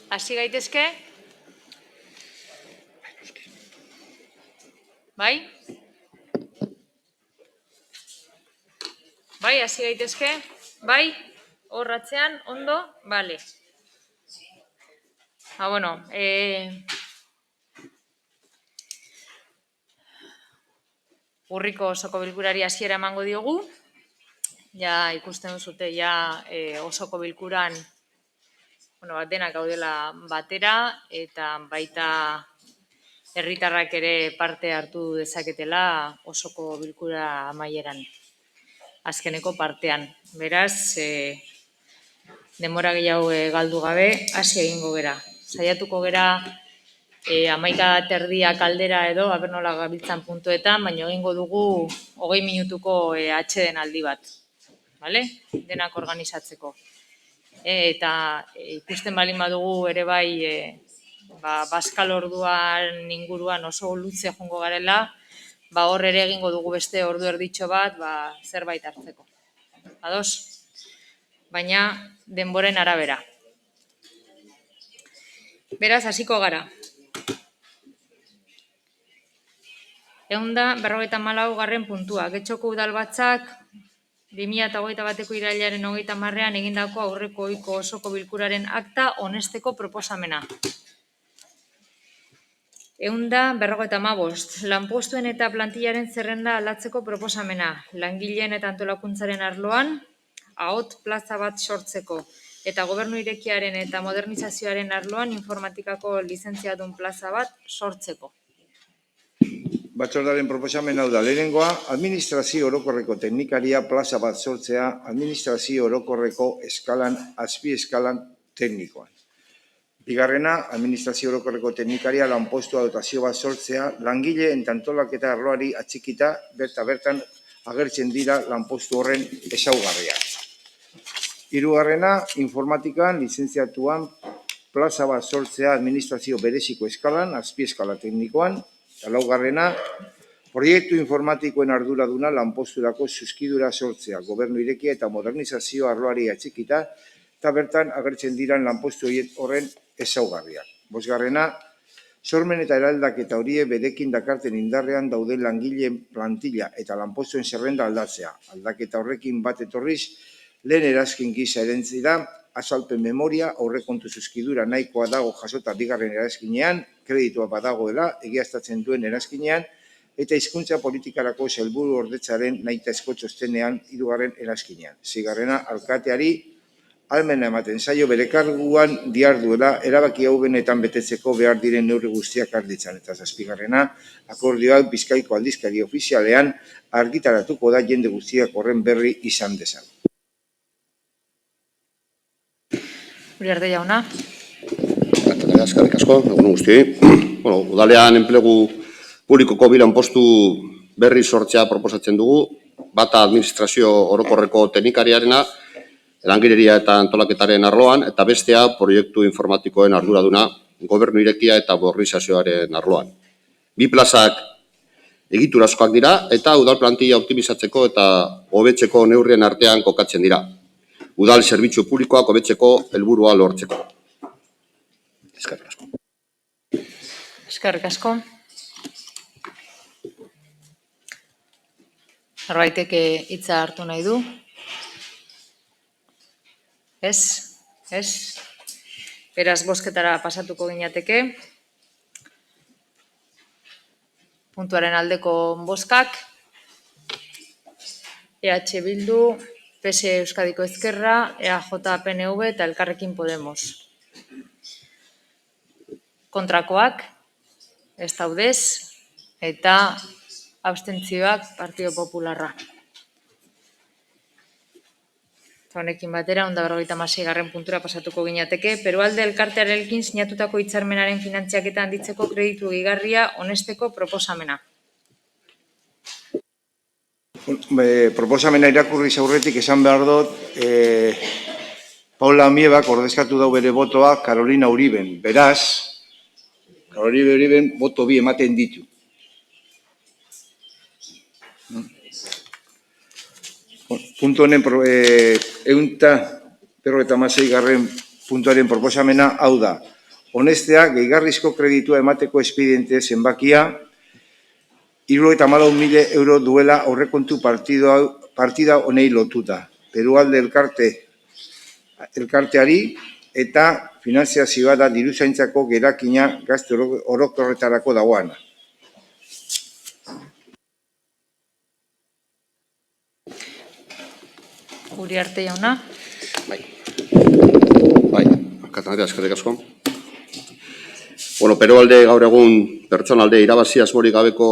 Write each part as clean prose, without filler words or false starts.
Hasi gaitezke? Bai? Bai, hasi gaitezke? Bai? Horratzean, ondo? Bale. Bueno, urriko osoko bilkurari hasiera emango diogu. Ja, ikusten duzute, osoko bilkuran denak gaudela batera, eta baita herritarrak ere parte hartu dezaketela osoko bilkura amaieran, azkeneko partean. Beraz, denbora gehiago galdu gabe, hasi egingo gera. Saiatuko gera 11:30 aldera edo, nola gabiltzan puntuetan, baina egingo dugu 20 minutuko atxeden aldi bat. Denak organizatzeko. Eta ikusten balin badugu ere bai bazkal orduan inguruan oso luze jongo garela, hor ere egingo dugu beste ordu erditxo bat zerbait hartzeko. Ados? Baina denboren arabera. Beraz, hasiko gara. 154. puntua. Getxoko udalbatzak 2021ko irailaren 30ean egindako aurreko ohiko osoko bilkuraren akta onesteko proposamena. 155. Lanpostuen eta plantillaren zerrenda aldatzeko proposamena. Langileen eta antolakuntzaren arloan, ahot plaza bat sortzeko. Eta gobernu irekiaren eta modernizazioaren arloan informatikako lizentziadun plaza bat sortzeko. Batzordaren proposamen hau da, lehenengoa, administrazio orokorreko teknikaria plaza bat sortzea, administrazio orokorreko eskalan, azpi eskalan teknikoan. Bigarrena, administrazio orokorreko teknikaria lanpostua dotazio bat sortzea, langileen eta antolaketa arloari atxikita, bertan agertzen dira lanpostu horren ezaugarriak. Hirugarrena, informatikan, lizentziatuan, plaza bat sortzea administrazio bereziko eskalan, azpi eskala teknikoan. Eta laugarrena, proiektu informatikoen arduraduna lanposturako zuzkidura sortzea, gobernu irekia eta modernizazio arloari atxikita, eta bertan agertzen diran lanpostu horren ezaugarriak. Bosgarrena, sormen eta eraldaketa horie berekin dakarten indarrean dauden langileen plantilla eta lanpostuen zerrenda aldatzea. Aldaketa horrekin bat etorriz, lehen erazkin gisa erentzi da, azalpen memoria, aurrekontu zuzkidura nahikoa dago jasota bigarren erazkinean, kreditua badagoela, egiaztatzen duen erazkinean, eta hizkuntza politikarako sailburu ordetzaren nahitaezko txostenean hirugarren erazkinean. Seigarrena, alkateari ahalmena ematen zaio bere karguan diharduela erabaki hau benetan betetzeko behar diren neurri guztiak har ditzan. Eta zazpigarrena, akordioak Bizkaiko aldizkari ofizialean argitaratuko da jende guztiak horren berri izan dezan. Uriarte jauna. Eskerrik asko, egun guztioi. Udalean enplegu publikoko bi lanpostu berri sortzea proposatzen dugu, bata administrazio orokorreko teknikariarena, langileria eta antolaketaren arloan, eta bestea proiektu informatikoen arduraduna, gobernu irekia eta modernizazioaren arloan. Bi plazak egiturazkoak dira eta udal plantilla optimizatzeko eta hobetzeko neurrien artean kokatzen dira. Udal zerbitzu publikoak hobetzeko helburua lortzeko. Eskerrik asko. Eskerrik asko. Norbaitek hitza hartu nahi du? Ez? Beraz, bozketara pasatuko ginateke. Puntuaren aldeko bozkak. EH Bildu, PSE Euskadiko Ezkerra, EAJ PNV eta Elkarrekin Podemos. Kontrakoak, ez daudez, eta abstentzioak Partido Popularra. Honekin batera, 156. puntura pasatuko ginateke, Perualde elkartearekin sinatutako hitzarmenaren finantziaketa handitzeko kreditu gehigarria onesteko proposamena. Proposamena irakurri aurretik esan behar dut, Paula Amiebak ordezkatu dau bere botoa Carolina Uriben. Beraz, Carolina Uriben boto bi ematen ditu. Puntu honen 156. puntuaren proposamena hau da. Honestea, gehigarrizko kreditua emateko espediente zenbakia 74.000 euro duela aurrekontu partida honei lotuta. Perualde elkarteari eta finanziazioa da diruzaintzako gerakina gazte orokorretarako dagoana. Uriarte jauna. Bai, Katanari, eskerrik asko. Bueno, Perualde gaur egun pertsonalde irabazi asmorik gabeko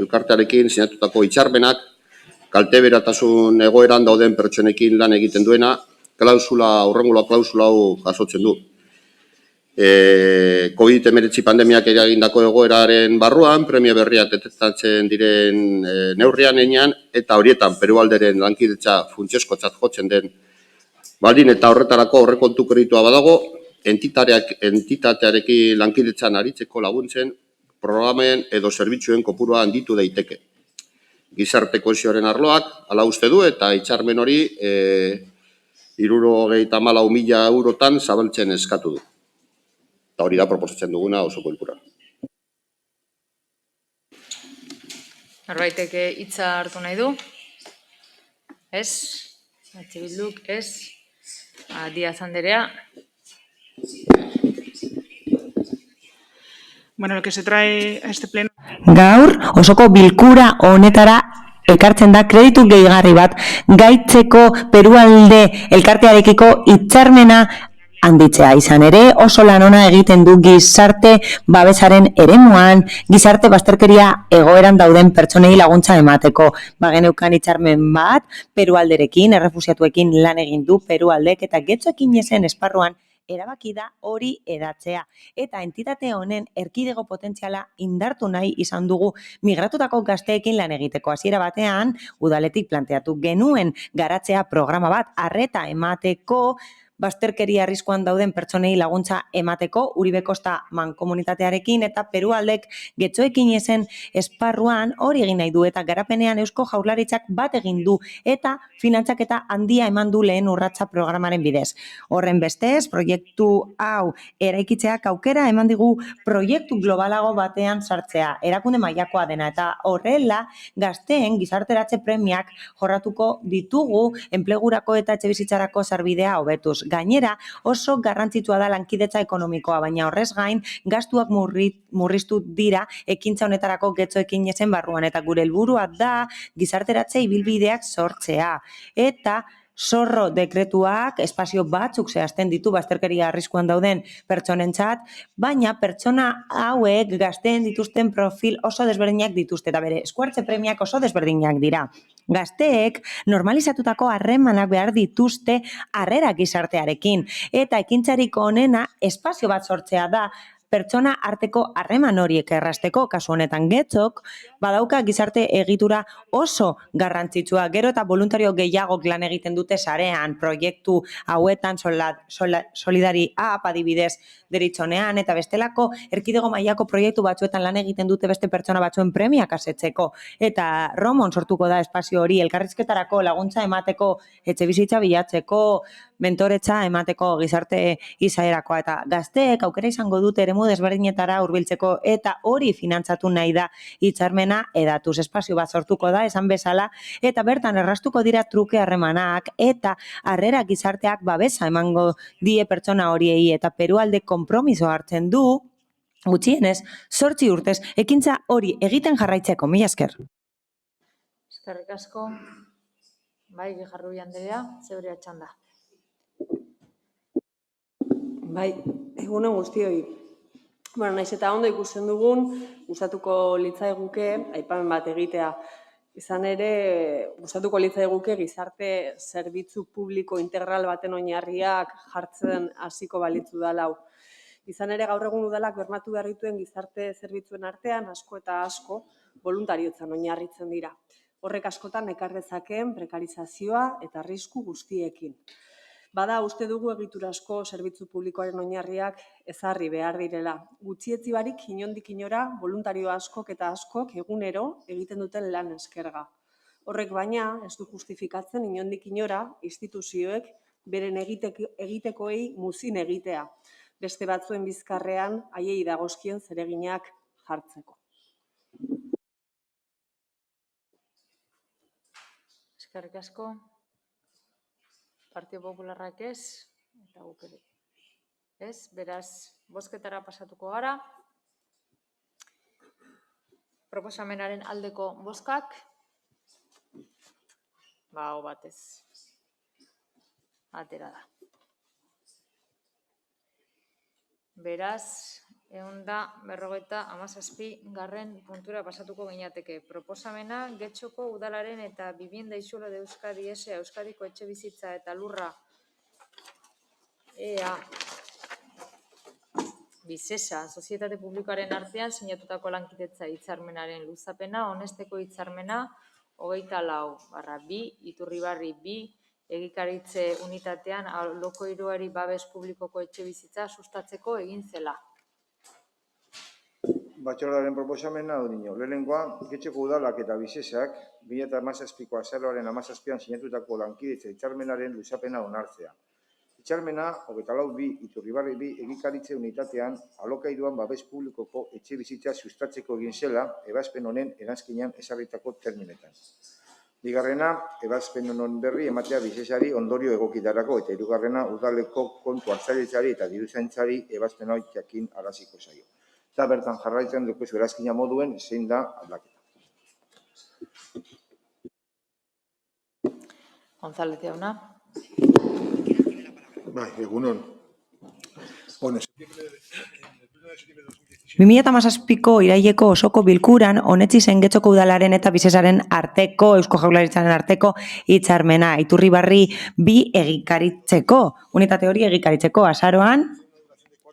elkartearekin sinatutako hitzarmenak kalteberatasun egoeran dauden pertsonekin lan egiten duena, aurrengola klausula hau jasotzen du. COVID-19 pandemiak eragindako egoeraren barruan, premia berriak detektatzen diren neurrian enean, eta horietan Perualderen lankidetza funtsezkotzat jotzen den baldin eta horretarako aurrekontu kreditua badago, entitatearekin lankidetzan aritzeko laguntzen programen edo zerbitzuen kopurua handitu daiteke. Gizarte kohesioaren arloak, hala uste du, eta hitzarmen hori 74.000 eurotan zabaltzen eskatu du. Eta hori da proposatzen duguna osoko bilkuran. Norbaitek hitza hartu nahi du? Ez? Bilduk, ez? Díaz Anderea. Bueno, lo que se trae a este pleno... Gaur, osoko bilkura honetara ekartzen da kreditu gehigarri bat gaitzeko Perualde elkartearekiko hitzarmena handitzea. Izan ere, oso lan ona egiten du gizarte babesaren eremuan, gizarte bazterkeria egoeran dauden pertsonei laguntza emateko. Bageneukan hitzarmen bat, Perualderekin, errefusiatuekin lan egin du Perualdek eta getxoekin ezen esparruan erabaki da hori edatzea. Eta entitate honen erkidego potentziala indartu nahi izan dugu migratutako gazteekin lan egiteko. Hasiera batean, udaletik planteatu genuen garatzea programa bat arreta emateko, bazterkeria arriskuan dauden pertsonei laguntza emateko, Uribe Kosta mankomunitatearekin eta Perualdek getxoekin ezen esparruan hori egin nahi du eta garapenean Eusko Jaurlaritzak bat egin du eta finantzaketa handia eman du lehen urratsa programaren bidez. Horren bestez, proiektu hau eraikitzeak aukera eman digu proiektu globalago batean sartzea, erakunde mailakoa dena eta horrela gazteen gizarteratze premiak jorratuko ditugu enplegurako eta etxebizitzarako sarbidea hobetuz. Gainera, oso garrantzitsua da lankidetza ekonomikoa, baina horrez gain, gastuak murriztu dira ekintza honetarako getxoekin ezen barruan, eta gure helburua da gizarteratze ibilbideak sortzea. Eta zorro dekretuak espazio batzuk zehazten ditu bazterkeria arriskuan dauden pertsonentzat, baina pertsona hauek gazteen dituzten profil oso desberdinak dituzte, eta bere eskuartze premiak oso desberdinak dira. Gazteek normalizatutako harremanak behar dituzte harrera gizartearekin, eta ekintzarik onena espazio bat sortzea da, pertsona arteko harreman horiek errasteko, kasu honetan getxok, badauka gizarte egitura oso garrantzitsua, gero eta voluntario gehiagok lan egiten dute sarean, proiektu hauetan solidari app adibidez deritzonean, eta bestelako erkidego mailako proiektu batzuetan lan egiten dute beste pertsona batzuen premiak asetzeko, eta Romon sortuko da espazio hori elkarrizketarako laguntza emateko, etxebizitza bilatzeko, mentoretza emateko gizarte izaerakoa, eta gazteek aukera izango dute eremu desberdinetara hurbiltzeko eta hori finantzatu nahi da hitzarmena edatuz. Espazio bat sortuko da, esan bezala, eta bertan errastuko dira truke harremanak eta harrera gizarteak babesa emango die pertsona horiei eta Perualde konpromiso hartzen du, gutxienez, 8 urtez, ekintza hori egiten jarraitzeko. Mila esker. Eskerrik asko. Bai, Gijarrubia Anderea, zeurea txanda. Bai, egunon guztioi. Bueno, naiz eta ondo ikusten dugun, gustatuko litzaiguke aipamen bat egitea. Izan ere, gustatuko litzaiguke gizarte zerbitzu publiko integral baten oinarriak jartzen hasiko balitzu da lau. Izan ere, gaur egun udalak bermatu behar dituen gizarte zerbitzuen artean asko eta asko voluntariotzan oinarritzen dira. Horrek askotan ekar dezakeen prekarizazioa eta arrisku guztiekin. Bada, uste dugu egiturazko zerbitzu publikoaren oinarriak ezarri behar direla. Gutxietzi barik inondik inora voluntario askok eta askok egunero egiten duten lan eskerga. Horrek baina ez du justifikatzen inondik inora instituzioek beren egitekoei muzin egitea. beste batzuen bizkarrean haiei dagozkien zereginak jartzeko. Eskerrik asko. Partido Popularrak ez, eta guk ere. Ez, beraz, bozketara pasatuko gara. Proposamenaren aldeko bozkak. Aho batez. Atera da. Beraz, 157. puntura pasatuko ginateke. Proposamena, Getxoko udalaren eta Vivienda y Suelo de Euskadi S.A. Euskadiko etxebizitza eta lurra EA Bizesa, sozietate publikoaren artean sinatutako lankidetza hitzarmenaren luzapena, honesteko hitzarmena 24/2 Iturribarri 2 egikaritze unitatean alokoiruari babes publikoko etxebizitza sustatzeko egin zela. Batzordearen proposamena odino. Lehenengoa, Getxoko udalak eta Bisesak 2017ko azaroaren 17an sinatutako lankidetza hitzarmenaren luzapena onartzea. Hitzarmena 24/2 Iturribarri 2 egikaritze unitatean alokairuan babes publikoko etxebizitza sustatzeko egin zela, ebazpen honen eranskinean ezarritako terminetan. Bigarrena, ebazpen honen berri ematea Bisesari ondorio egokitarako, eta hirugarrena, udaleko kontu hartzailetzari eta diruzaintzari ebazpen hori jakin araziko zaio. Eta bertan jarraitzen duzu eranskina moduen zein da aldaketa. González jauna. Bai, egunon. 2017ko iraileko osoko bilkuran onetsi zen Getxoko udalaren eta Bisesaren arteko, Eusko Jaurlaritzaren arteko hitzarmena Iturribarri 2 egikaritzeko, unitate hori egikaritzeko azaroan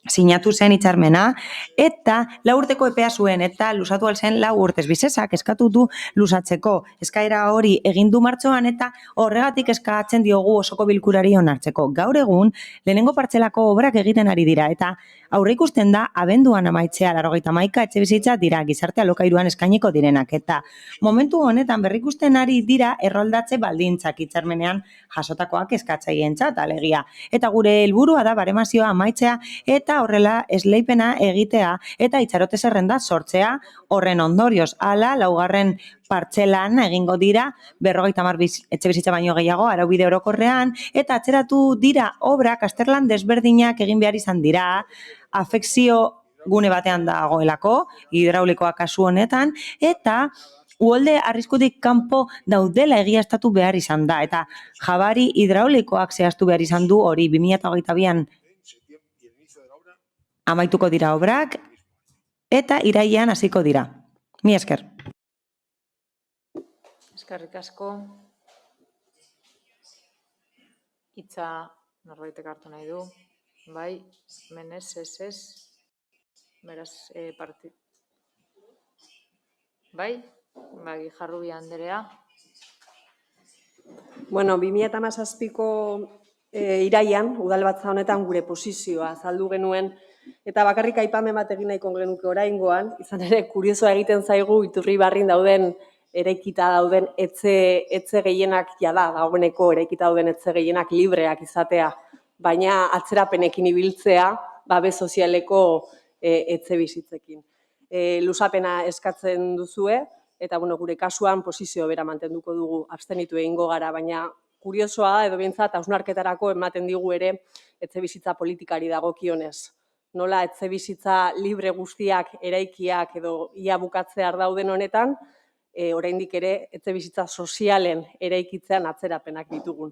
sinatu zen hitzarmena, eta 4 urteko epea zuen, eta luzatu alzen 4 urtez. Bisesak eskatu du luzatzeko. Eskaera hori egin du martxoan, eta horregatik eskatzen diogu osoko bilkurari onartzeko. Gaur egun, lehenengo partzelako obrak egiten ari dira, eta aurreikusten da abenduan amaitzea 91 etxebizitza dira gizarte alokairuan eskainiko direnak, eta momentu honetan berrikusten ari dira erroldatze baldintzak hitzarmenean jasotakoak eskatzaientzat alegia. Eta gure helburua da baremazioa amaitzea eta horrela esleipena egitea eta itxarote zerrenda sortzea. Horren ondorioz, hala 4. partzelan egingo dira 50 etxebizitza baino gehiago araubide orokorrean, eta atzeratu dira obrak azterlan desberdinak egin behar izan dira, afekzio gune batean dagoelako, hidraulikoa kasu honetan, eta uholde arriskutik kanpo daudela egiaztatu behar izan da, eta jabari hidraulikoak zehaztu behar izan du hori 2022an amaituko dira obrak, eta irailean hasiko dira. Mila esker. Eskerrik asko. Hitza norbaitek hartu nahi du. Bai, menez, ez. Beraz, Bai, Jarrubi Anderea. Bueno, 2017ko iraian, udalbatza honetan gure posizioa azaldu genuen, eta bakarrik aipamen bat egin nahiko genuke oraingoan, izan ere kuriosoa egiten zaigu Iturribarrin dauden eraikita dauden etxe gehienak jada, dagoeneko eraikita dauden etxe gehienak libreak izatea, baina atzerapenekin ibiltzea babes sozialeko etxe bizitzekin. Luzapena eskatzen duzue, eta gure kasuan posizio bera mantenduko dugu, abstenitu egingo gara, baina kuriosoa da, edo behintzat, hausnarketarako ematen digu ere etxe bizitza politikari dagokionez. Nola etxe bizitza libre guztiak eraikiak edo ia bukatzear dauden honetan, oraindik ere etxe bizitza sozialen eraikitzean atzerapenak ditugun.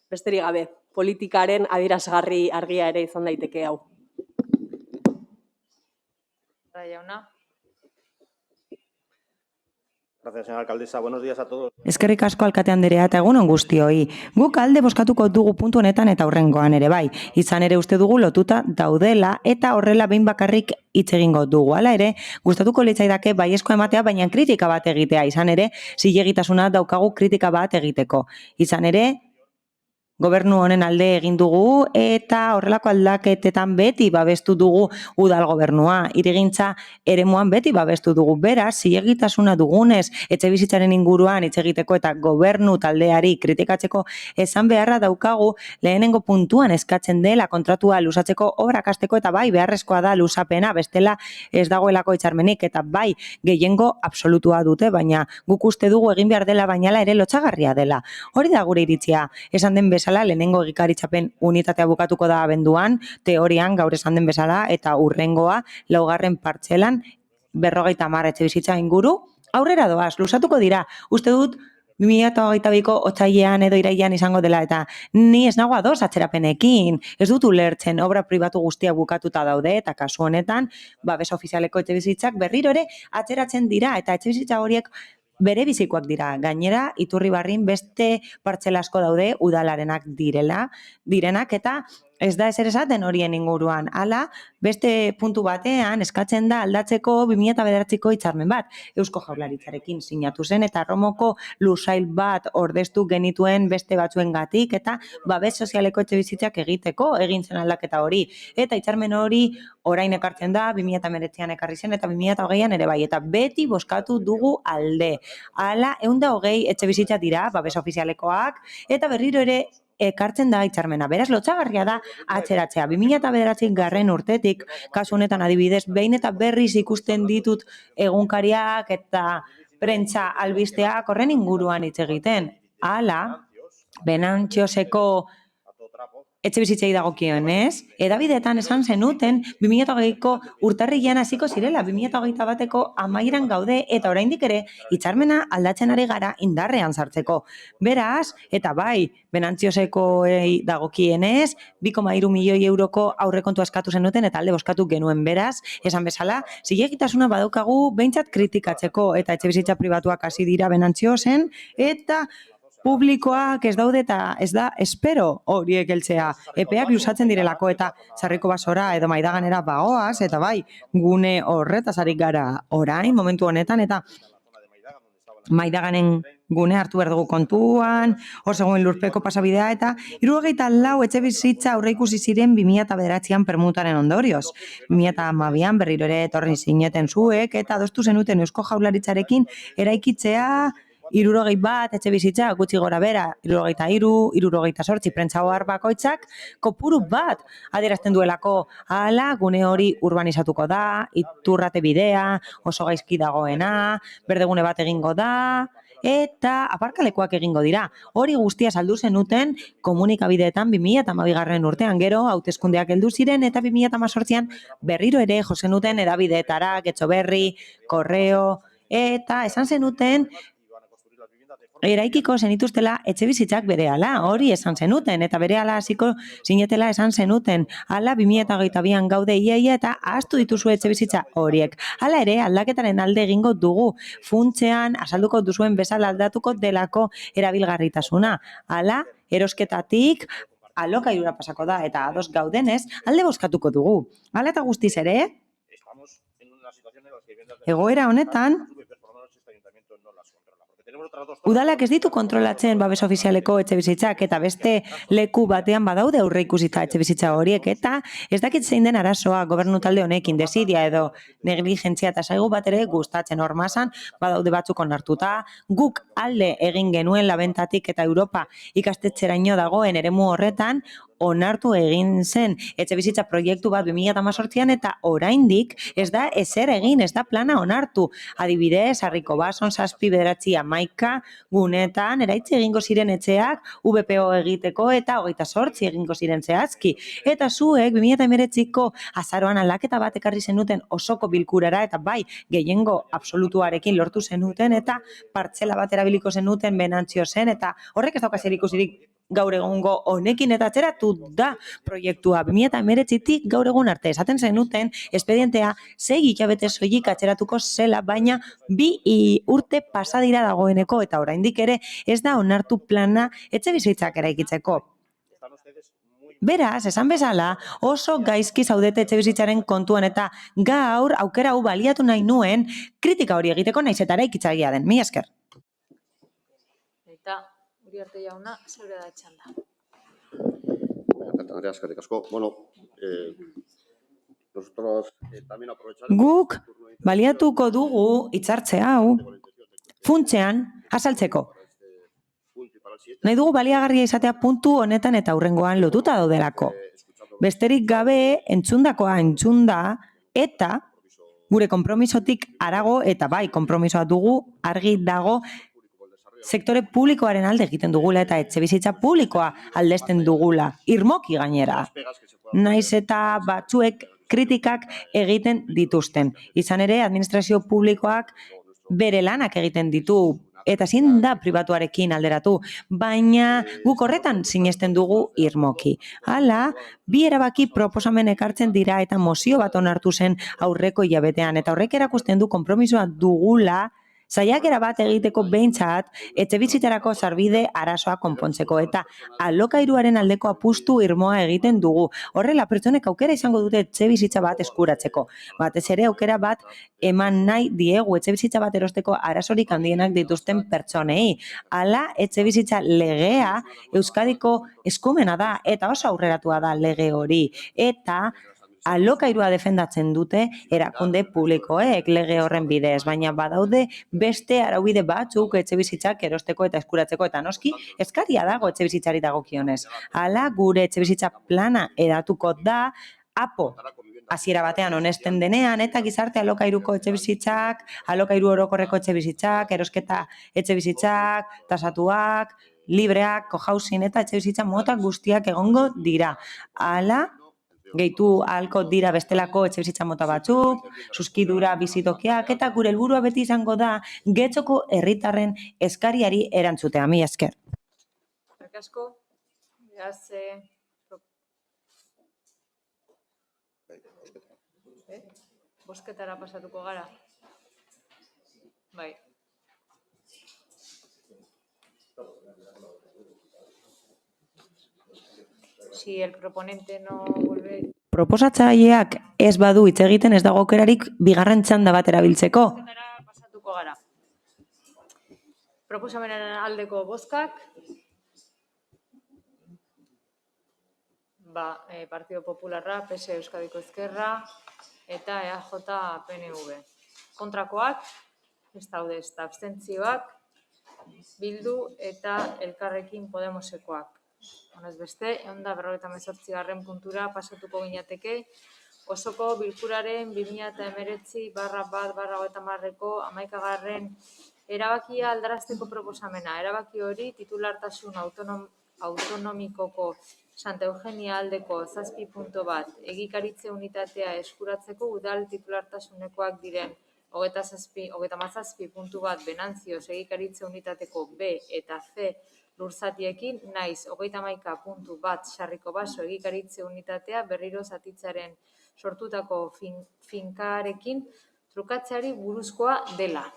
Besterik gabe, politikaren adierazgarri argia ere izan daiteke hau. Jauna. Gracias, señora alcaldesa. Buenos días a todos. Eskerrik asko alkate anderea eta egunon guztioi. Guk alde bozkatuko dugu puntu honetan eta hurrengoan ere bai. Izan ere uste dugu lotuta daudela eta horrela behin bakarrik hitz egingo dugu. Hala ere, gustatuko litzaidake baiezkoa ematea, baina kritika bat egitea. Izan ere, zilegitasuna daukagu kritika bat egiteko. Izan ere, gobernu honen alde egin dugu eta horrelako aldaketetan beti babestu dugu udal gobernua. Hirigintza eremuan beti babestu dugu. Beraz, zilegitasuna dugunez etxebizitzaren inguruan hitz egiteko eta gobernu taldeari kritikatzeko esan beharra daukagu lehenengo puntuan eskatzen dela kontratua luzatzeko obrak hasteko eta bai beharrezkoa da luzapena bestela ez dagoelako hitzarmenik eta bai gehiengo absolutua dute, baina guk uste dugu egin behar dela bainala ere lotsagarria dela. Hori da gure iritzia. Esan den bezala lehenengo egikaritzapen unitatea bukatuko da abenduan, teorian gaur esan den bezala eta hurrengoa 4. partzelan 50 etxebizitza inguru aurrera doaz, luzatuko dira. Uste dut 2022ko otsailean edo irailean izango dela eta ni ez nago ados atzerapenekin. Ez dut ulertzen obra pribatu guztiak bukatuta daude eta kasu honetan babes ofizialeko etxebizitzak berriro ere atzeratzen dira eta etxebizitza horiek bere bizikoak dira. Gainera, Iturribarrin beste partzela asko daude udalarenak direnak eta ez da ezer esaten horien inguruan. Hala, beste puntu batean eskatzen da aldatzeko 2009ko hitzarmen bat. Eusko Jaurlaritzarekin sinatu zen eta Romoko lursail bat ordeztu genituen beste batzuengatik eta babes sozialeko etxebizitzak egiteko egin zen aldaketa hori. Eta hitzarmen hori orain ekartzen da 2019an ekarri zen eta 2020an ere bai. Eta beti bozkatu dugu alde. Hala, 120 etxebizitza dira babes ofizialekoak eta berriro ere ekartzen da hitzarmena. Beraz, lotsagarria da atzeratzea. 2009 urtetik, kasu honetan adibidez, behin eta berriz ikusten ditut egunkariak eta prentsa albisteak horren inguruan hitz egiten. Hala, Benantxoseko etxebizitzei dagokionez, edabideetan esan zenuten 2020ko urtarrilean hasiko zirela, 2021ko amaieran gaude eta oraindik ere hitzarmena aldatzen ari gara indarrean sartzeko. Beraz, eta bai, Benantxosekoei dagokienez, 2,3 milioi euroko aurrekontua eskatu zenuten eta alde bozkatu genuen. Beraz, esan bezala, zilegitasuna badaukagu behintzat kritikatzeko eta etxebizitza pribatuak hasi dira Benantxosen eta publikoak ez daude eta ez da espero horiek heltzea. Epeak luzatzen direlako eta Sarriko Basora edo Maidaganera bagoaz eta bai gune horretaz ari gara orain momentu honetan eta Maidaganen gune hartu behar dugu kontuan, hor zegoen lurpeko pasabidea eta 74 etxebizitza aurreikusi ziren 2009an permutaren ondorioz. 2012an berriro ere etorri zineten zuek eta adostu zenuten Eusko Jaurlaritzarekin eraikitzea 61 etxebizitza gutxi gora bera, 63, 68 prentsa ohar bakoitzak kopuru bat adierazten duelako. Hala, gune hori urbanizatuko da, Iturrate bidea, oso gaizki dagoena, berdegune bat egingo da, eta aparkalekuak egingo dira. Hori guztia saldu zenuten komunikabideetan 2012 urtean gero hauteskundeak heldu ziren eta 2018an berriro ere jo zenuten hedabideetara, Getxoberri, Korreo, eta esan zenuten eraikiko zenituztela etxebizitzak berehala, hori esan zenuten, eta berehala hasiko zinetela esan zenuten. Hala 2022an gaude iaia eta ahaztu dituzu etxebizitza horiek. Hala ere, aldaketaren alde egingo dugu. Funtzean, azalduko duzuen bezala aldatuko delako erabilgarritasuna. Hala, erosketatik alokairura pasako da, eta ados gaudenez, alde bozkatuko dugu. Hala eta guztiz ere, egoera honetan, udalak ez ditu kontrolatzen babes ofizialeko etxebizitzak eta beste leku batean badaude aurreikusita etxebizitza horiek eta ez dakit zein den arazoa gobernu talde honekin desidia edo negligentzia eta zaigu bat ere gustatzen hormazan badaude batzuk onartuta, guk alde egin genuen labentatik eta Europa ikastetxeraino dagoen eremu horretan onartu egin zen etxebizitza proiektu bat 2018an eta oraindik ez da ezer egin, ez da plana onartu. Adibidez, Sarriko Bason 7-9 gunetan eraitzi egingo ziren etxeak VPO egiteko eta 28 egingo ziren zehazki. Eta zuek 2019ko azaroan aldaketa bat ekarri zenuten osoko bilkurara eta bai gehiengo absolutuarekin lortu zenuten eta partzela bat erabiliko zenuten Benantxosen eta horrek ez dauka zerikusirik gaur egungo honekin eta atzeratu da proiektua 2019tik gaur egun arte esaten zenuten espedientea 6 hilabete soilik atzeratuko zela, baina 2 urte pasa dira dagoeneko eta oraindik ere ez da onartu plana etxebizitzak eraikitzeko. Beraz, esan bezala, oso gaizki zaudete etxebizitzaren kontuan eta gaur aukera hau baliatu nahi nuen kritika hori egiteko naiz eta eraikitzailea den. Mila esker. Eta Uriarte jauna, zeure da txanda. Presidente Andrea, eskerrik asko. Bueno, nosotros también aprovecharemos... Guk baliatuko dugu hitzartze hau funtsean azaltzeko. Nahi dugu baliagarria izatea puntu honetan eta hurrengoan lotuta daudelako. Besterik gabe entzundakoa entzunda eta gure konpromisotik harago eta bai konpromisoa dugu argi dago sektore publikoaren alde egiten dugula eta etxebizitza publikoa aldesten dugula, irmoki gainera. Naiz eta batzuek kritikak egiten dituzten. Izan ere, administrazio publikoak bere lanak egiten ditu eta ezin da pribatuarekin alderatu, baina guk horretan sinesten dugu irmoki. Hala, bi erabaki proposamen ekartzen dira eta mozio bat onartu zen aurreko hilabetean eta horrek erakusten du konpromisoa dugula saiakera bat egiteko behintzat etxebizitzarako sarbide arazoa konpontzeko eta alokairuaren aldeko apustu irmoa egiten dugu. Horrela, pertsonek aukera izango dute etxebizitza bat eskuratzeko. Batez ere aukera bat eman nahi diegu etxebizitza bat erosteko arazorik handienak dituzten pertsonei. Hala, etxebizitza legea Euskadiko eskumena da eta oso aurreratua da lege hori. Eta alokairua defendatzen dute erakunde publikoek lege horren bidez, baina badaude beste araubide batzuk etxebizitzak erosteko eta eskuratzeko eta noski eskaria dago etxebizitzari dagokionez. Hala, gure etxebizitza plana edatuko da APO hasiera batean onesten denean eta gizarte alokairuko etxebizitzak, alokairu orokorreko etxebizitzak, erosketa etxebizitzak, tasatuak, libreak, cohousing eta etxebizitza mota guztiak egongo dira. Hala, gehitu ahalko dira bestelako etxebizitza mota batzuk, zuzkidura bizitokiak eta gure helburua beti izango da Getxoko herritarren eskariari erantzutea. Mila esker. Eskerrik asko. Beraz, bozketara pasatuko gara. Bai. Si el proponente no vuelve... Proposatzaileak ez badu hitz egiten ez dago aukerarik bigarren txanda bat erabiltzeko. Bozketara pasatuko gara. Proposamenen aldeko bozkak. Partido Popularra, PS Euskadiko Ezkerra eta EAJ PNV. Kontrakoak, ez daude, ez da abstentzioak, Bildu eta Elkarrekin Podemosekoak. Honez beste, 158. puntura pasatuko ginateke, osoko bilkuraren 2019/1/30-ko 11. erabakia aldarazteko proposamena. Erabaki hori titulartasun autonomikoko Santa Eugenia aldeko 7.1 egikaritze unitatea eskuratzeko udal titulartasunekoak diren 37.1 Benantzioz egikaritze unitateko B eta C lurzatiekin, naiz 31.1 Sarriko Baso egikaritze unitatea berriro zatitzaren sortutako finkarekin trukatzeari buruzkoa dela.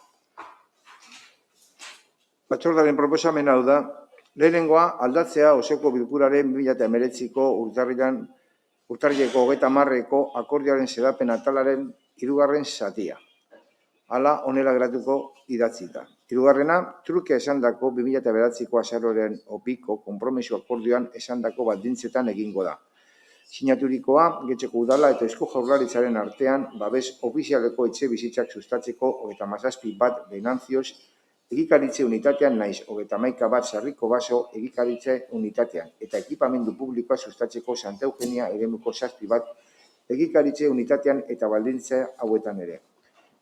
Batzordaren proposamen hau da, lehenengoa aldatzea osoko bilkuraren 2019ko urtarrileko 30ko akordioaren xedapen atalaren 3. zatia. Hala, honela geratuko idatzita. 3. trukea esandako 2009ko azaroaren opiko konpromiso akordioan esandako baldintzetan egingo da. Sinaturikoa, Getxoko udala eta Eusko Jaurlaritzaren artean babes ofizialeko etxe bizitzak sustatzeko 37.1 Benantzioz egikaritze unitatean naiz 31.1 Sarriko Baso egikaritze unitatean eta ekipamendu publikoa sustatzeko Santa Eugenia eremuko 7.1 egikaritze unitatean eta baldintza hauetan ere.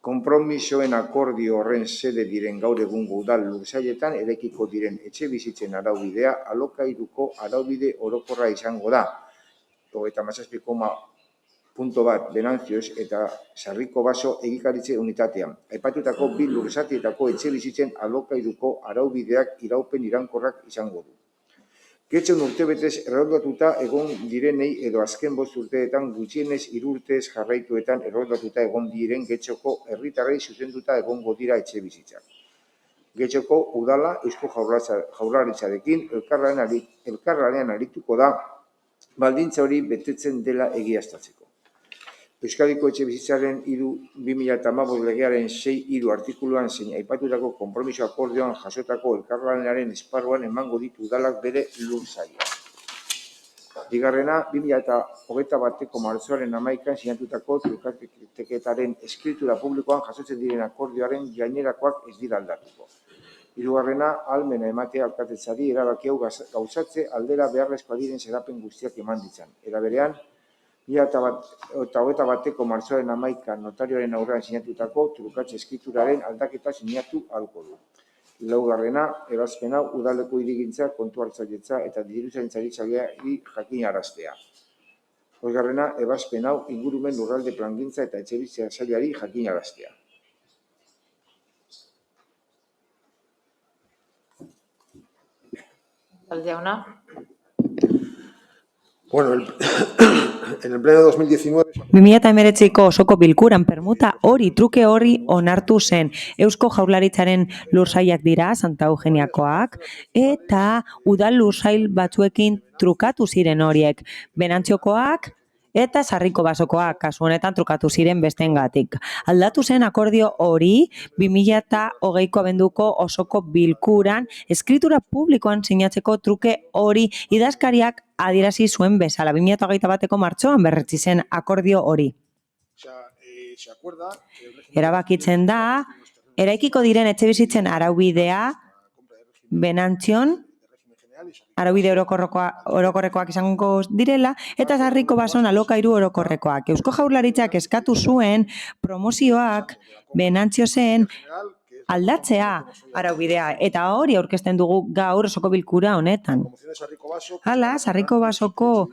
Konpromisoen akordio horren sede diren gaur egungo udal lursailetan eraikiko diren etxe bizitzen araubidea alokairuko araubide orokorra izango da. 37.1 Benantzioz eta Sarriko Baso egikaritze unitatean. Aipatutako bi lursatietako etxe bizitzen alokairuko araubideak iraupen irankorrak izango du. Getxon urtebetez erroldatuta egon direnei edo azken 5 urteetan gutxienez 3 urtez jarraituetan erroldatuta egon diren Getxoko herritarrei zuzenduta egongo dira etxe bizitzak. Getxoko udala Eusko Jaurlaritzarekin elkarlanean arituko da baldintza hori betetzen dela egiaztatzeko. Euskadiko etxe bizitzaren 2015 legearen 6.3 artikuluan zein aipatutako konpromiso akordioan jasotako elkarlanaren esparruan emango ditu udalak bere lursailak. Bigarrena, 2021ko martxoaren 11an sinatutako trukateketaren eskritura publikoan jasotzen diren akordioaren gainerakoak ez dira aldatuko. Hirugarrena, ahalmena ematea alkatetzari erabaki hau gauzatze aldera beharrezkoak diren xedapen guztiak eman ditzan. Era berean, 2021ko martxoaren 11an notarioaren aurrean sinatutako trukatze eskrituraren aldaketa sinatu ahalko du. Laugarrena, ebazpen hau udaleko hirigintza, kontu hartzailetza eta diruzaintzari jakinaraztea. Hogeigarrena, ebazpen hau ingurumen lurralde plangintza eta etxebizitza sailari jakinaraztea. Aldeauna. Bueno, en el pleno 2019... 2019ko osoko bilkuran permuta hori, truke hori onartu zen. Eusko Jaurlaritzaren lursailak dira, Santa Eugeniakoak, eta udal lursail batzuekin trukatu ziren horiek. Benantxokoak eta Sarriko Basokoak, kasu honetan trukatu ziren besteengatik. Aldatu zen akordio hori 2020ko abenduko osoko bilkuran eskritura publikoan sinatzeko truke hori idazkariak adierazi zuen bezala. 2021ko martxoan berretsi zen akordio hori. Erabakitzen da, eraikiko diren etxebizitzen araubidea Benantzion araubide orokorrekoak izango direla, eta Sarriko Bason alokairu orokorrekoak. Eusko Jaurlaritzak eskatu zuen promozioak Benantzio zen aldatzea araubidea, eta hori aurkezten dugu gaur osoko bilkura honetan. Hala, Sarriko Basoko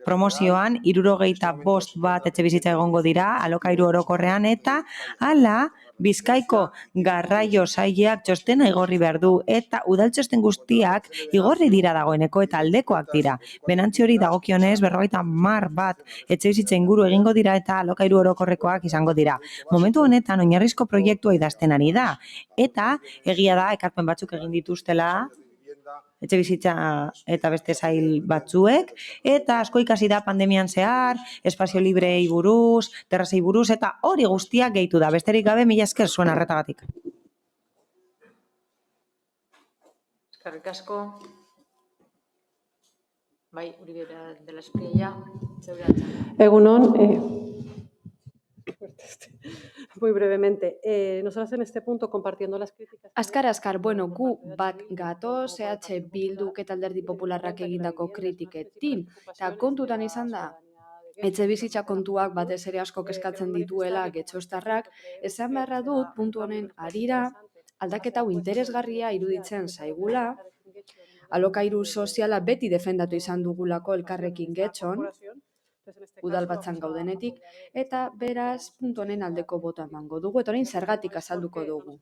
promozioan 75 bat etxebizitza egongo dira alokairu orokorrean, eta hala Bizkaiko garraio sailak txostena igorri behar du, eta udal txosten guztiak igorri dira dagoeneko eta aldekoak dira. Benantzi hori dagokionez 50 bat etxebizitza inguru egingo dira eta alokairu orokorrekoak izango dira. Momentu honetan oinarrizko proiektua idazten ari da, eta egia da ekarpen batzuk egin dituztela etxebizitza eta beste sail batzuek, eta asko ikasi da pandemian zehar, espazio librei buruz, terrazei buruz, eta hori guztiak gehitu da. Besterik gabe, mila esker zuen arretagatik. Eskerrik asko. Bai, Uribe de la Espriella, zeure atzera. Egunon, muy brevemente, nosotros en este punto compartiendo las críticas... Azkar, bueno, gu bat gatoz, Bilduk eta Alderdi Popularrak egindako kritiketin, eta kontutan izan da, etxebizitza kontuak batez ere asko eskatzen dituela getxostarrak, esan beharra dut puntu honen harira, aldaketa hau interesgarria iruditzen zaigula, alokairu soziala beti defendatu izan dugulako elkarrekin getxon, udalbatzan gaudenetik, eta beraz puntu honen aldeko bota emango dugu, eta orain zergatik azalduko dugu.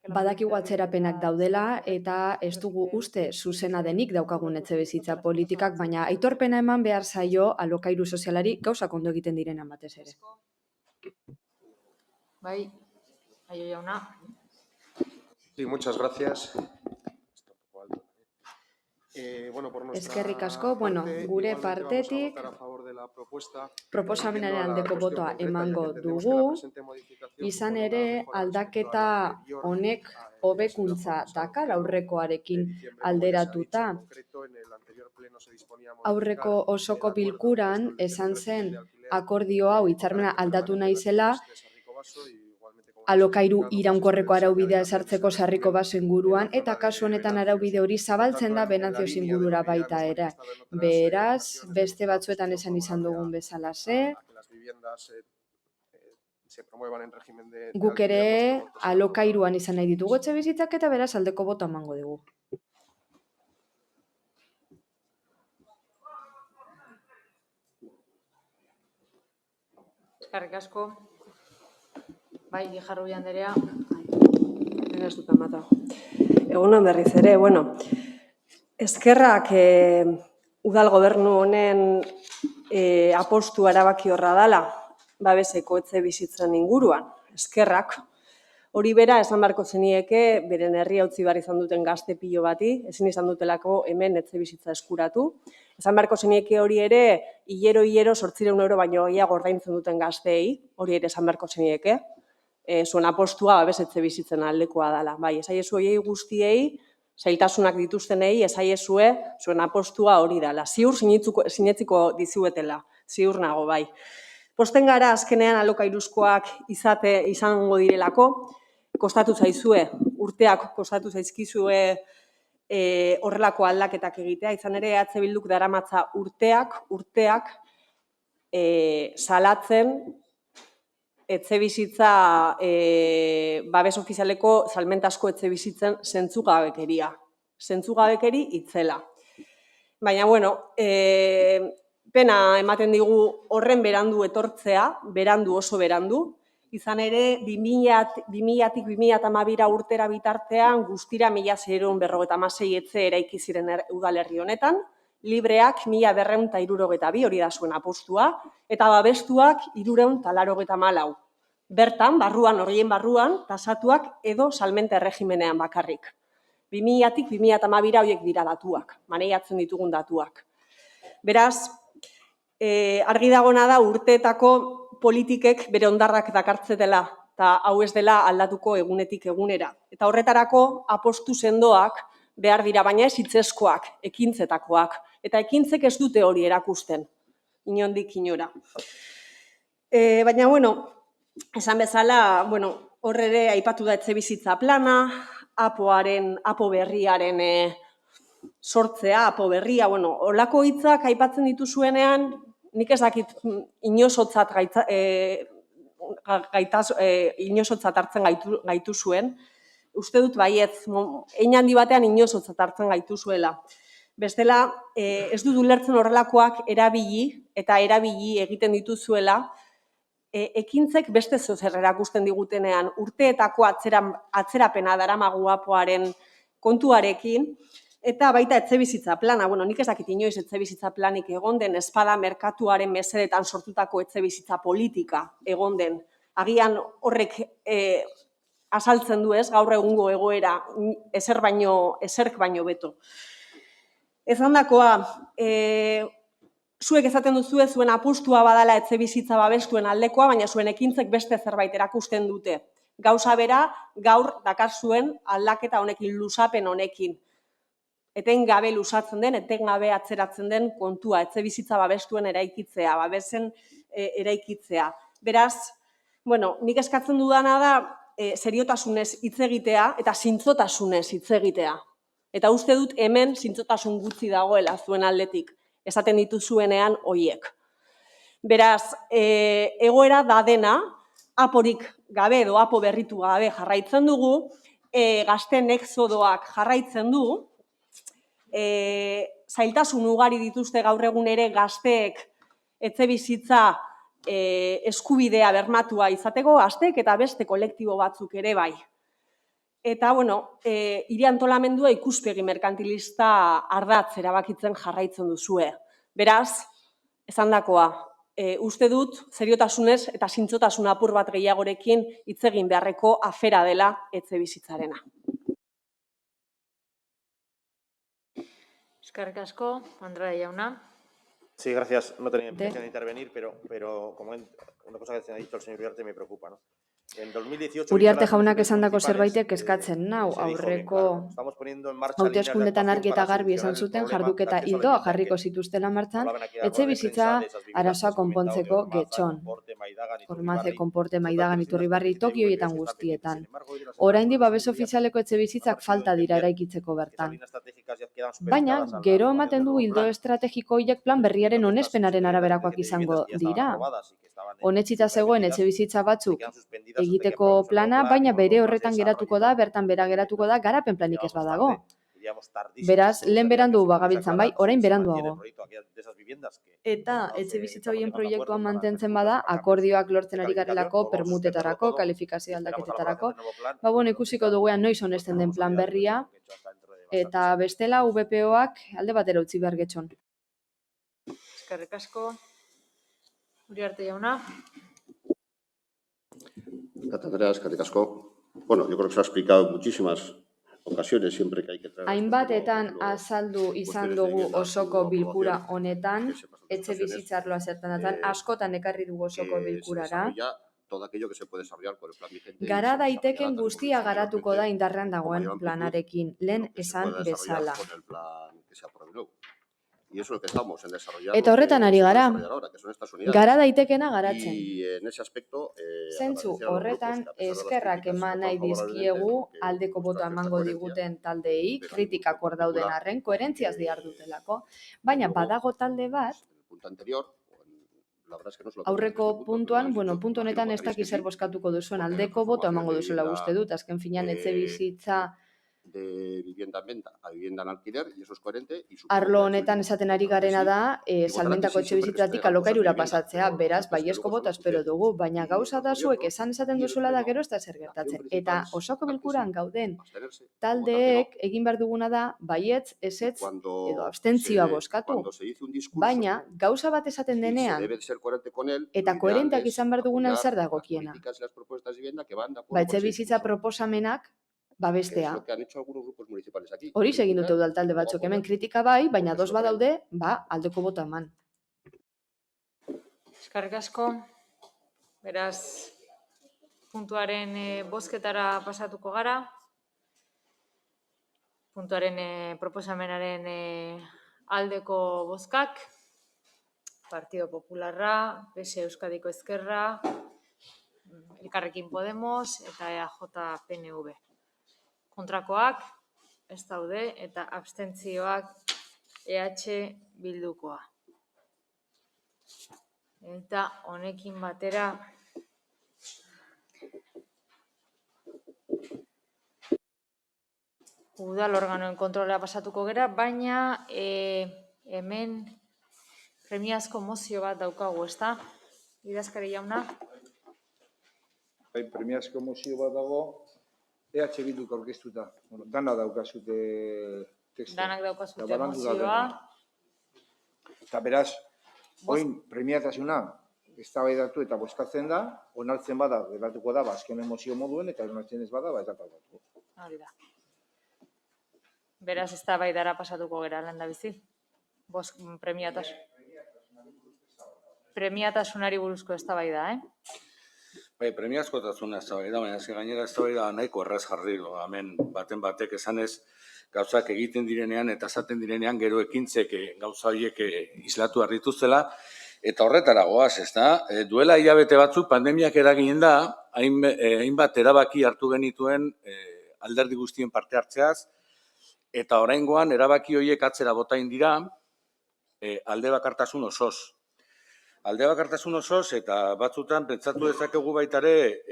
Badakigu atzerapenak daudela, eta ez dugu uste zuzena denik daukagun etxebizitza politikak, baina aitorpena eman behar zaio alokairu sozialari gauzak ondo egiten direnan batez ere. Bai, aio jauna. Sí, muchas gracias. Eskerrik asko, gure partetik proposamenaren aldeko botoa emango dugu, izan ere aldaketa honek hobekuntza dakar aurrekoarekin alderatuta. Aurreko osoko bilkuran esan zen akordio hau hitzarmena aldatu nahi zela, alokairu iraunkorreko araubidea ezartzeko Sarriko Baso inguruan, eta kasu honetan araubide hori zabaltzen da Benantzio ingurura baita ere. Beraz, beste batzuetan esan izan dugun bezalaxe, guk ere alokairuan izan nahi ditugu etxebizitzak, eta beraz aldeko boto emango dugu. Eskerrik asko. Bai, Jarrubi Anderea. Ez dut amata. Egunon berriz ere, eskerrak udal gobernu honen apostu erabaki horra dala, babeseko etxebizitzen inguruan. Eskerrak. Hori bera, esan beharko zenieke, beren herria utzi behar izan duten gazte pilo bati, ezin izan dutelako hemen etxebizitza eskuratu. Esan beharko zenieke hori ere, hilero 800 euro baino gehiago ordaintzen duten gazteei, hori ere esan beharko zenieke. Zuen apostua babes etxebizitzen aldekoa dela. Bai, esaiezu horiei guztiei, zailtasunak dituztenei esaiezue zuen apostua hori dela. Ziur sinetziko dizuetela, ziur nago bai. Posten gara azkenean alokairuzkoak izango direlako, kostatu zaizue, urteak kostatu zaizkizue horrelako aldaketak egitea, izan ere EH Bilduk daramatza urteak salatzen etxebizitza babes ofizialeko salmentasko etxebizitzen zentzugabekeri itzela. Baina, bueno, pena ematen digu horren berandu etortzea, oso berandu, izan ere 2000-tik 2012 urtera bitartean guztira 1656 etxe eraiki ziren udalerri honetan, libreak 1262 hori da zuen apostua, eta babestuak 384. Bertan, horien barruan, tasatuak edo salmenta erregimenean bakarrik. 2000-tik 2012 horiek dira datuak, maneiatzen ditugun datuak. Beraz, argi dagona da urteetako politikek bere ondarrak dakartzetela, eta hau ez dela aldatuko egunetik egunera. Eta horretarako apostu sendoak behar dira, baina ez hitzezkoak, ekintzetakoak. Eta ekintzek ez dute hori erakusten, inondik inora. Baina, esan bezala, hor ere aipatu da etxebizitza plana, apo berriaren sortzea, apo berria, holako hitzak aipatzen dituzuenean, nik ez dakit inozotzat hartzen gaitu zuen. Uste dut baietz, hein handi batean inozotzat hartzen gaitu zuela. Bestela, ez dut ulertzen horrelakoak erabili egiten dituzuela, ekintzek beste zer erakusten digutenean urteetako atzerapena daramagu apoaren kontuarekin, eta baita etxebizitza plana. Nik ez dakit inoiz etxebizitza planik egon den, espada merkatuaren mesedetan sortutako etxebizitza politika egon den. Agian horrek azaltzen du ez, gaur egungo egoera, ezerk baino beto. Ezandakoa, zuek esaten duzue zuen apustua badala etxebizitza babestuen aldekoa, baina zuen ekintzek beste zerbait erakusten dute. Gauza bera, gaur dakar zuen aldaketa honekin, luzapen honekin. Etengabe luzatzen den, etengabe atzeratzen den kontua, etxebizitza babestuen eraikitzea, babesen eraikitzea. Beraz, nik eskatzen dudana da seriotasunez hitz egitea eta zintzotasunez hitz egitea. Eta uste dut hemen zintzotasun gutxi dagoela zuen aldetik, esaten dituzuenean hoiek. Beraz, egoera da dena, aporik gabe edo apo berritu gabe jarraitzen dugu, gazteen exodoak jarraitzen du, zailtasun ugari dituzte gaur egun ere gazteek etxebizitza eskubidea bermatua izateko, gazteek eta beste kolektibo batzuk ere bai. Eta, hiri antolamendua ikuspegi merkantilista ardatz erabakitzen jarraitzen duzue. Beraz, esandakoa, uste dut, seriotasunez eta zintzotasun apur bat gehiagorekin hitz egin beharreko afera dela etxebizitzarena. Eskerrik asko, Andrea jauna. Sí, gracias. No tenía intención de intervenir, pero como una cosa que ha dicho el señor Uriarte me preocupa, ¿no? Uriarte jaunak esandako zerbaitek eskatzen nau, aurreko hauteskundetan argi eta garbi esan zuten jarduketa ildoa jarriko zituztela martxan, etxebizitza arazoa konpontzeko getxon. Formaze, konporte, Maidagan, Iturribarri, Tokio hietan guztietan. Oraindik babes ofizialeko etxebizitzak falta dira eraikitzeko bertan. Baina, gero ematen du ildo estrategiko horiek plan berriaren onespenaren araberakoak izango dira. Honetxita zegoen etxebizitza batzuk egiteko plana, baina bere horretan geratuko da, bertan bera geratuko da, garapen planik ez badago. Beraz, lehen berandu bagabiltzan bai, orain beranduago. Eta etxebizitza horien proiektuan mantentzen bada, akordioak lortzen ari garelako, permutetarako, kalifikazio aldaketetarako, ikusiko duguean noiz honesten den plan berria, eta bestela VPOak alde batera utzi behar getxon. Eskerrik asko. Uriarte jauna. Andrea, eskerrik asko. Bueno, yo creo que se ha explicado en muchísimas ocasiones siempre que hay que traer... Hainbatetan azaldu izan dugu osoko bilkura honetan, etxe bizitzarloa zertanatzen, askotan ekarri dugu osoko bilkurara, todo aquello que se puede desarrollar con el plan vigente. Gara daiteken guztia garatuko da indarrean dagoen planarekin, lehen esan bezala. Con el plan que se apruebe luego. Y eso es lo que estamos en desarrollar. Eta horretan ari gara, gara daitekena garatzen. Y en ese aspecto, Zentzu horretan eskerrak eman nahi dizkiegu aldeko botoa emango diguten taldeei, kritikak hor dauden arren, koherentziaz dihardutelako, baina badago talde bat, aurreko puntuan, puntu honetan ez dakiz zer bozkatuko duzuen aldeko botoa emango duzuela uste dut, azken finean etxebizitza de vivienda en venta a vivienda en alquiler, y eso es coherente. Arlo honetan esaten ari garena da, salmentako etxebizitzatik alokairura pasatzea, beraz, baiezko bota espero dugu, baina gauza da zuek esaten duzula da gero ez da zer gertatzen. Eta osoko bilkuran gauden taldeek egin behar duguna da, baietz, ezetz edo abstentzioa bozkatu. Baina, gauza bat esaten denean, eta koherenteak izan behar dugunan zer dagokiena. Etxebizitza proposamenak babestea. Hori egin dute udal talde batzuk, hemen kritika bai, baina dos badaude, aldeko bota eman. Eskerrik asko. Beraz, puntuaren bozketara pasatuko gara. Puntuaren proposamenaren aldeko bozkak. Partido Popularra, PS Euskadiko Ezkerra, Elkarrekin Podemos eta EAJ-PNV. Kontrakoak ez daude eta abstentzioak EH Bildukoa. Eta honekin batera udal organoen kontrolera pasatuko gera, baina hemen premiazko mozio bat daukagu, ezta? Idazkari jauna? Bai, premiazko mozio bat dago, EH Bilduk aurkeztuta. Dana daukazute tekstua. Danak daukazute mozioa. Eta beraz, oin premiatasuna eztabaidatu eta bozkatzen da, onartzen bada, geratuko da, azken mozio moduen, eta onartzen ez bada, ez da pasatuko. Hori da. Beraz, eztabaidara pasatuko gera, lehendabizi. Premiatasunari buruzko eztabaida, Bai, premiazkotasuna eztabaida, baina gainera eztabaida nahiko erraz jarri, hemen baten batek esanez gauzak egiten direnean eta esaten direnean gero ekintzek gauza horiek islatu dituztela, eta horretara goaz, ezta? Duela hilabete batzuk pandemiak eraginen da, hainbat erabaki hartu genituen alderdi guztien parte hartzeaz, eta oraingoan erabaki horiek atzera botain dira alde bakartasun osoz. Alde bakartasun osoz, eta batzutan pentsatu dezakegu baitare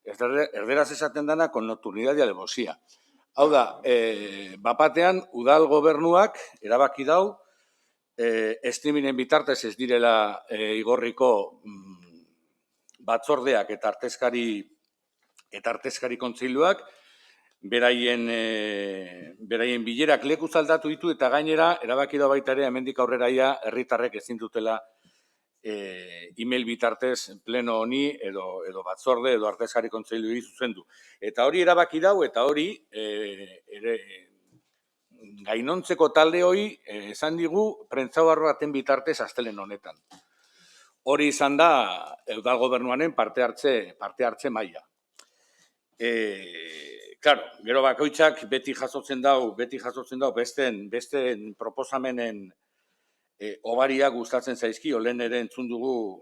erderaz esaten dana con nocturnidad y alevosía. Hau da, bapatean udal gobernuak erabaki dau, estiminen bitartez ez direla igorriko batzordeak eta artezkari kontseiluak, beraien bilerak lekuz aldatu ditu eta gainera erabaki da baita ere hemendik aurreraia herritarrek ezin dutela email bitartez pleno honi edo batzorde edo artezkari kontseiluei zuzendu. Eta hori erabaki dau eta hori gainontzeko talde hori esan digu prentzabarro baten bitartez astelen honetan. Hori izan da udal gobernuaren parte hartze maila. Claro, gero bakoitzak beti jasotzen dau besteen proposamenen obaria gustatzen zaizkio, lehen ere entzun dugu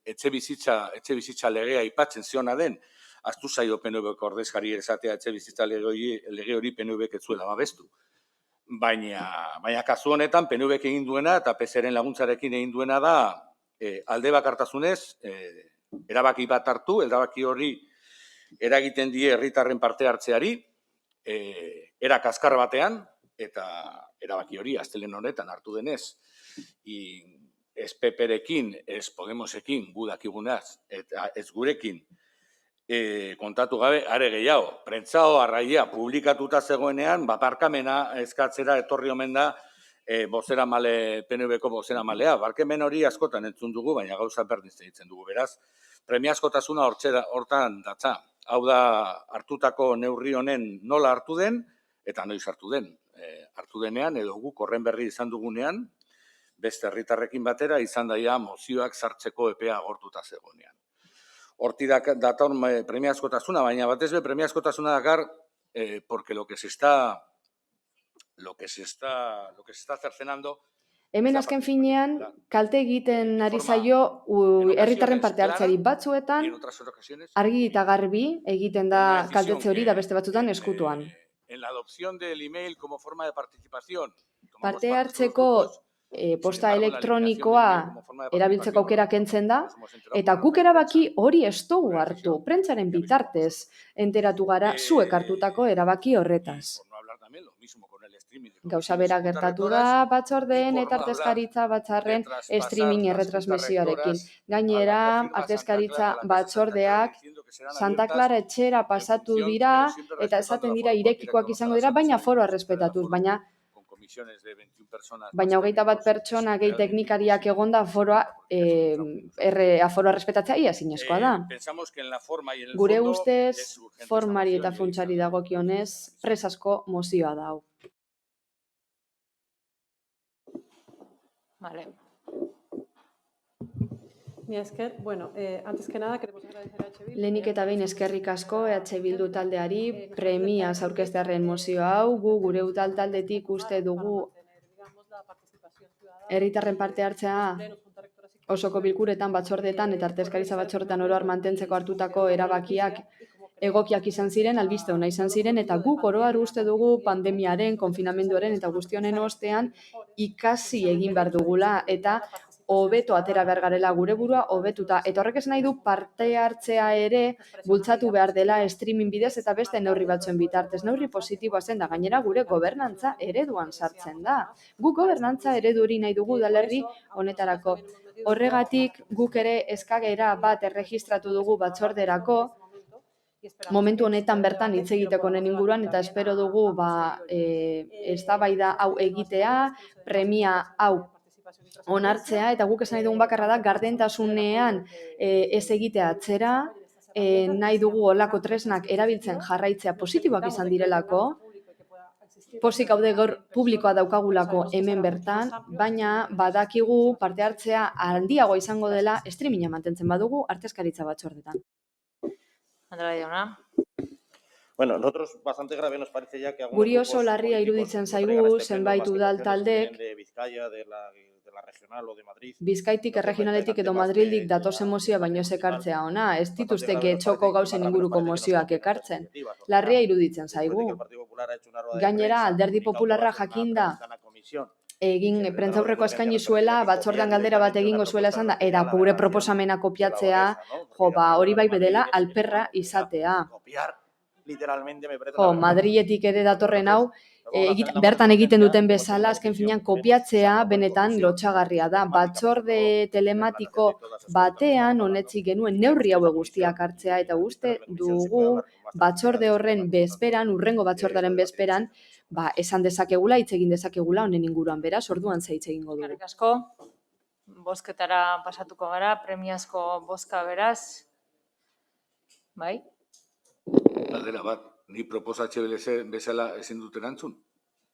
etxebizitza legea aipatzen ziona den, ahaztu zaio PNVko ordezkari esatea etxebizitza lege hori PNVk ez zuela babestu. Baina kasu honetan PNVk egin duena eta PSren laguntzarekin egin duena da alde bakartasunez erabaki bat hartu, erabaki hori eragiten die herritarren parte hartzeari, era kaskar batean, eta erabaki hori astelen honetan hartu denez, ez PP-rekin, ez Podemosekin, gu dakigunaz, eta ez gurekin, kontatu gabe, are gehiago, prentzao arraia publikatuta zegoenean, barkamena eskatzera etorri omen da PNVko bozeramalea. Barkemen hori askotan entzun dugu, baina gauza berdin ditzen dugu, beraz, premiazkotasuna hortan datza. Hau da, hartutako neurri honen nola hartu den, eta noiz hartu den. Hartu denean, edo guk horren berri izan dugunean, beste herritarrekin batera, izan daia mozioak sartzeko epea agortuta zegoenean. Hortik dator premiazkotasuna, baina batez be premiazkotasuna dakar, porque lo que se está cercenando. Hemen azken finean, kalte egiten ari zaio herritarren parte hartzeari batzuetan, argi eta garbi egiten da kaltetze hori da beste batzuetan eskutuan. En la adopción del email como forma de participación. Parte hartzeko posta elektronikoa erabiltzeko aukera kentzen da, eta guk erabaki hori ez dugu hartu, prentsaren bitartez enteratu gara zuek hartutako erabaki horretaz. Gauza bera gertatu da batzordeen eta artezkaritza batzarren streaming erretransmisioarekin. Gainera, artezkaritza batzordeak Santa Clara etxera pasatu dira eta esaten dira irekikoak izango dira, baina foroa respetatuz, baina 21 pertsona gehi teknikariak egonda aforoa respetatzea ia zinezkoa da. Gure ustez, formari eta funtsari dagokionez, presazko mozioa da hau. Vale. Mila esker, bueno, antes que nada queremos agradecer a EH Bildu. Lehenik eta behin eskerrik asko EH Bildu taldeari premiaz aurkeztearren mozio hau, gure udal taldetik uste dugu herritarren parte hartzea osoko bilkuretan, batzordetan eta artezkaritza batzordetan oro har mantentzeko hartutako erabakiak egokiak izan ziren, albiste ona izan ziren, eta guk oro har uste dugu pandemiaren, konfinamenduaren eta guztionen ostean ikasi egin behar dugula eta hobeto atera behar garela gure burua, hobetuta. Eta horrek esan nahi du parte hartzea ere bultzatu behar dela streaming bidez eta beste neurri batzuen bitartez. Neurri positiboa zen da, gainera gure gobernantza ereduan sartzen da. Guk gobernantza eredu hori nahi dugu udalerri honetarako. Horregatik guk ere eskagera bat erregistratu dugu batzorderako, momentu honetan bertan hitz egiteko honen inguruan, eta espero dugu eztabaida hau egitea, premia hau onartzea, eta guk esan nahi dugun bakarra da, gardentasunean ez egitea atzera, nahi dugu olako tresnak erabiltzen jarraitzea positiboak izan direlako, pozik haude gaur publikoa daukagulako hemen bertan, baina badakigu parte hartzea handiago izango dela streaminga mantentzen badugu artezkaritza batzordetan. Andrea jauna. Bueno, nosotros bastante grave nos parece ya que Guri oso larria iruditzen zaigu zenbait udal taldek Bizkaitik, erregionaletik edo Madrildik datozen mozioa baino ez ekartzea ona, ez dituzte getxoko gauzen inguruko mozioak ekartzen. Larria iruditzen zaigu. Gainera, Alderdi Popularra jakinda egin prentzaurreko eskaini zuela, batzordean galdera bat egingo zuela esan da, eta gure proposamena kopiatzea, hori bai bedela alperra izatea. Madriletik ere datorren hau, bertan egiten duten bezala, azken finean kopiatzea benetan lotxagarria da. Batzorde telematiko batean honetzik genuen neurri haue guztiak hartzea, eta uste dugu batzorde horren bezperan, urrengo batzordaren bezperan, esan dezakegula, hitz egin dezakegula honen inguruan, beraz, orduan ze hitz egingo dugu. Eskerrik asko, bozketara pasatuko gara, premiazko bozka beraz, bai? Galdera bat, ni proposatzaile bezala ezin dut erantzun?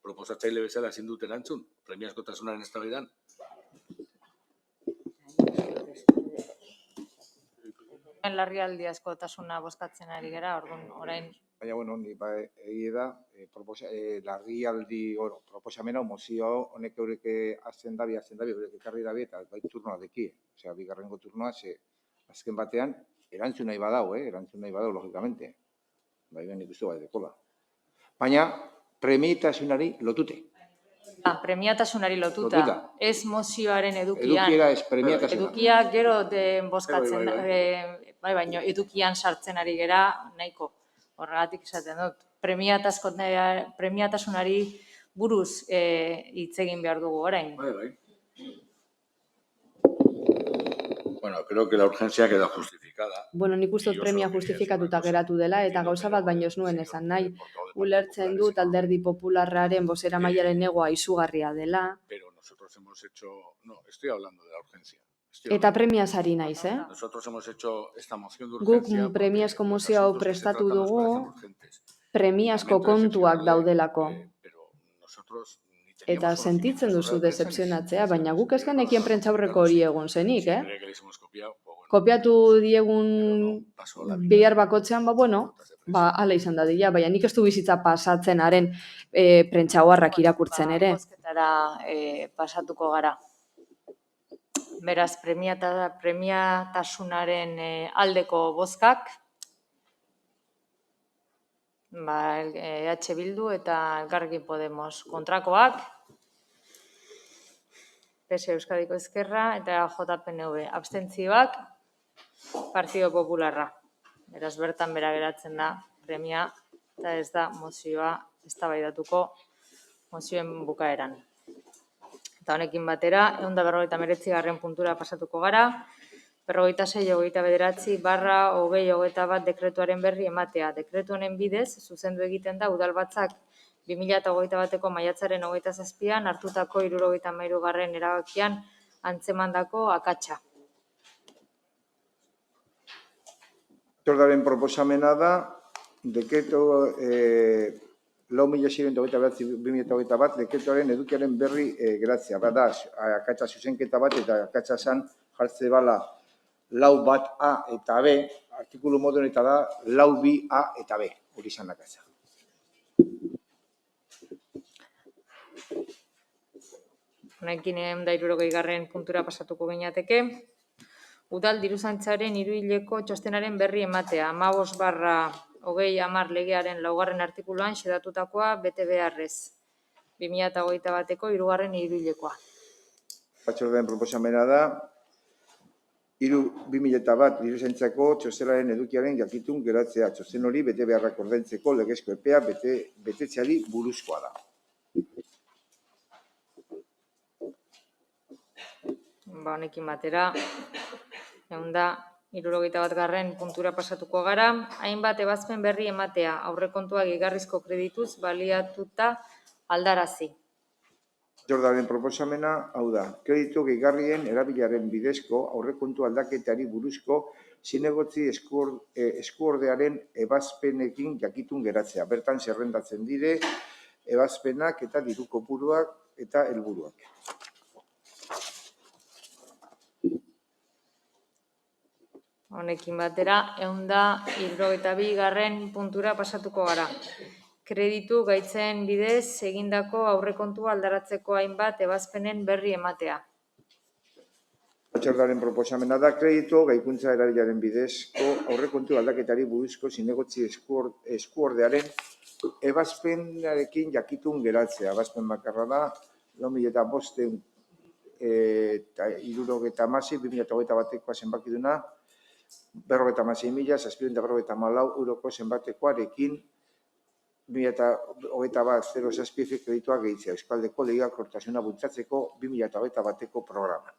Proposatzaile bezala ezin dut erantzun? Premiazkotasunaren eztabaidan? Larrialdi askotasuna bozkatzen ari gara, orduan orain. Baina, bueno, egia da, larrialdi proposamena, mozio honek eurek azten dabi, eurek ekarri dabi, eta bai turnoa deki. Osea, bigarrengo turnoa, azken batean, erantzun nahi badau, logikamente. Bai, nik uste bai dekola. Baina, premietasunari lotute. Premiatasunari lotuta. Ez mozioaren edukian. Edukiera ez premiatasuna. Edukia gero bozkatzen, bai, baina edukian sartzen ari gera nahiko. Horregatik esaten dut. Premiatasunari buruz hitz egin behar dugu orain. Bai. Bueno, creo que la urgencia queda justificada. Bueno, nik uste dut premia justifikatuta geratu dela, eta gauza bat baino ez nuen esan nahi. Ulertzen dut Alderdi Popularraren bozeramailearen egoa izugarria dela. Pero nosotros hemos hecho... No, estoy hablando de la urgencia. Eta premiaz ari naiz, Nosotros hemos hecho esta moción de urgencia... Guk premiazko mozio hau prestatu dugu, premiazko kontuak daudelako. Pero nosotros ni eta sentitzen duzu decepzionatzea, baina guk ez genekien prentsaurreko hori egon zenik, Kopiatu diegun bihar bakotzean, hala izan dadila, baina nik ez du bizitza pasatzen haren prentsaoharrak irakurtzen ere. Bozketara pasatuko gara. Beraz, premiatasunaren aldeko bozkak, EH Bildu eta Elkarrekin Podemos kontrakoak, PS Euskadiko Ezkerra eta JPNV abstentzioak, Partido Popularra. Beraz, bertan bera geratzen da premia eta ez da mozioa eztabaidatuko mozioen bukaeran. Eta honekin batera, 159. puntura pasatuko gara, 46/2009/2021 dekretuaren berri ematea. Dekretu honen bidez, zuzendu egiten da Udalbatzak 2021ko maiatzaren 27an hartutako 73. erabakian antzemandako akatsa. Batzordearen proposamena da, dekretu 4.629/2021 dekretuaren edukiaren berri geratzea. Bada, akatsa zuzenketa bat eta akatsa zan jartze bala 4.1a eta b, artikulu moduen eta da 4.2a eta b, hori izan akatsa. Honekin 160. puntura pasatuko gineateke. Udal diruzantzaren hiruhileko txostenaren berri ematea. 15/2010 legearen 4. artikuluan xedatutakoa bete beharrez. 2021ko 3. hiruhilekoa. Batzordearen proposamena da, 2001 diruzantzako txostenaren edukiaren jakitun geratzea. Txosten hori bete beharrak ordaintzeko legezko epea betetzeari buruzkoa da. Honekin batera, 161. puntura pasatuko gara, hainbat ebazpen berri ematea, aurrekontuak igarrizko kredituz baliatuta aldarazi. Batzordearen proposamena, hau da, kreditu gehigarrien erabilaren bidezko aurrekontu aldaketari buruzko zinegotzi eskuordearen ebazpenekin jakitun geratzea. Bertan zerrendatzen dire ebazpenak eta diru kopuruak eta helburuak. Honekin batera, 162. puntura pasatuko gara. Kreditu gaitzen bidez egindako aurrekontu aldaratzeko hainbat ebazpenen berri ematea. Batzordearen proposamena da, kreditu gaikuntza erabilaren bidezko aurrekontu aldaketari buruzko zinegotzi eskuordearen ebazpenarekin jakitun geratzea. Ebazpen bakarra da, 2005-2021 zenbakiduna, 56.754 euroko zenbatekoarekin 2021-07 kredituak gehitzea. Euskaldeko lehiakortasuna bultzatzeko 2021ko programa.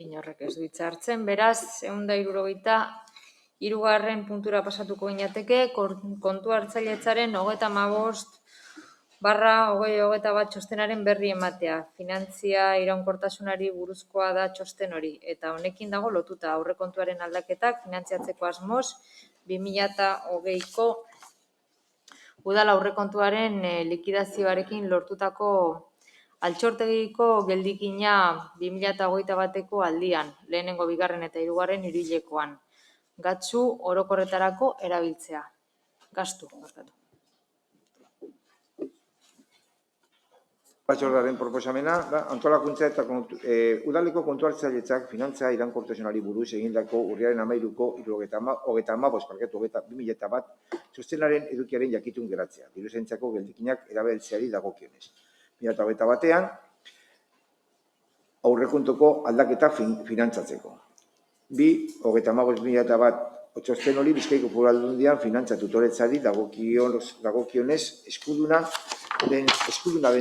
Inorrek ez du hitza hartzen, beraz, 163. puntura pasatuko gineateke, kontu hartzailetzaren 35/2021 txostenaren berri ematea. Finantzia iraunkortasunari buruzkoa da txosten hori, eta honekin dago lotuta aurrekontuaren aldaketak finantziatzeko asmoz 2020ko udal aurrekontuaren likidazioarekin lortutako altxortegiko geldikina 2021ko aldian, lehenengo, bigarren eta hirugarren hiruhilekoan. Gastu orokorretarako erabiltzea. Batzordearen proposamena da, antolakuntza eta udaleko kontu hartzailetzak finantza iraunkortasunari buruz egindako urriaren 13/2021 txostenaren edukiaren jakitun geratzea. Diruzaintzako geldikinak erabiltzeari dagokionez. 2021an aurrekontuko aldaketa finantzatzeko. 2015-2021 txosten hori Bizkaiko Foru Aldundian finantza tutoretzari dagokionez eskuduna den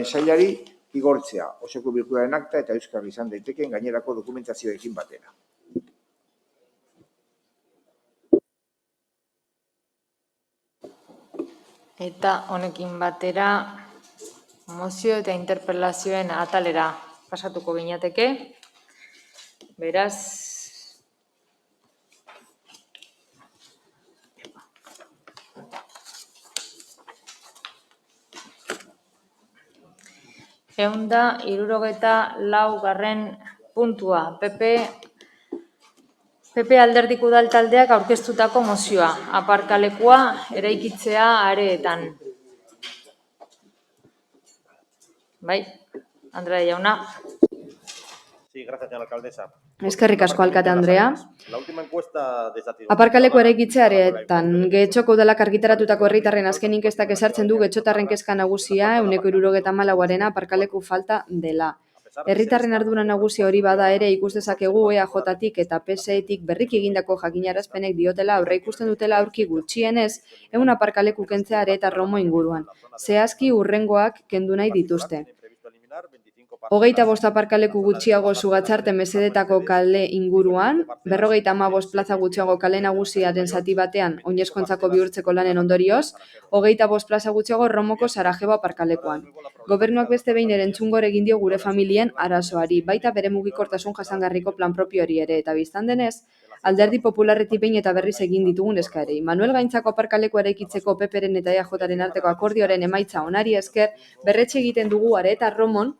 sailari igortzea, osoko bilkuraren akta eta euskal izan daiteken gainerako dokumentazioekin batera. Eta honekin batera, mozio eta interpelazioen atalera pasatuko gineateke. Beraz, 164. puntua. PP alderdik udal taldeak aurkeztutako mozioa. Aparkalekua eraikitzea areetan. Bai, Andrea jauna. Sí, gracias, señora alcaldesa. Eskerrik asko, alkate Andrea. La última encuesta de Aparkaleku eraikitzea areetan, Getxoko udalak argitaratutako herritarren azken inkestak ezartzen du Getxotarren kezka nagusia 74%arena aparkaleku falta dela. Herritarren ardura nagusia hori bada ere ikus dezakegu EAJtik eta PSEtik berriki egindako jakinarazpenek diotela aurreikusten dutela aurki gutxienez 100 aparkaleku kentzea Are eta Romo inguruan. Zehazki hurrengoak kendu nahi dituzte. 25 aparkaleku gutxiago Sugatzarte mesedetako kale inguruan, 55 plaza gutxiago kale nagusiaren zati batean oinezkoentzako bihurtzeko lanen ondorioz, 25 plaza gutxiago Romoko Sarajevo aparkalekuan. Gobernuak beste behin erantzungor egin dio gure familien arazoari, baita bere mugikortasun jasangarriko plan propiori ere, eta biztan denez, Alderdi Popularretik behin eta berriz egin ditugun eskarei. Manuel Gaintzako aparkaleku eraikitzeko PPren eta EAJren arteko akordioaren emaitza onari esker, berretxe egiten dugu Are eta Romon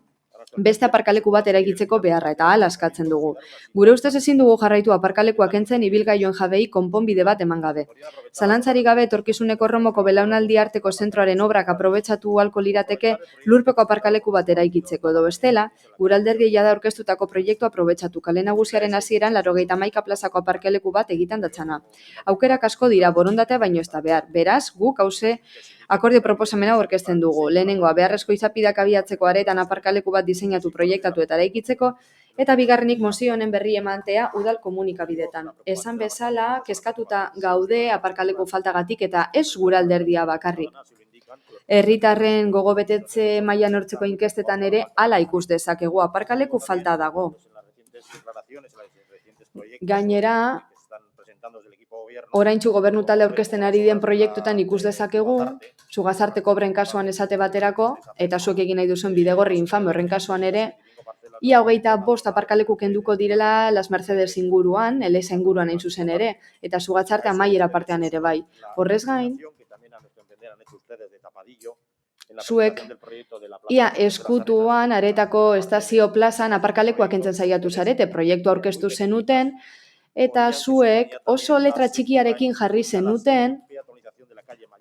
beste aparkaleku bat eraikitzeko beharra eta hala eskatzen dugu. Gure ustez ezin dugu jarraitu aparkalekuak kentzen ibilgailuen jabei konponbide bat eman gabe. Zalantzari gabe etorkizuneko Romoko belaunaldi arteko zentroaren obrak aprobetxatu ahalko lirateke lurpeko aparkaleku bat eraikitzeko edo bestela, gure alderdi jada aurkeztutako proiektua aprobetxatu kale nagusiaren hasieran 91 plazako aparkaleku bat egiten datzana. Aukerak asko dira borondatea baino ez da behar. Beraz, guk hauze akordio proposamena aurkezten dugu. Lehenengoa beharrezko izapideak abiatzeko areetan aparkaleku bat diseinatu, proiektatu eta eraikitzeko, eta bigarrenik mozio honen berri emantea udal komunikabidetan. Esan bezala, kezkatuta gaude aparkaleku faltagatik eta ez gure alderdia bakarrik. Herritarren gogobetetze maila nortzeko inkestetan ere hala ikus dezakegu aparkaleku falta dago. Gainera, oraintsu gobernu talde aurkezten ari den proiektuetan ikus dezakegu, Sugazarteko obren kasuan esate baterako, eta zuek egin nahi duzuen bidegorri infame horren kasuan ere, ia 25 aparkaleku kenduko direla Las Mercedes inguruan, Eleza inguruan hain zuzen ere, eta Sugatzarte amaiera partean ere bai. Horrez gain, zuek ia eskutuan Aretako estazio plazan aparkalekuak kentzen saiatu zarete, proiektu aurkeztu zenuten, eta zuek oso letra txikiarekin jarri zenuten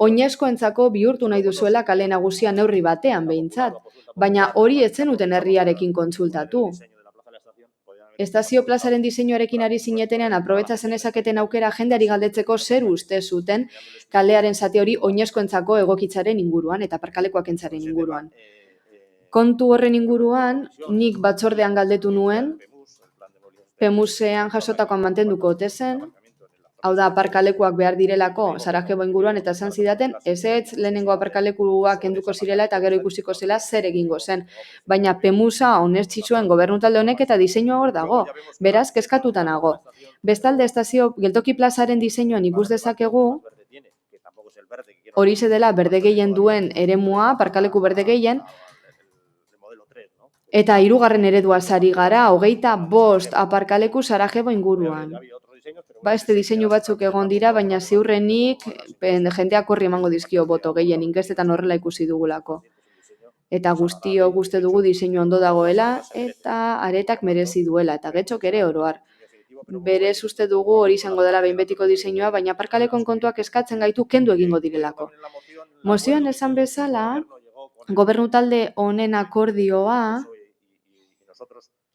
oinezkoentzako bihurtu nahi duzuela kale nagusia neurri batean behintzat, baina hori ez zenuten herriarekin kontsultatu. Estazio plazaren diseinuarekin ari zinetenean aprobetxatzen ezaketen aukera jendeari galdetzeko zer uste zuten kalearen zati hori oinezkoentzako egokitzaren inguruan eta aparkalekuak kentzaren inguruan. Kontu horren inguruan, nik batzordean galdetu nuen, PEMUSean jasotakoan mantenduko ote zen, hau da aparkalekuak behar direlako Sarajevo inguruan eta esan zidaten, ezetz lehenengo aparkalekuak kenduko zirela eta gero ikusiko zela zer egingo zen. Baina PEMUSa onetsi zuen gobernu talde honek eta diseinua hor dago, beraz kezkatuta nago. Bestalde estazio geltoki plazaren diseinuan ikus dezakegu, horixe dela berde gehien duen eremua, aparkaleku berde gehien, eta 3. eredua sari gara, 25 aparkaleku Sarajevo inguruan. Beste diseinu batzuk egon dira, baina ziurrenik jendeak horri emango dizkio boto gehien inkestetan horrela ikusi dugulako. Eta guztiok uste dugu diseinu ondo dagoela eta Aretak merezi duela, eta Getxok ere oroar. Berez uste dugu hori izango dela behin betiko diseinua, baina aparkalekon kontuak eskatzen gaitu kendu egingo direlako. Mozioan esan bezala, gobernu talde honen akordioa,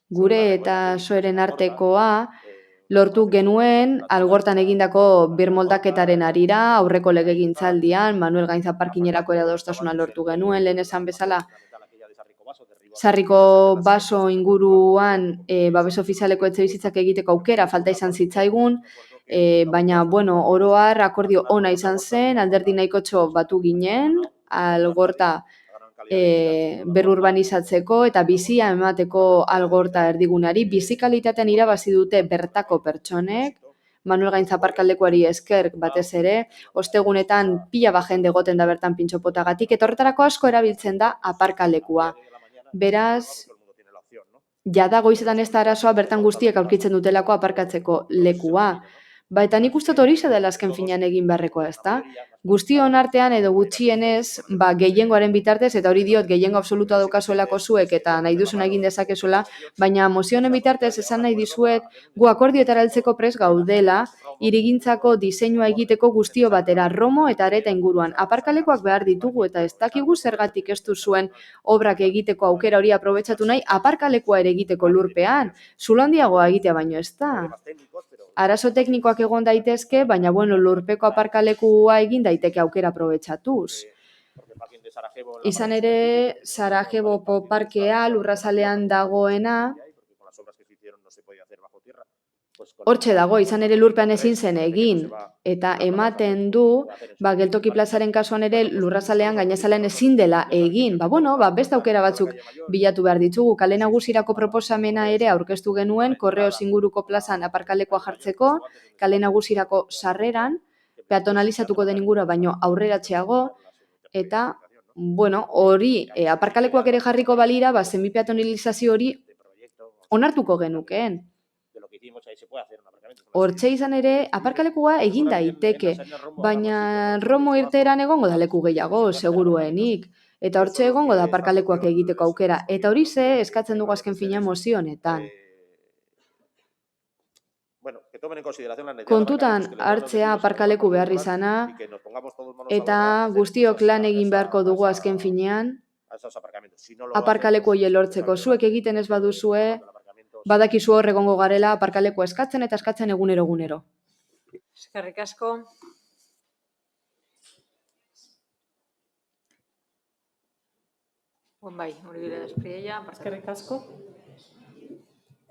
gure eta soeren artekoa, lortu genuen algortan egindako birmoldaketaren arira, aurreko legegintzaldian, Manuel Gaintza parkinerako adostasuna lortu genuen, lehen esan bezala, Sarriko baso inguruan babes ofizialeko etxebizitzak egiteko aukera falta izan zitzaigun, baina, oroar akordio ona izan zen, alderdi nahikotxo batu ginen, algorta berurbanizatzeko eta bizia emateko algorta erdigunari, bizikalitatean irabazi dute bertako pertsonek, Manuel Gaintza aparkalekuari esker batez ere, ostegunetan pila bat jende egoten da bertan pintxopotagatik, eta horretarako asko erabiltzen da aparkalekua. Beraz, jada goizetan ez da arazoa bertan guztiek aurkitzen dutelako aparkatzeko lekua. Eta nik uste dut horixe dela azken finean egin beharrekoa, ezta? Guztion artean edo gutxienez, gehiengoaren bitartez, eta hori diot gehiengo absolutua daukazuelako zuek eta nahi duzuna egin dezakezuela, baina mozio honen bitartez esan nahi dizuet gu akordioetara heltzeko prest gaudela, hirigintzako diseinua egiteko guztio batera, Romo eta Areta inguruan. Aparkalekuak behar ditugu eta ez dakigu zergatik ez duzuen obrak egiteko aukera hori aprobetxatu nahi, aparkalekua ere egiteko lurpean, zulo handiagoa egitea baino ez da. Arazo teknikoak egon daitezke, baina lurpeko aparkalekua egin daiteke aukera aprobetxatuz. Izan ere, Sarajevo parkea lurrazalean dagoena, hortxe dago, izan ere lurpean ezin zen egin, eta ematen du, Geltoki plazaren kasuan ere lurrazalean gainazalean ezin dela egin. Beste aukera batzuk bilatu behar ditugu. Kale Nagusirako proposamena ere aurkeztu genuen, Korreos inguruko plazan aparkalekoa jartzeko, Kale Nagusirako sarreran, peatonalizatuko den ingurua baino aurreratxeago, eta hori aparkalekuak ere jarriko balira, semi-peatonalizazio hori onartuko genukeen. Hortxe izan ere, aparkalekua egin daiteke, baina Romo irteeran egongo da leku gehiago, seguruenik. Eta hortxe egongo da aparkalekuak egiteko aukera. Eta hori eskatzen dugu azken fina mozio honetan. Kontutan hartzea aparkaleku behar izana, eta guztiok lan egin beharko dugu azken finean, aparkaleku hori lortzeko. Zuek egiten ez baduzue, badakizu hor egongo garela aparkalekua eskatzen eta eskatzen egunero. Eskerrik asko. Hori bide despriella. Eskerrik asko.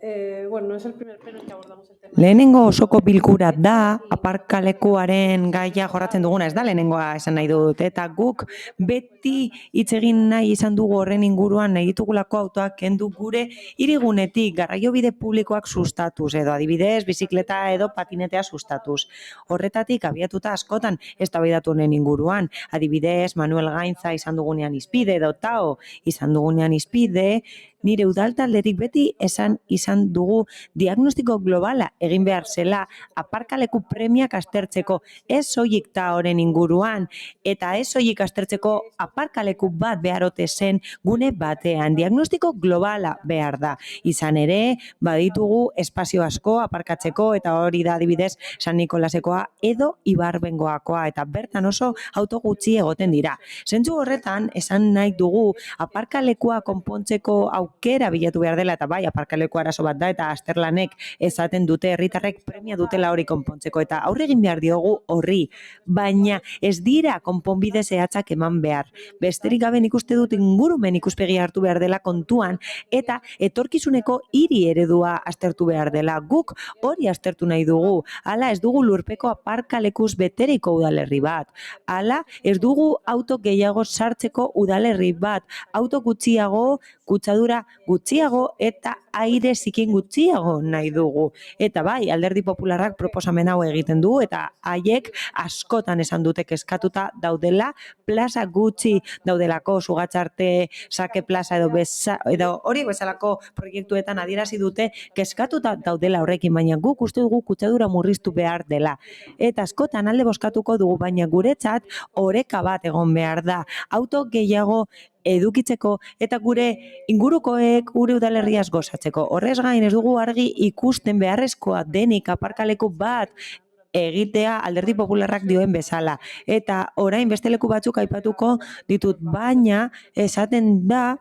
No es el primer pleno en que abordamos el tema. Lehenengo osoko bilkura da, aparkalekuaren gaia jorratzen duguna, ez da lehenengoa esan nahi dut, eta guk beti hitz egin nahi izan dugu horren inguruan nahi ditugulako autoak kendu gure hirigunetik garraiobide publikoak sustatuz, edo adibidez, bizikleta edo patinetea sustatuz. Horretatik abiatuta askotan eztabaidatu honen inguruan, adibidez, Manuel Gaintza izan dugunean izpide, edo Tao izan dugunean izpide, nire udaltaldetik beti esan izan dugu diagnostiko globala egin behar zela aparkaleku premiak aztertzeko, ez soilik Taoren inguruan, eta ez soilik aztertzeko aparkaleku bat beharote zen gune batean, diagnostiko globala behar da. Izan ere, baditugu espazio asko aparkatzeko, eta hori da adibidez San Nikolasekoa edo Ibarbengoakoa, eta bertan oso auto gutxi egoten dira. Zentzu horretan, esan nahi dugu aparkalekua konpontzeko aukera bilatu behar dela, eta bai, aparkaleko arazo bat da, eta azterlanek esaten dute herritarrek premia dutela hori konpontzeko, eta aurre egin behar diogu horri, baina ez dira konponbide zehatzak eman behar. Besterik gabe nik uste dut ingurumen ikuspegi hartu behar dela kontuan, eta etorkizuneko hiri eredua aztertu behar dela. Guk hori aztertu nahi dugu, hala ez dugu lurpeko aparkalekuz beteriko udalerri bat, hala ez dugu auto gehiago sartzeko udalerri bat, auto gutxiago, kutsadura gutxiago eta aire zikin gutxiago nahi dugu. Eta bai, Alderdi Popularrak proposamen hau egiten du eta haiek askotan esan dute kezkatuta daudela, plaza gutxi daudelako, Sugatzarte, Sake plaza edo hori bezalako proiektuetan adierazi dute kezkatuta daudela horrekin, baina guk uste dugu kutsadura murriztu behar dela. Eta askotan alde bozkatuko dugu, baina guretzat oreka bat egon behar da. Auto gehiago edukitzeko eta gure ingurukoek gure udalerriaz gozatzeko. Horrez gain ez dugu argi ikusten beharrezkoa denik aparkaleku bat egitea Alderdi Popularrak dioen bezala. Eta orain beste leku batzuk aipatuko ditut, baina esaten da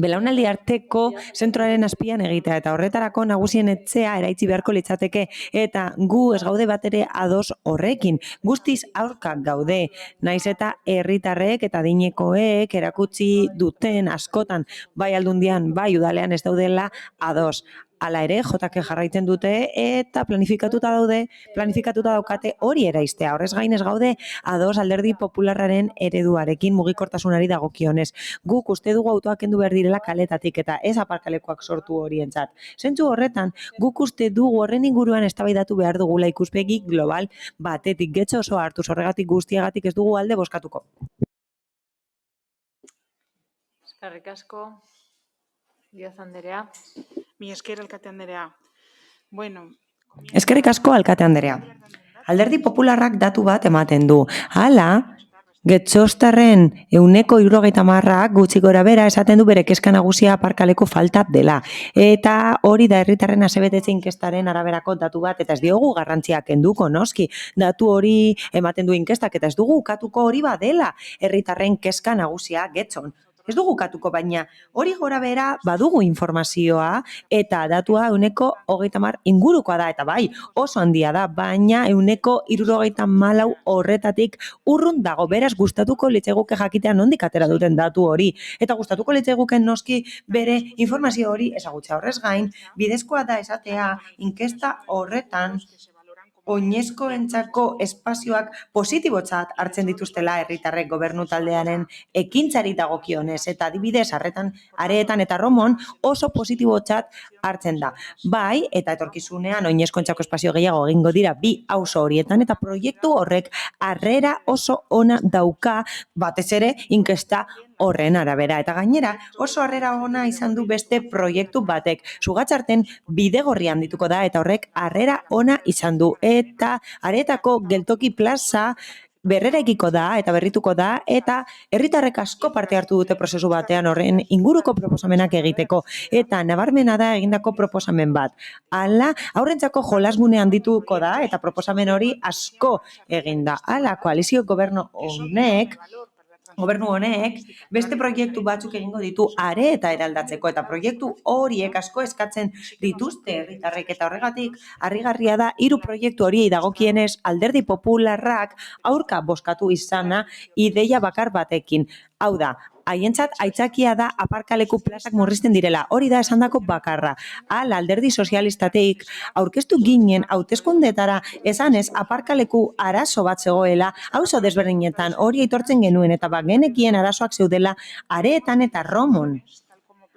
belaunaldi arteko zentroaren azpian egitea, eta horretarako nagusien etxea eraitzi beharko litzateke, eta gu ez gaude batere ados horrekin, guztiz aurkak gaude, naiz eta herritarrek eta adinekoek erakutsi duten askotan, bai Aldundian, bai udalean ez daudela ados. Hala ere, JK jarraitzen dute eta planifikatuta daukate hori eraistea. Horrez gain ez gaude ados Alderdi Popularraren ereduarekin mugikortasunari dagokionez. Guk uste dugu autoak kendu behar direla kaletatik eta ez aparkalekuak sortu horientzat. Zentzu horretan, guk uste dugu horren inguruan eztabaidatu behar dugula ikuspegi global batetik, getxo oso hartuz, horregatik guztiagatik ez dugu alde bozkatuko. Eskerrik asko. Díaz Anderea. Mi esker alkate Anderea. Bueno, Eskerrik asko, alkate Andrea. Alderdi Popularrak datu bat ematen du. Hala, Getxostarren 70%ak gutxi gora bera esaten du bere kezka nagusia aparkaleko falta dela. Eta hori da herritarren asebetetze inkestaren araberako datu bat, eta ez diogu garrantzia kenduko, noski. Datu hori ematen du inkestak, eta ez dugu ukatuko hori badela herritarren kezka nagusia Getxon. Ez dugu ukatuko, baina hori gora bera badugu informazioa eta datua 70% ingurukoa da, eta bai, oso handia da, baina 74% horretatik urrun dago, beraz gustatuko litzaiguke jakitea nondik atera duten datu hori, eta gustatuko litzaiguke noski bere informazio hori ezagutzea. Horrez gain, bidezkoa da esatea inkesta horretan oinezkoentzako espazioak positibotzat hartzen dituztela herritarrek gobernu taldearen ekintzari dagokionez, eta adibidez areetan eta Romon oso positibotzat hartzen da. Bai, eta etorkizunean oinezkoentzako espazio gehiago egingo dira bi auzo horietan, eta proiektu horrek harrera oso ona dauka, batez ere inkesta horren arabera. Eta gainera, oso harrera ona izan du beste proiektu batek. Sugatzarten bidegorrian dituko da, eta horrek harrera ona izan du. Eta aretako geltoki plaza berreraikiko da eta berrituko da, eta herritarrek asko parte hartu dute prozesu batean horren inguruko proposamenak egiteko, eta nabarmena da egindako proposamen bat. Hala, aurrentzako jolasgune handituko da, eta proposamen hori asko eginda. Hala, koalizio gobernu honek beste proiektu batzuk egingo ditu areta eraldatzeko, eta proiektu horiek asko eskatzen dituzte herritarrek, eta horregatik harrigarria da 3 proiektu horiei dagokienez Alderdi Popularrak aurka bozkatu izana ideia bakar batekin. Hau da, haientzat aitzakia da aparkaleku plazak murrizten direla, hori da esandako bakarra. Hala, Alderdi Sozialistatik aurkeztu ginen hauteskundetara esanez aparkaleku arazo bat zegoela, auzo desberdinetan hori aitortzen genuen, eta bagenekien arazoak zeudela areetan eta Romon.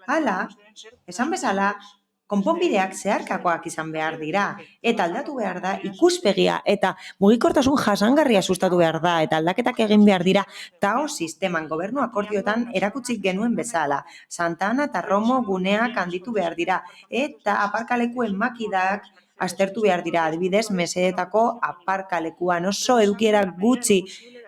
Hala, esan bezala, konponbideak zeharkakoak izan behar dira, eta aldatu behar da ikuspegia, eta mugikortasun jasangarria sustatu behar da, eta aldaketak egin behar dira TAO sisteman gobernu akordioetan erakutsi genuen bezala. Santa Ana eta Romo guneak handitu behar dira, eta aparkalekuen makidak aztertu behar dira, adibidez, meseetako aparkalekuan oso edukiera gutxi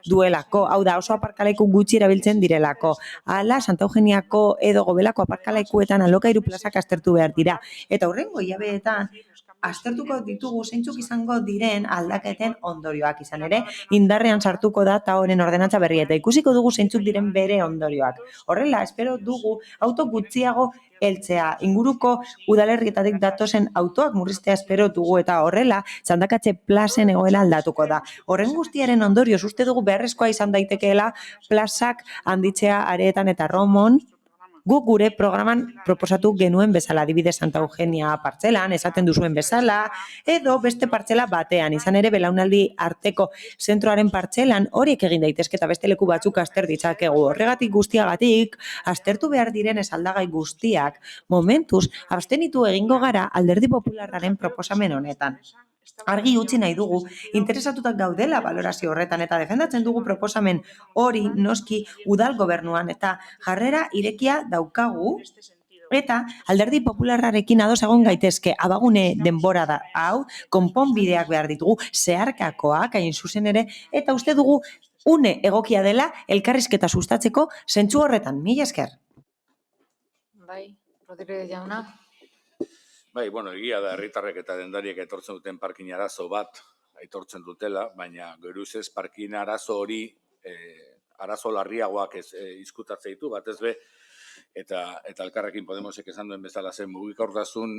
duelako, hau da, oso aparkaleku gutxi erabiltzen direlako. Hala, Santa Eugeniako edo Gobelako aparkalekuetan alokairu plazak aztertu behar dira. Eta hurrengo hilabetetan aztertuko ditugu zeintzuk izango diren aldaketen ondorioak, izan ere, indarrean sartuko da ta honen ordenantza berria, eta ikusiko dugu zeintzuk diren bere ondorioak. Horrela, espero dugu auto gutxiago heltzea, inguruko udalerrietatik datozen autoak murriztea espero dugu, eta horrela, Txandakatxe plazen egoera aldatuko da. Horren guztiaren ondorioz uste dugu beharrezkoa izan daitekeela plazak handitzea areetan eta Romon, guk gure programan proposatu genuen bezala, adibidez Santa Eugenia partzelan, esaten duzuen bezala, edo beste partzela batean, izan ere belaunaldi arteko zentroaren partzelan horiek egin daitezke eta beste leku batzuk azter ditzakegu. Horregatik guztiagatik, aztertu behar diren aldagai guztiak, momentuz, abstenitu egingo gara Alderdi Popularraren proposamen honetan. Argi utzi nahi dugu, interesatutak gaudela balorazio horretan, eta defendatzen dugu proposamen hori noski udal gobernuan, eta jarrera irekia daukagu, eta Alderdi Popularrarekin ados egon gaitezke abagune denbora da hau, konponbideak behar ditugu, zeharkakoak hain zuzen ere, eta uste dugu une egokia dela elkarrizketa sustatzeko zentzu horretan. Mila esker. Bai, Rodríguez jauna. Bai, bueno, egia da herritarrek eta dendariek etortzen duten parkin arazo bat aitortzen dutela, baina geruzez parkin arazo hori arazo larriagoak izkutatzen ditu, batez be, eta Elkarrekin Podemosek esan duen bezala zen mugikortasun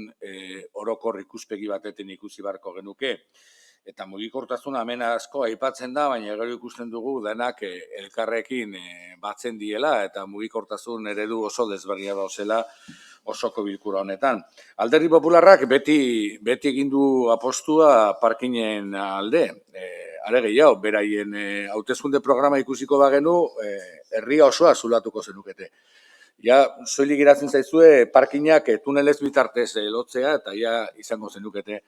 orokor ikuspegi batetin ikusi barko genuke. Eta mugikortasuna hemen asko aipatzen da, baina gero ikusten dugu denak elkarrekin batzen diela, eta mugikortasun eredu oso desberria dauzela osoko bilkura honetan. Alderdi Popularrak beti egin du apostua parkinen alde. Are gehiago, beraien hauteskunde programa ikusiko bagenu, herria osoa zulatuko zenukete. Ja, soilik geratzen zaizue parkinak tunelez bitartez lotzea, eta ja izango zenukete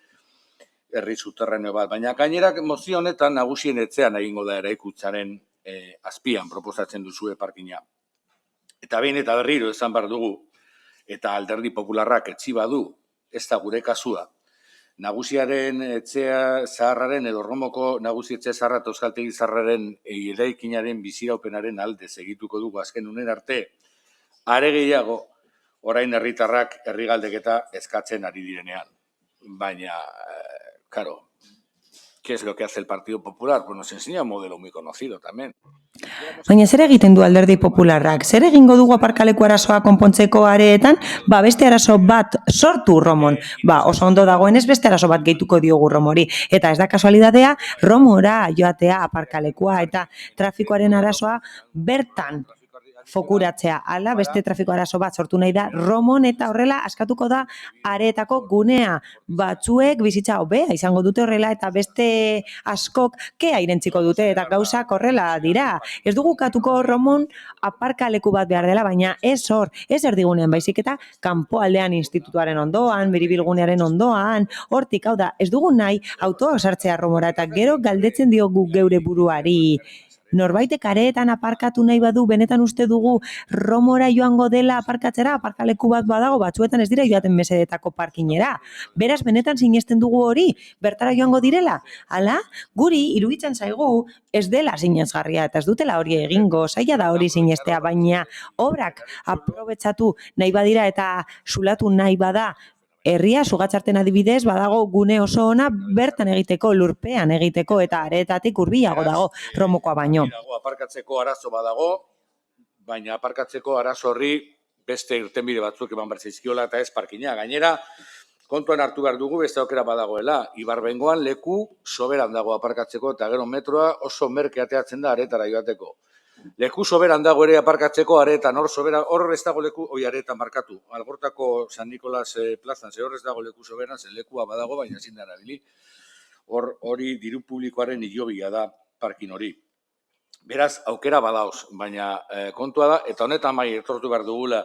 herri zuterreneo bat. Baina gainerak mozio honetan nagusien etxean egingo da eraikutzaren azpian proposatzen duzue parkina. Eta behin eta berriro esan behar dugu, eta Alderdi Popularrak etzi badu, ez da gure kasua, nagusiaren etxea zaharraren edo Romoko nagusi etxe zaharra eta euskaltegi zaharraren eraikinaren biziraupenaren alde segituko dugu azken unen arte, are gehiago, orain herritarrak herri galdeketa eskatzen ari direnean. Baina, claro, ¿qué es lo que hace el Partido Popular? Pues nos enseña un modelo muy conocido también. Baina zer egiten du Alderdi Popularrak? Zer egingo dugu aparkaleku arazoa konpontzeko areetan? Beste arazo bat sortu Romon. Oso ondo dagoenez beste arazo bat gehituko diogu Romori. Eta ez da kasualidadea, Romora joatea aparkalekua eta trafikoaren arazoa bertan fokuratzea. Hala, beste trafiko arazo bat sortu nahi da Romon eta horrela askatuko da areetako gunea. Batzuek bizitza hobea izango dute horrela eta beste askok kea irentziko dute eta gauzak horrela dira. Ez dugu katuko Romon aparkaleku bat behar dela, baina ez hor, ez erdigunean baizik eta kanpoaldean institutuaren ondoan, biribilgunearen ondoan, hortik, hau da, ez dugu nahi autoa sartzea Romora eta gero galdetzen diogu geure buruari. Norbaitek areetan aparkatu nahi badu, benetan uste dugu Romora joango dela aparkatzera, aparkaleku bat badago, batzuetan ez dira joaten mesedetako parkinera. Beraz, benetan sinesten dugu hori, bertara joango direla. Hala, guri iruditzen zaigu ez dela sinetsgarria eta ez dutela hori egingo, zaila da hori sinestea, baina obrak aprobetxatu nahi badira eta sulatu nahi bada, herria sugatzarten adibidez badago gune oso ona bertan egiteko, lurpean egiteko eta areetatik hurbilago dago Romokoa baino. Aparkatzeko arazo badago, baina aparkatzeko arazo horri beste irtenbide batzuk eman behar zaizkiola eta ez parkina. Gainera, kontuan hartu behar dugu beste aukera badagoela. Ibarbengoan leku soberan dago aparkatzeko eta gero metroa oso merke ateatzen da aretara joateko. Leku soberan dago ere aparkatzeko areetan, hor ez dago leku, areetan markatu. Algortako San Nikolas plazan, hor ez dago leku soberan, lekua badago, baina ezin da erabili. Hori diru publikoaren hilobia da parkin hori. Beraz, aukera badaoz, baina kontua da, eta honetan bai etortu behar dugula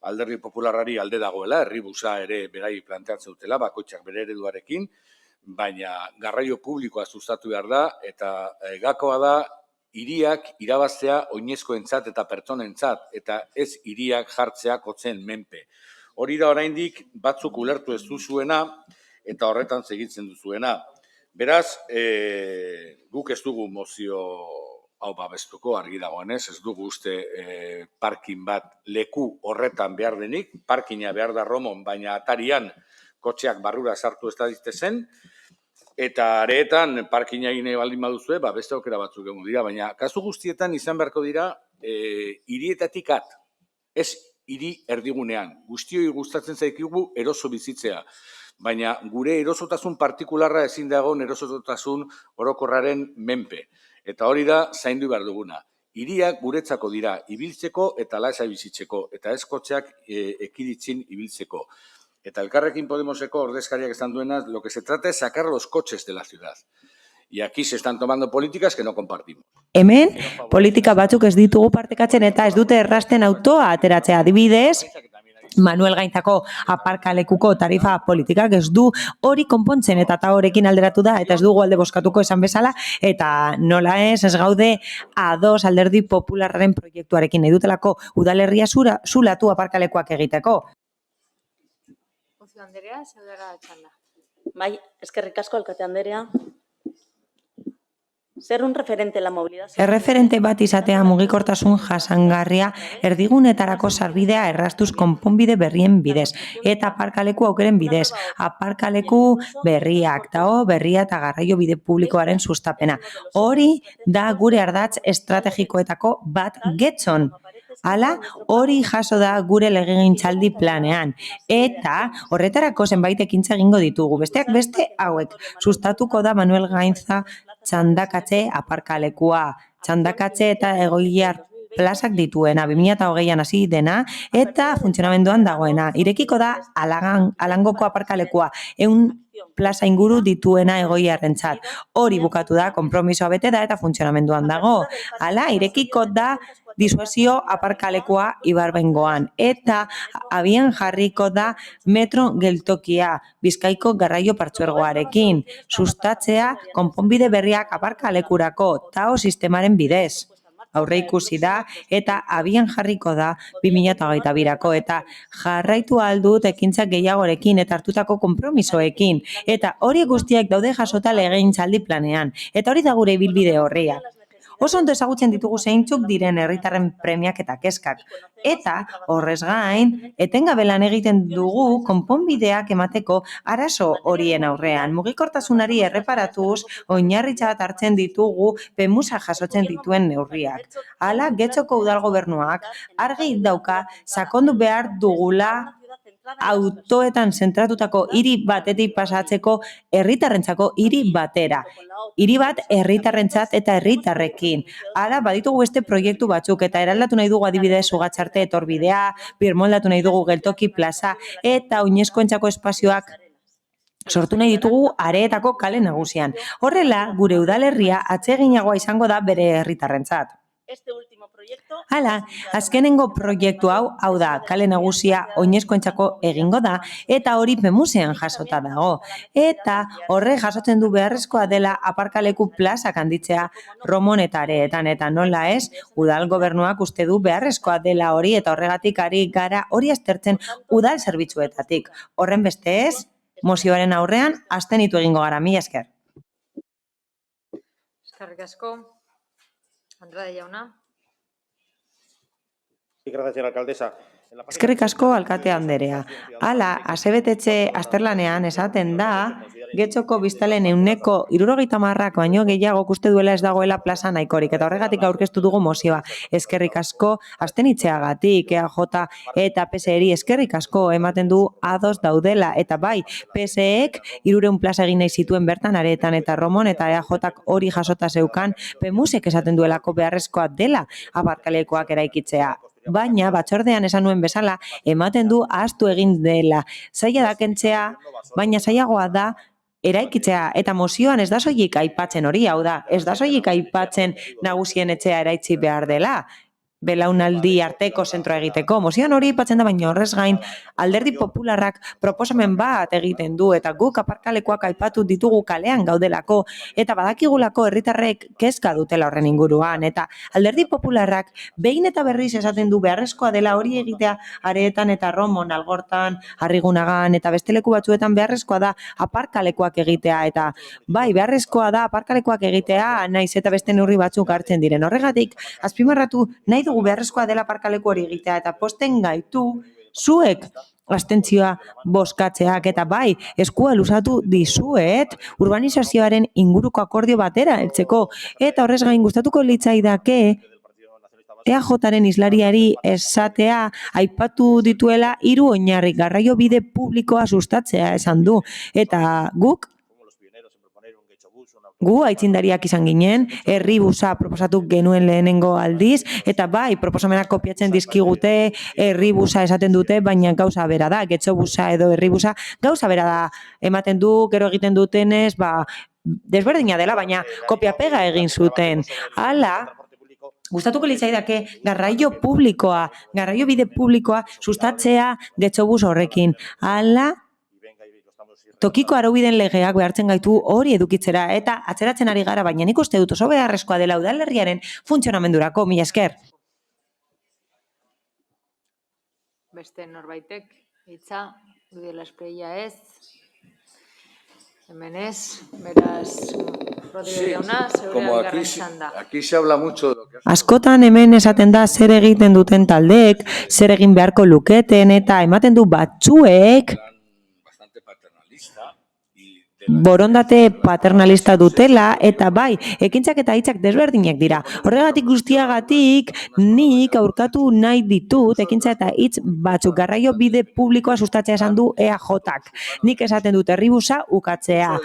Alderdi Popularrari alde dagoela, herribusa ere berai planteatzen dutela, bakoitzak bere ereduarekin, baina garraio publikoa sustatu behar da, eta gakoa da, hiriak irabaztea oinezkoentzat eta pertsonentzat, eta ez hiriak jartzea kotzen menpe. Hori da oraindik batzuk ulertu ez duzuena, eta horretan segitzen duzuena. Beraz, guk ez dugu mozio hau babestuko argi dagoenez, ez dugu uste parkin bat leku horretan behar denik, parkina behar da Romon, baina atarian kotxeak barrura sartu ez da ditezen, eta areetan parkina egin baldin baduzue, beste aukera batzuk egon dira, baina kasu guztietan izan beharko dira hirietatik at, ez hiri erdigunean. Guztioi gustatzen zaikigu eroso bizitzea, baina gure erosotasun partikularra ezin dagoen erosotasun orokorraren menpe. Eta hori da zaindu behar duguna. Hiriak guretzako dira ibiltzeko eta lasai bizitzeko, eta ez kotxeak ekiritzin ibiltzeko. Eta Elkarrekin Podemoseko ordezkariak esan duena, lo que se trata es sacar los coches de la ciudad. Y aquí se están tomando políticas que no compartimos. Hemen, politika batzuk ez ditugu partekatzen eta ez dute errasten autoa ateratzea adibidez, Manuel Gainzako aparkalekuko tarifa politikak ez du hori konpontzen eta horekin alderatu da eta ez dugu alde bozkatuko esan bezala eta nola ez gaude ados Alderdi Popularraren proiektuarekin nahi dutelako udalerria zulatu aparkalekuak egiteko. Andrea, zeudara txanda. Bai, eskerrik asko alkate Andrea. Ser un referente la movilidad. Erreferente bat izatea mugikortasun jasangarria erdigunetarako sarbidea errastuz konponbide berrien bidez eta aparkaleku aukeren bidez, aparkaleku berriak berria eta garraio bide publikoaren sustapena. Hori da gure ardatz estrategikoetako bat getxon. Hala, hori jaso da gure legegintzaldi planean. Eta horretarako zenbait ekintza egingo ditugu. Besteak beste hauek. Sustatuko da Manuel Gainza Txandakatxe aparkalekua. Txandakatxe eta Egoiliar plazak dituena, 2020an hasi dena eta funtzionamenduan dagoena. Irekiko da Alangoko aparkalekua, 100 plaza inguru dituena Egoiliarrentzat. Hori bukatu da, konpromisoa bete da eta funtzionamenduan dago. Hala, irekiko da disuasio aparkalekua Ibarbengoan eta abian jarriko da metro geltokia Bizkaiko garraio partzuergoarekin, sustatzea konponbide berriak aparkalekurako TAO sistemaren bidez. aurreikusi da eta abian jarriko da 2022rako eta jarraitu ahal dut ekintzak gehiagorekin eta hartutako konpromisoekin eta hori guztiak daude jasota legegintzaldi planean eta hori da gure ibilbide orria. Oso ondo ezagutzen ditugu zeintzuk diren herritarren premiak eta kezkak. Eta, horrez gain, etengabe lan egiten dugu konponbideak emateko arazo horien aurrean. Mugikortasunari erreparatuz, oinarritzat hartzen ditugu PEMUSA jasotzen dituen neurriak. Hala, Getxoko udalgobernuak argi dauka sakondu behar dugula autoetan zentratutako hiri batetik pasatzeko herritarrentzako hiri batera. Hiri bat herritarrentzat eta herritarrekin. Hala, baditugu beste proiektu batzuk eta eraldatu nahi dugu adibidez Ugatzarte etorbidea, birmoldatu nahi dugu Geltoki plaza eta oinezkoentzako espazioak sortu nahi ditugu areetako kale nagusian. Horrela, gure udalerria atseginagoa izango da bere herritarrentzat. Hala, azkenengo proiektu hau da, kale nagusia oinezkoentzako egingo da, eta hori PEMUSean jasota dago. Eta horre jasotzen du beharrezkoa dela aparkaleku plazak handitzea Romon eta areetan, eta nola ez, udal gobernuak uste du beharrezkoa dela hori, eta horregatik ari gara hori aztertzen udal zerbitzuetatik. Horren bestez, mozioaren aurrean, abstenitu egingo gara, mila esker. Eskerrik asko. Andrade jauna. Gracias, señora alcaldesa. Eskerrik asko alkate anderea. Hala, asebetetxe azterlanean esaten da, Getxoko biztalen 70%ak baino gehiago uste duela ez dagoela plaza nahikorik, eta horregatik aurkeztu dugu mozioa. Eskerrik asko abstenitzeagatik, EAJ eta PSE-ri eskerrik asko ematen du ados daudela, eta bai, PSE-ek 300 plaza egin nahi zituen bertan areetan eta Romon eta EAJak hori jasota zeukan, PEMUSek esaten duelako beharrezkoa dela aparkalekuak eraikitzea. Baina, batzordean esan nuen bezala, ematen du ahaztu egin dela. Zaila da kentzea, baina zailagoa da eraikitzea, eta mozioan ez da soilik aipatzen hori, hau da, ez da soilik aipatzen nagusien etxea eraitzi behar dela, belaunaldi arteko zentroa egiteko. Mozioan hori aipatzen da, baina horrez gain, Alderdi Popularrak proposamen bat egiten du, eta guk aparkalekuak aipatu ditugu kalean gaudelako, eta badakigulako herritarrek kezka dutela horren inguruan, eta Alderdi Popularrak behin eta berriz esaten du beharrezkoa dela hori egitea areetan eta Romon, Algortan, Arrigunagan, eta beste leku batzuetan beharrezkoa da aparkalekuak egitea, eta bai, beharrezkoa da aparkalekuak egitea, naiz eta beste neurri batzuk hartzen diren. Horregatik, azpimarratu nahi dugu beharrezkoa dela aparkaleku hori egitea, eta posten gaitu zuek abstentzioa bozkatzeak, eta bai, eskua luzatu dizuet urbanizazioaren inguruko akordio batera heltzeko, eta horrez gain gustatuko litzaidake EAJaren islariari esatea aipatu dituela 3 oinarri garraio bide publikoa sustatzea esan du, eta gu aitzindariak izan ginen, herribusa proposatu genuen lehenengo aldiz, eta bai, proposamenak kopiatzen dizkigute, herribusa esaten dute, baina gauza bera da, getxobusa edo herribusa, gauza bera da, ematen du, gero egiten dutenez, desberdina dela, baina kopia-pega egin zuten. Hala, gustatuko litzaidake garraio publikoa, garraio bide publikoa sustatzea getxobus horrekin. Hala, tokiko araubideen legeak behartzen gaitu hori edukitzera eta atzeratzen ari gara, baina nik uste dut oso beharrezkoa dela udalerriaren funtzionamendurako. Mila esker. Beste norbaitek hitza, Udela Espreia ez. Hemen ez, beraz, Rodrigo jauna, zeurean garran izan da. Aquí se habla mucho de lo que... Askotan hemen esaten da zer egiten duten taldeek, zer egin beharko luketen, eta ematen du batzuek borondate paternalista dutela, eta bai, ekintzak eta hitzak desberdinak dira. Horregatik guztiagatik, nik aurkatu nahi ditut, ekintza eta hitz batzuk garraio bide publikoa sustatzea esan du EAJak. Nik esaten dut herribusa ukatzea.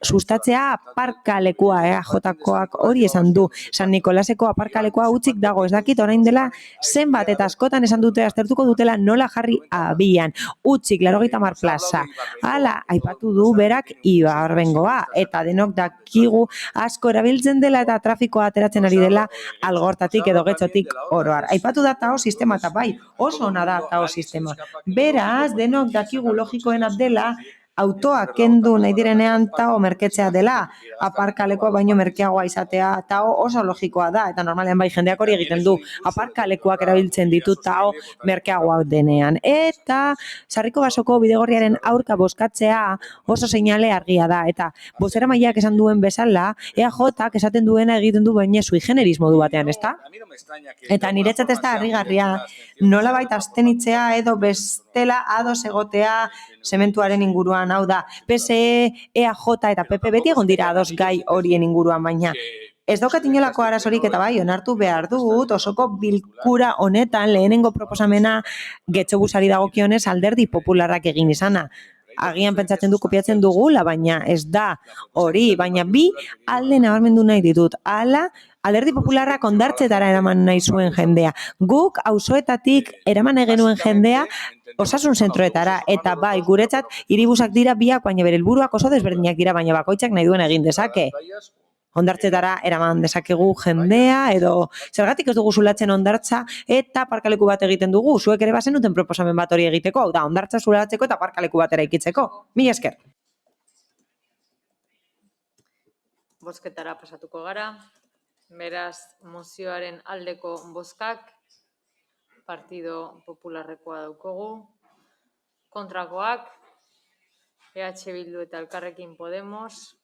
Sustatzea aparkalekua, EAJkoak hori esan du. San Nikolaseko aparkalekua utzik dago, ez dakit orain dela zenbat, eta askotan esan dute, aztertuko dutela nola jarri abian. Utzik, 80 plaza. Hala, aipatu du berak Ibarbengoa, eta denok dakigu asko erabiltzen dela eta trafikoa ateratzen ari dela Algortatik edo Getxotik oroar. Aipatu da TAO sistema, eta bai, oso ona da TAO sistema. Beraz, denok dakigu logikoena dela autoak kendu nahi direnean tao merketzea dela, aparkalekua baino merkeagoa izatea, tao oso logikoa da, eta normalean bai jendeak hori egiten du, aparkalekuak erabiltzen ditu tao merkeagoa denean. Eta Sarriko Basoko bidegorriaren aurka bozkatzea oso seinale argia da, eta bozeramaileak esan duen bezala, EAJak esaten duena egiten du baina sui generis modu batean, ezta? Eta niretzat ez da harrigarria, nolabait abstenitzea edo bestela ados egotea zementuaren inguruan, hau da, PSE, EAJ eta PP beti egon dira ados gai horien inguruan, baina ez daukat inolako arazorik eta bai, onartu behar dut, osoko bilkura honetan lehenengo proposamena Getxobusari dagokionez Alderdi Popularrak egin izana. Agian pentsatzen du kopiatzen dugula, baina ez da hori, baina bi alde nabarmendu nahi ditut. Hala, Alderdi Popularrak hondartzetara eraman nahi zuen jendea. Guk auzoetatik eraman nahi genuen jendea osasun zentroetara, eta bai, guretzat hiribusak dira biak, baina bere helburuak oso desberdinak dira, baina bakoitzak nahi duen egin dezake. Hondartzetara eraman dezakegu jendea, edo zergatik ez dugu zulatzen hondartza eta parkaleku bat egiten dugu. Zuek ere bazenuten proposamen bat hori egiteko, hau da, hondartza zulatzeko eta parkaleku bat eraikitzeko. Mila esker. Bozketara pasatuko gara. Beraz, mozioaren aldeko bozkak Partido Popularrekoa daukogu. Kontrakoak EH Bildu eta Elkarrekin Podemos.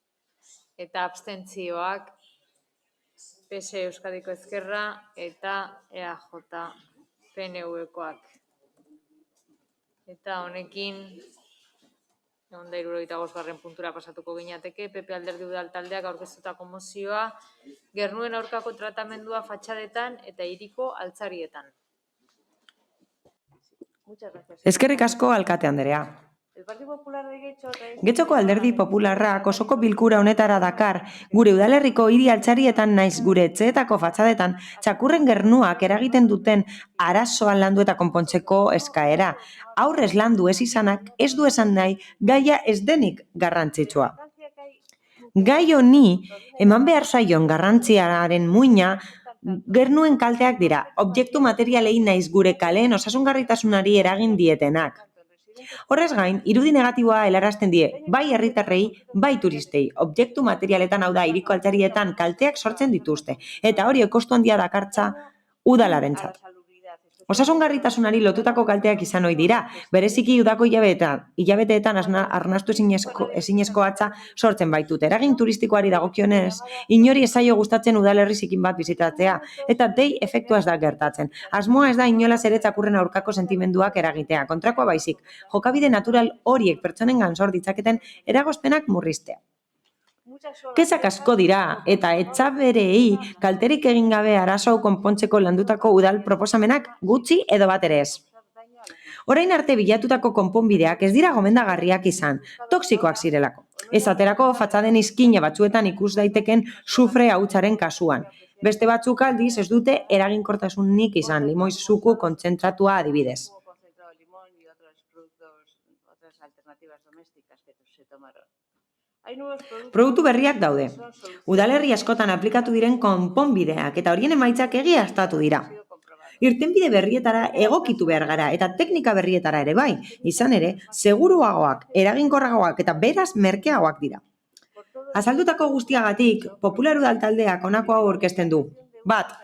Eta abstentzioak PSE Euskadiko Ezkerra eta EAJ PNV-koak. Eta honekin, 175. puntura pasatuko ginateke, PP Alderdi Udal taldeak aurkeztutako mozioa, gernuen aurkako tratamendua fatxadetan eta hiriko altzarietan. Eskerrik asko alkate Andrea. Getxoko Alderdi Popularrak osoko bilkura honetara dakar, gure udalerriko hiri altzarietan naiz gure etxeetako fatxadetan txakurren gernuak eragiten duten arazoan landu eta konpontzeko eskaera. Aurrez landu ez izanak ez du esan nahi gaia ez denik garrantzitsua. Gai honi eman behar zaion garrantziaren muina gernuen kalteak dira, objektu materialei naiz gure kaleen osasungarritasunari eragin dietenak. Horrez gain, irudi negatiboa helarazten die, bai herritarrei, bai turistei. Objektu materialetan, hau da, hiriko altzarietan kalteak sortzen dituzte, eta hori kostu handia dakartza udalarentzat. Osasungarritasunari lotutako kalteak izan ohi dira, bereziki udako hilabeteetan arnastu ezinezko hatza sortzen baitute. Eragin turistikoari dagokionez, inori ez zaio gustatzen udalerri zikin bat bizitatzea, eta dei efektua ez da gertatzen. Asmoa ez da inolaz ere txakurren aurkako sentimenduak eragitea, kontrakoa baizik, jokabide natural horiek pertsonengan sor ditzaketen eragozpenak murriztea. Kezak asko dira, eta etxaberei kalterik egin gabe arazo hau konpontzeko landutako udal proposamenak gutxi edo bat ere ez. Orain arte bilatutako konponbideak ez dira gomendagarriak izan, toxikoak zirelako. Esaterako fatxaden izkina batzuetan ikus daiteken sufre hautsaren kasuan. Beste batzuk aldiz ez dute eraginkortasunik izan, limoi zuku kontzentratua adibidez. Produktu berriak daude. Udalerri askotan aplikatu diren konponbideak eta horien emaitzak egiaztatu dira. Irtenbide berrietara egokitu behar gara eta teknika berrietara ere bai, izan ere, seguruagoak, eraginkorragoak eta beraz merkeagoak dira. Azaldutako guztiagatik, Popular Udal taldeak honako hau aurkezten du. Bat,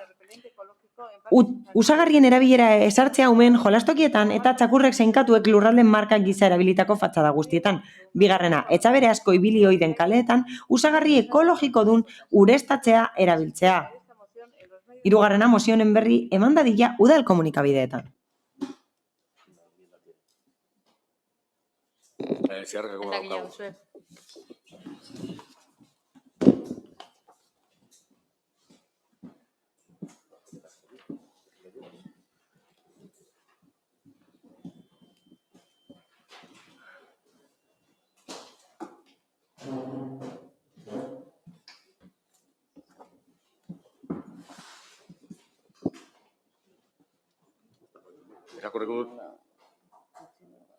usagarrien erabilera ezartzea umen jolastokietan eta txakurrek zeinkatuek lurralden markak gisa erabilitako fatxada guztietan. Bigarrena, etxabere asko ibili ohi den kaleetan, usagarri ekologiko dun ureztatzea erabiltzea. Hirugarrena, mozionen berri eman dadila udal komunikabideetan.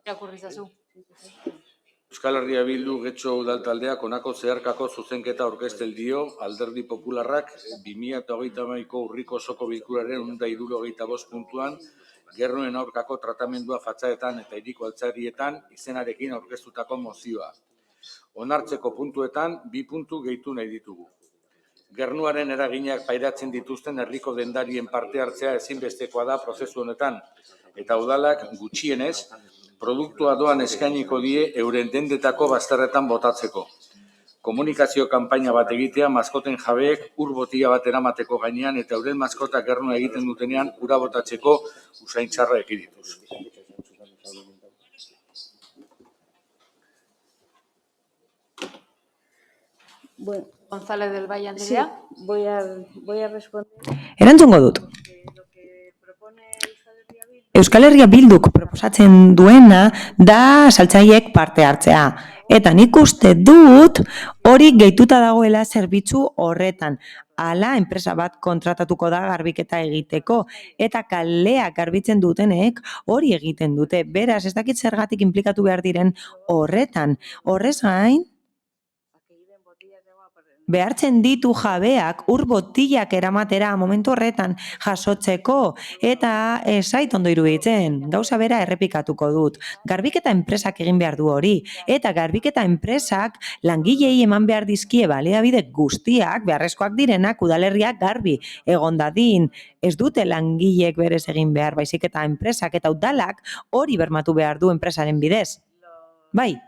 Irakurri zazu. Euskal Herria Bildu Getxo Udaltaldeak honako zeharkako zuzenketa aurkezten dio Alderdi Popularrak 2022ko urriko osoko bilkuraren 175 puntuan gernoen aurkako tratamendua fatxadetan eta hiriko altzarietan izenarekin aurkeztutako mozioa. Onartzeko puntuetan 2 puntu gehitu nahi ditugu. Gernuaren eraginak pairatzen dituzten herriko dendarien parte hartzea ezinbestekoa da prozesu honetan, eta udalak gutxienez produktua doan eskainiko die euren dendetako bazterretan botatzeko. Komunikazio kanpaina bat egitea maskoten jabeek ur botila bat eramateko gainean eta euren maskota gernua egiten dutenean ura botatzeko usain txarra ekidituz. Bueno, González del Valle Andrea. sí, voy a responder. Erantzungo dut. Euskal Herria Bilduk proposatzen duena da saltzaileek parte hartzea. Eta nik uste dut hori gehituta dagoela zerbitzu horretan. Hala, enpresa bat kontratatuko da garbiketa egiteko. Eta kaleak garbitzen dutenek hori egiten dute. Beraz, ez dakit zergatik inplikatu behar diren horretan. Horrez gain, behartzen ditu jabeak ur botilak eramatera momentu horretan jasotzeko eta zait ondo iruditzen, gauza bera errepikatuko dut. Garbiketa enpresak egin behar du hori eta garbiketa enpresak langilei eman behar dizkie baliabide guztiak, beharrezkoak direnak udalerriak garbi egon dadin. Ez dute langileek berez egin behar, baizik eta enpresak eta udalak hori bermatu behar du enpresaren bidez. Bai.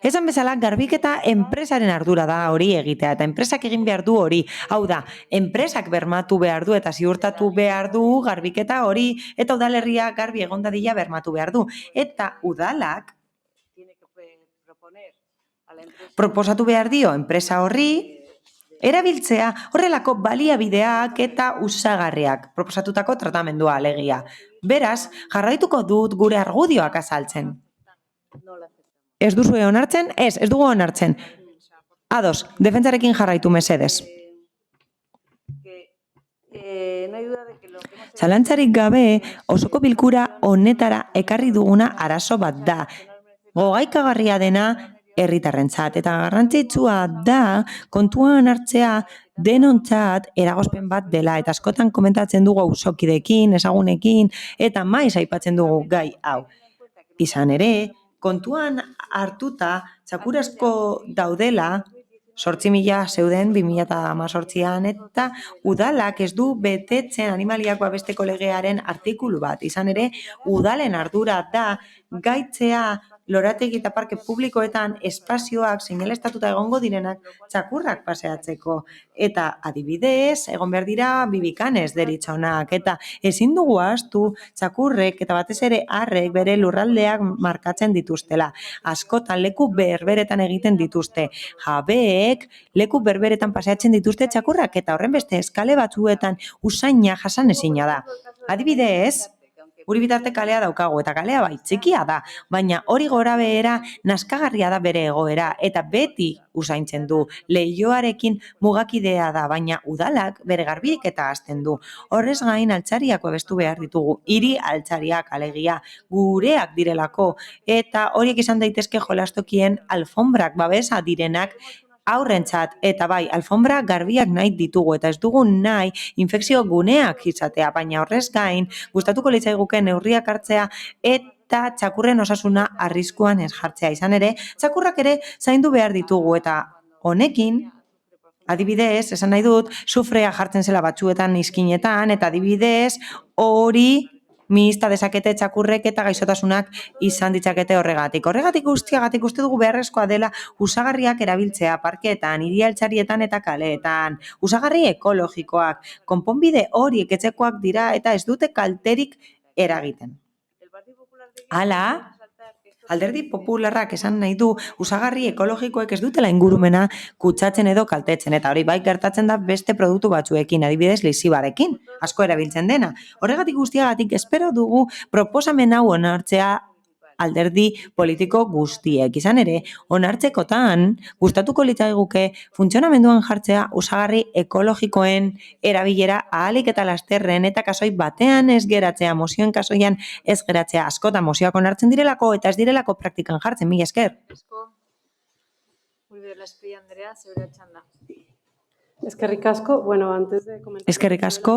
Esan bezala, garbiketa enpresaren ardura da hori egitea, eta enpresak egin behar du hori. Hau da, enpresak bermatu behar du eta ziurtatu behar du garbiketa hori, eta udalerria garbi egon dadila bermatu behar du. Eta udalak proposatu behar dio enpresa horri, erabiltzea horrelako baliabideak eta usagarriak proposatutako tratamendua alegia. Beraz, jarraituko dut gure argudioak azaltzen. Ez duzu onartzen? Ez dugu onartzen. Ados, defentsarekin jarraitu mesedez. Zalantzarik gabe, osoko bilkura honetara ekarri duguna arazo bat da. Gogaikagarria dena herritarrentzat eta garrantzitsua da kontuan hartzea denontzat eragozpen bat dela eta askotan komentatzen dugu auzokideekin, ezagunekin eta maiz aipatzen dugu gai hau. Izan ere, kontuan hartuta, txakurazko daudela, 8.000 zeuden 2018an eta udalak ez du betetzen animaliak babesteko legearen artikulu bat. Izan ere, udalen ardura da gaitzea lorategi eta parke publikoetan espazioak seinaleztatuta egongo direnak txakurrak paseatzeko. Eta adibidez, egon behar dira bibikanez deritzonak. Eta ezin dugu ahaztu txakurrek eta batez ere arrek bere lurraldeak markatzen dituztela. Askotan leku berberetan egiten dituzte. Jabeek leku berberetan paseatzen dituzte txakurrak eta horren beste eskale batzuetan usaina jasan ezina da. Adibidez, Uribitarte kalea daukagu eta kalea bai txikia da, baina hori gora behera naskagarria da bere egoera eta beti usaintzen du. Leihoarekin mugakidea da, baina udalak bere garbiek eta hasten du. Horrez gain altzariak babestu behar ditugu, hiri altzariak alegia, gureak direlako eta horiek izan daitezke jolastokien alfombrak babesa direnak aurrentzat, eta bai, alfombra garbiak nahi ditugu, eta ez dugu nahi infekzio guneak izatea, baina horrez gain, gustatuko litzaiguke neurriak hartzea, eta txakurren osasuna arriskuan ez jartzea. Izan ere, txakurrak ere zaindu behar ditugu, eta honekin, adibidez, esan nahi dut, sufrea jartzen zela batzuetan izkinetan, eta adibidez, hori mihizta dezakete txakurrek eta gaixotasunak izan ditzakete horregatik. Horregatik guztiagatik uste dugu beharrezkoa dela usagarriak erabiltzea parkeetan, hiri altzarietan eta kaleetan. Usagarri ekologikoak, konponbide horiek etxekoak dira eta ez dute kalterik eragiten. Hala, Alderdi Popularrak esan nahi du usagarri ekologikoek ez dutela ingurumena kutsatzen edo kaltetzen, eta hori bai gertatzen da beste produktu batzuekin, adibidez lixibarekin, asko erabiltzen dena. Horregatik guztiagatik espero dugu proposamen hau onartzea alderdi politiko guztiek. Izan ere, onartzekotan, gustatuko litzaiguke funtzionamenduan jartzea osagarri ekologikoen erabilera ahalik eta lasterren eta kasoi batean ez geratzea, mozioen kasoian ez geratzea, askotan mozioak onartzen direlako eta ez direlako praktikan jartzen, mila esker. Uribe Lasprilla Andrea, zeure txanda. Eskerrik asko, bueno, antes de comentar... Eskerrik asko,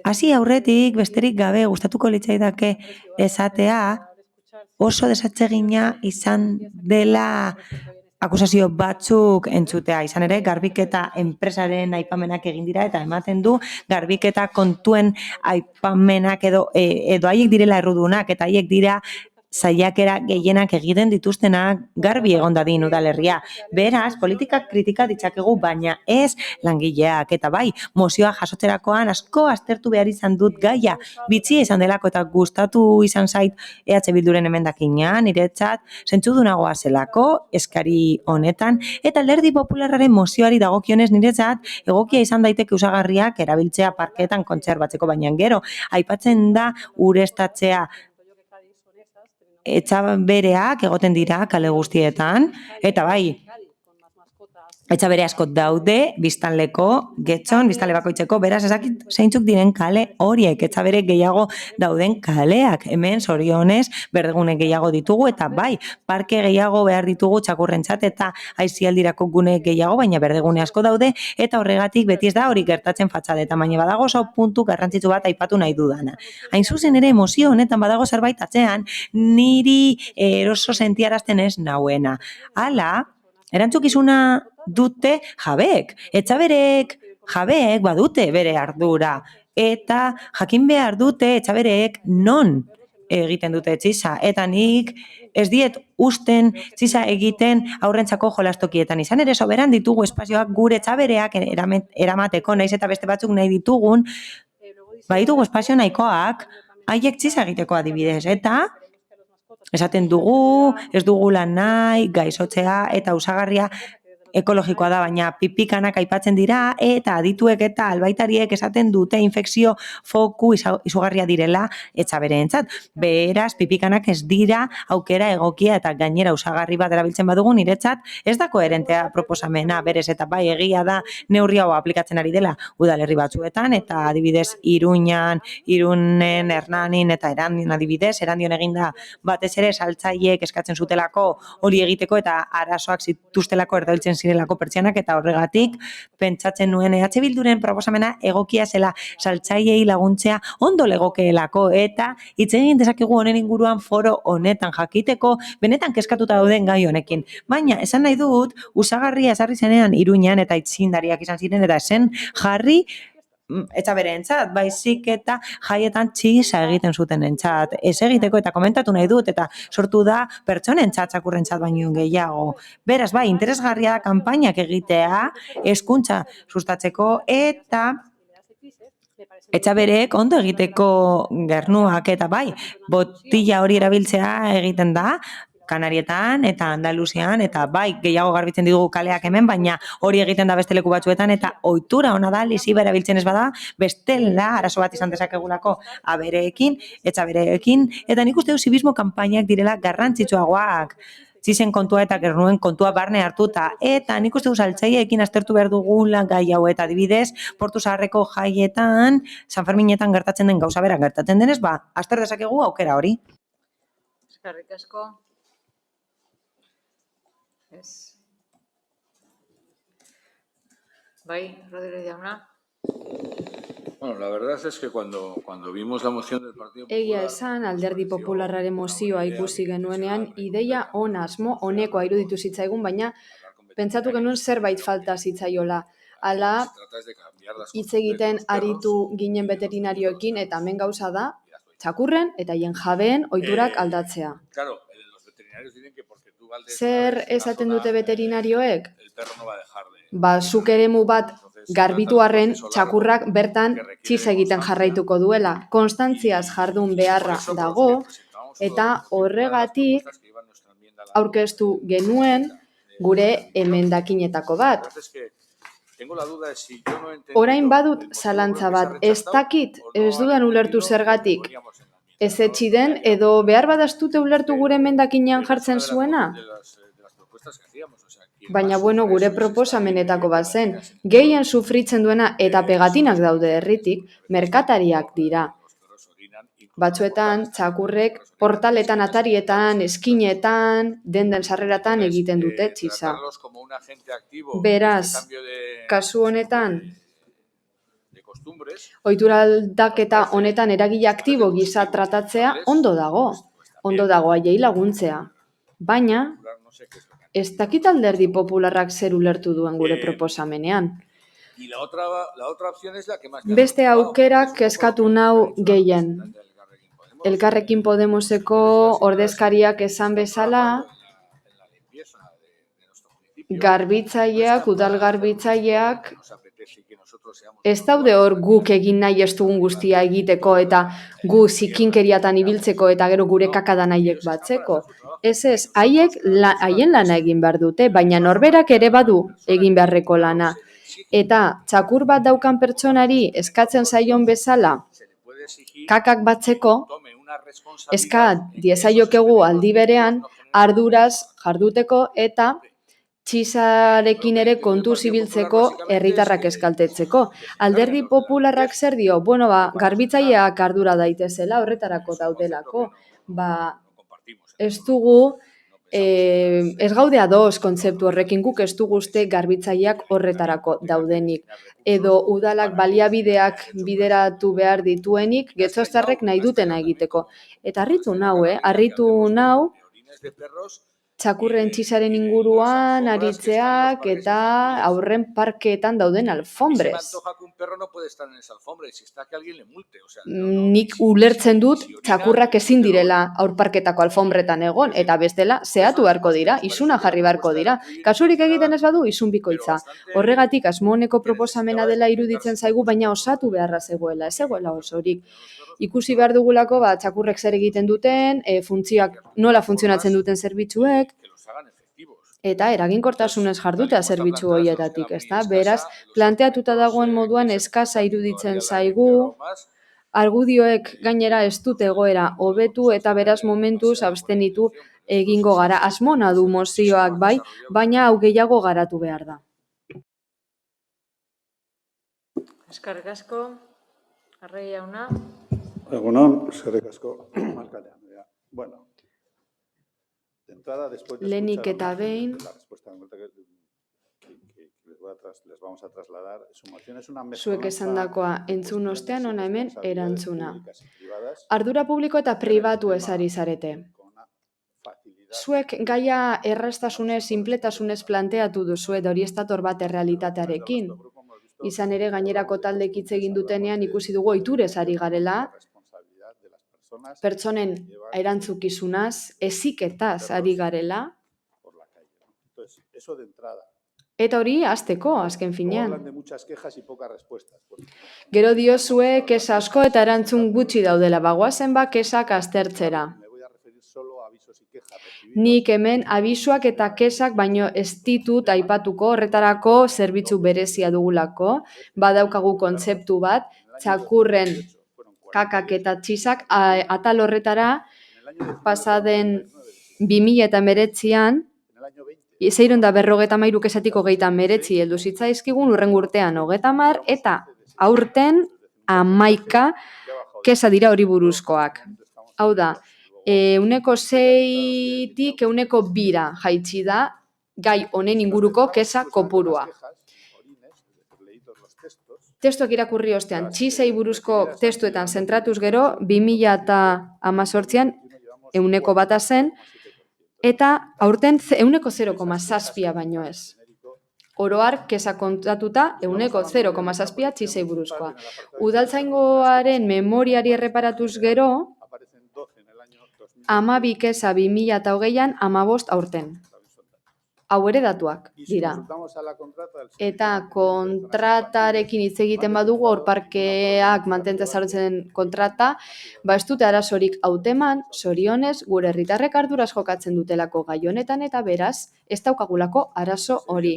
hasi aurretik besterik gabe gustatuko litzaidake esatea oso desatsegina izan dela akusazio batzuk entzutea. Izan ere, garbiketa enpresaren aipamenak egin dira eta ematen du garbiketa kontuen aipamenak edo haiek direla errudunak eta haiek dira saiakera gehienak egiten dituztenak garbi egon dadin udalerria. Beraz, politikak kritika ditzakegu, baina ez langileak. Eta bai, mozioa jasotzerakoan asko aztertu behar izan dut gaia. Bitxia izan delako eta gustatu izan zait EH Bilduren emendakina, niretzat zentzudunagoa zelako eskari honetan, eta Alderdi Popularraren mozioari dagokionez niretzat egokia izan daiteke usagarriak erabiltzea parkeetan kontserbatzeko, baina gero aipatzen da ureztatzea etxabereak egoten dira kale guztietan, eta bai, etxabere asko daude biztanleko getxon, biztanle bakoitzeko, beraz ezakit zeintzuk diren kale horiek, etxabere gehiago dauden kaleak, hemen zorionez berdegune gehiago ditugu, eta bai, parke gehiago behar ditugu txakurrentzat eta aizialdirako gune gehiago, baina berdegune asko daude, eta horregatik beti ez da hori gertatzen fatxadeta, baina badago oso puntu garrantzitsu bat aipatu nahi dudana. Hain zuzen ere emozio honetan badago zerbait atzean, niri eroso sentiarazten ez nauena. Hala, erantzukizuna dute jabeek. Etxabereek jabeek badute bere ardura. Eta jakin behar dute etxabereek non egiten dute txisa. Eta nik ez diet usten txisa egiten aurrentzako jolastokietan. Izan ere soberan ditugu espazioak gure etxabereak eramateko, naiz eta beste batzuk nahi ditugun, baditugu espazio nahikoak haiek txisa egiteko adibidez. Eta esaten dugu, ez dugula nahi, gaizotzea eta usagarria ekologikoa da, baina pipikanak aipatzen dira eta adituek eta albaitariek esaten dute infekzio foku izugarria direla etxabereentzat. Beraz, pipikanak ez dira aukera egokia eta gainera usagarri bat erabiltzen badugu niretzat ez da koherentea proposamena, berez eta bai egia da neurri hau aplikatzen ari dela udalerri batzuetan eta adibidez Iruñan, Irunen, Hernanin eta Erandion adibidez, Erandion eginda batez ere saltzaileek eskatzen zutelako hori egiteko eta arazoak zituztelako erdoltzen zirelako pertsianak eta horregatik pentsatzen nuen EH Bilduren proposamena egokia zela saltzaileei laguntzea ondo legokeelako eta hitz egin dezakegu honen inguruan foro honetan jakiteko benetan kezkatuta dauden gai honekin. Baina esan nahi dut usagarria ezarri zenean Iruñan eta aitzindariak izan ziren eta esen jarri etxabereentzat, baizik eta jaietan txisa egiten zuten entzat. Ez egiteko eta komentatu nahi dut eta sortu da pertsonentzat txakurrentzat baino gehiago. Beraz, bai, interesgarria da kanpainak egitea, hezkuntza sustatzeko eta etxabereek ondo egiteko gernuak eta bai, botila hori erabiltzea egiten da, Kanarietan eta Andaluzian eta bai gehiago garbitzen ditugu kaleak hemen, baina hori egiten da beste leku batzuetan eta ohitura ona da lisiba erabiltzen ez bada, bestela arazo bat izan dezakegulako abereekin, etxabereekin eta nik uste du zibismo kanpainak direla garrantzitsuagoak. Txisen kontua eta gernuen kontua barne hartuta eta nik uste du saltzaileekin aztertu behar dugula gai hau eta adibidez Portu Zaharreko jaietan, San Ferminetan gertatzen den gauza bera gertatzen denez, azter dezakegu aukera hori. Eskerrik asko. Bai, Rodríguez jauna. Bueno, la verdad es que cuando vimos la moción del Partido Popular... Egia esan, Alderdi Popularraren mozioa ikusi genuenean, ideia on asmo honekoa iruditu zitzaigun, baina pentsatu genuen zerbait falta zitzaiola. Hala, hitz egiten aritu ginen veterinarioekin eta hemen gauza da, txakurren eta hien jabeen ohiturak aldatzea. Zer esaten dute veterinarioek? Zuk eremu bat garbitu arren txakurrak bertan txiz egiten jarraituko duela. Konstantziaz jardun beharra dago eta horregatik aurkeztu genuen gure emendakinetako bat. Orain badut zalantza bat, ez dakit, ez dudan ulertu zergatik. ezetsi den edo behar badaztute ulertu gure emendakinean jartzen zuena? Baina bueno, gure proposamenetako bat zen, gehien sufritzen duena eta pegatinak daude herritik, merkatariak dira. Batzuetan, txakurrek portaletan, atarietan, eskinetan, den sarreratan egiten dute txisa. Beraz, kasu honetan, ohitura aldaketa honetan eragile aktibo gisa tratatzea ondo dago haiei laguntzea. Baina, ez dakit alderdi popularrak zer ulertu duen gure proposamenean. Beste aukerak kezkatu nau gehien. Elkarrekin Podemoseko ordezkariak esan bezala, garbitzaileak, udal garbitzaileak, ez daude hor guk egin nahi ez dugun guztia egiteko eta gu zikinkeriatan ibiltzeko eta gero gure kakada nahiek batzeko. Ez, haien lana egin behar dute, baina norberak ere badu egin beharreko lana. Eta txakur bat daukan pertsonari eskatzen zaion bezala kakak batzeko, eska diezaiokegu aldi berean arduraz jarduteko eta txisarekin ere kontuz ibiltzeko herritarrak eskaltetzeko. Alderdi popularrak zer dio? Bueno, garbitzaileak ardura daitezela, horretarako daudelako. Ez dugu, ez gaude ados kontzeptu horrekin, guk ez dugu uste garbitzaileak horretarako daudenik. Edo udalak baliabideak bideratu behar dituenik, getxoztarrek nahi dutena egiteko. Eta harritu nau, txakurren txisaren inguruan aritzeak eta aurren parkeetan dauden alfombrez. Nik ulertzen dut txakurrak ezin direla aurparketako alfombretan egon, eta bestela zehatu beharko dira, isuna jarri beharko dira. Kasurik egiten ez badu, isun bikoitza. Horregatik asmo honeko proposamena dela iruditzen zaigu, baina osatu beharra zegoela, ez zegoela osorik. Ikusi behar dugulako txakurrek zer egiten duten, funtzioak nola funtzionatzen duten zerbitzuek, eta eraginkortasunez jardutea zerbitzu horietatik, ezta? Beraz, planteatuta dagoen moduan eskasa iruditzen zaigu, argudioek gainera ez dute egoera hobetu eta beraz momentuz abstenitu egingo gara. Asmona du mozioak bai, baina hau gehiago garatu behar da. Eskerrik asko, Arregi jauna. Egunon, eskerrik asko, alkaldea. Bueno, de entrada, después de Lehenik eta behin, la respuesta les vamos a trasladar, su moción es una zuek esandakoa entzun ostean hona hemen erantzuna. Ardura publiko eta pribatu ezari zarete. Zuek gaia erraztasunez, sinpletasunez planteatu duzue hori ez dator bat errealitatearekin. Izan ere gainerako taldek hitz egin dutenean ikusi dugu ohiturez ari garela, pertsonen erantzukizunaz, heziketaz ari garela, eta hori hasteko, azken finean. Gero diozue kexa asko eta erantzun gutxi daudela, bagoazen kesak aztertzera. Nik hemen abisuak eta kesak baino ez ditut aipatuko, horretarako zerbitzu berezia dugulako, badaukagu kontzeptu bat, txakurren kakak eta txisak atal horretara pasaden 2019an 653 kexatik 39 heldu zitzaizkigun, hurrengo urtean 30 eta aurten 11 kexa dira hori buruzkoak. Hau da, 6tik 2 jaitsi da gai honen inguruko kexa kopurua. Testuak irakurri ostean, txisei buruzko testuetan zentratuz gero, 2018an 100 zen, eta aurten 0,7 baino ez. Oroar, kexa kontatuta 0,7 txisei buruzkoa. Udaltzaingoaren memoriari erreparatuz gero, 12 kexa 2020an, 15 aurten. Hau ere datuak dira. Eta kontratarekin hitz egiten badugu, aurparkeak mantentzen zarotzen kontrata, ez dute arazorik hauteman, zorionez, gure herritarrek arduraz jokatzen dutelako gai honetan, eta beraz, ez daukagulako arazo hori.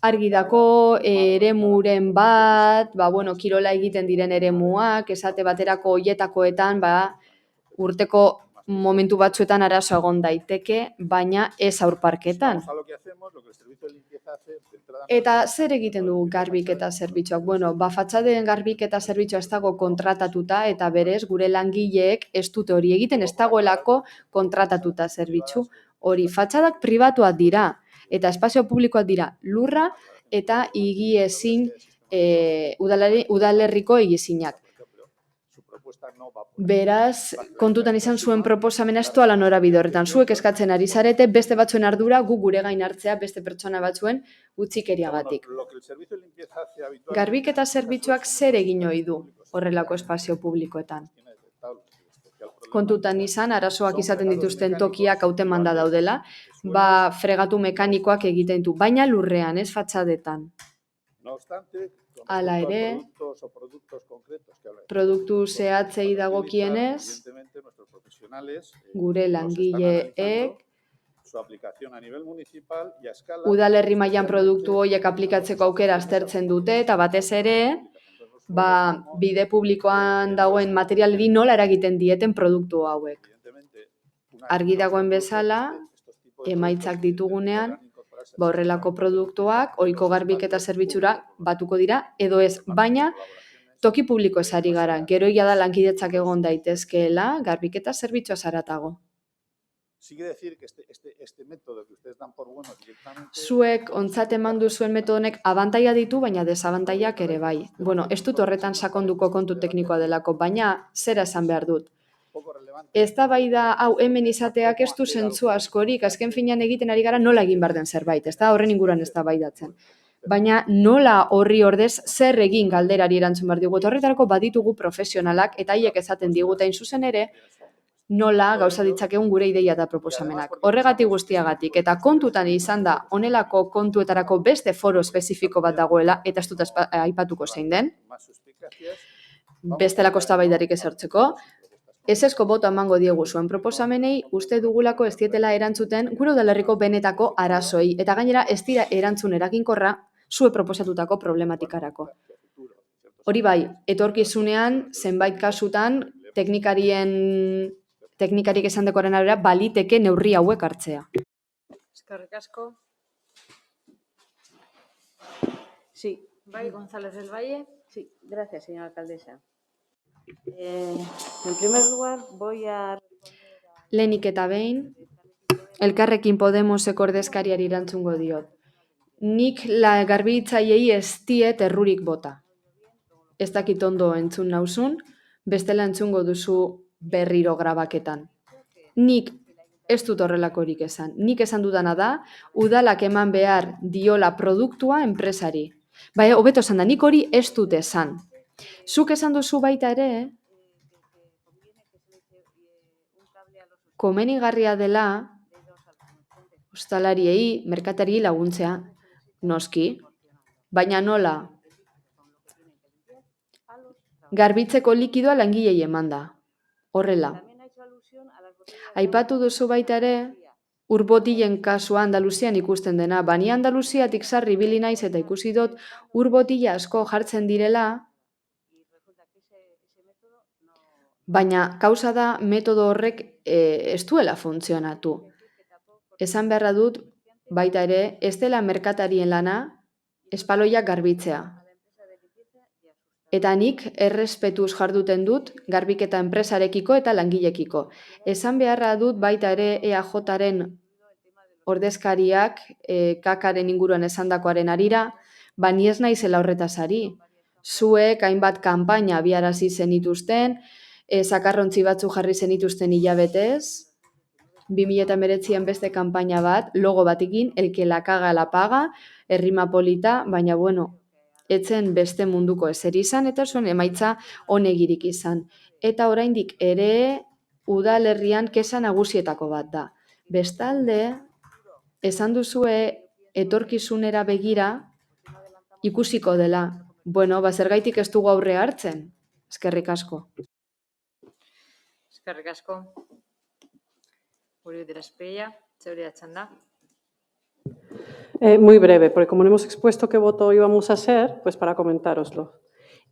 argi dako eremuren bat, kirola egiten diren eremuak, esate baterako hoietakoetan, urteko momentu batzuetan arazo egon daiteke, baina ez aurparketan. Eta zer egiten du garbiketa zerbitzuak? Fatxadeen garbiketa zerbitzua ez dago kontratatuta eta berez gure langileek ez dute hori egiten, ez dagoelako kontratatuta zerbitzu. Hori, fatxadak pribatuak dira eta espazio publikoak dira lurra eta higiezin udalerriko higiezinak. Beraz, kontutan izan zuen proposamena ez doala norabide horretan. Zuek eskatzen ari zarete, beste batzuen ardura gu gure gain hartzea beste pertsona batzuen utzikeriagatik. Garbiketa zerbitzuak zer egin ohi du horrelako espazio publikoetan? Kontutan izan, arazoak izaten dituzten tokiak hautemanda daudela, fregatu mekanikoak egiten du, baina lurrean, ez fatxadetan. Hala ere, produktu zehatzei dagokienez, gure langileek udalerri mailan produktu horiek aplikatzeko aukera aztertzen dute eta batez ere, bide publikoan dagoen materialeri nola eragiten dieten produktu hauek. Argi dagoen bezala, emaitzak ditugunean, horrelako produktuak ohiko garbiketa zerbitzura batuko dira, edo ez, baina toki publiko ez ari gara, gero egia da lankidetzak egon daitezkeela, garbiketa zerbitzua zaratago. Zuek ontzat eman duzuen metodonek abantaila ditu, baina desabantailak ere bai. Ez dut horretan sakonduko kontu teknikoa delako, baina zera esan behar dut. Eztabaida hau hemen izateak ez du zentzu askorik, azken finean egiten ari gara nola egin behar den zerbait, ez da horren inguruan eztabaidatzen. Baina nola horri ordez zer egin galderari erantzun behar digut. Horretarako baditugu profesionalak eta haiek esaten digutain zuzen ere nola gauza ditzakegun gure ideia eta proposamenak. Horregatik guztiagatik eta kontutan izan da honelako kontuetarako beste foro espezifiko bat dagoela eta ez dut aipatuko zein den, bestelako eztabaidarik ezartzeko, ezezko botoa emango diegu zuen proposamenei, uste dugulako ez dietela erantzuten gure udalerriko benetako arazoei eta gainera ez dira erantzun eraginkorra zue proposatutako problematikarako. Hori bai, etorkizunean zenbait kasutan teknikarik esan dekoaren arabera baliteke neurri hauek hartzea. Eskerrik asko. Sí. Bai, González del Valle. Sí, gracias, señora alcaldesa. En primer lugar, voy a... Lehenik eta behin, Elkarrekin Podemoseko ordezkariari erantzungo diot. Nik garbitzaileei ez diet errurik bota. Ez dakit ondo entzun nauzun, bestela entzungo duzu berriro grabaketan. Nik ez dut horrelakorik esan. Nik esan dudana da, udalak eman behar diola produktua enpresari. Hobeto esan da, nik hori ez dut esan. Zuk esan duzu baita ere, komenigarria dela ostalariei, merkatariei laguntzea, noski, baina nola? Garbitzeko likidoa langilei emanda. Horrela. Aipatu duzu baita ere, urbotilen kasua Andaluzian ikusten dena. Bani Andaluziatik sarri ibili naiz eta ikusi dut urbotila asko jartzen direla, baina kausa da metodo horrek ez duela funtzionatu. Esan beharra dut baita ere, ez dela merkatarien lana espaloiak garbitzea. Eta nik errespetuz jarduten dut garbiketa enpresarekiko eta langilekiko. Esan beharra dut baita ere EAJaren ordezkariak kakaren inguruan esandakoaren arira, bani ez naizela horretaz ari. Zuek hainbat kanpaina abiarazi zenituzten, zakarrontzi batzu jarri zenituzten hilabetez, 2019an beste kanpaina bat, logo batekin, el que la caga la paga, errima polita, baina etzen beste munduko ezer izan, eta zuen emaitza onegirik izan. Eta oraindik ere udalerrian kexa nagusietako bat da. Bestalde, esan duzue etorkizunera begira ikusiko dela. Zergaitik ez dugu aurre hartzen. Eskerrik asko. Eskerrik asko. Uri Direspilla, zeure atxan da. Muy breve, porque como no hemos expuesto qué voto íbamos a hacer, pues para comentároslo.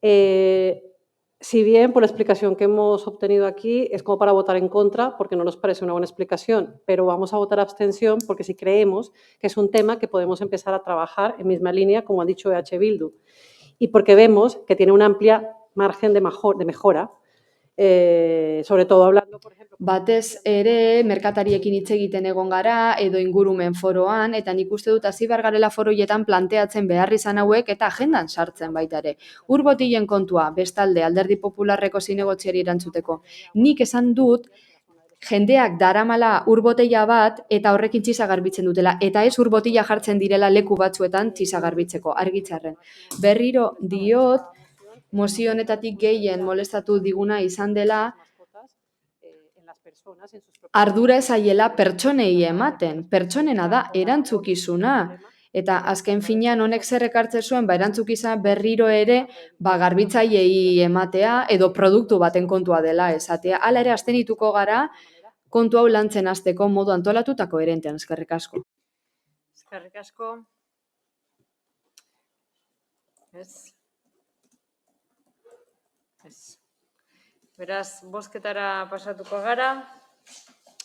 Si bien por la explicación que hemos obtenido aquí es como para votar en contra, porque no nos parece una buena explicación, pero vamos a votar abstención porque sí creemos que es un tema que podemos empezar a trabajar en misma línea, como ha dicho EH Bildu, y porque vemos que tiene un amplia margen de mejora, sobre todo hablando, por ejemplo... Batez ere, merkatariekin hitz egiten egon gara, edo ingurumen foroan, eta nik uste dut hasi behar garela foroietan planteatzen behar izan hauek eta agendan sartzen baita ere. Urbotilen kontua, bestalde, Alderdi Popularreko zinegotziari erantzuteko. Nik esan dut, jendeak daramala urboteia bat eta horrekin txisa garbitzen dutela, eta ez urbotila jartzen direla leku batzuetan txisa garbitzeko, argitzarren. Berriro diot, mozio honetatik gehien molestatu diguna izan dela, ardura ezaiela pertsonei ematen, pertsonena da erantzukizuna. Eta azken finean honek zer ekartzen zuen, erantzukizuna berriro ere garbitzaileei ematea edo produktu baten kontua dela esatea. Hala ere abstenituko gara kontu hau lantzen hasteko modu antolatuta koherentean. Eskerrik asko. Eskerrik asko. Beraz, bozketara pasatuko gara.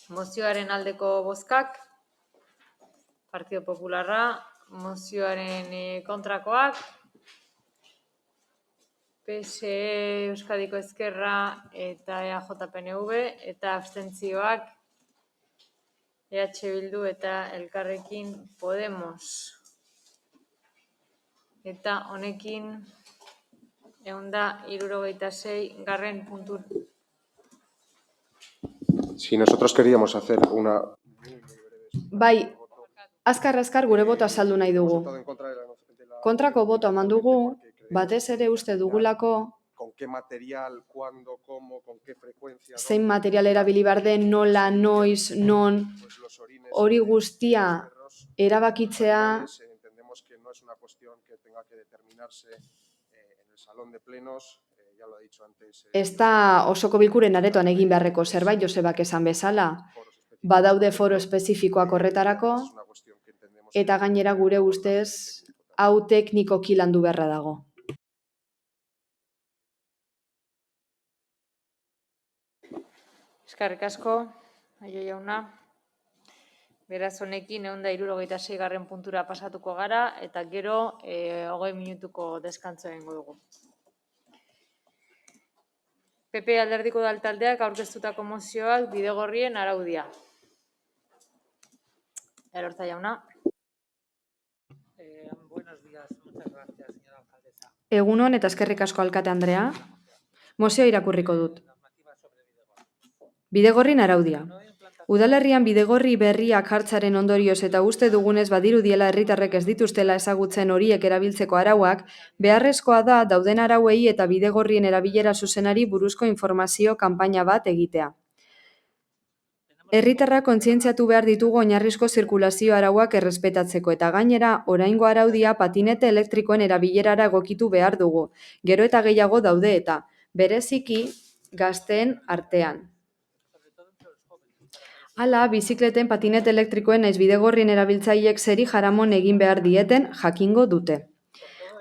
Mozioaren aldeko bozkak, Partido Popularra, mozioaren kontrakoak, PSE, Euskadiko Ezkerra eta EAJ-PNV, eta abstentzioak EH Bildu eta Elkarrekin Podemos. Eta honekin 176 garren puntu. Si nosotros queríamos hacer una... Bai, azkar gure boto azaldu nahi dugu. Kontrako boto eman dugu, batez ere uste dugulako zein material erabili behar den, nola, noiz, non, hori guztia erabakitzea ez da osoko bilkuren aretoan egin beharreko zerbait, Josebak esan bezala. Badaude foro espezifikoak horretarako, eta gainera gure ustez hau teknikoki landu beharra dago. Eskerrik asko, Aio jauna. Beraz honekin 176 garren puntura pasatuko gara, eta gero 20 minutuko deskantzo egingo dugu. PP Alderdiko Udaltaldeak aurkeztutako mozioak bidegorrien araudia. Elorza jauna. Egunon eta eskerrik asko alkate Andrea. Mozioa irakurriko dut. Bidegorrien araudia. Udalerrian bidegorri berriak hartzaren ondorioz eta uste dugunez badirudiela herritarrek ez dituztela ezagutzen horiek erabiltzeko arauak, beharrezkoa da dauden arauei eta bidegorrien erabilera zuzenari buruzko informazio kanpaina bat egitea. Herritarrak kontzientziatu behar ditugu oinarrizko zirkulazio arauak errespetatzeko eta gainera oraingo araudia patinete elektrikoen erabilerara egokitu behar dugu. Gero eta gehiago daude eta, bereziki gazteen artean. Hala, bizikleten, patinete elektrikoen naiz bidegorrien erabiltzaileek zeri jaramon egin behar dieten jakingo dute.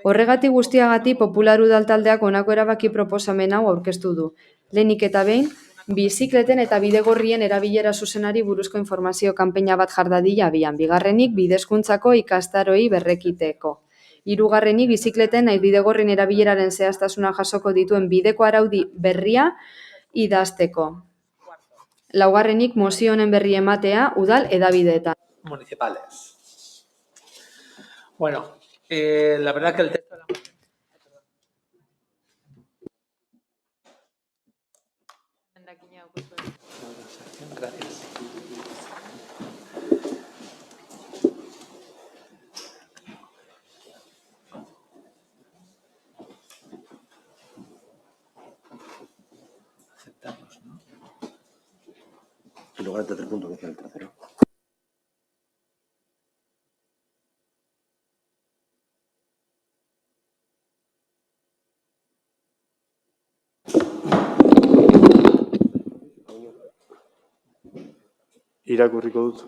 Horregatik guztiagatik Popular Udaltaldeak honako erabaki proposamen hau aurkeztu du. Lehenik eta behin, bizikleten eta bidegorrien erabilera zuzenari buruzko informazio kanpaina bat jar dadila abian. Bigarrenik, bidezkuntzako ikastaroi berrekiteko. Hirugarrenik, bizikleten naiz bidegorrien erabileraren zehaztasuna jasoko dituen bideko araudi berria idazteko. Laugarrenik, mozio honen berri ematea udal hedabideetan. Municipales. Bueno, la verdad que el texto de la moción... Gracias. Aceptamos, ¿no? En lugar de 3 puntos, que es el tercero. Irakurriko dut.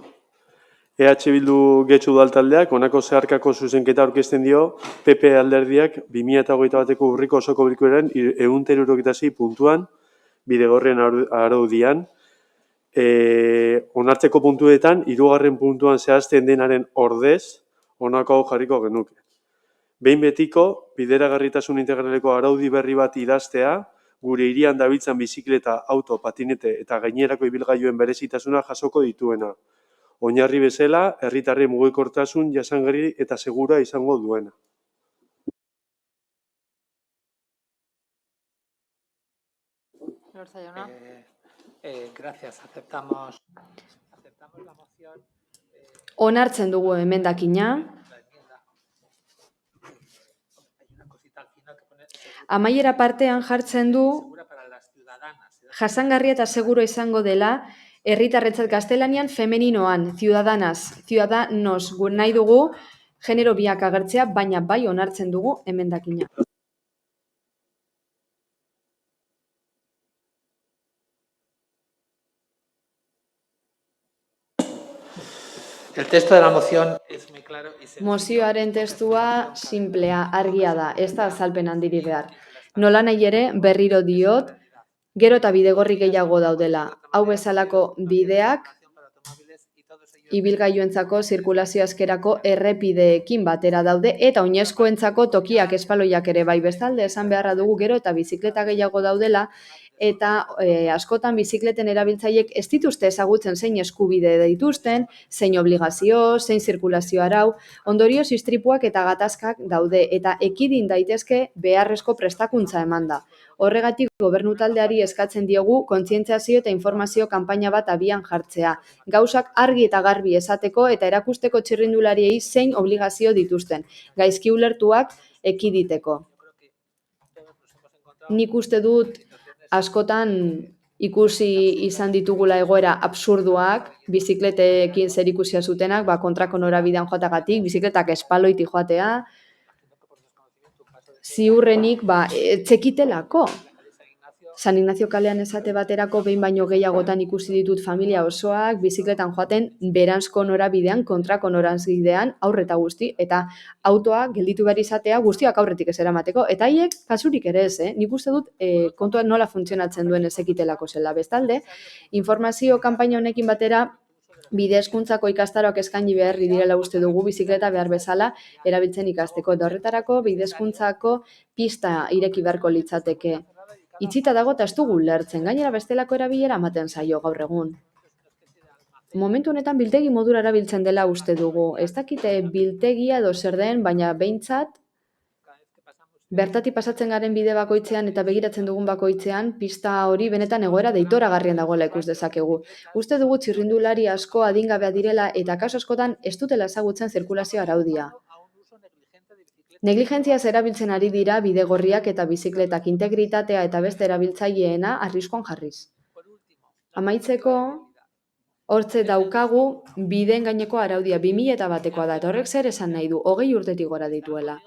EH Bildu Getxo udaltaldeak honako zeharkako zuzenketa aurkezten dio PP alderdiak 2021ko urriko osoko bilkuraren 176 puntuan bidegorrien araudian. Onartzeko puntuetan, 3. puntuan zehazten denaren ordez, honako hau jarriko genuke. Behin betiko, bideragarritasun integraleko araudi berri bat idaztea, gure hirian dabiltzan bizikleta, auto, patinete eta gainerako ibilgailuen berezitasuna jasoko dituena. Oinarri bezala, herritarren mugikortasun jasangarri eta segura izango duena. Gracias, aceptamos la moción. Onartzen dugu emendakina. Amaiera partean jartzen du jasangarria eta seguro izango dela herritarrentzat gaztelanian femeninoan, ciudadanos nahi dugu genero biak agertzea, baina bai onartzen dugu emendakina. El texto de la moción es muy claro y sencillo. Mozioaren testua simplea, argia da, ez da azalpen handirik behar. Nola nahi ere, berriro diot, gero eta bidegorri gehiago daudela. Hau bezalako bideak, ibilgailuentzako zirkulazio askerako errepideekin batera daude, eta oinezkoentzako tokiak espaloiak ere bai bestalde, esan beharra dugu gero eta bizikleta gehiago daudela, eta askotan bizikleten erabiltzaileek ez dituzte ezagutzen zein eskubide dituzten, zein obligazio, zein zirkulazio arau, ondorioz istripuak eta gatazkak daude, eta ekidin daitezke beharrezko prestakuntza eman da. Horregatik gobernu taldeari eskatzen diogu kontzientziazio eta informazio kanpaina bat abian jartzea. Gauzak argi eta garbi esateko eta erakusteko txirrindulariei zein obligazio dituzten, gaizki ulertuak ekiditeko. Nik uste dut askotan ikusi izan ditugula egoera absurduak, bizikletekin zerikusia zutenak, kontrako norabidean joatagatik, bizikletak espaloiti joatea, ziurrenik txekitelako. San Ignacio kalean esate baterako behin baino gehiagotan ikusi ditut familia osoak, bizikletan joaten beranzko norabidean, kontrako norabidean, aurreta guzti, eta autoa gelditu behar izatea guztiak aurretik ez eramateko, eta haiek kasurik ere ez, nik uste dut kontuan nola funtzionatzen duen ezekitelako zela. Bestalde, informazio kanpaina honekin batera, bide hezkuntzako ikastaroak eskaini beharri direla uste dugu bizikleta behar bezala erabiltzen ikasteko. Eta horretarako bide hezkuntzako pista ireki beharko litzateke. Itxita dago eta ez dugu lertzen, gainera bestelako erabilera ematen zaio gaur egun. Momentu honetan biltegi modura erabiltzen dela uste dugu. Ez dakite biltegia edo zer den, baina behintzat bertatik pasatzen garen bide bakoitzean eta begiratzen dugun bakoitzean, pista hori benetan egoera deitoragarrian dagoela ikus dezakegu. Uste dugu txirrindulari asko adingabea direla eta kasu askotan ez dutela ezagutzen zirkulazio araudia. Negligentziaz erabiltzen ari dira bidegorriak eta bizikletak integritatea eta beste erabiltzaileena arriskuan jarriz. Amaitzeko, hortze daukagu bideen gaineko araudia 2001koa da, eta horrek zer esan nahi du, 20 urtetik gora dituela.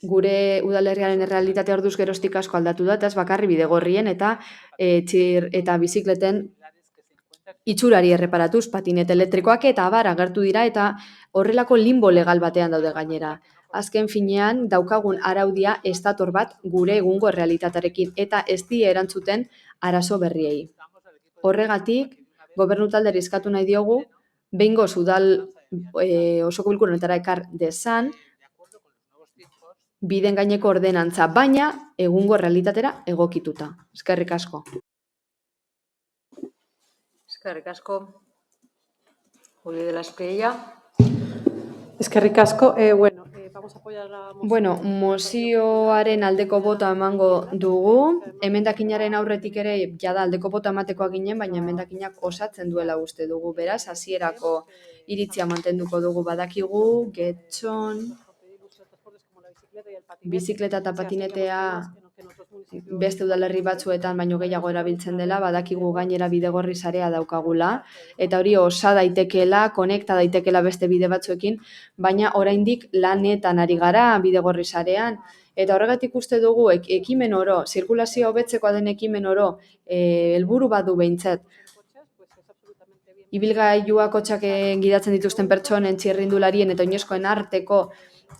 Gure udalerriaren errealitatea orduz geroztik asko aldatu da, eta ez bakarri bidegorrien eta bizikleten itxurari erreparatuz, patinete elektrikoak eta abar agertu dira eta horrelako limbo legal batean daude gainera. Azken finean, daukagun araudia ez dator bat gure egungo errealitatearekin eta ez die erantzuten arazo berriei. Horregatik, gobernu talderi eskatu nahi diogu, behingoz udal osoko bilkura honetara ekar dezan, biden gaineko ordenantza, baina egungo errealitatera egokituta. Eskerrik asko. Eskerrik asko. Juli de la Espriella. Eskerrik asko. Vamos a apoyar la moción. Mozioaren aldeko botoa emango dugu. Emendakinaren aurretik ere jada aldeko botoa ematekoa ginen, baina emendakinak osatzen duela uste dugu. Beraz, hasierako iritzia mantenduko dugu badakigu, Getxon, bizikleta eta patinetea beste udalerri batzuetan baino gehiago erabiltzen dela, badakigu gainera bidegorri sarea daukagula, eta hori osa daitekeela, konekta daitekeela beste bide batzuekin, baina oraindik lanetan ari gara bidegorri sarean, eta horregatik uste dugu ekimen oro, zirkulazioa hobetzekoa den ekimen oro, helburu badu behintzat. ibilgailua kotxak gidatzen dituzten pertsonen, txirrindularien eta oinezkoen arteko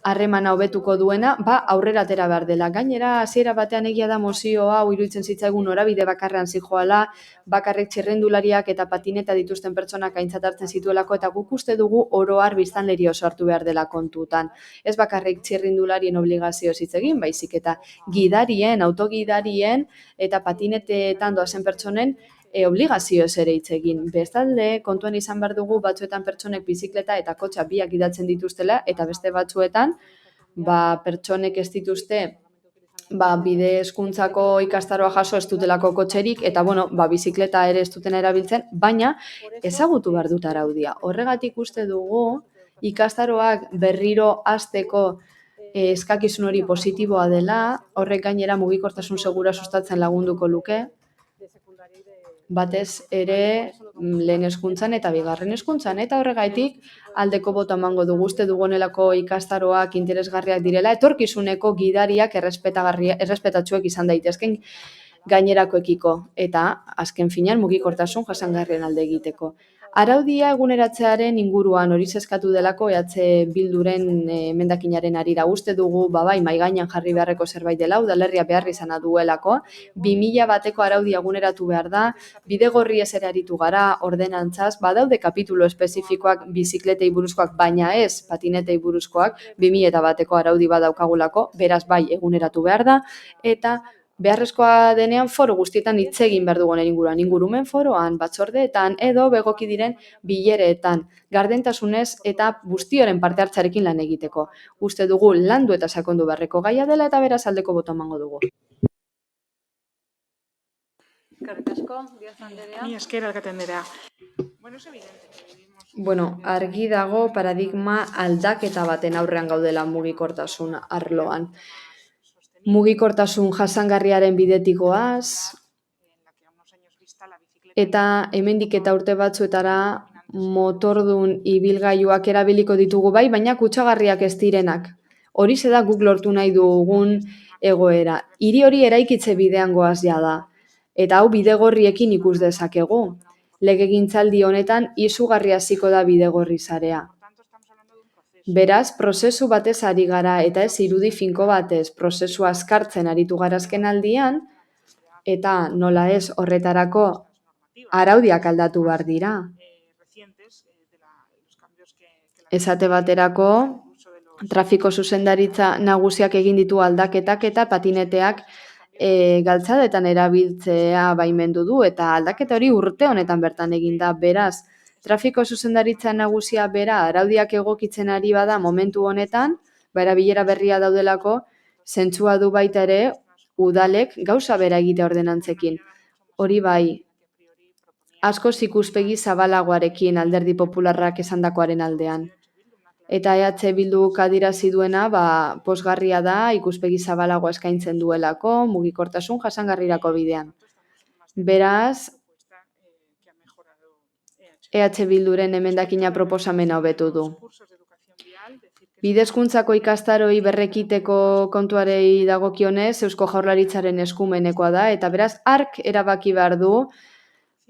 harremana hobetuko duena, aurrera atera behar dela. Gainera, hasiera batean egia da mozio hau iruditzen zitzaigun norabide bakarrean zijoala, bakarrik txirrindulariak eta patineta dituzten pertsonak aintzat hartzen zituelako, eta guk uste dugu oro har biztanleri oso hartu behar dela kontutan. Ez bakarrik txirrindularien obligazio hitz egin, baizik eta gidarien, autogidarien eta patineteetan doazen pertsonen obligazioez ere hitz egin. Bestalde, kontuan izan behar dugu batzuetan pertsonek bizikleta eta kotxa biak gidatzen dituztela, eta beste batzuetan pertsonek ez dituzte bide hezkuntzako ikastaroa jaso ez dutelako kotxerik, eta bizikleta ere ez duten erabiltzen, baina ezagutu behar dut araudia. Horregatik uste dugu ikastaroak berriro hasteko eskakizun hori positiboa dela, horrek gainera mugikortasun segura sustatzen lagunduko luke, batez ere lehen hezkuntzan eta bigarren hezkuntzan, eta horregaitik aldeko botoa emango dugu. Uste dugu honelako ikastaroak interesgarriak direla, etorkizuneko gidariak errespetatsuek izan daitezken gainerakoekiko, eta azken finean mugikortasun jasangarrien alde egiteko. Araudia eguneratzearen inguruan hori eskatu delako Bilduren emendakinaren harira. Uste dugu bai mahai gainean jarri beharreko zerbait dela, udalerria behar izana duelako. 2001ko araudia eguneratu behar da, bidegorriez ere aritu gara, ordenantzaz, badaude kapitulu espezifikoak bizikletei buruzkoak, baina ez patinetei buruzkoak, 2001ko araudi badaukagulako, beraz bai eguneratu behar da, eta beharrezkoa denean foro guztietan hitz egin behar dugu inguruan, ingurumen foroan, batzordeetan, edo begoki diren bilereetan, gardentasunez eta guztioren parte hartzarekin lan egiteko. Uste dugu landu eta sakondu beharreko gaia dela, eta beraz aldeko botoa emango dugu. Eskerrik asko, Díaz Anderea. Ni esker, alkate Anderea. Argi dago paradigma aldaketa baten aurrean gaudela mugikortasun arloan. Mugikortasun jasangarriaren bidetik goaz, eta hemendik eta urte batzuetara motordun ibilgailuak erabiliko ditugu bai, baina kutsagarriak ez direnak. Horixe da guk lortu nahi dugun egoera. Hiri hori eraikitze bidean goaz da, eta hau bidegorriekin ikus dezakegu. Legegintzaldi honetan izugarri hasiko da bidegorri sarea. Beraz, prozesu batez ari gara, eta ez irudi finko batez, prozesu azkartzen aritu gara azken aldian, eta nola ez horretarako araudiak aldatu behar dira. Esate baterako, trafiko zuzendaritza nagusiak egin ditu aldaketak eta patineteak galtzadetan erabiltzea baimendu du, eta aldaketa hori urte honetan bertan egin da. Beraz, trafiko zuzendaritza nagusia bera araudiak egokitzen ari bada momentu honetan, erabilera berria daudelako, zentzua du baita ere udalek gauza bera egitea ordenantzekin. Hori bai, askoz ikuspegi zabalagoarekin Alderdi Popularrak esandakoaren aldean. Eta Bilduk adierazi duena, pozgarria da, ikuspegi zabalagoa eskaintzen duelako, mugikortasun jasangarrirako bidean. Beraz, Bilduren emendakina proposamena hobetu du. Bidezkuntzako ikastaroi berrekiteko kontuarei dagokionez, Eusko Jaurlaritzaren eskumenekoa da, eta beraz, hark erabaki behar du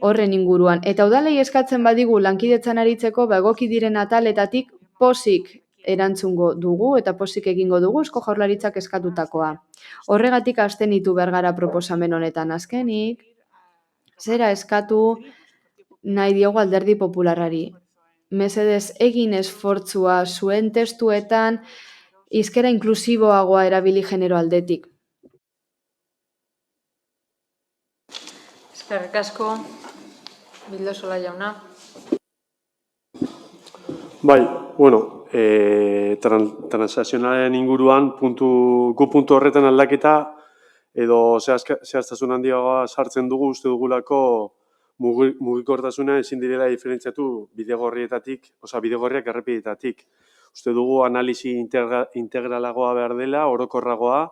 horren inguruan. Eta udalei eskatzen badigu lankidetzan aritzeko, egoki diren ataletatik pozik erantzungo dugu eta pozik egingo dugu Eusko Jaurlaritzak eskatutakoa. Horregatik abstenitu behar gara proposamen honetan azkenik, zera eskatu nahi diogu Alderdi Popularrari. Mesedez egin esfortzua zuen testuetan hizkera inklusiboagoa erabili genero aldetik. Eskerrik asko, Bildosola jauna. Bai, transakzionalen inguruan gu puntu horretan aldaketa edo zehaztasun handiagoa sartzen dugu, uste dugulako mugikortasuna ezin direla diferentziatu bidegorrietatik, bidegorriak errepideetatik. Uste dugu analisi integralagoa behar dela, orokorragoa,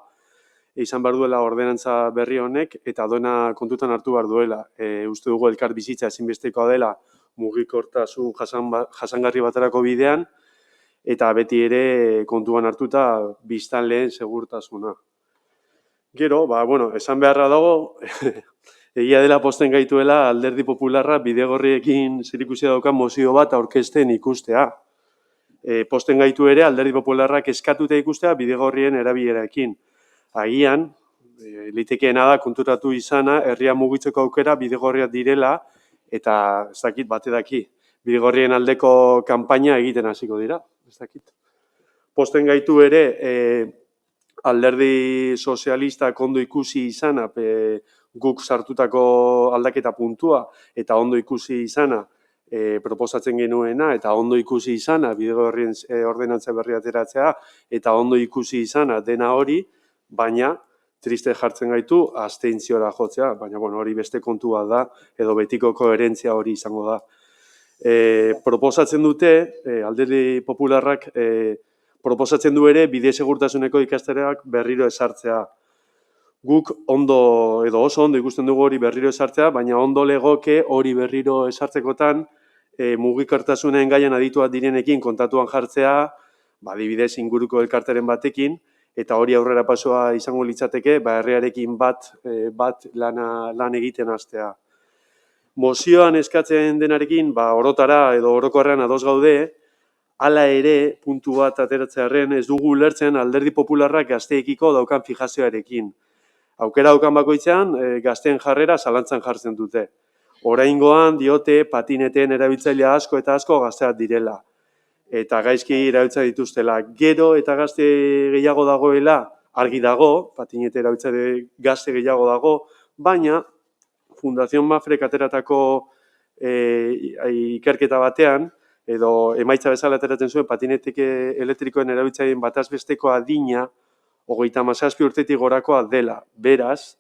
izan behar duela ordenantza berri honek eta doena kontutan hartu behar duela. Uste dugu elkar bizitza ezinbestekoa dela mugikortasun jasangarri baterako bidean, eta beti ere kontuan hartuta biztanleen segurtasuna. Gero, esan beharra dago, Egia dela posten gaituela Alderdi Popularra bidegorriekin zerikusia daukan mozio bat aurkezten ikustea. Posten gaitu ere Alderdi Popularrak eskatuta ikustea bidegorrien erabilerarekin. Agian, litekeena da konturatu izana, herria mugitzeko aukera bidegorriak direla, eta ez dakit bate daki, bidegorrien aldeko kanpaina egiten hasiko dira, ez dakit. Posten gaitu ere, Alderdi Sozialistak ondo ikusi izana, guk sartutako aldaketa puntua, eta ondo ikusi izana, proposatzen genuena, eta ondo ikusi izana, bidegorrien ordenantza berri ateratzea, eta ondo ikusi izana dena hori, baina triste jartzen gaitu abstentziora jotzea, baina hori beste kontua da, edo betiko koherentzia hori izango da. Proposatzen dute, Alderdi Popularrak proposatzen du ere bide segurtasuneko ikastaroak berriro ezartzea. Guk ondo, edo oso ondo ikusten dugu hori berriro ezartzea, baina ondo legoke hori berriro ezartzekotan mugikortasunen gaian adituak direnekin kontatuan jartzea, adibidez inguruko elkarteren batekin, eta hori aurrera pasoa izango litzateke, herriarekin bat lan egiten hastea. Mozioan eskatzen denarekin, orotara edo orokorrean ados gaude, hala ere, puntu bat ateratzearren, ez dugu ulertzen Alderdi Popularrak gazteekiko daukan fijazioarekin. Aukera daukan bakoitzean, gazteen jarrera zalantzan jartzen dute. Oraingoan diote patineten erabiltzailea asko eta asko gazteak direla. Eta gaizki erabiltza dituztela. Gero eta gazte gehiago dagoela, argi dago, patinete erabiltzaile gazte gehiago dago, baina Fundación Mafrek ateratako ikerketa batean, edo emaitza bezala ateratzen zuen patinetek elektrikoen erabiltzaileen bataz besteko adina 37 urtetik gorakoa dela. Beraz,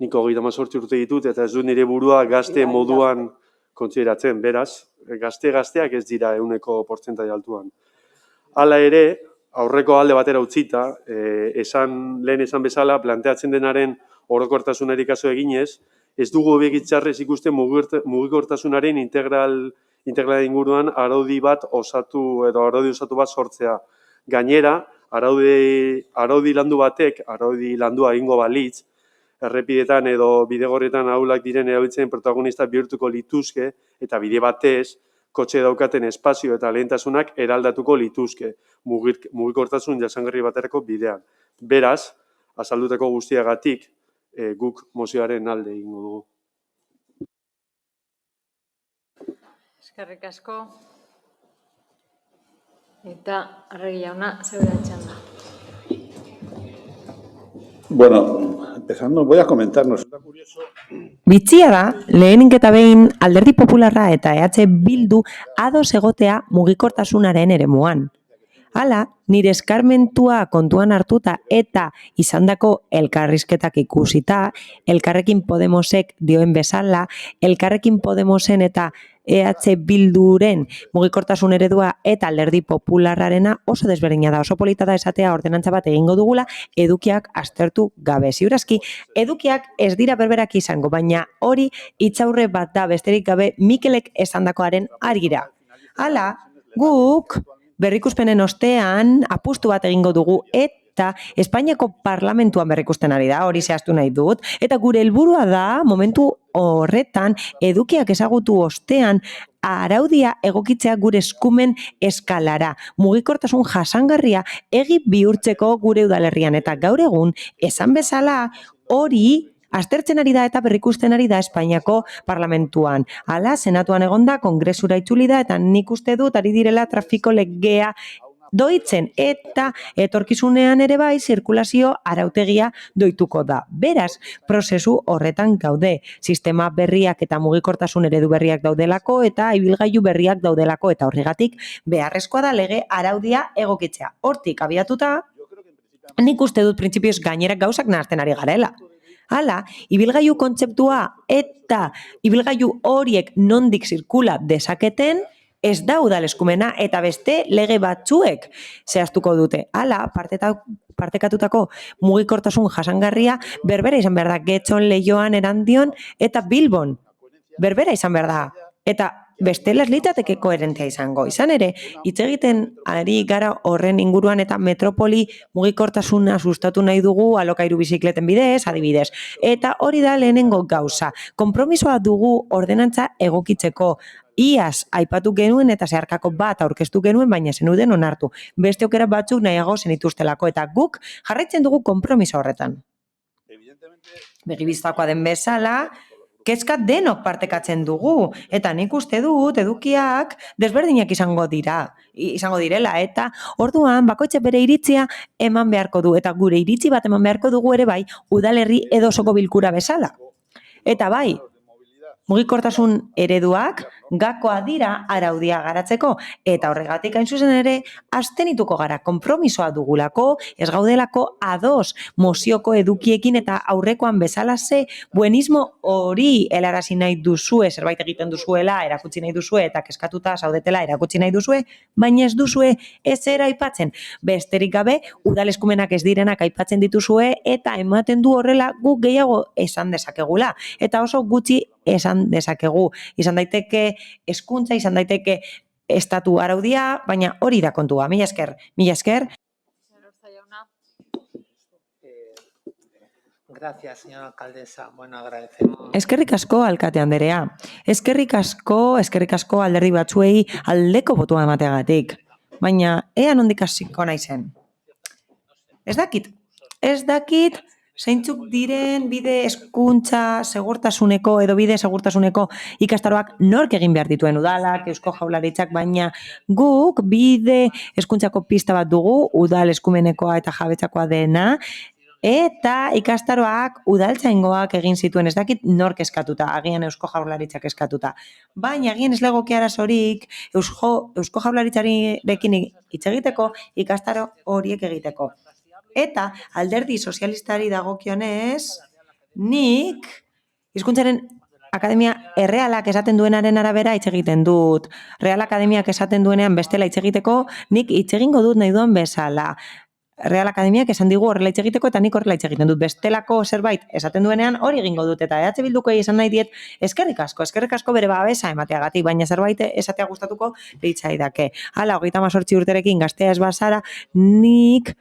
nik 38 urte ditut eta ez dut nire burua gazte moduan kontsideratzen. Beraz, gazteak ez dira 100% altuan. Hala ere, aurreko alde batera utzita, lehen esan bezala, planteatzen denaren orokortasunari kasu eginez, ez dugu begitzarrez ikusten mugikortasunaren integral inguruan araudi bat osatu edo araudi osatu bat sortzea. Gainera, araudi landu batek, araudi landua egingo balitz, errepidetan edo bidegorrietan ahulak diren erabiltzen protagonista bihurtuko lituzke eta bide batez, kotxe daukaten espazio eta lehentasunak eraldatuko lituzke mugikortasun jasangarri baterako bidean. Beraz, azaldutako guztiagatik, guk mozioaren alde egingo dugu. Eskerrik asko. Eta Arregi jauna, zeure txanda. Bueno, empezando, voy a comentarnos. Bitxia da, lehenik eta behin Alderdi Popularra eta EH Bildu ados egotea mugikortasunaren eremuan. Hala, nire eskarmentua kontuan hartuta eta izandako elkarrizketak ikusita, Elkarrekin Podemosek dioen bezala, Elkarrekin Podemosen eta EH Bilduren mugikortasun eredua eta Alderdi Popularrarena oso desberdina da, oso polita da esatea ordenantza bat egingo dugula edukiak aztertu gabe. Ziurazki, edukiak ez dira berberak izango, baina hori hitzaurre bat da besterik gabe Mikelek esandakoaren argira. Hala, guk berrikuspenen ostean apustu bat egingo dugu eta Espainiako Parlamentuan berrikusten ari da, hori zehaztu nahi dut, eta gure helburua da momentu horretan edukiak ezagutu ostean araudia egokitzea gure eskumen eskalara, mugikortasun jasangarria egi bihurtzeko gure udalerrian, eta gaur egun esan bezala hori aztertzen ari da eta berrikusten ari da Espainiako Parlamentuan. Hala, Senatuan egonda, Kongresura itzuli da, eta nik uste dut ari direla trafiko legea doitzen, eta etorkizunean ere bai zirkulazio arautegia doituko da. Beraz, prozesu horretan gaude. Sistema berriak eta mugikortasun eredu berriak daudelako, eta ibilgailu berriak daudelako, eta horregatik beharrezkoa da lege araudia egokitzea. Hortik abiatuta, nik uste dut printzipioz gainerak gauzak nahazten ari garela. Hala, ibilgailu kontzeptua eta ibilgailu horiek nondik zirkula dezaketen, ez da udal eskumena eta beste lege batzuek zehaztuko dute. Hala, partekatutako mugikortasun jasangarria berbera izan behar da, Getxon, Leioan, Erandion eta Bilbon. Berbera izan behar da. Eta bestela ez litzateke koherentea izango. Izan ere, hitz egiten ari gara horren inguruan eta metropoli mugikortasuna sustatu nahi dugu alokairu bizikleten bidez, adibidez. Eta hori da lehenengo gauza. Konpromisoa dugu ordenantza egokitzeko. Iaz aipatu genuen eta zeharkako bat aurkeztu genuen, baina zenuden onartu. Beste aukera batzuk nahiago zenituztelako eta guk jarraitzen dugu konpromiso horretan. Begibistakoa den bezala, kezka denok partekatzen dugu, eta nik uste dut edukiak desberdinak izango direla, eta orduan bakoitze bere iritzia eman beharko du, eta gure iritzi bat eman beharko dugu ere bai, udalerri edo osoko bilkura bezala. Eta bai, mugikortasun ereduak gakoa dira araudia garatzeko, eta horregatik hain zuzen ere, abstenituko gara konpromisoa dugulako, ez gaudelako ados mozioko edukiekin eta aurrekoan bezalase buenismo hori helarazi nahi duzue, zerbait egiten duzuela, erakutsi nahi duzue, eta kezkatuta zaudetela erakutsi nahi duzue, baina ez duzue ezera aipatzen. Besterik gabe, udal eskumenak ez direnak aipatzen dituzue, eta ematen du horrela guk gehiago esan dezakegula, eta oso gutxi esan dezakegu. Izan daiteke hezkuntza, izan daiteke estatu araudia, baina hori da kontua. Mila esker. Gracias, señora alcaldesa. Bueno, agradecemos. Eskerrik asko, alkate anderea. Eskerrik asko alderdi batzuei aldeko botua emateagatik. Baina, ea nondik hasiko naizen. Ez dakit zeintzuk diren bide hezkuntza segurtasuneko edo bide segurtasuneko ikastaroak nork egin behar dituen udalak, Eusko Jaurlaritzak, baina guk bide hezkuntzako pista bat dugu, udal eskumenekoa eta jabetzakoa dena, eta ikastaroak udaltzaingoak egin zituen, ez dakit nork eskatuta, agian Eusko Jaurlaritzak eskatuta. Baina agian ez legoke arazorik Eusko Jaurlaritzarekin hitz egiteko, ikastaro horiek egiteko. Eta alderdi sozialistari dagokionez, nik hizkuntzaren Akademia Errealak esaten duenaren arabera hitz egiten dut. Real Akademiak esaten duenean bestela hitz egiteko, nik hitz egingo dut nahi duen bezala. Real Akademiak esan digu horrela hitz egiteko eta nik horrela hitz egiten dut. Bestelako zerbait esaten duenean hori egingo dut eta EH Bildukoei esan nahi diet eskerrik asko bere babesa emateagatik, baina zerbait esatea gustatuko litzaidake. Hala, 38 urterekin gaztea ez bazara, nik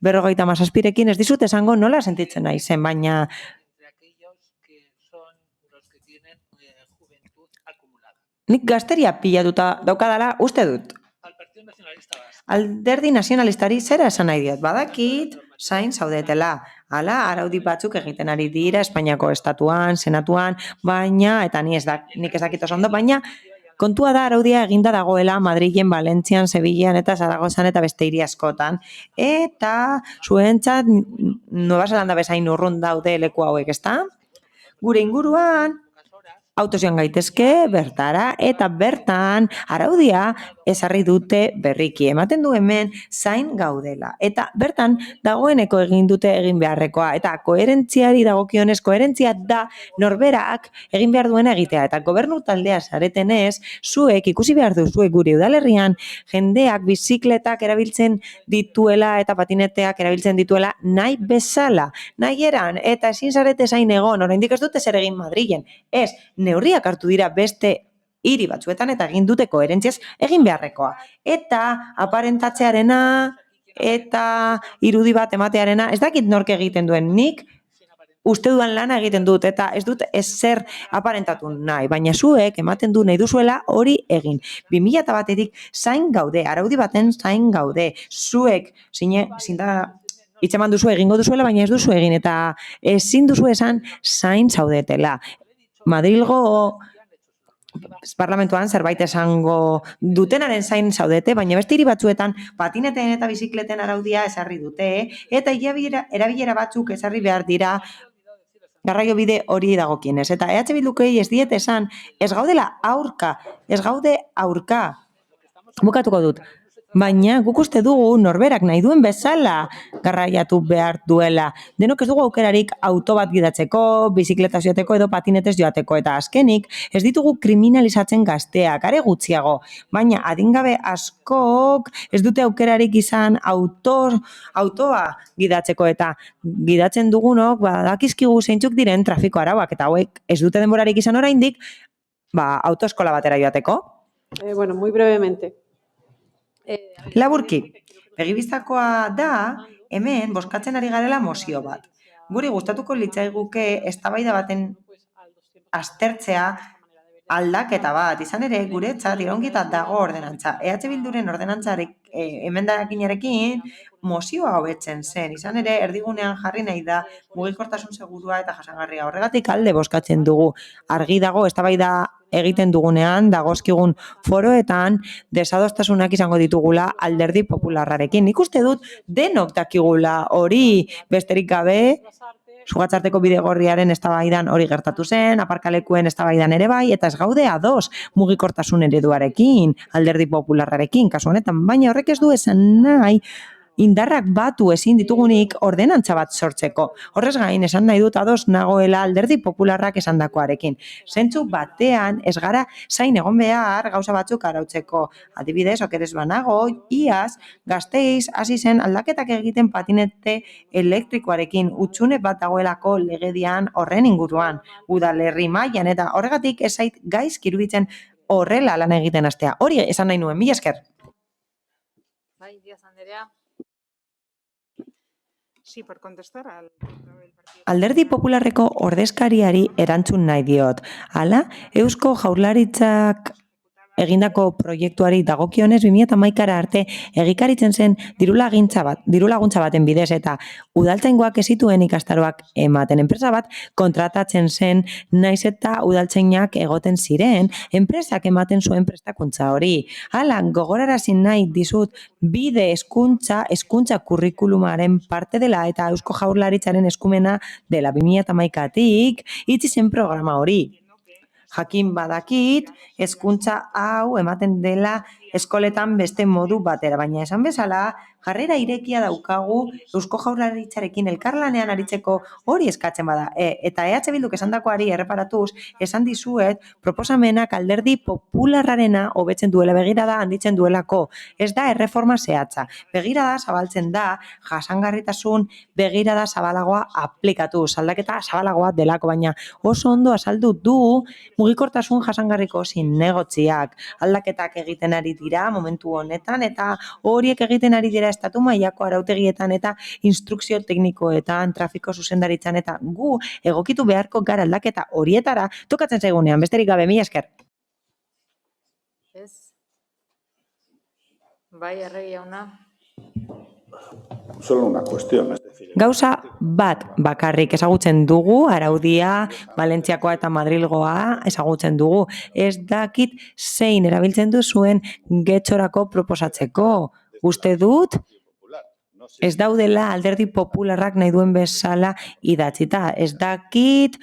57rekin ez dizut esango nola sentitzen naizen, baina nik gazteria pilatuta daukadala uste dut. Alderdi nazionalistari zera esan nahi diot, badakit zain zaudetela. Hala, araudi batzuk egiten ari dira Espainiako estatuan, senatuan, baina, eta nik ez dakit oso ondo, baina kontua da araudia eginda dagoela Madrilen, Valentzian, Sevillan eta Zaragozan eta beste hiri askotan. Eta zuentzat Nueva Zelanda bezain urrun daude leku hauek, ezta? Gure inguruan autoz joan gaitezke bertara eta bertan araudia ezarri dute berriki. Ematen du hemen zain gaudela. Eta bertan dagoeneko egin dute egin beharrekoa. Eta koherentziari dagokionez, koherentzia da norberak egin behar duena egitea. Eta gobernu taldea zaretenez, zuek ikusi behar duzue gure udalerrian jendeak bizikletak erabiltzen dituela eta patineteak erabiltzen dituela nahi bezala, nahi eran, eta ezin zarete zain egon, oraindik ez dute zer egin Madrilen. Ez, neurriak hartu dira beste hiri batzuetan eta egin dute koherentziaz egin beharrekoa. Eta aparentatzearena eta irudi bat ematearena, ez dakit nork egiten duen, nik uste duan lana egiten dut eta ez dut ezer aparentatu nahi, baina zuek ematen du nahi duzuela hori egin. 2001-etik zain gaude, araudi baten zain gaude, zuek hitzeman duzu egingo duzuela, baina ez duzu egin eta ezin duzu esan zain zaudetela. Madrilgo parlamentuan zerbait esango dutenaren zain zaudete, baina beste hiri batzuetan patineten eta bizikleten araudia ezarri dute, eta erabilera batzuk ezarri behar dira garraio bide hori dagokienez. Eta EH Bildukei ez diet esan, ez gaudela aurka, ez gaude aurka. Bukatuko dut. Baina guk uste dugu norberak nahi duen bezala garraiatu behar duela. Denok ez dugu aukerarik auto bat gidatzeko, bizikletaz joateko edo patinetez joateko. Eta azkenik ez ditugu kriminalizatzen gazteak, are gutxiago. Baina adingabe askok ez dute aukerarik izan autoa gidatzeko. Eta gidatzen dugunok badakizkigu zeintzuk diren trafiko arauak. Eta hauek ez dute denborarik izan oraindik autoeskola batera joateko? Bueno, muy brevemente. Laburki, begibistakoa da, hemen boskatzen ari garela mozio bat. Guri gustatuko litzaiguke eztabaida baten aztertzea aldaketa bat, izan ere guretzat iraungita dago ordenantza. EH Bilduren ordenantzarik emendakinarekin mozioa hobetzen zen, izan ere erdigunean jarri nahi da mugikortasun segurua eta jasangarria. Horregatik alde bozkatzen dugu. Argi dago eztabaida egiten dugunean dagozkigun foroetan desadostasunak izango ditugula Alderdi Popularrarekin. Nik uste dut denok dakigula hori, besterik gabe Sugatzarteko bidegorriaren eztabaidan hori gertatu zen, aparkalekuen eztabaidan ere bai, eta ez gaude ados mugikortasun ereduarekin, Alderdi Popularrarekin, kasu honetan, baina horrek ez du esan nahi indarrak batu ezin ditugunik ordenantza bat sortzeko. Horrez gain, esan nahi dut ados nagoela Alderdi Popularrak esandakoarekin. Zentzu batean ez gara zain egon behar gauza batzuk arautzeko. Adibidez, okerez banago, iaz, Gasteiz hasi zen aldaketak egiten patinete elektrikoarekin hutsune bat dagoelako legedian horren inguruan. Udalerri mailan eta horregatik ez zait gaizki iruditzen horrela lan egiten hastea. Hori esan nahi nuen, mila esker. Bai, Díaz Andrea. Sí, por contestar al... Alderdi Popularreko ordezkariari erantzun nahi diot. Hala, Eusko Jaurlaritzak egindako proiektuari dagokionez 2011 arte egikaritzen zen dirulaguntza baten bidez eta udaltzaingoak ez zituen ikastaroak ematen enpresa bat kontratatzen zen naiz eta udaltzainak egoten ziren enpresak ematen zuen prestakuntza hori. Hala, gogorarazi nahi dizut bide hezkuntza kurrikulumaren parte dela eta Eusko Jaurlaritzaren eskumena dela 2011tik itzi zen programa hori. Jakin badakit, hezkuntza hau ematen dela eskoletan beste modu batera, baina esan bezala, jarrera irekia daukagu Eusko Jaurlaritzarekin elkarlanean aritzeko hori eskatzen bada. Eta EH Bilduk esandakoari erreparatuz, esan dizuet proposamenak Alderdi Popularrarena hobetzen duela begirada handitzen duelako. Ez da erreforma zehatza. Begirada zabaltzen da, jasangarritasun begirada zabalagoa aplikatu, aldaketa zabalagoa delako, baina oso ondo azaldu du mugikortasun jasangarriko zinegotziak. Aldaketak egiten ari dira momentu honetan eta horiek egiten ari dira estatu mailako arautegietan eta instrukzio teknikoetan, trafiko zuzendaritzan eta gu egokitu beharko gara aldaketa horietara tokatzen zaigunean, besterik gabe, mila esker. Ez. Bai, Arregi jauna. Solo una cuestión, es decir... Gauza bat bakarrik ezagutzen dugu, araudia, Valentziakoa eta Madrilgoa ezagutzen dugu. Ez dakit zein erabiltzen duzuen getxorako proposatzeko. Uste dut, ez daudela Alderdi Popularrak nahi duen bezala idatzita. Ez dakit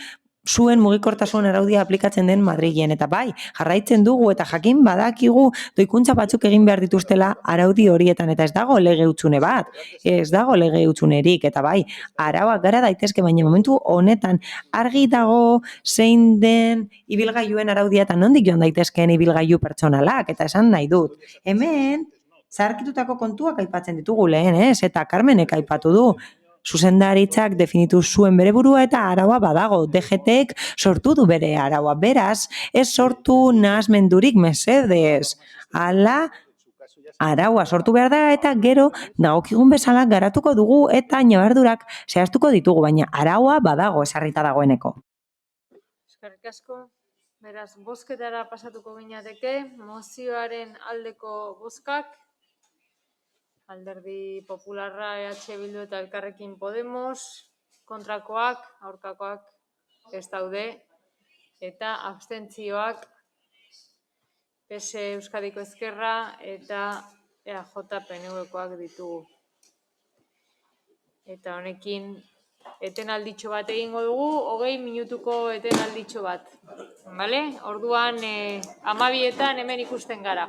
zuen mugikortasun araudia aplikatzen den Madrilen. Eta bai, jarraitzen dugu eta jakin badakigu doikuntza batzuk egin behar dituztela araudi horietan. Eta ez dago lege hutsune bat, ez dago lege hutsunerik. Eta bai, arauak gara daitezke, baina momentu honetan argi dago zein den ibilgailuen araudia eta nondik joan daitezkeen ibilgailu pertsonalak. Eta esan nahi dut, hemen zaharkitutako kontuak aipatzen ditugu lehen, eta Carmenek aipatu du. Zuzendaritzak definitu zuen bere burua eta araua badago. DGTek sortu du bere araua. Beraz, ez sortu nahasmendurik mesedez. Hala, araua sortu behar da eta gero dagokigun bezala garatuko dugu eta ñabardurak zehaztuko ditugu, baina araua badago esarrita dagoeneko. Eskerrik asko. Beraz, bozketara pasatuko ginateke, mozioaren aldeko bozkak, Alderdi Popularra, EH Bildu eta Elkarrekin Podemos, kontrakoak, aurkakoak ez daude, eta abstentzioak PSE Euskadiko Ezkerra eta EAJ PNV-koak ditugu. Eta honekin etenalditxo bat egingo dugu, 20 minutuko etenalditxo bat. Bale? Orduan 12etan hemen ikusten gara.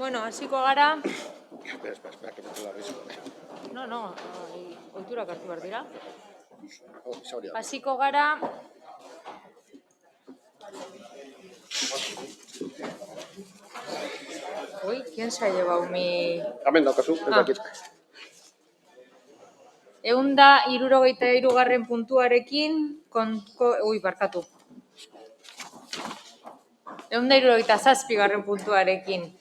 Bueno, hasiko gara. Espera, que meto la risa. No, oiturak hartu behar dira. Isauri. Hasiko gara. Uy, ¿quién se ha llevado mi...? Hemen daukazu, ez dakit. 163. puntuarekin, barkatu. 167. puntuarekin.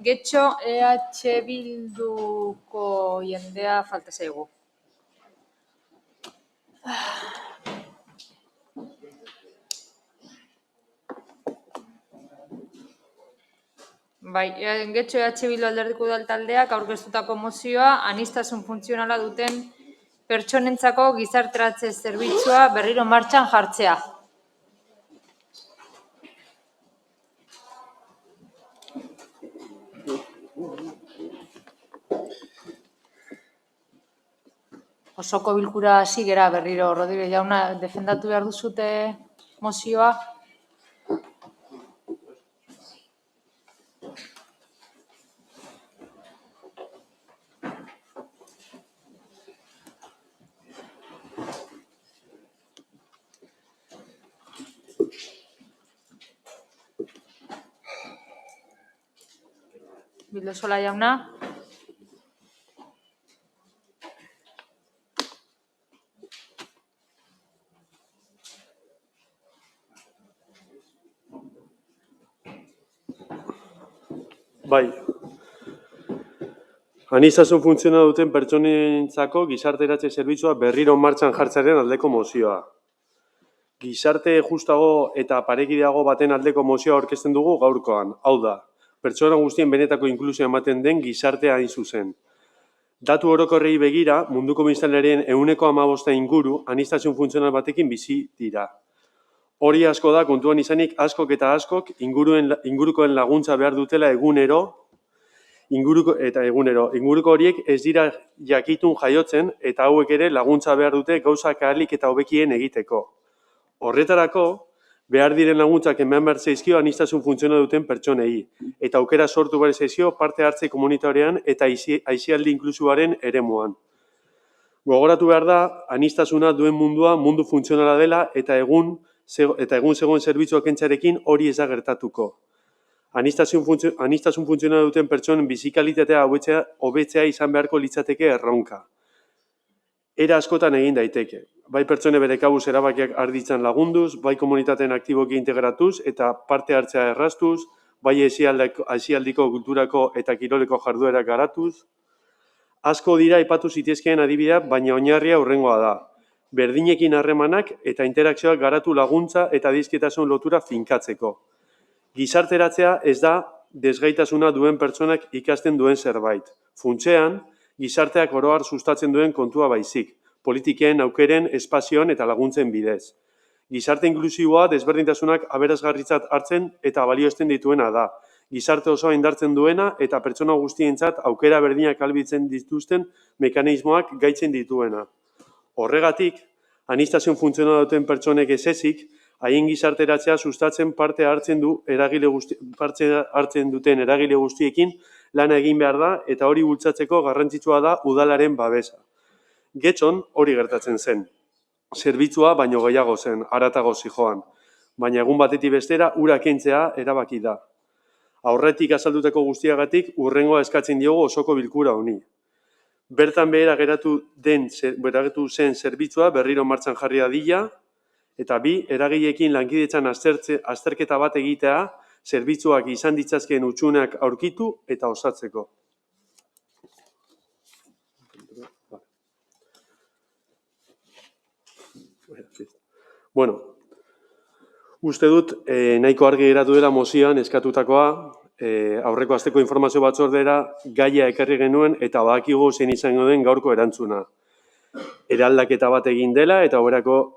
Getxo, EH Bilduko jendea falta zaigu. Bai, getxo EH Bildu alderdiko udaltaldeak aurkeztutako mozioa aniztasun funtzionala duten pertsonentzako gizarteratze zerbitzua berriro martxan jartzea. Osoko bilkura hasi gera berriro, Rodríguez jauna, defendatu behar duzute mozioa? Bildosola jauna? Bai. Aniztasun funtzioa duten pertsonentzako gizarteratze zerbitzua berriro martxan jartzearen aldeko mozioa. Gizarte justago eta parekideago baten aldeko mozioa aurkezten dugu gaurkoan. Hau da, pertsona guztien benetako inklusioa ematen den gizartea hain zuzen. Datu orokorrei begira, munduko biztanleen 15% inguru aniztasun funtzional batekin bizi dira. Hori asko da kontuan izanik askok eta askok ingurukoen laguntza behar dutela egunero. Inguruko horiek ez dira jakitun jaiotzen eta hauek ere laguntza behar dute gauzak ahalik eta hobekien egiteko. Horretarako, behar diren laguntzak eman behar zaizkio aniztasun funtzional duten pertsonei eta aukera sortu behar zaizkio parte hartze komunitatean eta aisialdi inklusiboaren eremuan. Gogoratu behar da, aniztasuna duen mundua mundu funtzionala dela eta egun zegoen zerbitzuak kentzarekin hori ez da gertatuko. Aniztasun funtzionala duten pertsonen bizikalitatea hobetzea izan beharko litzateke erronka. Era askotan egin daiteke. Bai pertsone bere kabuz erabakiak arditzan lagunduz, bai komunitateen aktiboki integratuz eta parte hartzea erraztuz, bai aisialdiko kulturako eta kiroleko jarduerak garatuz. Asko dira aipatu zitezkeen adibideak, baina oinarria hurrengoa da. Berdinekin harremanak eta interakzioak garatu laguntza eta dizketasun lotura finkatzeko. Gizarteratzea ez da desgaitasuna duen pertsonak ikasten duen zerbait. Funtsean, gizarteak oro har sustatzen duen kontua baizik, politiken, aukeren, espazioan eta laguntzen bidez. Gizarte inklusiboa desberdintasunak aberasgarritzat hartzen eta balioesten dituena da. Gizarte osoa indartzen duena eta pertsona guztientzat aukera berdinak ahalbidetzen dituzten mekanismoak gaitzen dituena. Horregatik, aniztasun funtzionala duten pertsonek ez ezik, haien gizarteratzea sustatzen parte hartzen duten eragile guztiekin lana egin behar da eta hori bultzatzeko garrantzitsua da udalaren babesa. Getxon hori gertatzen zen. Zerbitzua baino gehiago zen, haratago zijoan. Baina egun batetik bestera ura kentzea erabaki da. Aurretik azaldutako guztiagatik hurrengoa eskatzen diogu osoko bilkura honi. Bertan behera geratu zen zerbitzua berriro martxan jarri dadila, eta bi, eragileekin lankidetzan azterketa bat egitea, zerbitzuak izan ditzazkeen hutsuneak aurkitu eta osatzeko. Bueno, uste dut nahiko argi geratu dela mozioan eskatutakoa, aurreko asteko informazio batzordera gaia ekarri genuen eta badakigu zein izango den gaurko erantzuna. Eraldaketa bat egin dela eta hoberako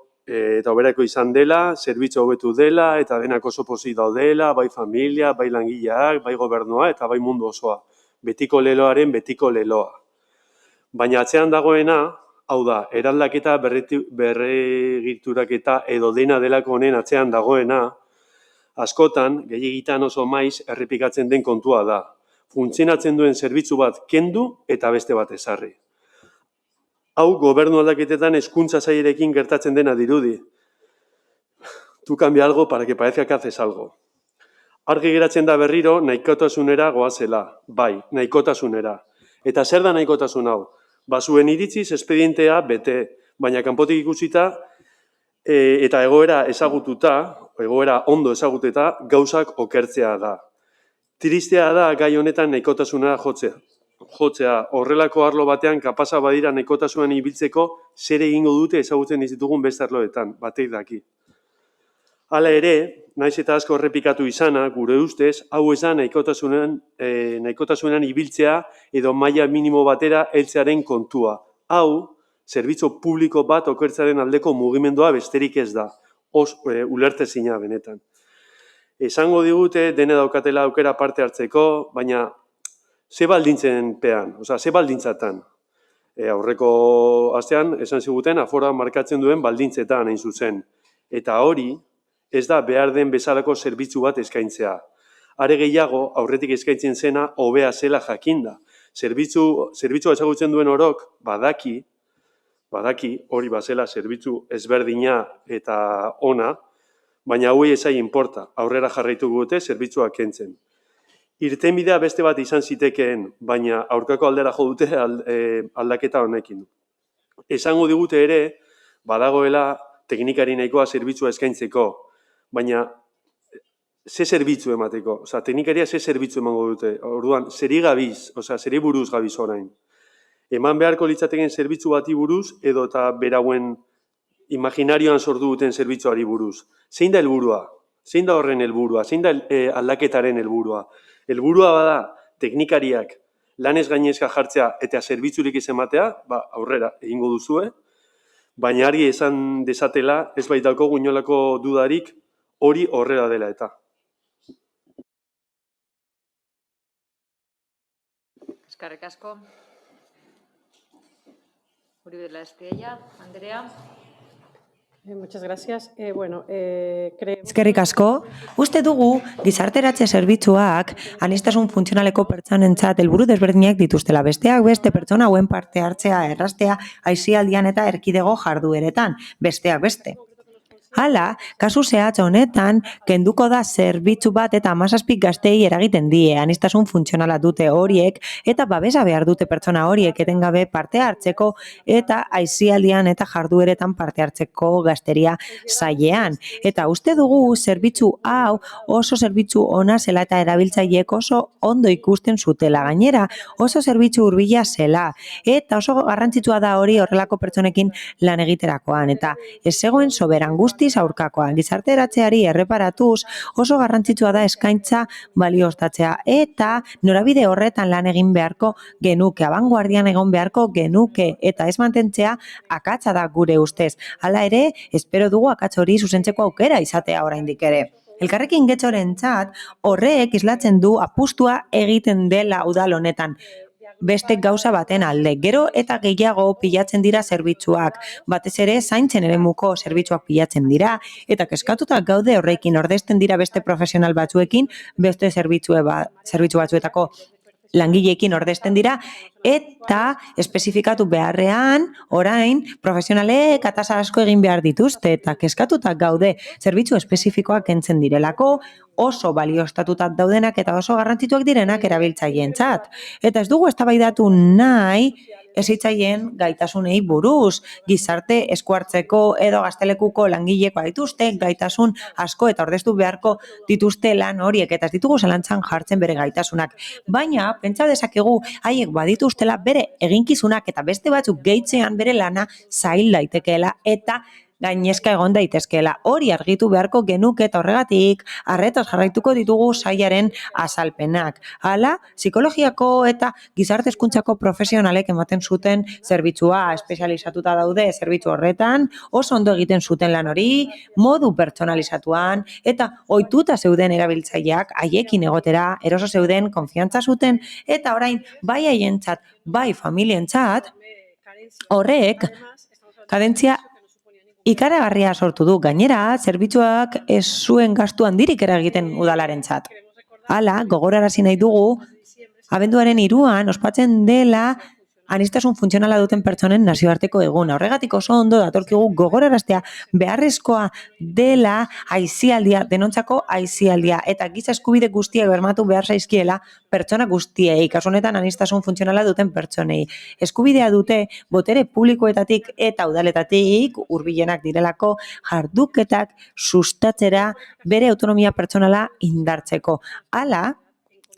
izan dela, zerbitzu hobetu dela eta denak oso pozik daudela, bai familia, bai langileak, bai gobernua eta bai mundu osoa. Betiko leloaren betiko leloa. Baina atzean dagoena, hau da, eraldaketa berregituraketa edo dena delako honen atzean dagoena, askotan, gehiegitan oso maiz errepikatzen den kontua da. funtzionatzen duen zerbitzu bat kendu eta beste bat ezarri. Hau gobernu aldaketetan hezkuntza sailerekin gertatzen dena dirudi. Tú cambia algo para que parezca que haces algo. Argi geratzen da berriro nahikotasunera goazela, bai, nahikotasunera. Eta zer da nahikotasun hau? Zuen iritziz espedientea bete, baina kanpotik ikusita eta egoera ondo ezagututa, gauzak okertzea da. Tristea da gai honetan nahikotasunera jotzea. Horrelako arlo batean kapasa badira nahikotasunan ibiltzeko zer egingo dute ezagutzen ditugun beste arloetan, batek daki. Hala ere, naiz eta asko errepikatu izana, gure ustez, hau ez da nahikotasunean ibiltzea edo maila minimo batera heltzearen kontua. Hau, zerbitzu publiko bat okertzearen aldeko mugimendua besterik ez da, ulertezina benetan. Esango digute, dene daukatela aukera parte hartzeko, baina ze baldintzen pean, ze baldintzatan. Aurreko astean, esan ziguten, afora markatzen duen baldintzetan hain zuzen. Eta hori, ez da behar den bezalako zerbitzu bat eskaintzea. Are gehiago, aurretik eskaintzen zena, hobea zela jakinda. Zerbitzua ezagutzen duen orok, badaki, hori bazela zerbitzu ezberdina eta ona, baina hauei ez zaie inporta, aurrera jarraitu dute zerbitzuak kentzen. Irtenbidea beste bat izan zitekeen, baina aurkako aldera jo dute aldaketa honekin. Esango digute ere, badagoela teknikari nahikoa zerbitzua eskaintzeko, baina ze zerbitzu emateko, teknikaria ze zerbitzu emango dute, orduan, zeri buruz gabiz orain. Eman beharko litzateken zerbitzu bati buruz, edo eta berauen imaginarioan sortu duten zerbitzuari buruz. Zein da helburua? Zein da horren helburua? Zein da aldaketaren helburua? Helburua bada teknikariak lanez gainezka jartzea eta zerbitzurik ez ematea, aurrera egingo duzue, baina argi esan dezatela, ez baitako inolako dudarik hori horrela dela eta. Eskerrik asko. Uribe Lastia, Andrea. Muchas gracias. Eskerrik asko, uste dugu gizarteratze zerbitzuak aniztasun funtzionaleko pertsonentzat helburu desberdinak dituztela, besteak beste pertsona hauen parte hartzea erraztea aisialdian eta erkidego jardueretan, besteak beste. Hala, kasu zehatz honetan, kenduko da zerbitzu bat eta 17 gazteei eragiten die, aniztasun funtzionala dute horiek, eta babesa behar dute pertsona horiek etengabe parte hartzeko eta aisialdian eta jardueretan parte hartzeko gazteria sailean. Eta uste dugu zerbitzu hau oso zerbitzu ona zela eta erabiltzaileek oso ondo ikusten zutela. Gainera, oso zerbitzu hurbila zela, eta oso garrantzitsua da hori horrelako pertsonekin lan egiterakoan, eta ez zegoen soberan guzti aurkakoa. Gizarteratzeari erreparatuz oso garrantzitsua da eskaintza baliostatzea eta norabide horretan lan egin beharko genuke, abanguardian egon beharko genuke eta ez mantentzea akatsa da gure ustez. Hala ere, espero dugu akats hori zuzentzeko aukera izatea oraindik ere. Elkarrekin Getxorentzat horrek islatzen du apustua egiten dela udal honetan. Beste gauza baten alde. Gero eta gehiago pilatzen dira zerbitzuak. Batez ere zaintzen eremuko zerbitzuak pilatzen dira eta kezkatuta gaude horrekin ordesten dira beste profesional batzuekin, beste zerbitzu batzuetako langileekin ordesten dira eta espezifikatu beharrean orain profesionalek atasa asko egin behar dituzte eta kezkatuta gaude zerbitzu espezifikoak kentzen direlako, oso baliostatutat daudenak eta oso garrantzituak direnak erabiltzaileentzat. Eta ez dugu eztabaidatu nahi hezitzaileen gaitasunei buruz, gizarte eskuartzeko edo gaztelekuko langileko dituzte gaitasun asko eta ordestu beharko dituzte lan horiek eta ez ditugu zalantzan jartzen bere gaitasunak. Baina, pentsa dezakegu haiek badituztela bere eginkizunak eta beste batzuk gehitzean bere lana zail daitekeela eta gainezka egon daitezkeela. Hori argitu beharko genuke eta horregatik arretaz jarraituko ditugu sailaren azalpenak. Hala, psikologiako eta gizarte hezkuntzako profesionalek ematen zuten zerbitzua espezializatuta daude zerbitzu horretan, oso ondo egiten zuten lan hori, modu pertsonalizatuan eta ohituta zeuden erabiltzaileak haiekin egotera, eroso zeuden, konfiantza zuten eta orain bai haientzat, bai familientzat, horrek kadentzia ikaragarria sortu du. Gainera, zerbitzuak ez zuen gastu handirik eragiten udalarentzat. Hala, gogorarazi nahi dugu abenduaren 3 ospatzen dela aniztasun funtzionala duten pertsonen nazioarteko eguna. Horregatik oso ondo datorkigu gogoraraztea beharrezkoa dela aisialdia, denontzako aisialdia, eta giza eskubide guztiak bermatu behar zaizkiela pertsona guztiei, kasu honetan aniztasun funtzionala duten pertsonei. Eskubidea dute botere publikoetatik eta udaletatik hurbilenak direlako jarduketak sustatzera bere autonomia pertsonala indartzeko. Hala,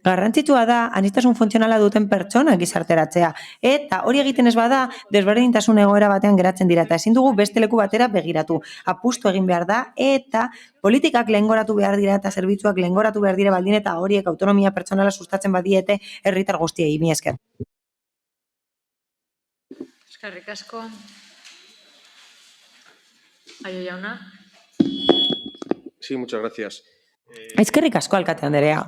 garrantzitsua da aniztasun funtzionala duten pertsona gizarteratzea, eta hori egiten ez bada desberdintasun egoera batean geratzen dira, eta ezin dugu beste leku batera begiratu. Apustu egin behar da, eta politikak lehengoratu behar dira, eta zerbitzuak lehengoratu behar dira baldin, eta horiek autonomia pertsonala sustatzen badiete herritar guztiei. Mila esker. Eskerrik asko. Aio jauna. Sí, muchas gracias. Eskerrik asko, alkate Anderea.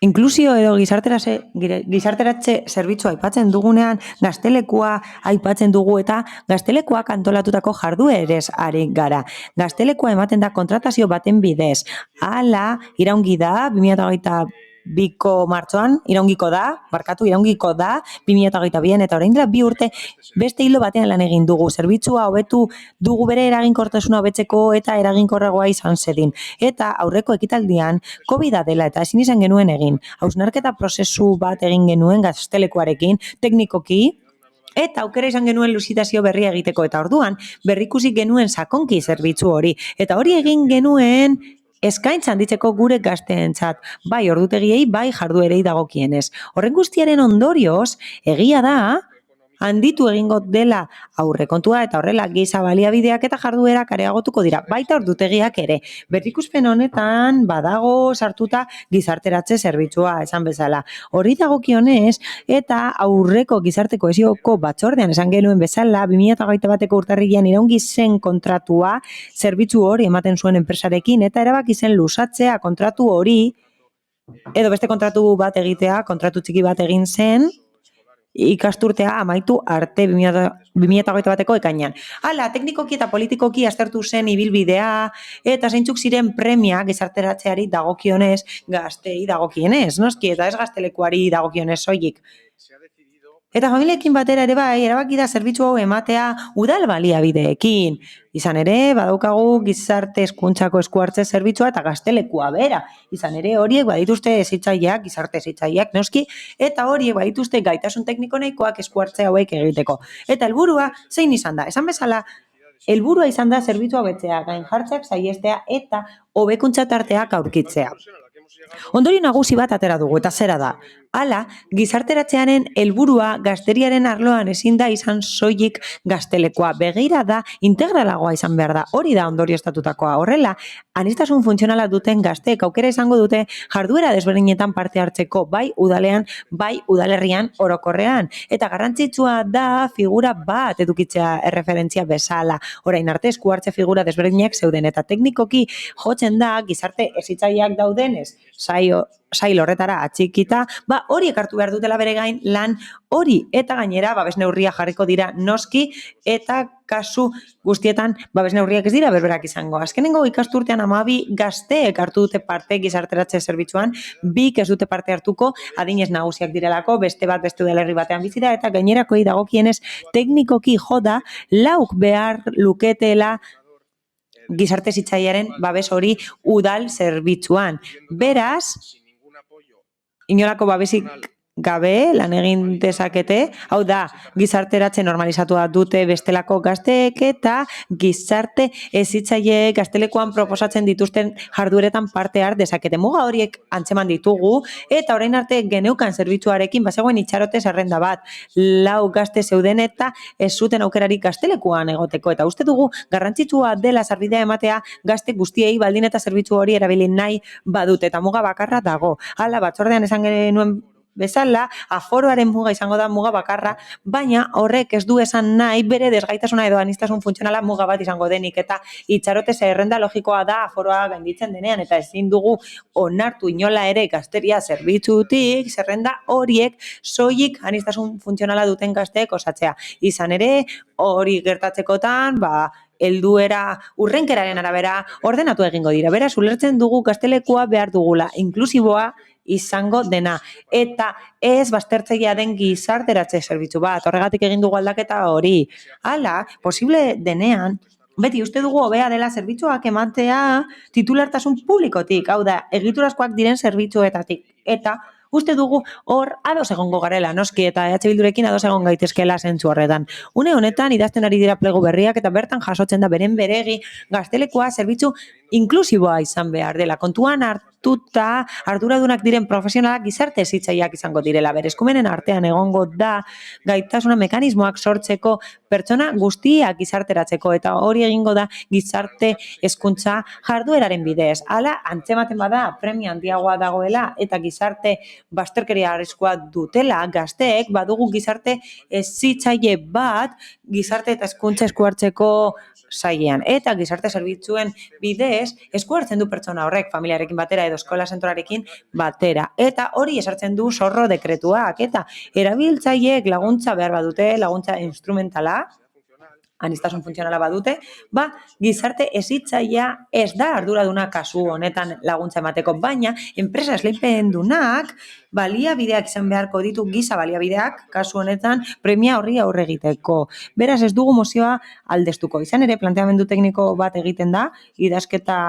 Inklusio edo gizarteratze zerbitzua aipatzen dugunean, gaztelekua aipatzen dugu eta gaztelekuak antolatutako jarduerez ari gara. Gaztelekua ematen da kontratazio baten bidez. Hala, iraungi da, 2022ko martxoan, iraungiko da 2022an, eta orain dela 2 urte beste hilo batean lan egin dugu. Zerbitzua hobetu dugu bere eraginkortasuna hobetzeko eta eraginkorragoa izan zedin. Eta aurreko ekitaldian, COVID-a dela eta ezin izan genuen egin. Hausnarketa prozesu bat egin genuen gaztelekuarekin, teknikoki, eta aukera izan genuen luzitazio berria egiteko, eta orduan berrikusi genuen sakonki zerbitzu hori. Eta hori egin genuen eskaintza handitzeko gure gazteentzat, bai ordutegiei, bai jarduerei dagokienez. Horren guztiaren ondorioz, egia da, handitu egingo dela aurrekontua eta horrela giza baliabideak eta jarduerak areagotuko dira, baita ordutegiak ere. Berrikuspen honetan badago sartuta gizarteratze zerbitzua esan bezala. Hori dagokionez eta aurreko gizarte kohesioko batzordean esan genuen bezala 2021ko urtarrilean iraungi zen kontratua zerbitzu hori ematen zuen enpresarekin eta erabaki zen luzatzea kontratu hori edo beste kontratu bat egitea, kontratu txiki bat egin zen ikasturtea amaitu arte 2021ko ekainean. Hala, teknikoki eta politikoki aztertu zen ibilbidea eta zeintzuk ziren premia gizarteratzeari dagokionez, gaztei dagokienez, noski, eta ez gaztelekuari dagokionez soilik. Eta familiekin batera ere bai, erabaki da zerbitzu hau ematea udal baliabideekin. Izan ere, badaukagu gizarte hezkuntzako eskuhartze zerbitzua eta gaztelekua bera. Izan ere, horiek badituzte hezitzaileak, gizarte hezitzaileak noski, eta horiek badituzte gaitasun tekniko nahikoak eskuhartze hauek egiteko. Eta helburua zein izan da? Esan bezala, helburua izan da zerbitzua betzea, gain jartzeak saihestea eta hobekuntza tarteak aurkitzea. Ondorio nagusi bat atera dugu, eta zera da. Hala, gizarteratzearen helburua gazteriaren arloan ezin da izan soilik gaztelekoa. Begira da, integralagoa izan behar da. Hori da ondorio estatutakoa. Horrela, aniztasun funtzionala duten gazteek aukera izango dute jarduera desberdinetan parte hartzeko, bai udalean, bai udalerrian orokorrean. Eta garrantzitsua da figura bat edukitzea erreferentzia bezala. Orain arte esku hartze figura desberdinak zeuden eta teknikoki jotzen da gizarte hezitzaileak daudenez, sail horretara atxikita, horiek hartu behar dutela bere gain lan hori eta gainera babes neurria jarriko dira noski eta kasu guztietan babes neurriak ez dira berberak izango. Azkenengo ikasturtean 12 gazteek hartu dute parte gizarteratze zerbitzuan, 2 ez dute parte hartuko, adinez nagusiak direlako, beste bat beste udalerri batean bizi da eta gainerakoi dagokienez teknikoki joda 4 behar luketela gizarte hezitzailearen babes hori udal zerbitzuan. Beraz, inolako babesik gabe lan egin dezakete, hau da, gizarteratze normalizatua dute bestelako gazteek eta gizarte hezitzaileek gaztelekuan proposatzen dituzten jardueretan parte har dezakete. Muga horiek antzeman ditugu eta orain arte geneukan zerbitzuarekin bazegoen itxarote zerrenda bat. 4 gazte zeuden eta ez zuten aukerarik gaztelekuan egoteko eta uste dugu garrantzitsua dela sarbidea ematea gazte guztiei baldin eta zerbitzu hori erabili nahi badute eta muga bakarra dago. Hala, batzordean esan genuen bezala, aforoaren muga izango da muga bakarra, baina horrek ez du esan nahi bere desgaitasuna edo aniztasun funtzionala muga bat izango denik eta itxarote zerrenda logikoa da aforoa gainditzen denean eta ezin dugu onartu inola ere gazteria zerbitzutik zerrenda horiek soilik aniztasun funtzionala duten gazteek osatzea. Izan ere, hori gertatzekotan, helduera urrenkeraren arabera ordenatu egingo dira. Beraz, ulertzen dugu gaztelekua behar dugula, inklusiboa izango dena. Eta ez baztertzailea den gizarteratze zerbitzu bat, horregatik egin dugu aldaketa hori. Hala, posible denean, beti uste dugu hobea dela zerbitzuak ematea titulartasun publikotik, hau da, egiturazkoak diren zerbitzuetatik. Eta uste dugu hor ados egongo garela, noski, eta EH Bildurekin ados egon gaitezkela zentzu horretan. Une honetan idazten ari dira plegu berriak eta bertan jasotzen da beren beregi gaztelekua zerbitzu inklusiboa izan behar dela. Kontuan hartuta arduradunak diren profesionalak gizarte hezitzaileak izango direla. Bere eskumenen artean egongo da gaitasuna mekanismoak sortzeko pertsona guztiak gizarteratzeko eta hori egingo da gizarte hezkuntza jardueraren bidez. Hala, antzematen bada premia handiagoa dagoela eta gizarte bazterkeria arriskua dutela gazteek badugu gizarte hezitzaile bat gizarte eta hezkuntza esku hartzeko sailean. Eta gizarte zerbitzuen bidez esku hartzen du pertsona horrek familiarekin batera edo eskola zentroarekin batera. Eta hori esartzen du zorro dekretuak. Eta erabiltzaileek laguntza behar badute, laguntza instrumentala, aniztasun funtzionala badute, gizarte hezitzailea ez da arduraduna kasu honetan laguntza emateko, baina enpresa esleipendunak baliabideak izan beharko ditu giza baliabideak kasu honetan premia horri aurre egiteko. Beraz ez dugu mozioa aldeztuko. Izan ere planteamendu tekniko bat egiten da idazketa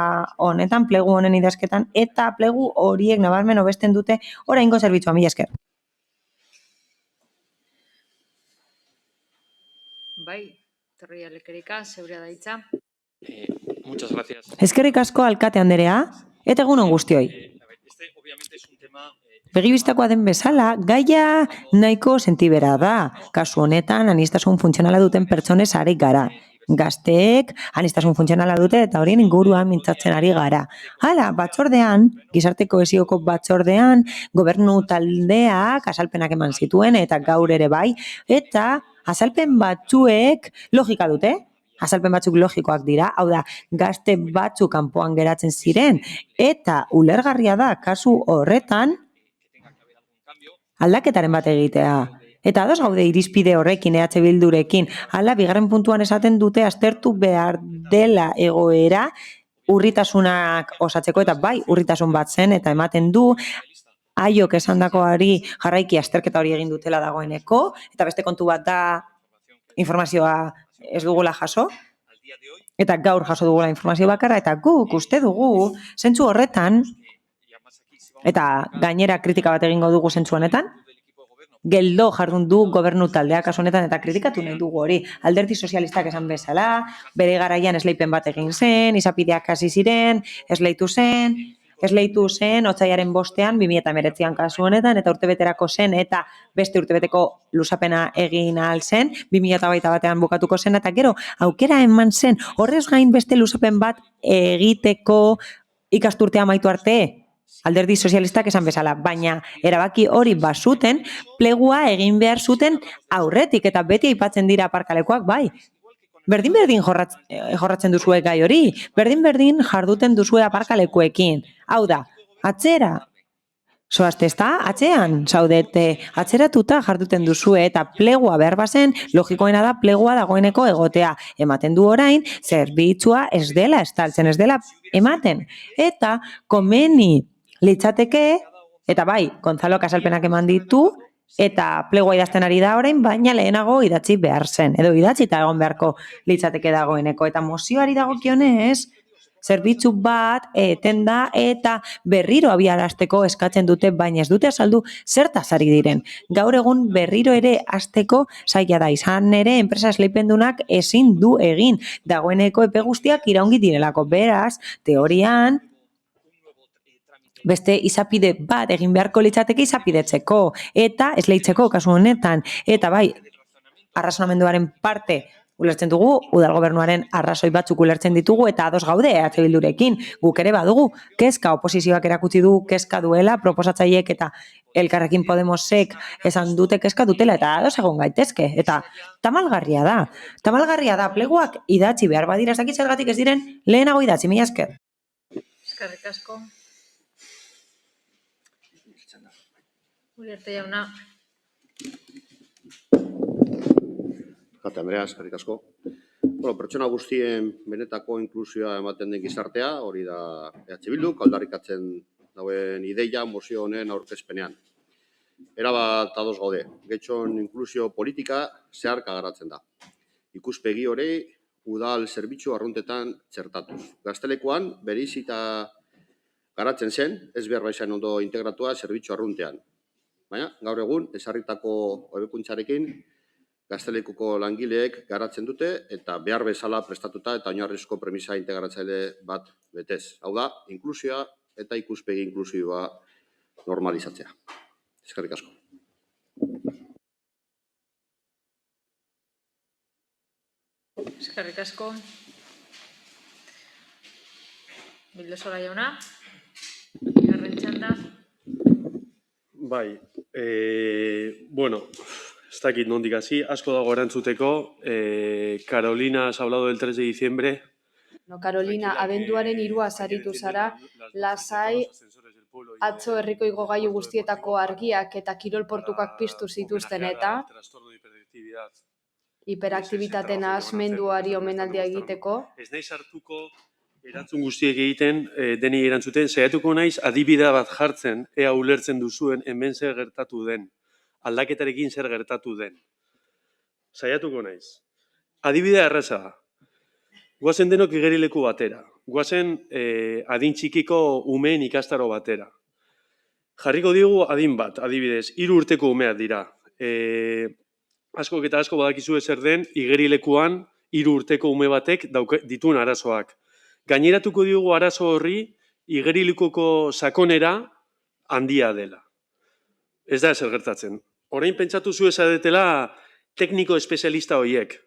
honetan, plegu honen idazketan, eta plegu horiek nabarmen hobesten dute oraingo zerbitzua. Mila esker. Bai, Torria Lekerika, zeurea da hitza. Muchas gracias. Eskerrik asko alkate anderea, eta egun on guztioi. Begibistakoa den bezala, gaia nahiko sentibera da. Kasu honetan, aniztasun funtzionala duten pertsonez ari gara. Gazteek aniztasun funtzionala dute eta horien inguruan mintzatzen ari gara. Hala, batzordean, gizarte kohesioko batzordean, gobernu taldeak azalpenak eman zituen eta gaur ere bai, eta azalpen batzuek logika dute. Azalpen batzuk logikoak dira, hau da, gazte batzuk kanpoan geratzen ziren, eta ulergarria da kasu horretan aldaketaren bat egitea. Eta ados gaude irizpide horrekin, EH Bildurekin, hala, bigarren puntuan esaten dute aztertu behar dela egoera urritasunak osatzeko, eta bai, urritasun bat zen, eta ematen du, aiok esandakoari jarraiki azterketa hori egin dutela dagoeneko, eta beste kontu bat da informazioa ez dugula jaso, eta gaur jaso dugula informazio bakarra, eta guk uste dugu, zentzu horretan, eta gainera kritika bat egingo dugu zentzu honetan, geldo jardun du gobernu taldeak kasu honetan eta kritikatu nahi dugu hori. Alderdi sozialistak esan bezala, bere garaian esleipen bat egin zen, izapideak hasi ziren, esleitu zen, otsailaren 5ean, 2019an kasu honetan, eta urtebeterako zen, eta beste urtebeteko luzapena egin ahal zen, 2021an bukatuko zen, eta gero aukera eman zen, horrez gain beste luzapen bat egiteko ikasturtea amaitu arte, alderdi sozialistak esan bezala, baina erabaki hori bazuten, plegua egin behar zuten aurretik, eta beti aipatzen dira aparkalekuak, bai. Berdin jorratzen duzue gai hori, berdin jarduten duzue aparkalekuekin. Hau da, atzera, zoazte ez da, atzean, zaudete, atzeratuta jarduten duzue, eta plegua behar bazen, logikoena da plegua dagoeneko egotea. Ematen du orain, zerbitzua ez dela estaltzen, ez dela ematen. Eta komeni litzateke, eta bai, Gonzalo azalpenak eman ditu, eta plegua idazten ari da orain, baina lehenago idatzi behar zen, edo idatzi eta egon beharko litzateke dagoeneko. Eta mozioari dagokionez, zerbitzu bat eten da eta berriro abiarazteko eskatzen dute, baina ez dute azaldu zertaz ari diren. Gaur egun berriro ere hasteko zaila da, izan ere enpresa esleipendunak ezin du egin, dagoeneko epe guztiak iraungi direlako. Beraz, teorian, beste izapide bat egin beharko litzateke izapidetzeko, eta esleitzeko kasu honetan, eta bai, arrazonamenduaren parte ulertzen dugu, udal gobernuaren arrazoi batzuk ulertzen ditugu, eta ados gaude EH Bildurekin, guk ere badugu, kezka oposizioak erakutsi du kezka duela, proposatzaileek eta Elkarrekin Podemosek esan dute kezka dutela, eta ados egon gaitezke, eta tamalgarria da, pleguak idatzi behar badira, ez dakit zergatik ez diren lehenago idatzi, mila esker. Eskerrik asko. Uriarte jauna. Kate Andrea, eskerrik asko. Pertsona guztien benetako inklusioa ematen den gizartea, hori da EH Bilduk aldarrikatzen dauen ideia mozio honen aurkezpenean. Erabat ados gaude, getxon inklusio politika zeharka garatzen da. Ikuspegi hori udal zerbitzu arruntetan txertatuz. Gaztelekuan bereizita garatzen zen, ez behar baizan ondo integratua zerbitzu arruntean. Baina, gaur egun, ezarritako hobekuntzarekin Gaztelekuko langileek garatzen dute eta behar bezala prestatuta eta oinarrizko premisa integratzaile bat betez. Hau da, inklusioa eta ikuspegi inklusioa normalizatzea. Eskerrik asko. Eskerrik asko. Bildosola jauna. Bigarren txanda. Bai, bueno, ez dakit nondik hasi, asko dago erantzuteko. Carolina, has hablado del 3 de diciembre. No, Carolina, abenduaren 3 saritu zara, lasai atzo herriko igogailu guztietako argiak eta kirolportukak piztu zituzten eta hiperaktibitate nahasmenduari omenaldia egiteko. Ez naiz hartuko erantzun guztiek egiten, deni erantzuten, saiatuko naiz adibidea bat jartzen, ea ulertzen duzuen hemen zer gertatu den, aldaketarekin zer gertatu den. Saiatuko naiz. Adibidea erraza da. Guazen denok igerileku batera. Guazen adin txikiko umeen ikastaro batera. Jarriko digu adin bat, adibidez, 3 urteko umeak dira. Askok eta asko badakizue zer den, igerilekuan 3 urteko ume batek dituen arazoak. Gaineratuko diogu arazo horri, igerilekuko sakonera handia dela. Ez da ezer gertatzen. Orain pentsatu zu ezadetela tekniko espezialista horiek.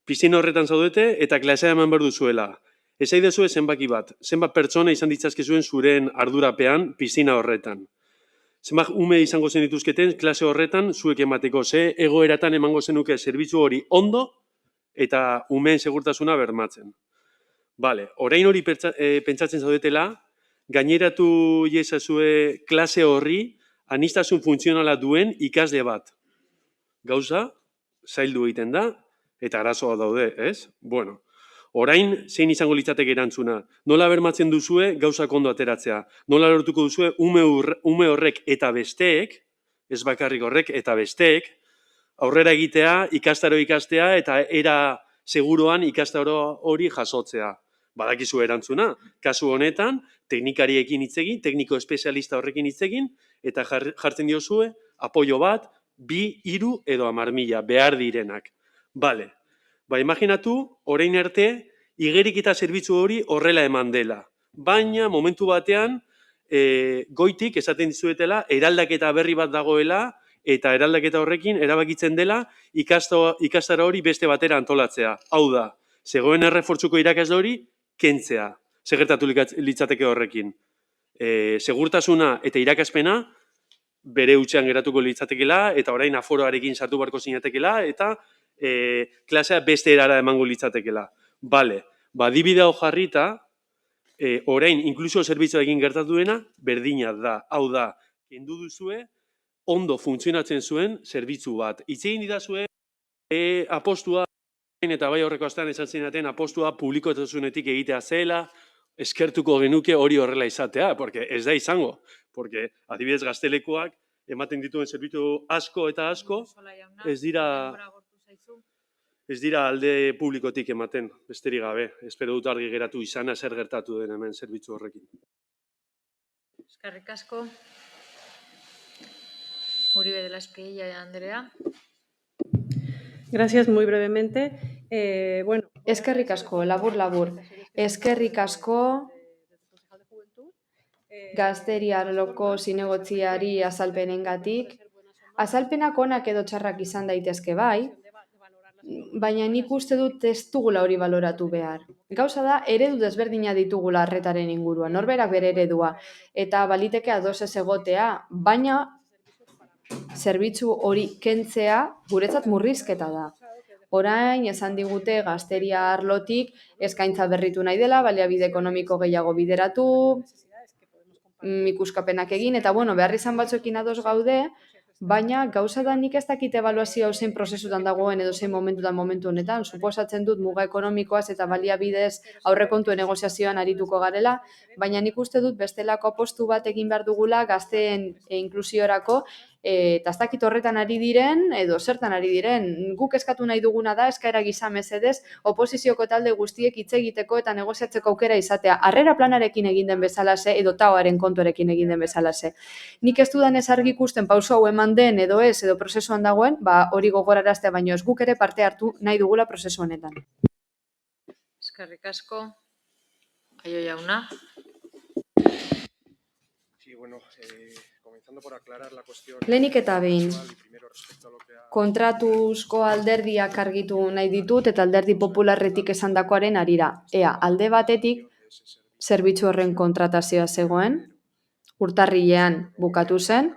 Pizina horretan zaudete eta klasea eman behar duzuela. Ez aidezue zenbaki bat. Zenbat pertsona izan ditzazkezuen zuren ardurapean pizina horretan. Zenbat ume izango zen dituzketen klase horretan zuek emateko. Ze egoeratan emango zenuke zerbitzu hori ondo eta umeen segurtasuna bermatzen. Bale, orain hori pentsatzen zaudetela, gaineratu iezazue klase horri aniztasun funtzionala duen ikasle bat. Gauza, zaildu egiten da, eta arazoa daude, ez? Bueno, orain zein izango litzateke erantzuna. Nola bermatzen duzue gauzak ondo ateratzea? Nola lortuko duzue ume horrek eta besteek, ez bakarrik horrek eta besteek, aurrera egitea, ikastaro ikastea eta era seguruan ikastaro hori jasotzea. Badakizu erantzuna. Kasu honetan, teknikariekin hitz egin, tekniko espezialista horrekin hitz egin, eta jartzen diozue, apoio bat, 2, 3 edo 10.000 behar direnak. Bale, ba, imaginatu, orain arte, igerik eta zerbitzu hori horrela eman dela. Baina, momentu batean, goitik esaten dizuetela, eraldaketa berri bat dagoela, eta eraldaketa horrekin erabakitzen dela ikastaro hori beste batera antolatzea. Hau da, zegoen errefortzuko irakasle hori, kentzea. Zer gertatu litzateke horrekin. Segurtasuna eta irakaspena bere hutsean geratuko litzatekela, eta orain aforoarekin sartu barko zinatekela, eta klasea beste erara emango litzatekela. Bale, adibidea jarrita, orain inklusio zerbitzua egin gertatu dena, berdina da. Hau da, kendu duzue, ondo funtzionatzen zuen zerbitzu bat. Hitz egin didazue, apostua, eta bai horreko astean esan zenaten, apostua publikotasunetik egitea zela, eskertuko genuke hori horrela izatea, porque ez da izango. Porque adibidez gaztelekoak ematen dituen zerbitzu asko eta asko, ez dira alde publikotik ematen, besterik gabe. Espero dut argi geratu izana zer gertatu den hemen zerbitzu horrekin. Eskerrik asko. Uribe de la Espilla, Andrea. Gracias, muy brevemente. Bueno, eskerrik asko, labur. Eskerrik asko Gazteri arloko zinegotziari azalpenengatik. Azalpenak onak edo txarrak izan daitezke bai, baina nik uste dut ez dugula hori baloratu behar. Gauza da, eredu desberdina ditugula arretaren inguruan, norberak bere eredua, eta baliteke ados ez egotea, baina zerbitzu hori kentzea guretzat murrizketa da. Orain, esan digute Gazteria arlotik eskaintza berritu nahi dela, baliabide ekonomiko gehiago bideratu, ikuskapenak egin, eta bueno, behar izan batzuekin ados gaude, Baina gauza da nik ez dakit ebaluazio hau zein prozesutan dagoen edo zein momentu honetan. Suposatzen dut muga ekonomikoaz eta baliabidez aurrekontuen negoziazioan arituko garela, baina nik uste dut bestelako apostu bat egin behar dugula gazteen inklusiorako, eta ez dakit horretan ari diren edo zertan ari diren. Guk eskatu nahi duguna da, eskaera gisa mesedez, oposizioko talde guztiek hitz egiteko eta negoziatzeko aukera izatea. Harrera planarekin egin den bezalaxe edo taoaren kontuarekin egin den bezalaxe. Nik ez dudan ez argi ikusten pauso hau eman den edo ez edo prozesuan dagoen, hori gogoraraztea baino ez, guk ere parte hartu nahi dugula prozesu honetan. Eskerrik asko. Aio jauna. Sí, bueno, comenzando por aclarar la cuestión. Lehenik eta behin, kontratuzko alderdiak argitu nahi ditut eta alderdi popularretik esandakoaren harira. Alde batetik, zerbitzu horren kontratazioa zegoen, urtarrilean bukatu zen,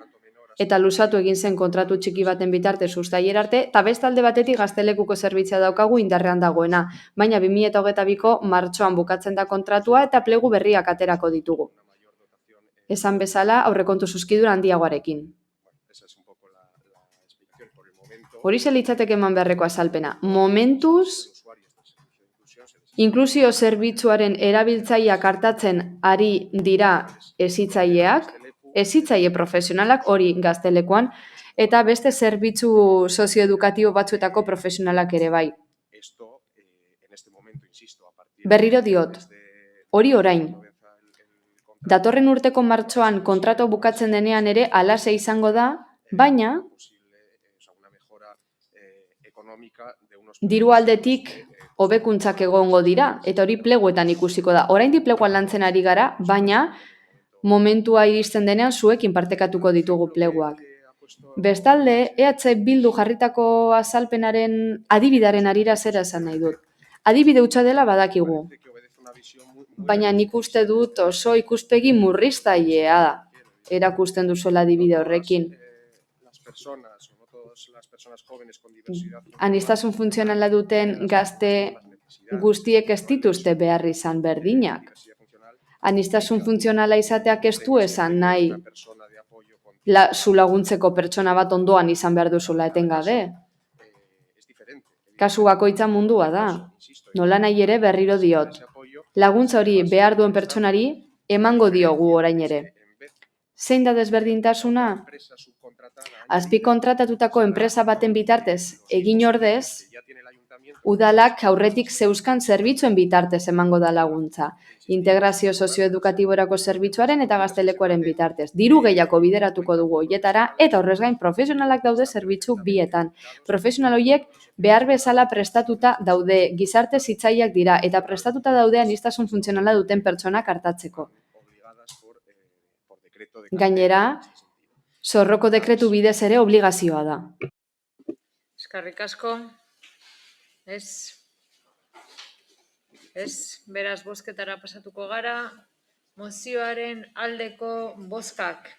eta luzatu egin zen kontratu txiki baten bitartez uztailera arte, eta beste alde batetik gaztelekuko zerbitzua daukagu indarrean dagoena. Baina 2022ko martxoan bukatzen da kontratua eta plegu berriak aterako ditugu. Esan bezala, aurrekontu zuzkidura handiagoarekin. Horixe litzateke eman beharreko azalpena. Momentuz, inklusio zerbitzuaren erabiltzaileak artatzen ari dira hezitzaile profesionalak, hori Gaztelekuan, eta beste zerbitzu sozioedukatibo batzuetako profesionalak ere bai. Berriro diot, hori orain. Datorren urteko martxoan kontratu bukatzen denean ere halaxe izango da, baina diru aldetik hobekuntzak egongo dira, eta hori pleguetan ikusiko da. Oraindik pleguan lantzen ari gara, baina momentua iristen denean zuekin partekatuko ditugu pleguak. Bestalde, EH Bildu jarritako azalpenaren adibidearen harira zera esan nahi dut. Adibide hutsa dela badakigu, baina nik uste dut oso ikuspegi murriztailea da erakusten duzuela adibide horrekin. Aniztasun funtzionala duten gazte guztiek ez dituzte behar izan berdinak. Aniztasun funtzionala izateak ez du esan nahi zu laguntzeko pertsona bat ondoan izan behar duzula etengabe. Kasu bakoitza mundua da. Nola nahi ere berriro diot. Laguntza hori behar duen pertsonari emango diogu orain ere. Zein da desberdintasuna? Azpikontratatutako enpresa baten bitartez egin ordez, udalak aurretik zeuzkan zerbitzuen bitartez emango da laguntza. Integrazio sozioedukatiborako zerbitzuaren eta gaztelekuaren bitartez. Diru gehiago bideratuko dugu hoietara eta horrez gain profesionalak daude zerbitzu bietan. Profesional horiek behar bezala prestatuta daude, gizarte zitzaileak dira eta prestatuta daude aniztasun funtzionala duten pertsonak artatzeko. Gainera, zorroko dekretu bidez ere obligazioa da. Eskerrik asko. Beraz, bozketara pasatuko gara. Mozioaren aldeko bozkak.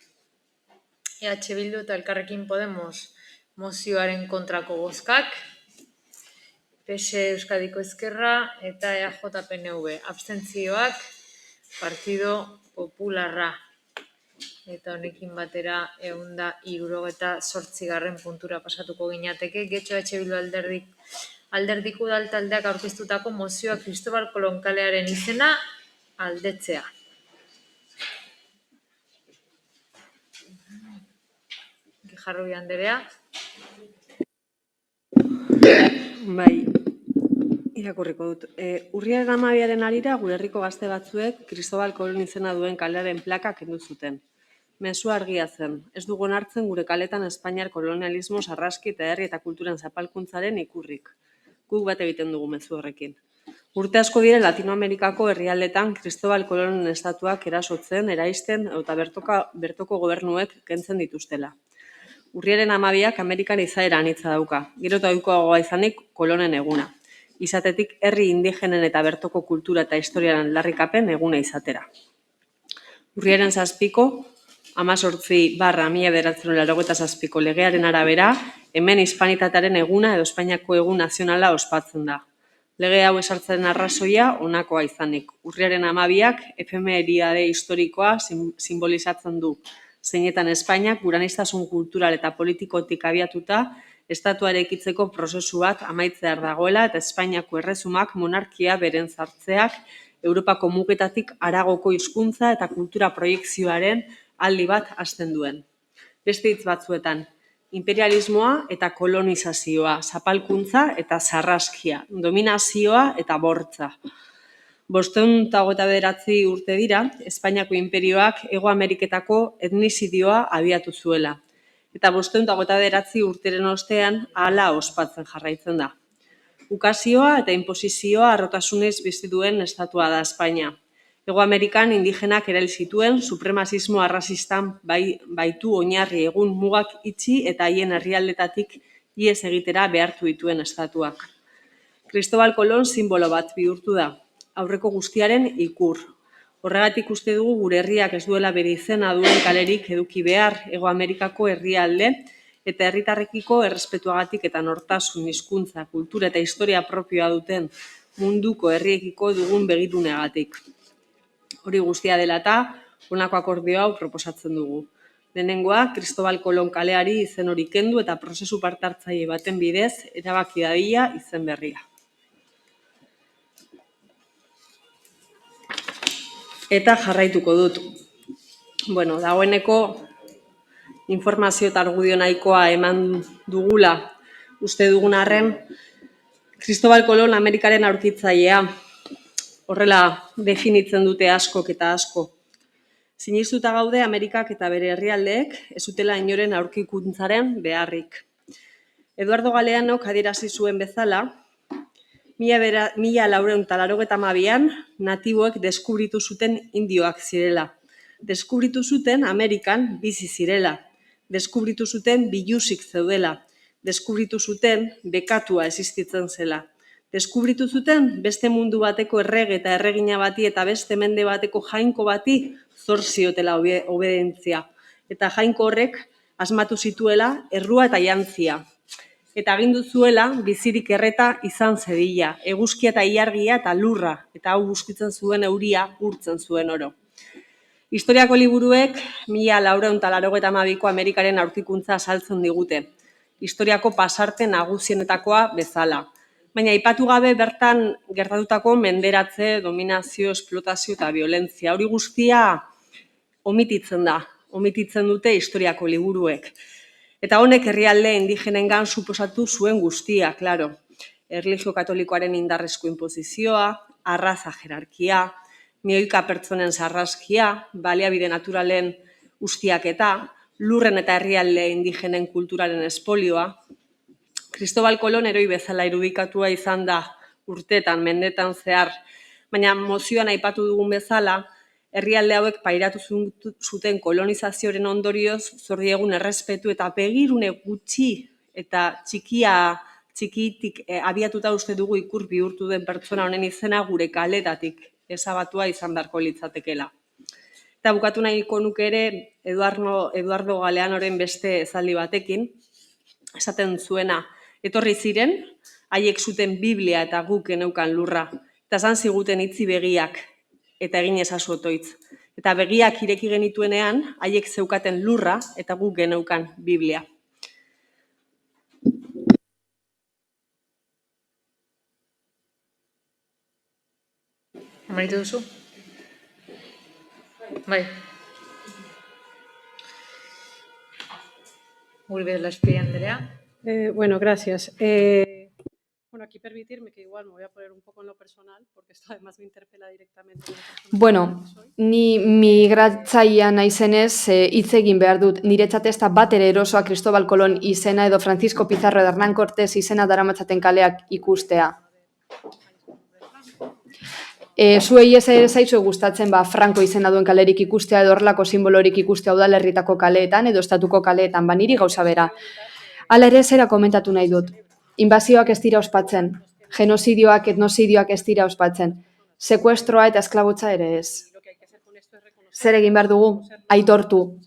EH Bildu eta Elkarrekin Podemos mozioaren kontrako bozkak. PS Euskadiko Ezkerra eta EAJ-PNV. Abstentzioak Partido Popularra. Eta honekin batera 168. puntura pasatuko ginateke. Getxo EH Bildu alderdiko udal taldeak aurkeztutako mozioa Kristobal Kolon kalearen izena aldetzea. Gijarroi Anderea. Bai, irakurriko dut. Urriaren 12. harira gure herriko gazte batzuek Kristobal Kolon izena duen kalearen plaka kendu zuten. Mezua argia zen, ez dugu onartzen gure kaletan Espainiar kolonialismo sarraski eta herri eta kulturan zapalkuntzaren ikurrik. Guk bat egiten dugu mezu horrekin. Urte asko dire Latinoamerikako herrialdetan Kristobal Kolonen estatuak erasotzen, eraisten eta bertoko gobernuek kentzen dituztela. Urriaren 12ak Amerikan izaera anitza dauka, gero eta ohikoagoa izanik Kolonen eguna. Izatetik herri indigenen eta bertoko kultura eta historiaren aldarrikapen eguna izatera. Urriaren 7ko 18/1987 legearen arabera, hemen hispanitatearen eguna edo Espainiako egun nazionala ospatzen da. Lege hau esartzen arrazoia honakoa izanik. Urriaren 12ak efemeriade historikoa simbolizatzen du. zeinetan Espainiak guraniztasun kultural eta politikotik abiatuta estatua eraikitzeko prozesu bat amaitzear dagoela eta Espainiako erresumak monarkia beren sartzeak Europako mugetatik haragoko hizkuntza eta kultura proiekzioaren aldi bat hasten duen. Beste hitz batzuetan, imperialismoa eta kolonizazioa, zapalkuntza eta sarraskia, dominazioa eta bortza. 529 urte dira, Espainiako inperioak Hego Ameriketako etnizidioa abiatu zuela. Eta 529 urteren ostean hala ospatzen jarraitzen da. Ukazioa eta inposizioa harrotasunez bizi duen estatua da Espainia. Hego Amerikan indigenak erail zituen supremazismo arrazistan baitu oinarri egun mugak itxi eta haien herrialdetatik ihes egitera behartu dituen estatuak. Cristobal Colón sinbolo bat bihurtu da, aurreko guztiaren ikur. Horregatik uste dugu gure herriak ez duela bere izena duen kalerik eduki behar Hego Amerikako herrialde eta herritarrekiko errespetuagatik eta nortasun, hizkuntza, kultura eta historia propioa duten munduko herriekiko dugun begituneagatik. Hori guztia dela eta honako akordio hau proposatzen dugu. Lehenengoa, Cristobal Colón kaleari izen hori kendu eta prozesu parte-hartzaile baten bidez erabaki dadila izen berria. Eta jarraituko dut. Dagoeneko informazio eta argudio nahikoa eman dugula uste dugun arren, Cristobal Colón Amerikaren aurkitzailea. Horrela definitzen dute askok eta asko. Sinistuta gaude Amerikak eta bere herrialdeek ez zutela inoren aurkikuntzaren beharrik. Eduardo Galeanok adierazi zuen bezala, 1492an natiboek deskubritu zuten indioak zirela. Deskubritu zuten Amerikan bizi zirela. Deskubritu zuten biluzik zeudela. Deskubritu zuten bekatua existitzen zela. Deskubritu zuten beste mundu bateko errege eta erregina bati eta beste mende bateko jainko bati zor ziotela obedentzia. Eta jainko horrek asmatu zituela errua eta jantzia. Eta agindu zuela bizirik erreta izan zedila, eguzkia eta ilargia eta lurra, eta hau buskitzen zuen euria urtzen zuen oro. Historiako liburuek 1492ko Amerikaren aurkikuntza azaltzen digute, historiako pasarte nagusienetakoa bezala. Baina aipatu gabe bertan gertatutako menderatze, dominazio, esplotazio eta violentzia. Hori guztia omititzen da, omititzen dute historiako liburuek. Eta honek herrialde indigenengan suposatu zuen guztia, klaro. Erlijio katolikoaren indarrezko inposizioa, arraza jerarkia, milioika pertsonen sarraskia, baliabide naturalen ustiaketa, lurren eta herrialde indigenen kulturaren espolioa. Cristobal Colón heroi bezala irudikatua izan da urteetan, mendetan zehar, baina mozioan aipatu dugun bezala, herrialde hauek pairatu zuten kolonizazioaren ondorioz zor diegun errespetu eta begirune gutxi eta txikitik abiatuta uste dugu ikur bihurtu den pertsona honen izena gure kaletatik ezabatua izan beharko litzatekeela. Eta bukatu nahiko nuke ere Eduardo Galeanoren beste esaldi batekin, esaten zuena, etorri ziren, haiek zuten Biblia eta guk geneukan lurra, eta esan ziguten itzi begiak, eta egin ezazu otoitz. Eta begiak ireki genituenean, haiek zeukaten lurra eta guk geneukan Biblia. Amaitu duzu? Bai. Uribe Laspi Andrea. Gracias. Aquí permitirme que igual me voy a poner un poco en lo personal, porque esto además me interpela directamente. Ni migratzailea naizenez hitz egin behar dut. Niretzat ez da bat ere erosoa Cristobal Colón izena edo Francisco Pizarro edo Hernán Cortés izena daramatzaten kaleak ikustea. Zuei ez ere zaizu gustatzen Franco izena duen kalerik ikustea edo horrelako simbolorik ikustea udalerritako kaleetan edo estatuko kaleetan, niri gauza bera. Hala ere zera komentatu nahi dut. Inbazioak ez dira ospatzen, genozidioak, etnozidioak ez dira ospatzen, sekuestroa eta esklabotza ere ez. Zer egin behar dugu? Aitortu.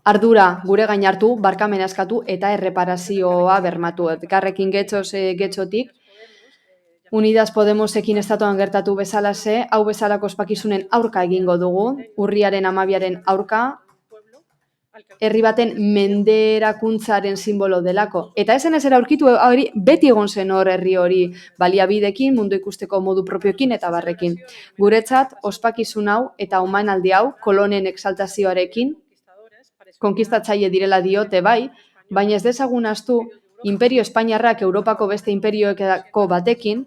Ardura gure gain hartu, barkamena eskatu eta erreparazioa bermatu. Elkarrekin getxotik, Unidas Podemosekin estatuan gertatu bezalase, hau bezalako ospakizunen aurka egingo dugu, urriaren 12 aurka, herri baten menderakuntzaren simbolo delako. Eta ezen ezera aurkitu hori beti egon zen hor herri hori baliabidekin, mundu ikusteko modu propioekin eta barrekin. Guretzat, ospakizun hau eta omanaldi hau kolonen exaltazioarekin, konkistatzaile direla diote bai, baina ez dezagun ahaztu Imperio Espainiarrak Europako beste imperioetako batekin,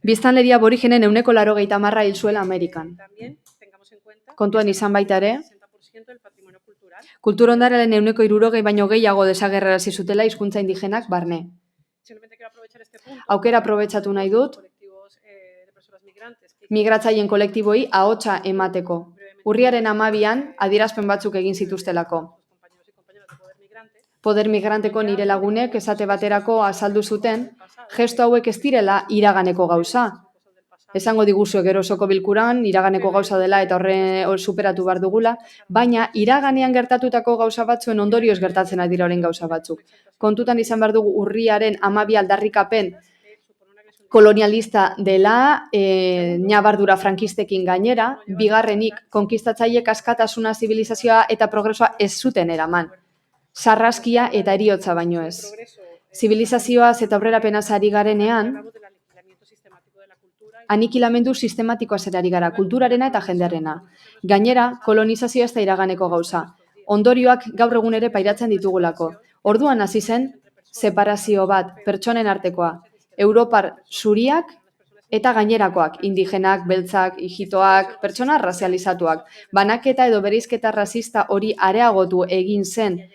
biztanleria aborigenen 90% hil zuela Amerikan. Kontuan izan baita ere, kultur ondarearen 60% baino gehiago desagerrarazi zutela hizkuntza indigenak barne. Aukera aprobetxatu nahi dut, migratzaileen kolektiboi ahotsa emateko. Urriaren 12an adierazpen batzuk egin zituztelako. Poder Migranteko nire lagunek esate baterako azaldu zuten, gesto hauek ez direla iraganeko gauza. Esango diguzu gero osoko bilkuran, iraganeko gauza dela eta horre superatu behar dugula, baina iraganean gertatutako gauza batzuen ondorioz gertatzen ari dira orain gauza batzuk. Kontutan izan behar dugu urriaren 12 aldarrikapen kolonialista dela, ñabardura frankistekin gainera, bigarrenik konkistatzaileek askatasuna, zibilizazioa eta progresoa ez zuten eraman. Sarraskia eta eriotza baino ez. Zibilizazioaz eta aurrerapenaz ari garenean, anikilamendu sistematikoa zerari gara, kulturarena eta jendearena. Gainera, kolonizazioa ez da iraganeko gauza. Ondorioak gaur egun ere pairatzen ditugulako. Orduan hasi zen, separazio bat, pertsonen artekoa. Europar zuriak eta gainerakoak, indigenak, beltzak, ijitoak, pertsona razializatuak. Banaketa edo bereizketa rasista hori areagotu egin zen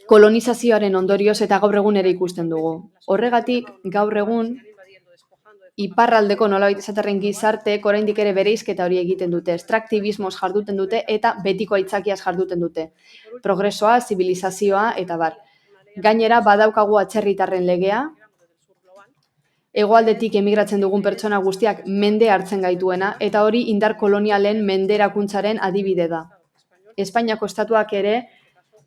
kolonizazioaren ondorioz eta gaur egun ere ikusten dugu. Horregatik, gaur egun, iparraldeko nolabait esaterren gizarteek oraindik ere bereizketa hori egiten dute, extraktibismoz jarduten dute eta betiko aitzakiaz jarduten dute. Progresoa, zibilizazioa eta bar. Gainera, badaukagu atzerritarren legea, hegoaldetik emigratzen dugun pertsona guztiak mende hartzen gaituena eta hori indar kolonialen menderakuntzaren adibide da. Espainiako estatuak ere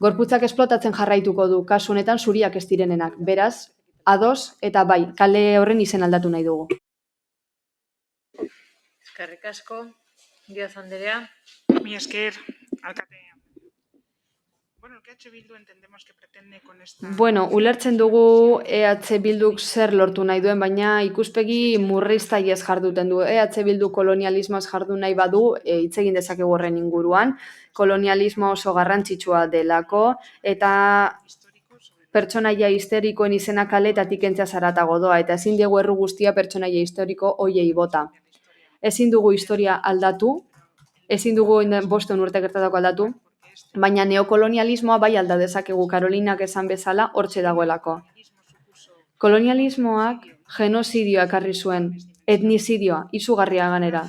gorputzak esplotatzen jarraituko du, kasu honetan zuriak ez direnenak. Beraz, ados eta bai, kale horren izen aldatu nahi dugu. Eskerrik asko, Díaz Anderea. Mi esker, alkate. Bueno, el que EH Bildu entendemos que pretende con esta... Bueno, ulertzen dugu EH Bilduk zer lortu nahi duen, baina ikuspegi murriztaiez jarduten du. EH Bildu kolonialismoaz jardu nahi badu, hitz egin dezakegu horren inguruan, kolonialismo oso garrantzitsua delako, eta pertsonaia historikoen izena kaletatik entzia zaratago doa, eta ezin diegu erru guztia pertsonaia historiko hoiei bota. Ezin dugu historia aldatu, ezin dugu 5 urte gertatako aldatu, baina neokolonialismoa bai alda dezakegu, Karolinak esan bezala, hortxe dagoelako. Kolonialismoak genozidioa ekarri zuen, etnizidioa, izugarria ganera.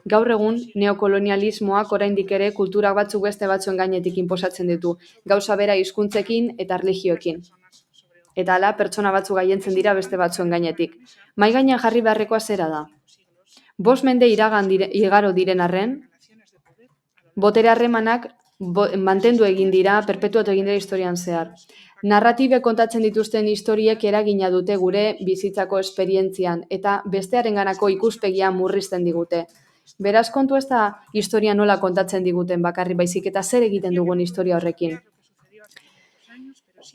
Gaur egun, neokolonialismoak oraindik ere kulturak batzuk beste batzuen gainetik inposatzen ditu, gauza bera hizkuntzekin eta erlijioekin. Eta hala, pertsona batzuk gaientzen dira beste batzuen gainetik. Mahai gainean jarri beharrekoa zera da. 5 mende igaro diren arren, botere harremanak mantendu egin dira, perpetuatu egin dira historian zehar. Narratibe kontatzen dituzten historiek eragina dute gure bizitzako esperientzian eta bestearenganako ikuspegia murrizten digute. Beraz, kontu ez da historia nola kontatzen diguten bakarri baizik eta zer egiten dugun historia horrekin.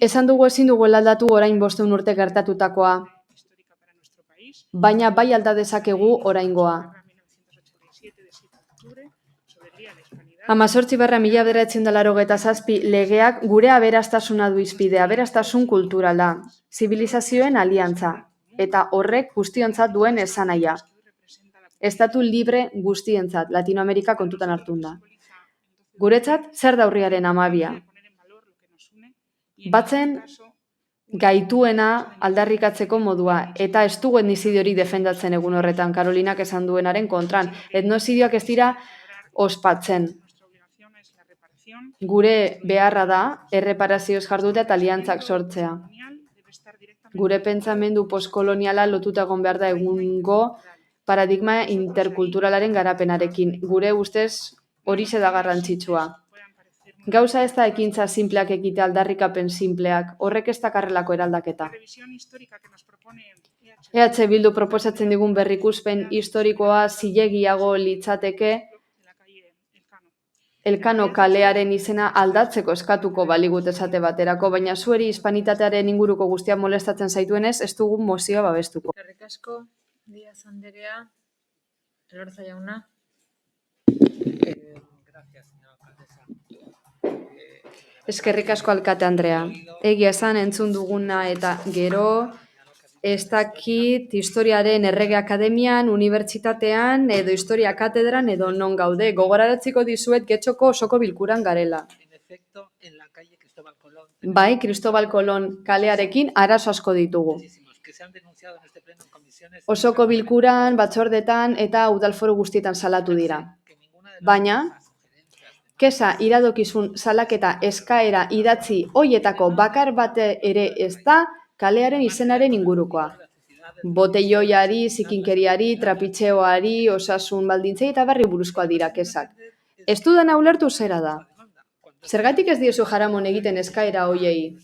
Esan dugu ezin dugu aldatu orain 5 urte gertatutakoa, baina bai alda dezakegu oraingoa. 18/1987 legeak gure aberastasuna du hizpide, aberastasun kulturala, zibilizazioen aliantza, eta horrek guztiontzat duen esanahia. Estatu libre guztientzat, Latinoamerika kontutan hartunda. Guretzat, zer da urriaren 12? Batzen gaituena aldarrikatzeko modua, eta ez dugu etnizidio hori defendatzen egun horretan, Karolinak esan duenaren kontran. Etnozidioak ez dira ospatzen. Gure beharra da, erreparazioz jardutea eta aliantzak sortzea. Gure pentsamendu postkoloniala lotuta egon behar da egungo paradigma interkulturalaren garapenarekin. Gure ustez horixe da garrantzitsua. Gauza ez da ekintza sinpleak egite aldarrikapen sinpleak, horrek ez dakarrelako eraldaketa. EH Bildu proposatzen digun berrikuspen historikoa zilegiago litzateke Elkano kalearen izena aldatzeko eskatuko baligut esate baterako, baina zueri hispanitatearen inguruko guztia molestatzen zaituenez, ez dugu mozioa babestuko. Eskerrik asko, Díaz Anderea, Elorza jauna. Eskerrik asko alkate Andrea. Egia esan entzun duguna eta gero ez dakit historiaren errege akademian, unibertsitatean edo historia katedran edo non gaude. Gogoraratziko dizuet Getxoko osoko bilkuran garela. Bai, Cristobal Colón kalearekin arazo asko ditugu. Osoko bilkuran, batzordetan eta udalforo guztietan salatu dira. Baina, kesa iradokizun salaketa eskaera idatzi hoietako bakar bate ere ez da kalearen izenaren ingurukoa. Botelloiari, zikinkeriari, trapitxeoari, osasun baldintzei eta barri buruzkoa dira kesak. Ez dudana ulertu zera da. Zergatik ez diezu jaramon egiten eskaera hoiei?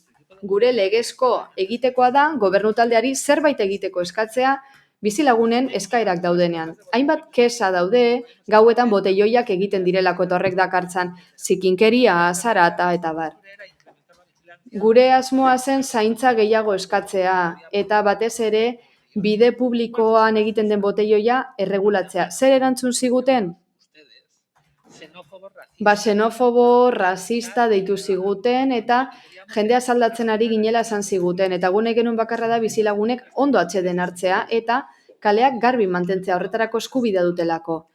Gure legezko egitekoa da gobernu taldeari zerbait egiteko eskatzea bizilagunen eskaerak daudenean. Hainbat kesa daude gauetan botelloiak egiten direlako eta horrek dakartzan zikinkeria, zarata eta bar. Gure asmoa zen zaintza gehiago eskatzea eta batez ere bide publikoan egiten den botelloia erregulatzea. Zer erantzun ziguten? Xenofobo, rasista deitu ziguten eta jendea saldatzen ari ginela esan ziguten. Eta gune genuen bakarra da bizilagunek ondo atxeden hartzea eta kaleak garbi mantentzea horretarako eskubidea dutelako.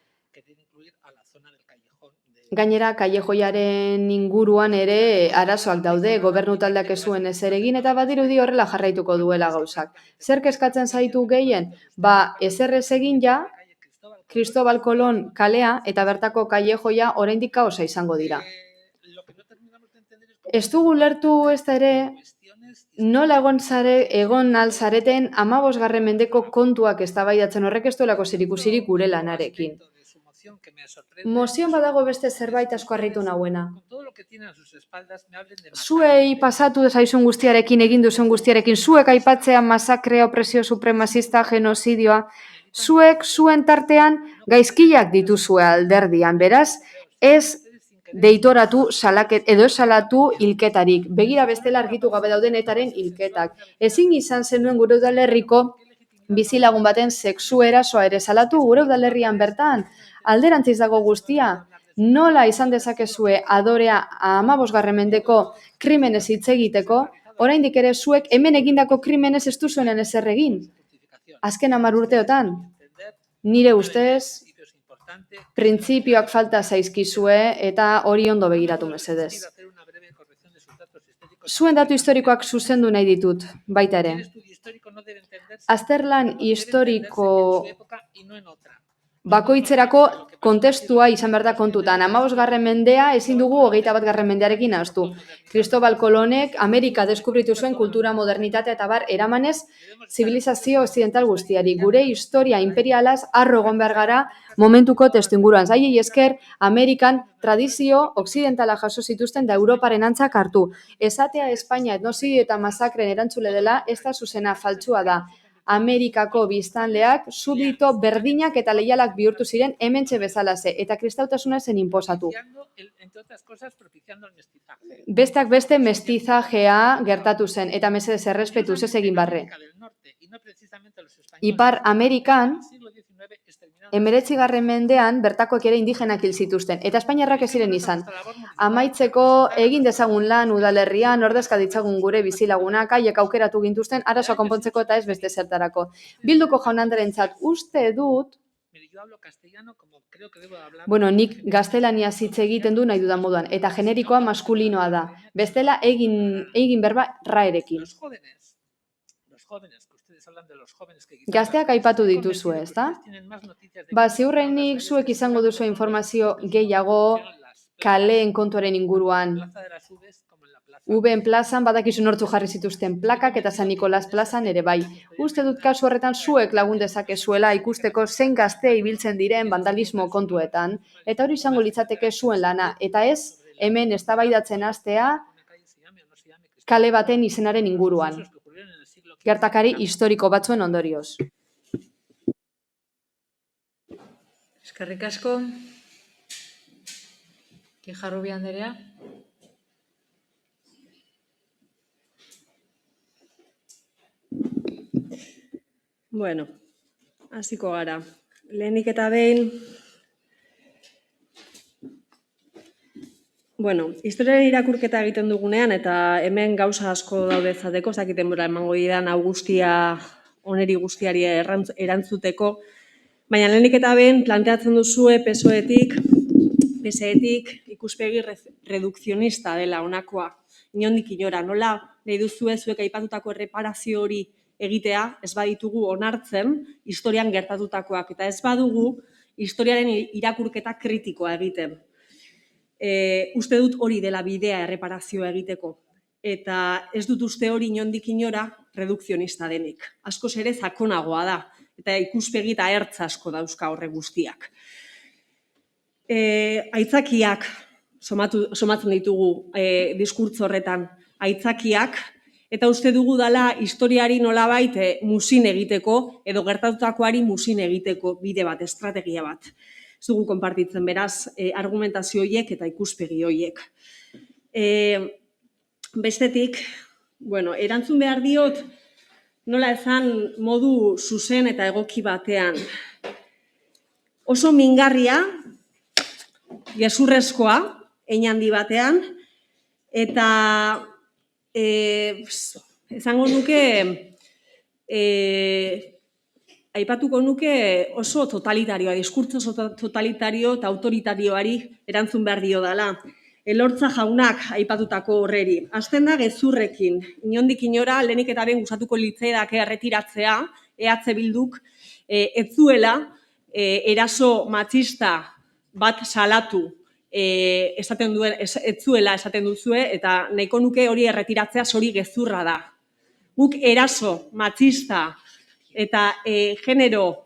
Gainera, kallejoiaren inguruan ere arazoak daude, gobernu taldeak ez zuen ezer egin eta badirudi horrela jarraituko duela gauzak. Zer kezkatzen zaitu gehien? Ezer ez egin ja, Cristobal Colón kalea eta bertako kallejoia oraindik kaosa izango dira. Ez dugu lertu ez da ere, nola egon alzareten 15. mendeko kontuak eztabaidatzen horrek ez duelako zerikusirik gure lanarekin. Mozion badago beste zerbait asko harritu nauena. Zuei pasatu zaizun guztiarekin, egin duzun guztiarekin, zuek aipatzea masakrea, opresio supremazista, genozidioa, zuek zuen tartean gaizkiak dituzue alderdian, beraz, ez deitoratu salaket edo salatu hilketarik. Begira bestela argitu gabe dauden etaren hilketak. Ezin izan zenuen gure udalerriko bizilagun baten sexu erasoa ere salatu gure udalerrian bertan. Alderantziz dago guztia. Nola izan dezakezue adorea 15. mendeko krimenez hitz egiteko, oraindik ere zuek hemen egindako krimenez ez duzuenen ezer egin. Azken 10 urteotan, nire ustez, printzipioak falta zaizkizue eta hori ondo begiratu mesedez. Zuen datu historikoak zuzendu nahi ditut, baita ere. Azterlan historiko bakoitzerako kontestua izan behar da kontutan. 15. mendea ezin dugu 21. mendearekin ahaztu. Cristobal Colónek Amerika deskubritu zuen kultura, modernitatea eta bar eramanez zibilizazio occidental guztiari. Gure historia imperialaz harro egon behar gara momentuko testuinguruan. Zaiei esker Amerikan tradizio occidentala jaso zituzten da Europaren antzak hartu. Esatea Espainia etnozidio eta masakren erantzule dela ez da zuzena, faltsua da. Amerikako biztanleak subdito berdinak eta leialak bihurtu ziren hementxe bezalaze eta kristautasuna zen inposatu. Besteak beste mestizajea gertatu zen eta mesedez errespetuz ez egin barre. Ipar Amerikan 19. mendean bertakoek ere indigenak hil zituzten eta espainiarrak ez ziren izan. Amaitzeko egin dezagun lan udalerrian, ordezka ditzagun gure bizilagunak, haiek aukeratu gintuzten arazoa konpontzeko eta ez beste zertarako. Bilduko jaunandarentzat uste dut, nik gaztelaniaz hitz egiten du nahi dudan moduan, eta generikoa maskulinoa da. Bestela egin berba raerekin. Gazteak aipatu dituzue, ezta? Ziurrenik zuek izango duzu informazio gehiago kaleen kontuaren inguruan. Uben plazan badakizu nortzu jarri zituzten plakak eta San Nikolas plazan ere bai. Uste dut kasu horretan zuek lagun dezakezuela ikusteko zein gazte ibiltzen diren vandalismo kontuetan, eta hori izango litzateke zuen lana, eta ez hemen eztabaidatzen hastea kale baten izenaren inguruan. Gertakari historiko batzuen ondorioz. Eskerrik asko. Gijarrubi Anderea. Bueno, hasiko gara. Lehenik eta behin, historiaren irakurketa egiten dugunean, eta hemen gauza asko daude zateko, ez dakit denbora emango didan hau guztia, oneri guztiari erantzuteko, baina lehenik eta behin planteatzen duzue PSOEtik ikuspegi redukzionista dela honakoa. Inondik inora, nola nahi duzue zuek aipatutako erreparazio hori egitea, ez baditugu onartzen historian gertatutakoak, eta ez badugu historiaren irakurketa kritikoa egiten. Uste dut hori dela bidea erreparazioa egiteko, eta ez dut uste hori inondik inora redukzionista denik. Askoz ere sakonagoa da, eta ikuspegi eta ertz asko dauzka horre guztiak. Aitzakiak somatzen ditugu diskurtso horretan, aitzakiak, eta uste dugu dela historiari nolabait musin egiteko, edo gertatutakoari musin egiteko bide bat, estrategia bat. Ez dugu konpartitzen beraz argumentazio horiek eta ikuspegi horiek. Bestetik, erantzun behar diot, nola esan modu zuzen eta egoki batean. Oso mingarria, gezurrezkoa, hein handi batean, eta esango nuke, aipatuko nuke oso totalitarioa, diskurtso totalitario eta autoritarioari erantzun behar dio dela. Elortza jaunak aipatutako horreri. Hasten da gezurrekin. Inondik inora, lehenik eta behin gustatuko litzaidake erretiratzea, EH Bilduk, ez zuela eraso matxista bat salatu ez zuela esaten duzue, eta nahiko nuke hori erretiratzea hori gezurra da. Guk eraso matxista eta genero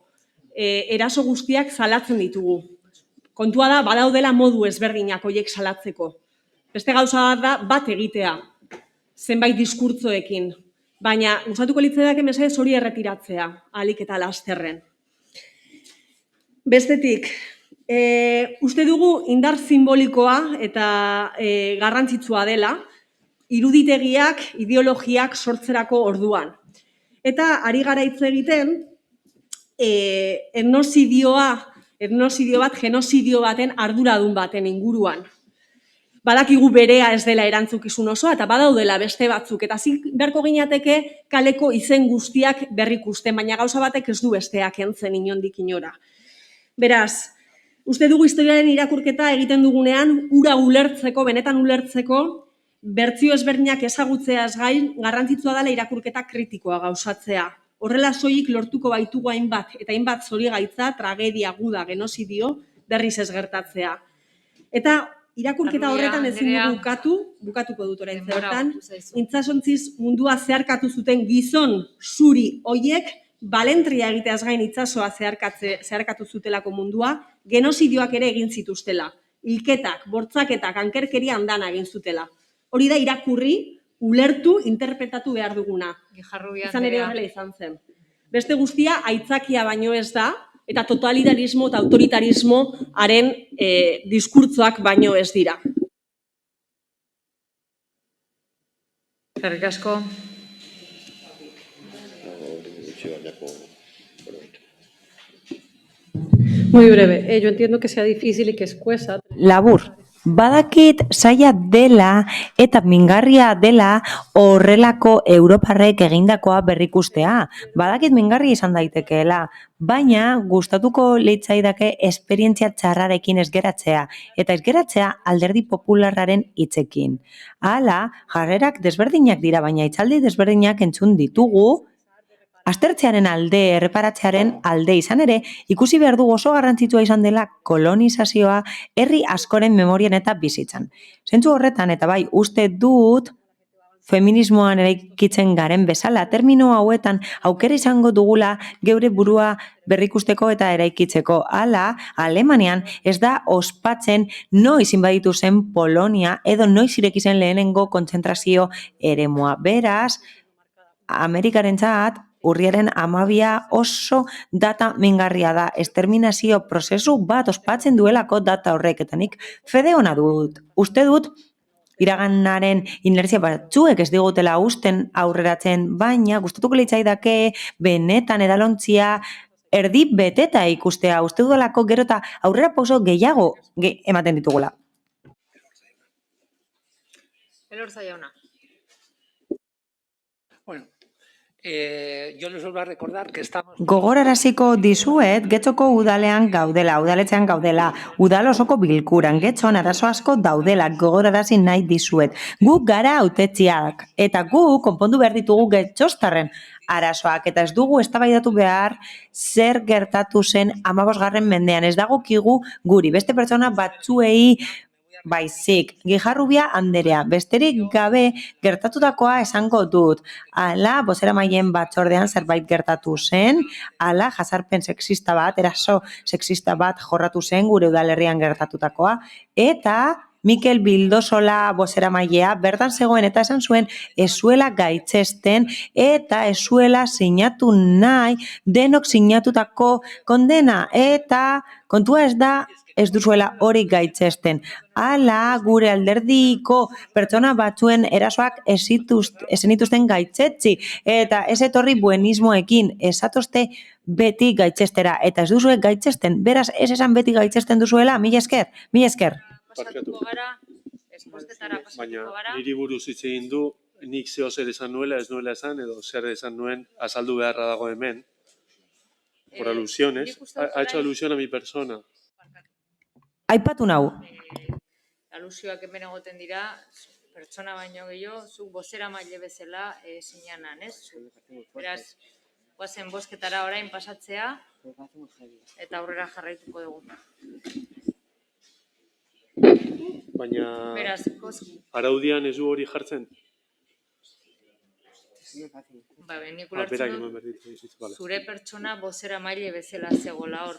eraso guztiak salatzen ditugu. Kontua da, badaudela modu ezberdinak horiek salatzeko. Beste gauza bat da, bat egitea, zenbait diskurtzoekin. Baina, gustatuko litzaidake mesedez hori erretiratzea, ahalik eta lasterren. Bestetik, uste dugu indar simbolikoa eta garrantzitsua dela, iruditegiak, ideologiak sortzerako orduan. Eta ari gara hitz egiten, etnozidio bat, genozidio baten arduradun baten inguruan. Badakigu berea ez dela erantzukizun osoa, eta badaudela beste batzuk, eta beharko ginateke kaleko izen guztiak berrikusten, baina gauza batek ez du besteak entzen inondik inora. Beraz, uste dugu historiaren irakurketa egiten dugunean, ura ulertzeko, benetan ulertzeko, bertsio ezberdinak ezagutzeaz gain, garrantzitsua dela irakurketa kritikoa gauzatzea. Horrela soilik lortuko baitugu hainbat, eta hainbat zorigaitza, tragedia, guda, genozidio, berriz ez gertatzea. Eta irakurketa horretan ezin dugu bukatuko dut orain zertan, itsasontziz mundua zeharkatu zuten gizon zuri hoiek, balentria egiteaz gain itsasoa zeharkatu zutelako mundua, genozidioak ere egin zituztela. Hilketak, bortzaketak, ankerkeria andana egin zutela. Hori da irakurri, ulertu, interpretatu behar duguna. Izan ere horrela izan zen. Beste guztia aitzakia baino ez da, eta totalitarismo eta autoritarismoaren diskurtzoak baino ez dira. Eskerrik asko. Muy breve. Yo entiendo que sea difícil y que es escueza. Labur. Badakit zaila dela eta mingarria dela horrelako europarrek egindakoa berrikustea. Badakit mingarria izan daitekeela, baina gustatuko litzaidake esperientzia txarrarekin ez geratzea, eta ez geratzea alderdi popularraren hitzekin. Hala, jarrerak desberdinak dira, baina hitzaldi desberdinak entzun ditugu, aztertzearen alde, erreparatzearen alde izan ere, ikusi behar du oso garrantzitsua izan dela kolonizazioa herri askoren memorian eta bizitzan. Zentzu horretan, eta bai, uste dut feminismoan eraikitzen garen bezala, termino hauetan aukera izango dugula geure burua berrikusteko eta eraikitzeko. Hala, Alemanian ez da ospatzen noiz inbaditu zen Polonia edo noiz ireki zen lehenengo kontzentrazio eremua. Beraz, Amerikarentzat Urriaren 12 oso data mingarria da, esterminazio prozesu bat ospatzen duelako data horrek, eta nik fede ona dut. Uste dut, iraganaren inertzia batzuek ez digutela usten aurreratzen, baina gustatuko litzaidake benetan edalontzia erdi beteta ikustea. Uste dudalako gero eta aurrera pauso gehiago ematen ditugula. Elorza jauna. Bueno, yo les vuelvo a recordar que estamos... Gogoraraziko dizuet, Getxoko udaletxean gaudela, udal osoko bilkuran, Getxon arazo asko daudela, gogorarazi nahi dizuet. Guk gara hautetsiak, eta guk konpondu behar ditugu Getxostarren arazoak, eta ez dugu eztabaidatu behar zer gertatu zen 15. mendean, ez dagokigu guri, beste pertsona batzuei baizik, Gijarrubia Anderea, besterik gabe gertatutakoa esango dut. Ala, bozeramaileen batzordean zerbait gertatu zen, ala, jazarpen sexista bat, eraso sexista bat jorratu zen gure udalerrian gertatutakoa, eta Mikel Bildosola bozeramailea bertan zegoen eta esan zuen ezuela gaitzesten eta ezuela sinatu nahi denok sinatutako kondena, eta kontua ez da ez duzuela hori gaitzesten. Ala, gure alderdiko pertsona batzuen erasoak esenituzten gaitzetzi, eta ez etorri buenismoekin, esatozte beti gaitzestera, eta ez duzue gaitzesten, beraz ez esan beti gaitzesten duzuela, mila esker. Pasatuko gara, bozketara pasatuko gara. Baina niri buruz hitz egin du, nik zeo zer esan nuela, ez nuela esan, edo zer esan nuen azaldu beharra dago hemen. Por alusiones, ha hecho alusión a mi persona. Aipatu nau. Alusioak hemen egoten dira, pertsona baino gehiago, zuk bozeramaile bezala sinanan, ez? Beraz, guazen bozketara orain pasatzea, eta aurrera jarraituko dugu. Baina Beraz, araudian ez du hori jartzen? Nik ulertzen dut, zure pertsona bozeramaile bezala zegoela hor.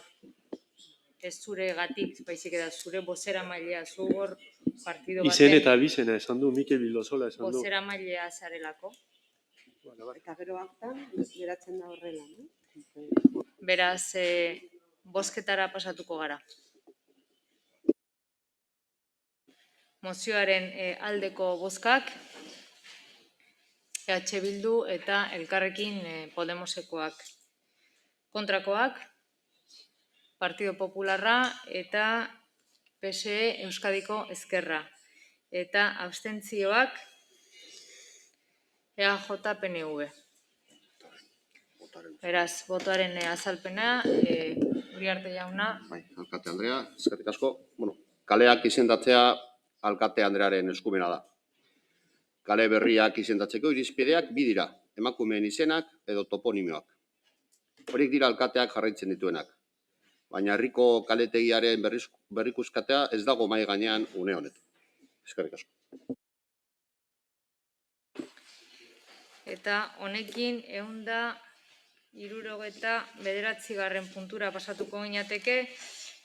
Ez zure gatik, baizik eta zure bozeramailea zu hor partido baten. Izen eta abizena esan du, Mikel Bildosola esan du. Bozeramailea zarelako. Eta gero aktan, geratzen da horrela, no? Beraz, bozketara pasatuko gara. Mozioaren aldeko bozkak, EH Bildu eta Elkarrekin Podemosekoak. Kontrakoak, Partido Popularra eta PSE Euskadiko Ezkerra. Eta abstentzioak EAJ-PNV. Beraz, botoaren azalpena, Uriarte jauna. Alkate Andrea, eskerrik asko. Kaleak izendatzea Alkate Andrearen eskumena da. Kale berriak izendatzeko irizpideak bi dira, emakumeen izenak edo toponimioak. Horiek dira alkateak jarraitzen dituenak. Baina herriko kaletegiaren berrikuskatea ez dago mahai gainean une honetan. Eskerrik asko. Eta honekin 169. puntura pasatuko ginateke,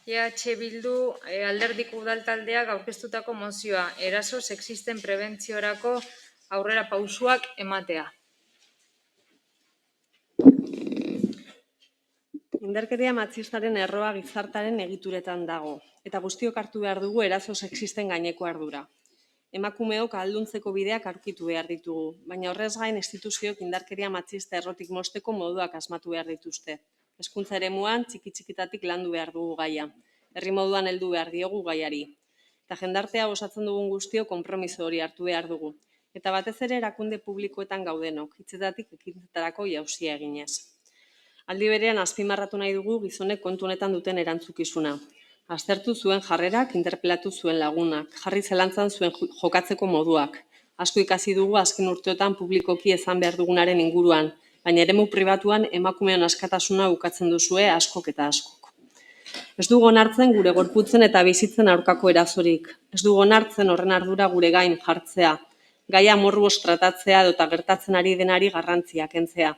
EH Bildu alderdiko udaltaldeak aurkeztutako mozioa, eraso sexisten prebentziorako aurrera pausuak ematea. Indarkeria matxistaren erroa gizartaren egituretan dago, eta guztiok hartu behar dugu eraso sexisten gaineko ardura. Emakumeok ahalduntzeko bideak aurkitu behar ditugu, baina horrez gain instituzioek indarkeria matxista errotik mosteko moduak asmatu behar dituzte. Hezkuntza eremuan txiki-txikitatik landu behar dugu gaia. Herri moduan heldu behar diogu gaiari. Eta jendartea osatzen dugun guztio konpromiso hori hartu behar dugu. Eta batez ere erakunde publikoetan gaudenok, hitzetatik ekintzetarako jauzia eginez. Aldi berean azpimarratu nahi dugu gizonek kontu honetan duten erantzukizuna. Aztertu zuen jarrerak, interpelatu zuen lagunak, jarri zelantzan zuen jokatzeko moduak. Asko ikasi dugu azken urteotan publikoki esan behar dugunaren inguruan, baina eremu pribatuan emakumeon askatasuna ukatzen duzue askok eta askok. Ez dugu onartzen gure gorputzen eta bizitzen aurkako erasorik. Ez dugu onartzen horren ardura gure gain jartzea. Gaia morruoz tratatzea edota gertatzen ari denari garrantzia kentzea.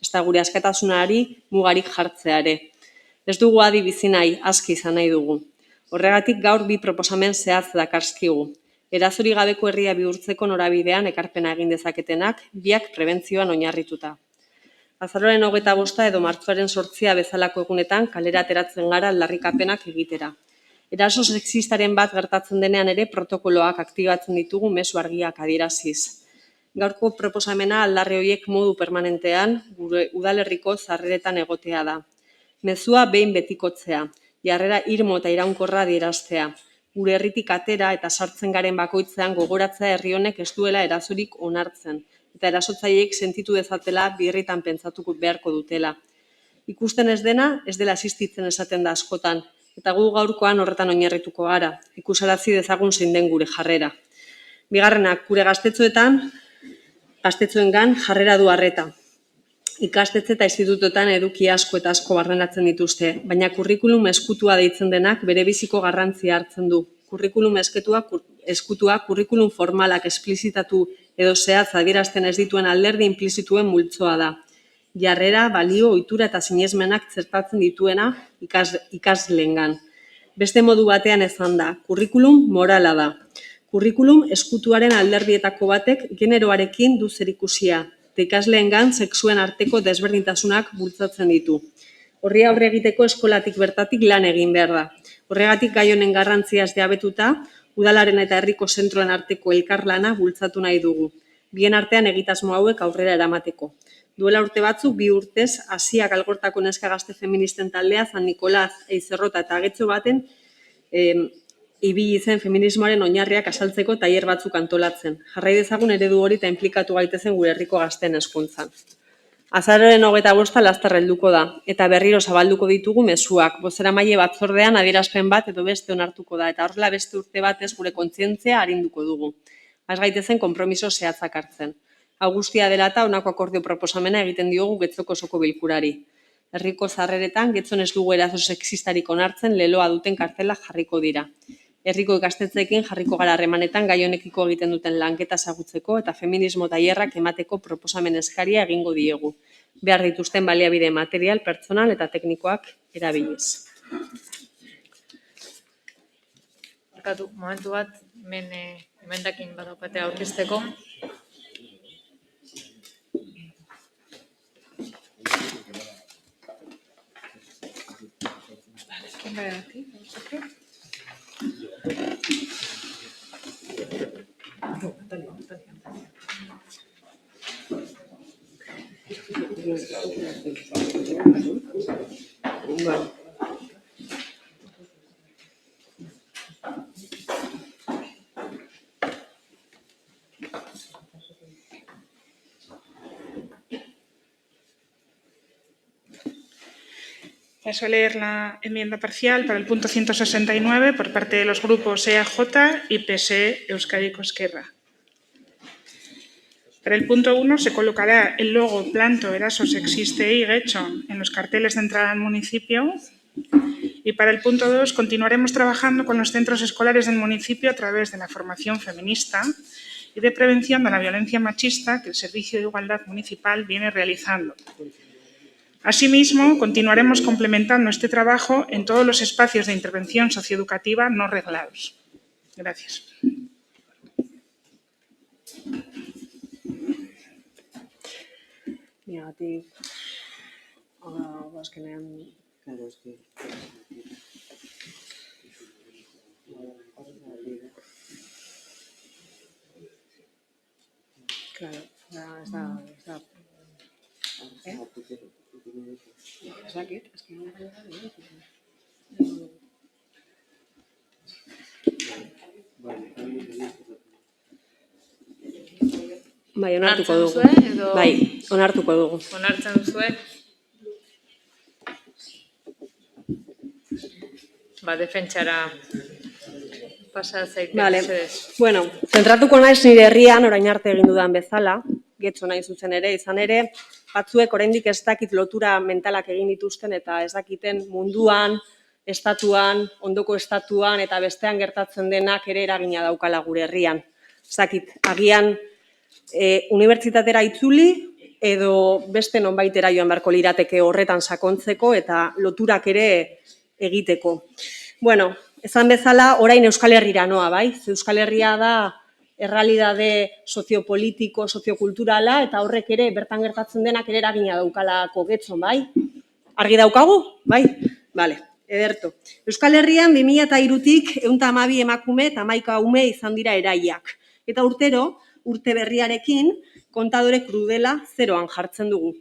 Ez da gure askatasunari mugarik jartzea ere. Ez dugu adi bizi nahi, aski izan nahi dugu. Horregatik gaur bi proposamen zehatz dakarskigu. Erazori gabeko herria bihurtzeko norabidean ekarpena egin dezaketenak, biak prebentzioan oinarrituta. Azaroaren 25 edo martxoaren 8 bezalako egunetan kalera ateratzen gara aldarrikapenak egitera. Eraso sexistaren bat gertatzen denean ere protokoloak aktibatzen ditugu mezu argiak adieraziz. Gaurko proposamena aldarri horiek modu permanentean gure udalerriko sarreretan egotea da. Mezua behin betikotzea, jarrera irmo eta iraunkorra adieraztea. Gure herritik atera eta sartzen garen bakoitzean gogoratzea herri honek ez duela erasorik onartzen, eta erasotzaileek sentitu dezatela birritan pentsatuko beharko dutela. Ikusten ez dena, ez dela existitzen esaten da askotan, eta gu gaurkoan horretan oinarrituko gara, ikusarazi dezagun zein den gure jarrera. Bigarrenak, gure gaztetxoengan jarrera du arreta. Ikastetxe eta institutoetan eduki asko eta asko barnenatzen dituzte, baina kurrikulum eskutua deitzen denak bere biziko garrantzia hartzen du. Kurrikulum eskutua kurrikulum formalak esplizitatu edo zehatz adierazten ez dituen alderdi inplizituen multzoa da. Jarrera, balio, ohitura eta sinesmenak txertatzen dituena ikasleengan. Beste modu batean esan da, kurrikulum morala da. Kurrikulum eskutuaren alderdietako batek generoarekin du zerikusia, eta ikasleengan sexuen arteko desberdintasunak bultzatzen ditu. Horri aurre egiteko eskolatik bertatik lan egin behar da. Horregatik gai honen garrantziaz jabetuta, udalaren eta herriko zentroen arteko elkarlana bultzatu nahi dugu. Bien artean egitasmo hauek aurrera eramateko. Duela urte batzuk, 2 urtez, Asiak Algortako neska gazte feministen taldea, San Nikolaz, Eizerrota eta Getxo baten ibili zen feminismoaren oinarriak azaltzeko tailer batzuk antolatzen. Jarrai dezagun eredu hori eta inplikatu gaitezen gure herriko gazteen hezkuntzan. Azaroaren 25 laster helduko da, eta berriro zabalduko ditugu mezuak. Bozeramaile batzordean adierazpen bat edo beste onartuko da, eta horrela beste urte batez gure kontzientzia arinduko dugu. Az gaitezen konpromiso zehatzak hartzen. Hau guztia dela eta honako akordio proposamena egiten diogu Getxoko osoko bilkurari. Herriko sarreretan Getxon ez dugu eraso sexistarik onartzen leloa duten kartela jarriko dira. Herriko ikastetxeekin jarriko gara harremanetan gai honekiko egiten duten lanketa ezagutzeko eta feminismo tailerrak emateko proposamen eskaria egingo diegu. Behar dituzten baliabide material, pertsonal eta teknikoak erabiliz. Momentu bat, emendakin badaukate aurkezteko. Paso a leer la enmienda parcial para el punto 169 por parte de los grupos EAJ y PSE Euskadiko Ezkerra. Para el punto 1 se colocará el logo Planto Eraso Sexiste y Getxon en los carteles de entrada al municipio. Y para el punto 2 continuaremos trabajando con los centros escolares del municipio a través de la formación feminista y de prevención de la violencia machista que el Servicio de Igualdad Municipal viene realizando. Asimismo, continuaremos complementando este trabajo en todos los espacios de intervención socioeducativa no reglados. Gracias. Negatik, azkenean... Claro, es que... Claro, ez da... Ez dakit, ez que... Bai, onartuko dugu. Bai, onartuko dugu. Onartzen duzue. Defentsara pasa zaite. Vale. Bueno, zentratuko naiz nire herrian, orain arte egin dudan bezala, Getxo nahi zuzen ere, izan ere, batzuek oraindik ez dakit lotura mentalak egin dituzten eta ez dakiten munduan, estatuan, ondoko estatuan eta bestean gertatzen denak ere eragina daukala gure herrian. Ez dakit, agian unibertsitatera itzuli edo beste nonbaitera joan beharko lirateke horretan sakontzeko eta loturak ere egiteko. Bueno, esan bezala, orain Euskal Herrira noa, bai? Euskal Herria da errealidade soziopolitiko, soziokulturala, eta horrek ere bertan gertatzen denak ere eragina daukalako getzon, bai? Argi daukagu? Bai? Bale, ederto. Euskal Herrian 2003-tik 112 emakume eta 11 ume izan dira eraiak. Eta urtero, urte berriarekin, kontadore krudela 0an jartzen dugu.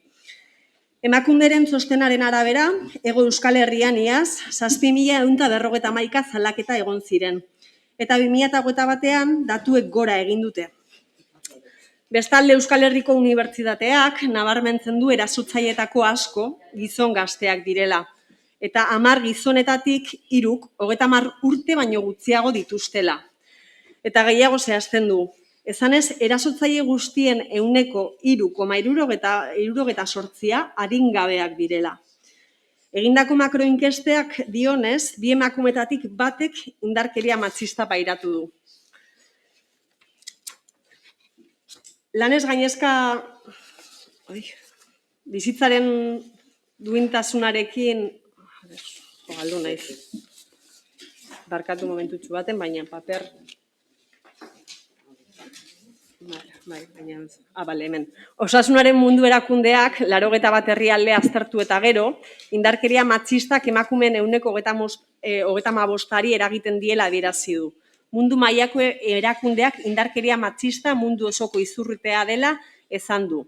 Emakunderen txostenaren arabera, Hego Euskal Herrian iaz, 7.151 zalaketa egon ziren. Eta 2021ean datuek gora egin dute. Bestalde Euskal Herriko Unibertsitateak nabarmentzen du erasotzaileetako asko gizon gazteak direla. Eta 10 gizonetatik 3 30 urte baino gutxiago dituztela. Eta gehiago zehazten du. Esanez, erasotzaile guztien 3,78 adingabeak direla. Egindako makroinkesteak dionez, 2 emakumetatik batek indarkeria matxista pairatu du. Lanez gainezka bizitzaren duintasunarekin, galdu naiz, barkatu momentutxu baten, baina paper... hemen. Osasunaren mundu erakundeak 81 herrialde aztertu eta gero, indarkeria matxistak emakumeen 35% eragiten diela adierazi du. Mundu mailako erakundeak indarkeria matxista mundu osoko izurritea dela esan du.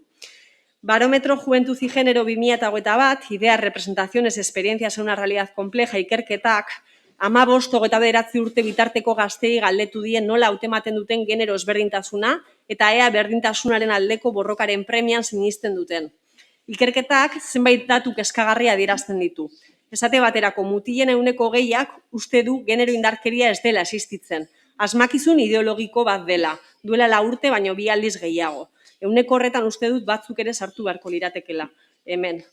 Barómetro Juventud y Género 2021, Ideas, Representaciones, Experiencias en una Realidad Compleja ikerketak, 15-29 urte bitarteko gaztei galdetu dien nola hautematen duten genero ezberdintasuna eta ea berdintasunaren aldeko borrokaren premian sinisten duten. Ikerketak zenbait datu kezkagarria adierazten ditu. Esate baterako mutilen 20%ak uste du genero indarkeria ez dela existitzen. Asmakizun ideologiko bat dela, duela 4 urte baino 2 aldiz gehiago. 100 horretan uste dut batzuk ere sartu beharko liratekela. Hemen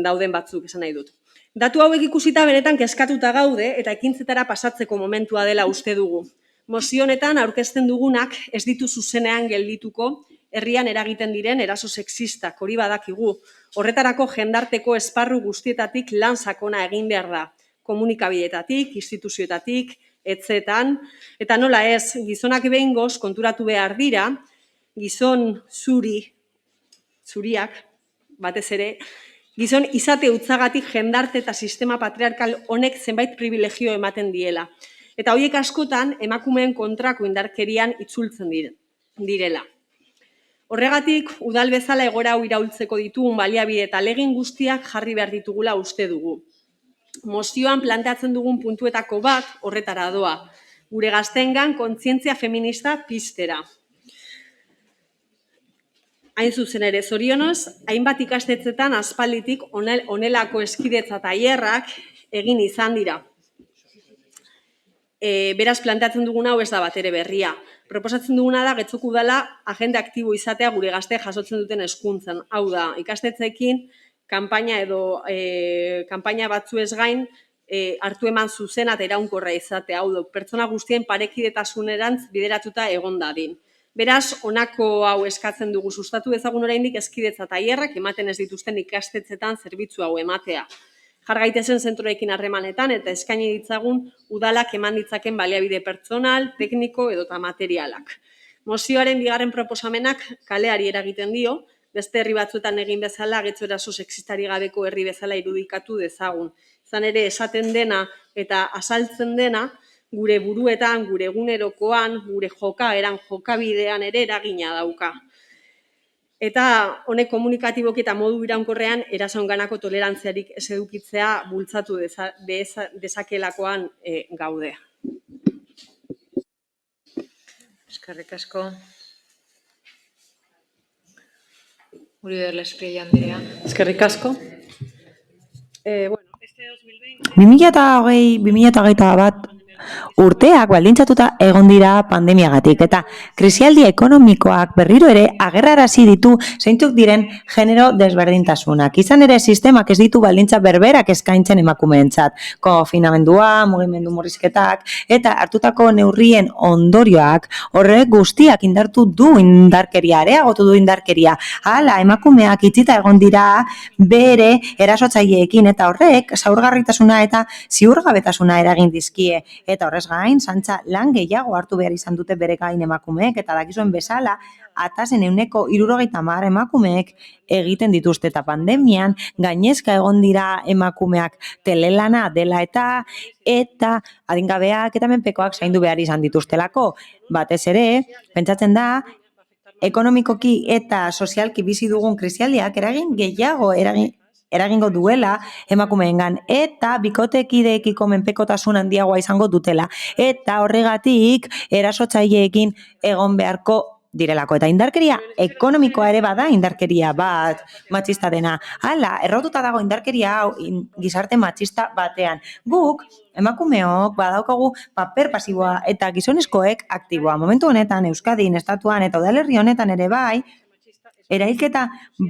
dauden batzuk esan nahi dut. Datu hauek ikusita benetan kezkatuta gaude eta ekintzetara pasatzeko momentua dela uste dugu. Mozio honetan aurkezten dugunak ez ditu zuzenean geldituko herrian eragiten diren eraso sexistak, hori badakigu. Horretarako jendarteko esparru guztietatik lan sakona egin behar da. Komunikabideetatik, instituzioetatik, etxeetan, eta nola ez, gizonak behingoz konturatu behar dira, gizon zuriak, batez ere, gizon izate utzagatik jendarte eta sistema patriarkal honek zenbait privilegio ematen diela. Eta horiek askotan emakumeen kontrako indarkerian itzultzen direla. Horregatik, udal bezala egoera hau iraultzeko ditugun baliabide eta ahalegin guztiak jarri behar ditugula uste dugu. Mozioan planteatzen dugun puntuetako bat horretara doa. Gure gazteengan kontzientzia feminista piztera. Hain zuzen ere, zorionoz, hainbat ikastetxetan aspalditik honelako eskidetza tailerrak egin izan dira. Beraz, planteatzen duguna hau ez da batere berria. Proposatzen duguna da getxoko udala agenda aktibo izatea gure gazte jasotzen duten hezkuntzan. Hau da, ikastetxeekin kanpaina batzuez gain hartu eman zuzena eta iraunkorra izatea. Hau da, pertsona guztien parekidetasunerantz bideratuta egon dadin. Beraz, honako hau eskatzen dugu sustatu dezagun oraindik hezkidetza tailerrak ematen ez dituzten ikastetxetan zerbitzu hau ematea. Jar gaitezen zentroekin harremanetan eta eskaini ditzagun udalak eman ditzaken baliabide pertsonal, tekniko edota materialak. Mozioaren bigarren proposamenak kaleari eragiten dio, beste herri batzuetan egin bezala getxo eraso sexistari gabeko herri bezala irudikatu dezagun. Izan ere esaten dena eta azaltzen dena, gure buruetan, gure egunerokoan, gure jokaeran, jokabidean ere eragina dauka. Eta honek komunikatiboki eta modu iraunkorrean erasoenganako tolerantziarik ez edukitzea bultzatu dezakelakoan gaude. Eskerrik asko. Uribe Lesprilla Andrea. Eskerrik asko. 2021 urteak baldintzatuta egon dira pandemiagatik eta krisialdi ekonomikoak berriro ere agerrarazi ditu zeintzuk diren genero desberdintasunak. Izan ere sistemak ez ditu baldintza berberak eskaintzen emakumeentzat. Konfinamendua, mugimendu murrizketak eta hartutako neurrien ondorioak horrek guztiak indartu du indarkeria, areagotu du indarkeria. Hala, emakumeak itxita egon dira bere erasotzaileekin eta horrek zaurgarritasuna eta ziurgabetasuna eragin dizkie. Eta horrez gain, zantza lan gehiago hartu behar izan dute bere gain emakumeek, eta dakizuen bezala, atasen 70% emakumeek egiten dituzte eta pandemian, gainezka egon dira emakumeak telelana dela eta adingabeak eta menpekoak zaindu behar izan dituztelako. Batez ere, pentsatzen da, ekonomikoki eta sozialki bizi dugun krisialdiak eragin gehiago eragingo duela emakumeengan eta bikotekideekiko menpekotasun handiagoa izango dutela. Eta horregatik erasotzaileekin egon beharko direlako. Eta indarkeria ekonomikoa ere bada indarkeria bat matxista dena. Hala, errotuta dago indarkeria hau gizarte matxista batean. Guk, emakumeok, badaukagu paper pasiboa eta gizonezkoek aktiboa. Momentu honetan, Euskadin, Estatuan eta udalerri honetan ere bai, erailketa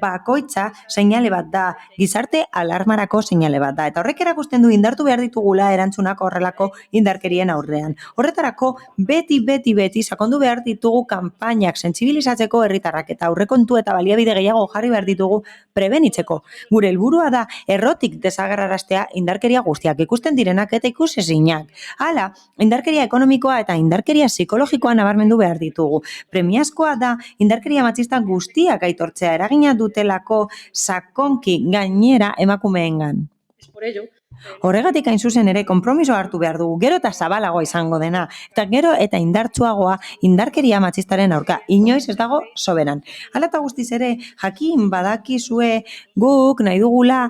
bakoitza seinale bat da, gizarte alarmarako seinale bat da. Eta horrek erakusten du indartu behar ditugula erantzunak horrelako indarkerien aurrean. Horretarako beti sakondu behar ditugu kanpainak sentsibilizatzeko herritarrak eta aurrekontu eta baliabide gehiago jarri behar ditugu prebenitzeko. Gure helburua da errotik desagerraraztea indarkeria guztiak ikusten direnak eta ikusezinak. Hala, indarkeria ekonomikoa eta indarkeria psikologikoa nabarmendu behar ditugu. Premiazkoa da indarkeria matxista guztiak aitortzea eragina dutelako sakonki gainera emakumeengan. Horregatik hain zuzen ere konpromiso hartu behar dugu, gero eta zabalagoa izango dena, eta gero eta indartsuagoa indarkeria matxistaren aurka, inoiz ez dago soberan. Hala eta guztiz ere, jakin badakizue guk nahi dugula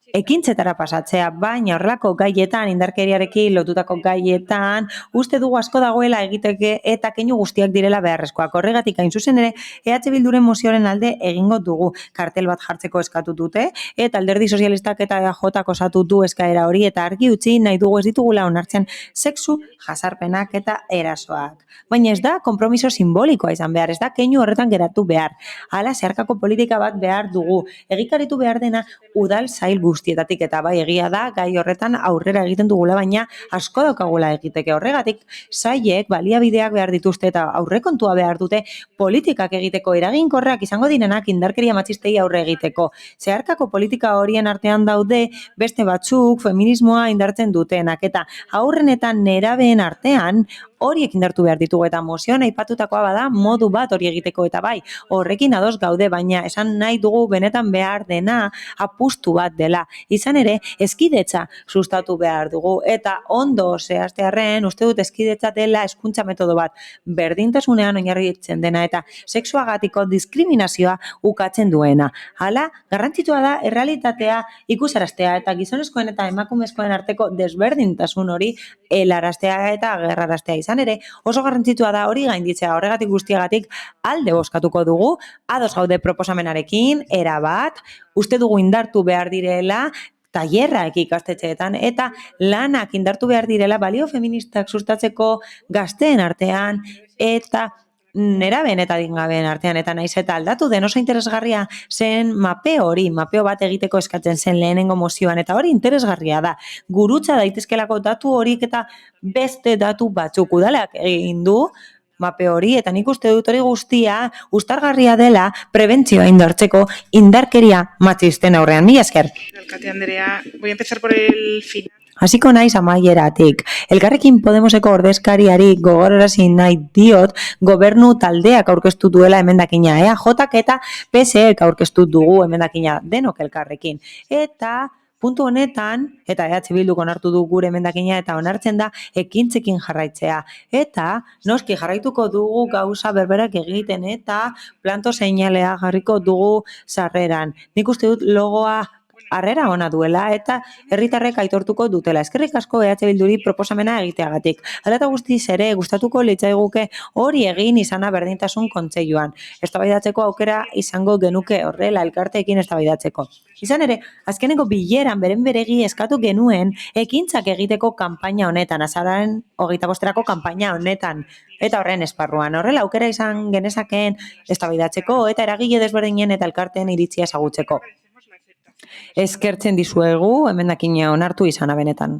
ekintzetara pasatzea, baina horrelako gaietan, indarkeriarekin lotutako gaietan, uste dugu asko dagoela egiteke eta keinu guztiak direla beharrezkoak. Horregatik hain zuzen ere, EH Bilduren mozioaren alde egingo dugu kartel bat jartzeko eskatu dute, eta Alderdi Sozialistak eta EAJak osatu du eskaera hori, eta argi utzi nahi dugu ez ditugula onartzen sexu jasarpenak eta erasoak. Baina ez da konpromiso simbolikoa izan behar, ez da keinu horretan geratu behar. Hala, zeharkako politika bat behar dugu. Egikaritu behar dena udal zail guztietatik eta bai egia da gai horretan aurrera egiten dugula, baina asko daukagula egiteke. Horregatik sailek baliabideak behar dituzte eta aurrekontua behar dute politikak egiteko eraginkorrak izango direnak indarkeria matxistei aurre egiteko. Zeharkako politika horien artean daude beste batzuk feminismoa indartzen dutenak eta haurren eta nerabeen artean horiek indartu behar ditugu eta mozioan aipatutakoa bada modu bat hori egiteko eta bai, horrekin ados gaude, baina esan nahi dugu benetan behar dena apustu bat dela. Izan ere, eskidetza sustatu behar dugu eta ondo zehaztearren uste dut eskidetza dela hezkuntza metodo bat berdintasunean oinarritzen dena eta sexuagatiko diskriminazioa ukatzen duena. Hala, garrantzitsua da errealitatea ikusaraztea eta gizonezkoen eta emakumezkoen arteko desberdintasun hori helaraztea eta agerraraztea. Izan ere, oso garrantzitsua da hori gainditzea. Horregatik guztiagatik alde bozkatuko dugu, ados gaude proposamenarekin, erabat, uste dugu indartu behar direla, tailerrak ikastetxeetan eta lanak indartu behar direla balio feministak sustatzeko gazteen artean eta nerabeen eta adingabeen artean, eta naiz eta aldatu den oso interesgarria zen mapeo bat egiteko eskatzen zen lehenengo mozioan, eta hori interesgarria da. Gurutza daitezkelako datu horik eta beste datu batzuk udalak egin du mape hori, eta nik uste dut hori guztia uztargarria dela prebentzioa indartzeko indarkeria matxisten aurrean. Mila esker. Alkate Andrea, voy a empezar por el final. Hasiko naiz amaieratik. Elkarrekin Podemoseko ordezkariari gogorarazi nahi diot gobernu taldeak aurkeztu duela emendakina. EAJak eta PSEek aurkeztu dugu emendakina denok elkarrekin. Eta puntu honetan, eta EH Bilduk onartu du gure emendakina eta onartzen da ekintzekin jarraitzea. Eta noski jarraituko dugu gauza berberak egiten eta planto seinalea jarriko dugu sarreran. Nik uste dut logoa harrera ona duela eta herritarrek aitortuko dutela. Eskerrik asko EH Bilduri proposamena egiteagatik. Hala eta guztiz ere gustatuko litzaiguke hori egin izana berdintasun kontseiluan. Eztabaidatzeko aukera izango genuke horrela elkarteekin eztabaidatzeko. Izan ere, azkeneko bileran beren beregi eskatu genuen ekintzak egiteko kanpaina honetan, azaroaren 25erako kanpaina honetan. Eta horren esparruan, horrela aukera izan genezakeen eztabaidatzeko eta eragile desberdinen eta elkarteen iritzia ezagutzeko. Eskertzen dizuegu emendakina onartu izana benetan.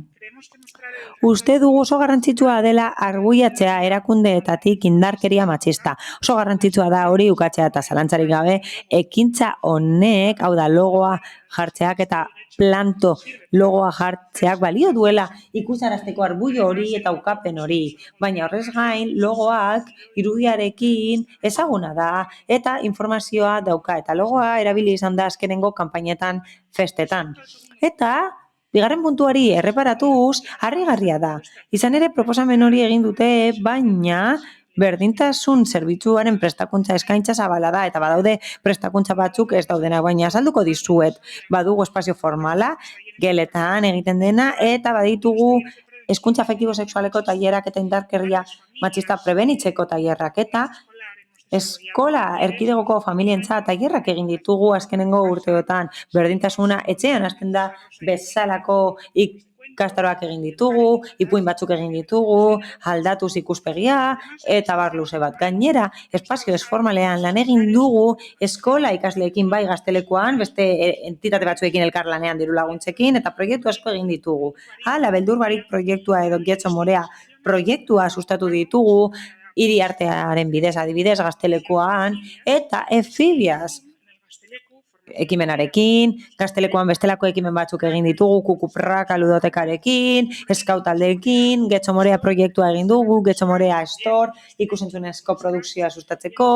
Uste dugu oso garrantzitsua dela arbuiatzea erakundeetatik indarkeria matxista. Oso garrantzitsua da hori ukatzea eta zalantzarik gabe ekintza honek, hau da logoa jartzeak eta planto logoa jartzeak balio duela ikusarazteko arbuio hori eta ukapen hori. Baina horrez gain logoak irudiarekin ezaguna da eta informazioa dauka eta logoa erabili izan da azkenengo kanpainetan festetan. Eta bigarren puntuari erreparatuz, harrigarria da. Izan ere proposamen hori egin dute, baina berdintasun zerbitzuaren prestakuntza eskaintza zabala da eta badaude prestakuntza batzuk ez daudena, baina azalduko dizuet. Badugu espazio formala, geletan egiten dena eta baditugu hezkuntza afektibo sexualeko tailerak eta indarkeria matxista prebenitzeko tailerrak eta eskola erkidegoko familientzat tailerrak egin ditugu azkenengo urteotan. Berdintasuna etxean hasten da bezalako ikastaroak egin ditugu, ipuin batzuk egin ditugu, aldatuz ikuspegia eta bar luze bat. Gainera, espazio esformalean lan egin dugu eskola ikasleekin bai gaztelekoan, beste entitate batzuekin elkarlanean diru laguntzekin eta proiektu asko egin ditugu. Hala, beldur barik proiektua edo Getxo Morea proiektua sustatu ditugu, hiri artearen bidez, adibidez, gaztelekoan, eta Efibias ekimenarekin, gaztelekoan bestelako ekimen batzuk egin ditugu, Kukupraka ludotekarekin, Scout taldeekin, Getxo Morea proiektua egin dugu, Getxo Morea Store, ikusentzunezko produkzioa sustatzeko,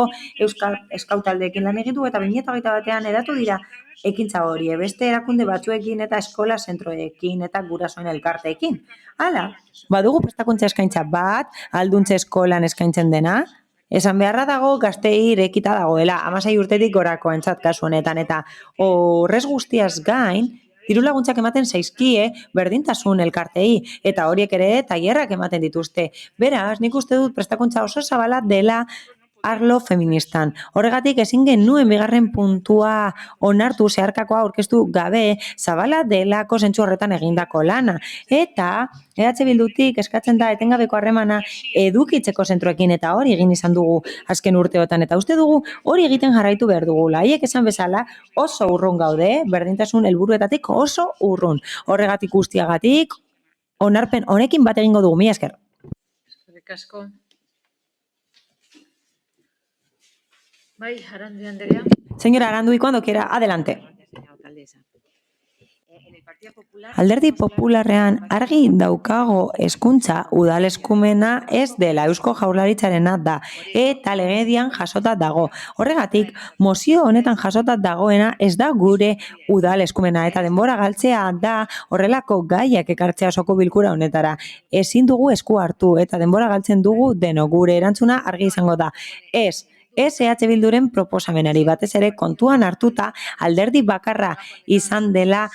Euskal Scout taldeekin lan egin dugu, eta 2021 edatu dira ekintza hori, beste erakunde batzuekin eta eskola zentroekin eta gurasoen elkarteekin. Hala, badugu prestakuntza eskaintza bat, alduntze eskolan eskaintzen dena, esan beharra dago gaztei irekita dagoela, 16 urtetik gorakoentzat kasu honetan, eta horrez guztiaz gain, diru laguntzak ematen zaizkie berdintasun elkartei, eta horiek ere tailerrak ematen dituzte. Beraz, nik uste dut prestakuntza oso zabala dela arlo feministan. Horregatik ezin genuen bigarren puntua onartu zeharkakoa aurkeztu gabe zabala delako zentzu horretan egindako lana. Eta EH Bildutik eskatzen da etengabeko harremana edukitzeko zentroekin eta hori egin izan dugu azken urteotan. Eta uste dugu hori egiten jarraitu behar dugula. Haiek esan bezala oso urrun gaude, berdintasun helburuetatik oso urrun. Horregatik guztiagatik, onarpen honekin bat egingo dugu. Mila esker. Eskerrik asko. Bai, Arandi Andrea. Señora Arandui, cuando quiera, adelante. Alderdi Popularrean argi daukago hezkuntza udal eskumena ez dela Eusko Jaurlaritzarena da eta legedian jasota dago. Horregatik, mozio honetan jasota dagoena ez da gure udal eskumena eta denbora galtzea da horrelako gaiak ekartzea osoko bilkura honetara. Ezin dugu esku hartu eta denbora galtzen dugu deno, gure erantzuna argi izango da. Ez EH Bilduren proposamenari batez ere kontuan hartuta alderdi bakarra izan dela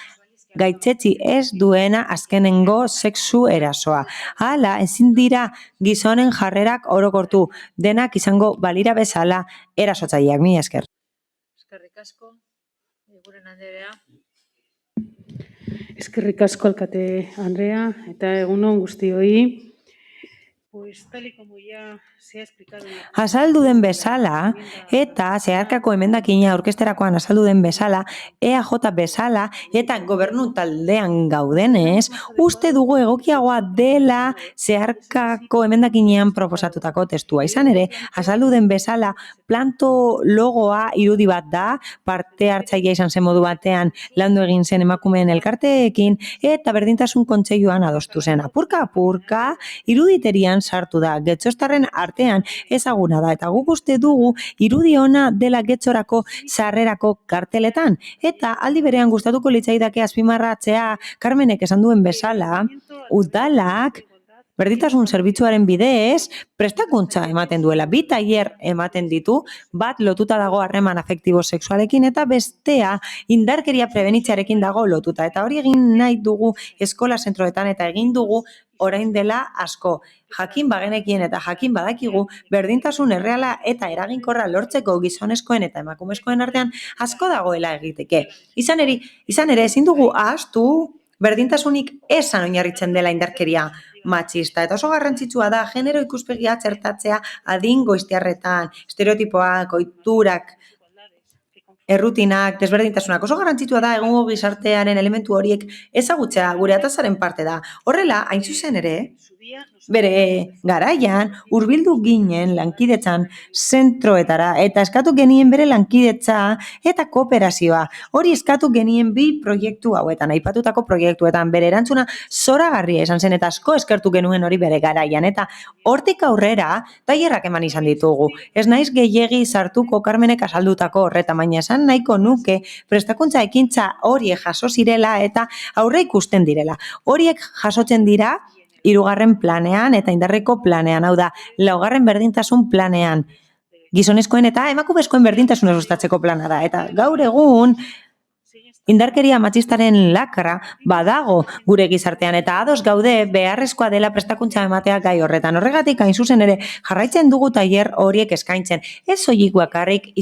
gaitzetsi ez duena azkenengo sexu erasoa. Hala, ezin dira gizonen jarrerak orokortu, denak izango balira bezala erasotzaileak. Mila esker. Eskerrik asko, Eguren Andrea. Eskerrik asko alkate Andrea eta egunon guztioi. Pues tal y como ya se ha explicado. Azaldu den bezala eta zeharkako emendakina aurkezterakoan azaldu den bezala, EAJ bezala eta gobernu taldean gaudenez, uste dugu egokiagoa dela zeharkako emendakinean proposatutako testua. Izan ere, azaldu den bezala, planto logoa irudi bat da, parte hartzailea izan zen modu batean landu egin zen emakumeen elkarteekin eta berdintasun kontseiluan adostu zen. Apurka, iruditerian sartu da. Getxostarren artean ezaguna da eta guk uste dugu irudi ona dela Getxorako sarrerako karteletan eta aldi berean gustatuko litzaidake azpimarratzea Carmenek esan duen bezala, udalak berdintasun zerbitzuaren bidez prestakuntza ematen duela. Bi tailer ematen ditu, bat lotuta dago harreman afektibo sexualekin eta bestea indarkeria prebenitzearekin dago lotuta. Eta hori egin nahi dugu eskola zentroetan eta egin dugu orain dela asko. Jakin bagenekien eta jakin badakigu berdintasun erreala eta eraginkorra lortzeko gizonezkoen eta emakumezkoen artean asko dagoela egiteke. Izan ere ezin dugu ahaztu berdintasunik esan oinarritzen dela indarkeria matxista. Eta oso garrantzitsua da genero ikuspegia txertatzea adin goiztiarretan, estereotipoak, ohiturak errutinak, desberdintasunak. Oso garrantzitsua da egungo gizartearen elementu horiek ezagutzea gure atazaren parte da. Horrela, hain zuzen ere, bere garaian hurbildu ginen lankidetzan zentroetara eta eskatu genien bere lankidetza eta kooperazioa. Hori eskatu genien bi proiektu hauetan, aipatutako proiektuetan, bere erantzuna zoragarria izan zen eta asko eskertu genuen hori bere garaian eta hortik aurrera tailerrak eman izan ditugu. Ez naiz gehiegi sartuko Carmenek azaldutako horretan, baina esan nahiko nuke prestakuntza ekintza horiek jaso zirela eta aurre ikusten direla. Horiek jasotzen dira 3. planean eta indarreko planean, hau da, 4. berdintasun planean. Gizonezkoen eta emakumezkoen berdintasuna sustatzeko plana da. Eta gaur egun, indarkeria matxistaren lakra badago gure gizartean eta ados gaude beharrezkoa dela prestakuntza ematea gai horretan. Horregatik hain zuzen ere jarraitzen dugu tailer horiek eskaintzen. Ez soilik bakarrik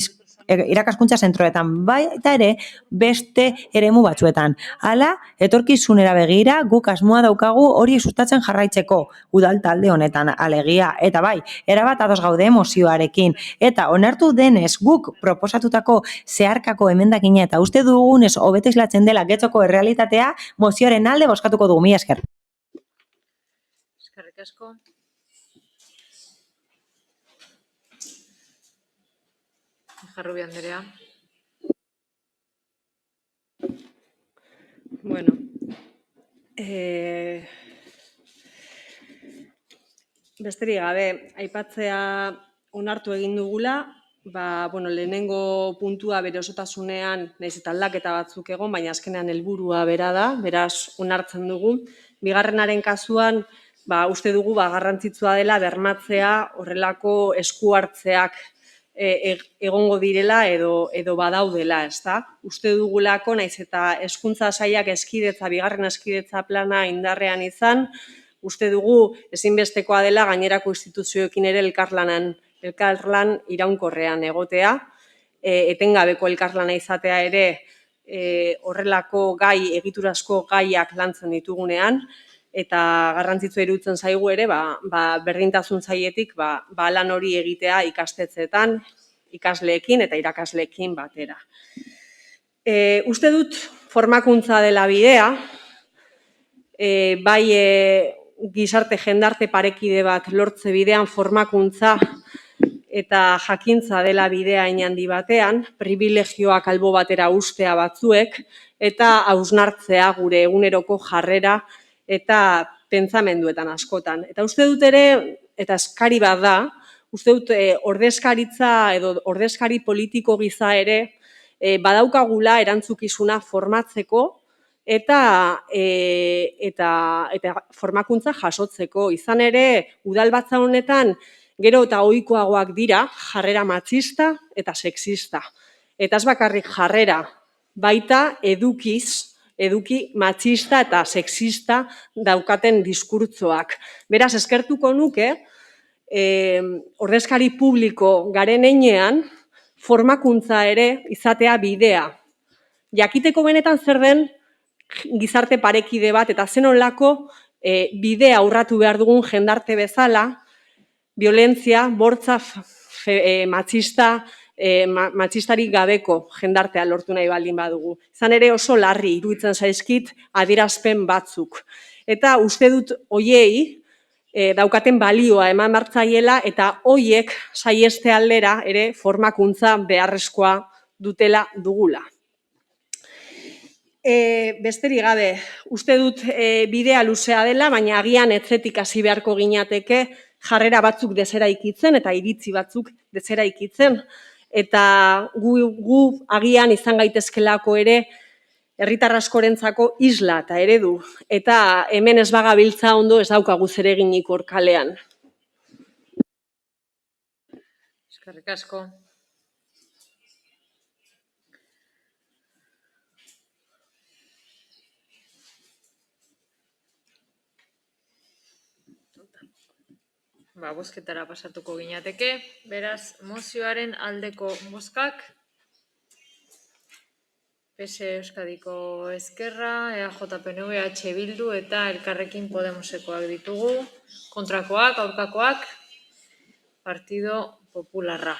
irakaskuntza zentroetan, baita ere beste eremu batzuetan. Hala, etorkizunera begira guk asmoa daukagu hori sustatzen jarraitzeko udal talde honetan alegia. Eta bai, erabat ados gaude mozioarekin. Eta onartu denez guk proposatutako zeharkako emendakina eta uste dugunez hobeto islatzen dela Getxoko errealitatea, mozioaren alde bozkatuko dugu. Mila esker. Eskerrik asko. Jarrubi Andrea. Bueno, besterik gabe, aipatzea onartu egin dugula, lehenengo puntua bere osotasunean, nahiz eta aldaketa batzuk egon, baina azkenean helburua bera da, beraz onartzen dugu. Bigarrenaren kasuan, uste dugu garrantzitsua dela bermatzea horrelako esku hartzeak egongo direla edo badaudela, ezta? Uste dugulako, naiz eta hezkuntza sailak bigarren hezkidetza plana indarrean izan, uste dugu ezinbestekoa dela gainerako instituzioekin ere elkarlan iraunkorrean egotea, etengabeko elkarlana izatea ere horrelako egiturazko gaiak lantzen ditugunean, eta garrantzitsua iruditzen zaigu ere, berdintasun sailetik lan hori egitea ikastetxeetan, ikasleekin eta irakasleekin batera. Uste dut formakuntza dela bidea, bai gizarte jendarte parekide bat lortze bidean formakuntza eta jakintza dela bidea handi batean, privilegioak albo batera ustea batzuek, eta hausnartzea gure eguneroko jarrera eta pentsamenduetan askotan. Eta uste dut ere, eta eskari bat da, uste dut ordezkaritza edo ordezkari politiko giza ere badaukagula erantzukizuna formatzeko eta formakuntza jasotzeko. Izan ere, udalbatza honetan gero eta ohikoagoak dira jarrera matxista eta sexista. Eta ez bakarrik jarrera, baita eduki matxista eta sexista daukaten diskurtsoak. Beraz, eskertuko nuke, ordezkari publiko garen heinean, formakuntza ere izatea bidea. Jakiteko benetan zer den gizarte parekide bat eta zenolako bidea urratu behar dugun jendarte bezala, violentzia, bortza matxistarik gabeko jendartea lortu nahi baldin badugu. Izan ere oso larri iruditzen zaizkit adierazpen batzuk. Eta uste dut hoiei daukaten balioa eman martzaiela eta hoiek saieste aldera ere formakuntza beharrezkoa dutela dugula. Besterik gabe, uste dut bidea luzea dela, baina agian etzetik hasi beharko ginateke jarrera batzuk deseraikitzen eta iritzi batzuk deseraikitzen. Eta gu agian izan gaitezkelako ere herritar askorentzako isla eta eredu. Eta hemen ez bagabiltza ondo ez daukagu zereginik hor kalean. Eskerrik asko. Bozketara pasatuko ginateke. Beraz, mozioaren aldeko bozkak. PSE Euskadiko Ezkerra, EAJ, PNV, EH Bildu eta Elkarrekin Podemosekoak ditugu. Kontrakoak, aurkakoak, Partido Popularra.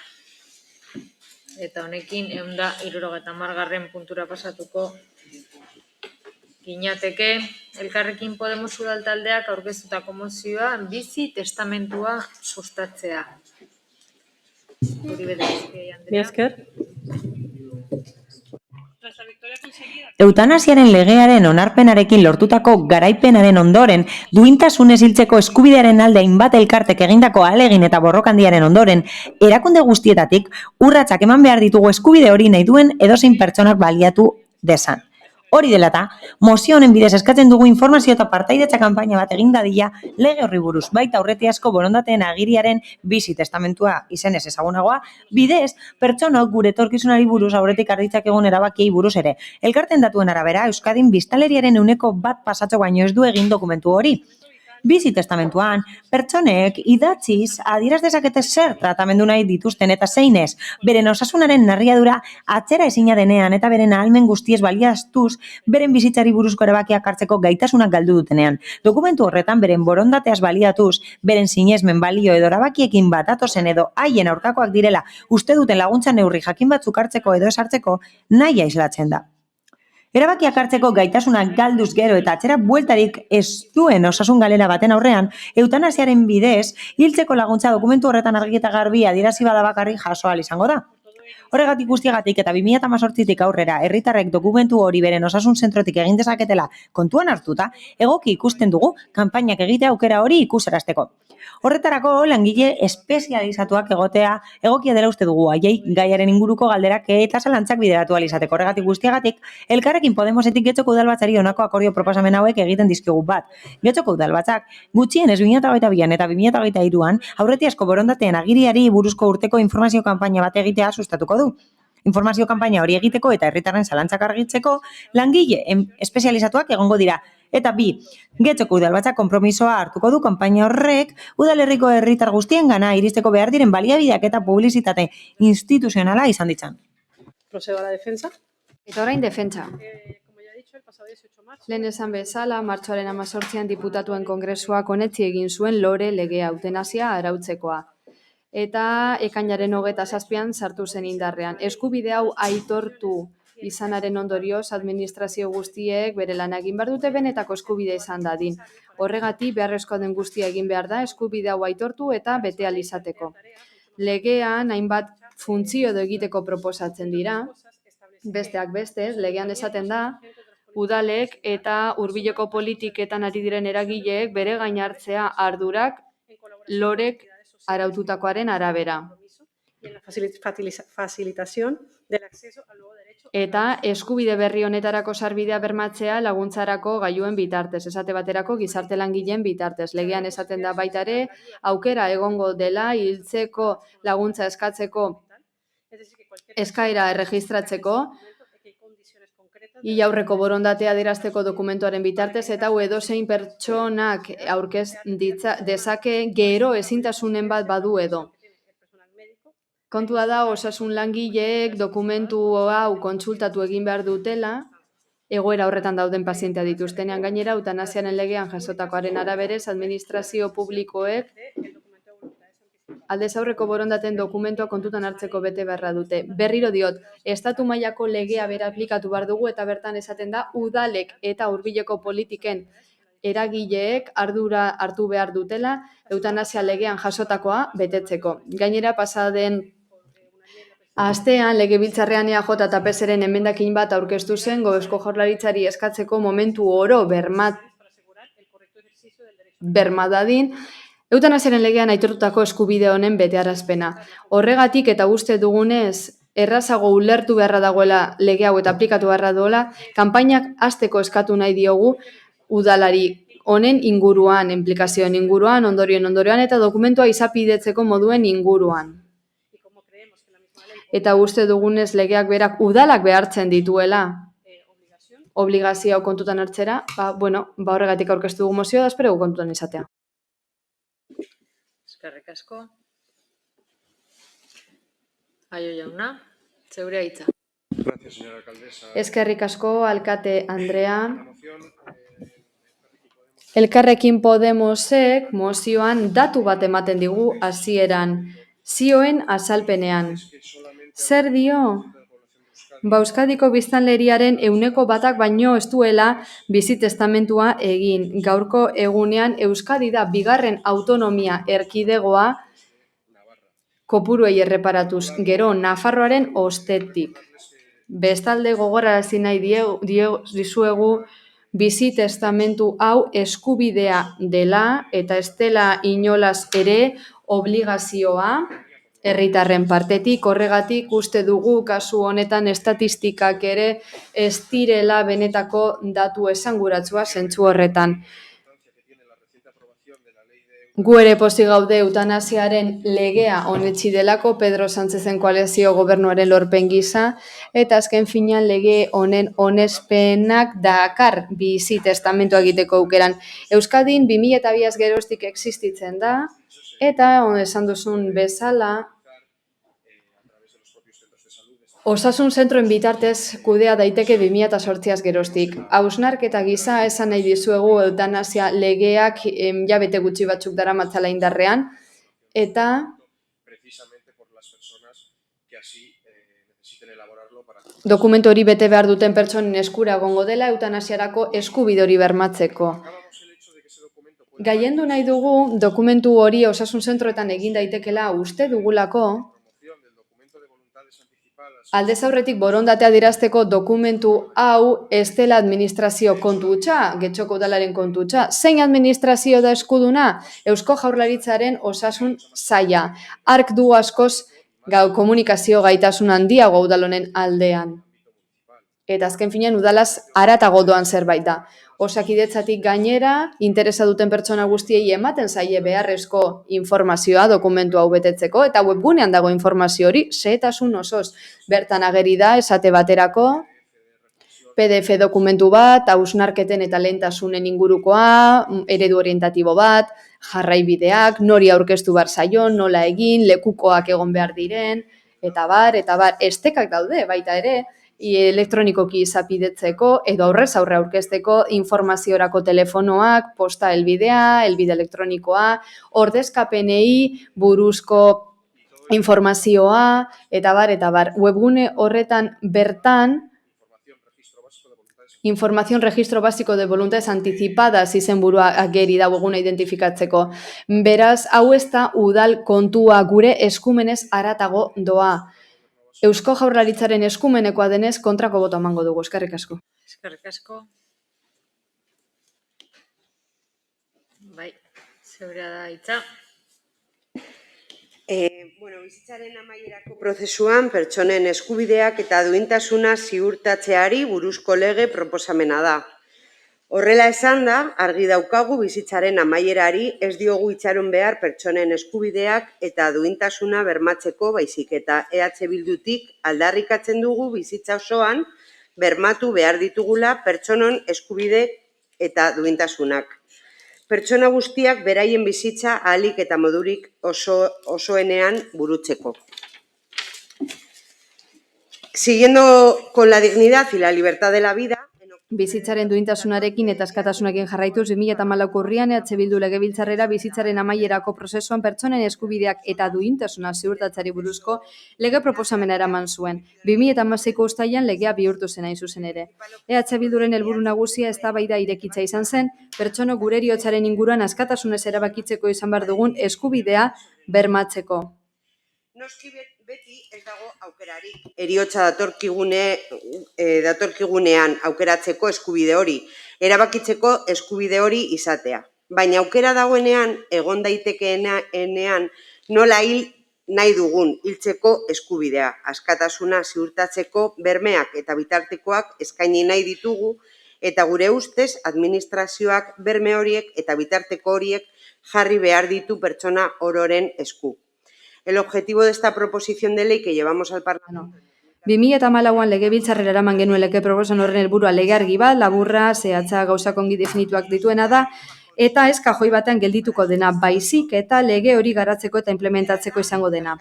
Eta honekin 170. puntura pasatuko ginateke Elkarrekin Podemos udal taldeak aurkeztutako mozioa bizi testamentua sustatzea. Hori bedezki, Andrea. Mila esker. Eutanasiaren legearen onarpenarekin lortutako garaipenaren ondoren, duintasunez hiltzeko eskubidearen alde hainbat elkartek egindako ahalegin eta borrokandiaren ondoren, erakunde guztietatik urratsak eman behar ditugu eskubide hori nahi duen edozein pertsonak baliatu dezan. Hori dela eta, mozio honen bidez eskatzen dugu informazio eta partaidetza kanpaina bat egin dadila lege horri buruz, baita aurretiazko borondateen agiriaren bizi testamentua izenez ezagunagoa, bidez pertsonok gure etorkizunari buruz aurretik harritzak egun erabakiei buruz ere. Elkarten datuen arabera, Euskadin biztanleriaren 1% pasatxo baino ez du egin dokumentu hori. Bizi testamentuan, pertsonek idatziz adieraz dezakete zer tratamendu nahi dituzten eta zein ez, beren osasunaren narriadura atzera ezina denean eta beren ahalmen guztiez baliaztuz, beren bizitzari buruzko erabakiak hartzeko gaitasunak galdu dutenean. Dokumentu horretan beren borondateaz baliatuz, beren sinesmen balio edo erabakiekin bat atozen edo haien aurkakoak direla uste duten laguntza neurri jakin batzuk hartzeko edo ez hartzeko nahia islatzen da. Erabakiak hartzeko gaitasunak galduz gero eta atzera bueltarik ez duen osasun galera baten aurrean, eutanasiaren bidez, hiltzeko laguntza dokumentu horretan argi eta garbi adierazi bada bakarrik jaso ahal izango da. Horregatik guztiagatik eta 2018tik aurrera herritarrek dokumentu hori beren osasun zentrotik egin dezaketela kontuan hartuta, egoki ikusten dugu kanpainak egitea aukera hori ikusarazteko. Horretarako langile espezializatuak egotea egokia dela uste dugu, haiei gaiaren inguruko galderak eta zalantzak bideratu ahal izateko. Horregatik guztiagatik, Elkarrekin Podemosetik Getxoko Udalbatzari honako akordio proposamen hauek egiten dizkigu bat. Getxoko Udalbatzak gutxienez 2022an eta 2023an aurretiazko borondateen agiriari buruzko urteko informazio kanpaina bat egitea sustatuko du. Informazio kanpaina hori egiteko eta herritarren zalantzak argitzeko langile espezializatuak egongo dira. Eta bi, Getxoko Udalbatzak konpromisoa hartuko du kanpaina horrek udalerriko herritar guztiengana iristeko behar diren baliabideak eta publizitate instituzionala izan ditzan. Procedo a la defensa. Eta orain defentsa. Lehen esan bezala, martxoaren 18an diputatuen kongresuak onetsi egin zuen lore legea eutanasia arautzekoa. Eta ekainaren 27an sartu zen indarrean. Eskubide hau aitortu izanaren ondorioz, administrazio guztiek bere lana egin behar dute benetako eskubidea izan dadin. Horregatik, beharrezkoa den guztia egin behar da, eskubide hau aitortu eta bete ahal izateko. Legean, hainbat funtzio edo egiteko proposatzen dira, besteak bestez, legean esaten da, udalek eta hurbileko politiketan ari diren eragileek bere gain hartzea ardurak lorek araututakoaren arabera. Facilitación del acceso al nuevo derecho. Eta eskubide berri honetarako sarbidea bermatzea laguntzarako gailuen bitartez, esate baterako gizarte langileen bitartez. Legean esaten da baita ere, aukera egongo dela hiltzeko laguntza eskatzeko eskaera erregistratzeko, hil aurreko borondatea adierazteko dokumentuaren bitartez, eta edozein pertsonak aurkez dezake gero ezintasunen bat badu edo. Kontua da, osasun langileek dokumentu hau kontsultatu egin behar dutela, egoera horretan dauden pazientea dituztenean gainera, eutanasiaren legean jasotakoaren araberez, administrazio publikoek aldez aurreko borondaten dokumentua kontutan hartzeko bete beharra dute. Berriro diot, estatu mailako legea bera aplikatu behar dugu eta bertan esaten da, udalek eta hurbileko politiken eragileek ardura hartu behar dutela eutanasia legean jasotakoa betetzeko. Gainera, pasaden astean, legebiltzarrean EAJ eta PSren emendakin bat aurkeztu zen Eusko Jaurlaritzari eskatzeko momentu oro bermadadin eutanasiaren legean aitortutako eskubide honen betearazpena. Horregatik eta uste dugunez errazago ulertu beharra dagoela lege hau eta aplikatu beharra duela, kanpainak hasteko eskatu nahi diogu udalari honen inguruan, implikazioen inguruan, ondorioen eta dokumentua izapidetzeko moduen inguruan. Eta uste dugunez legeak berak udalak behartzen dituela obligazio kontutan hartzera, horregatik aurkeztu dugu mozioa da, espero kontutan izatea. Eskerrik asko. Aio jauna, zeurea hitza. Eskerrik asko, alkate Andrea. Elkarrekin Podemosek mozioan datu bat ematen digu hasieran, zioen azalpenean. Zer dio? Euskadiko biztanleriaren 1%ak baino ez duela bizi testamentua egin. Gaurko egunean Euskadi da bigarren autonomia erkidegoa kopuruei erreparatuz, gero Nafarroaren ostetik. Bestalde gogorarazi nahi dizuegu bizi testamentu hau eskubidea dela eta ez dela inolaz ere obligazioa herritarren partetik. Horregatik uste dugu kasu honetan estatistikak ere ez direla benetako datu esanguratsua zentzu horretan. Gu ere pozik gaude eutanasiaren legea onetsi delako Pedro Sánchezen koalizio gobernuaren lorpen gisa, eta azken finean lege honen onespenak dakar bizi testamentua egiteko aukeran. Euskadin 2002 geroztik existitzen da, eta esan duzun bezala, osasun zentroen bitartez kudea daiteke 2008 geroztik. Hausnarketa gisa esan nahi dizuegu eutanasia legeak bete gutxi batzuk daramatzala indarrean, eta dokumentu hori bete behar duten pertsonen eskura egongo dela eutanasiarako eskubide hori bermatzeko. Gaiendu nahi dugu dokumentu hori osasun zentroetan egin daitekela uste dugulako, aldez aurretik borondatea adierazteko dokumentu hau ez dela administrazio kontu hutsa, Getxoko udalaren kontu hutsa. Zein administrazio da eskuduna? Eusko Jaurlaritzaren osasun saila. Hark du askoz komunikazio gaitasun handiago udalonen aldean. Eta azken finean udalaz haratago doan zerbait da. Osakidetzatik gainera, interesa duten pertsona guztiei ematen zaie beharrezko informazioa dokumentu hau betetzeko, eta webgunean dago informazio hori, xehetasun osoz. Bertan ageri da, esate baterako, PDF dokumentu bat, hausnarketen eta lehentasunen ingurukoa, eredu orientatibo bat, jarraibideak, nori aurkeztu behar zaion, nola egin, lekukoak egon behar diren, eta bar, estekak daude baita ere, elektronikoki izapidetzeko edo aurrez aurre aurkezteko informaziorako telefonoak, posta helbidea, helbide elektronikoa, ordezkapenei buruzko informazioa, eta bar. Webgune horretan bertan, Información Registro Básico de Voluntades Anticipadas izenburua ageri da webguna identifikatzeko. Beraz, hau ez da udal kontua gure eskumenez haratago doa. Eusko Jaurlaritzaren eskumenekoa denez kontrako boto emango dugu. Eskerrik asko. Eskerrik asko. Bai, zeurea da hitza. Bizitzaren amaierako prozesuan pertsonen eskubideak eta duintasuna ziurtatzeari buruzko lege proposamena da. Horrela esan da, argi daukagu bizitzaren amaierari ez diogu itxaron behar pertsonen eskubideak eta duintasuna bermatzeko baizik eta EH Bildutik aldarrikatzen dugu bizitza osoan bermatu behar ditugula pertsonon eskubide eta duintasunak. Pertsona guztiak beraien bizitza ahalik eta modurik osoenean burutzeko. Siguiendo con la dignidad y la libertad de la vida, Bizitzaren duintasunarekin eta askatasunarekin jarraituz 2014ko urrian EH Bildu legebiltzarrera bizitzaren amaierako prozesuan pertsonen eskubideak eta duintasuna ziurtatzeari buruzko lege proposamena eraman zuen. 2016ko uztailean legea bihurtu zen hain zuzen ere. EH Bilduren helburu nagusia eztabaida irekitza izan zen, pertsono gure heriotzaren inguruan askatasunez erabakitzeko izan behar dugun eskubidea bermatzeko. Noski beti ez dago aukerarik. Heriotza datorkigunean aukeratzeko eskubide hori, erabakitzeko eskubide hori izatea. Baina aukera dagoenean, egon daitekeenean, nola hil nahi dugun hiltzeko eskubidea. Askatasuna ziurtatzeko bermeak eta bitartekoak eskaini nahi ditugu, eta gure ustez, administrazioak berme horiek eta bitarteko horiek jarri behar ditu pertsona ororen esku. El objetivo de esta proposición de ley que llevamos al Parlamento... 2014an legebiltzarrera eraman genuen lege proposamen horren helburua lege argi bat, laburra, zehatza, gauzak ongi definituak dituena da, eta ez kajoi batean geldituko dena, baizik eta lege hori garatzeko eta implementatzeko izango dena.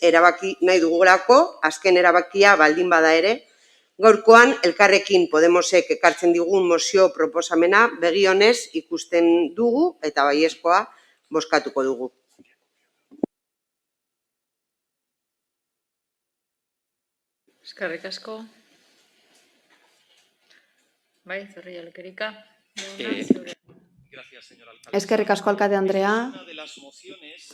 Erabaki nahi dugulako, azken erabakia baldin bada ere, gaurkoan Elkarrekin Podemosek ekartzen digun mozio proposamena begi onez ikusten dugu eta baiezkoa bozkatuko dugu. Eskerrik asko. Bai, Zorrilla Lekerika. Gracias, señor alcalde. Eskerrik asko, alkate Andrea. Una de las mociones,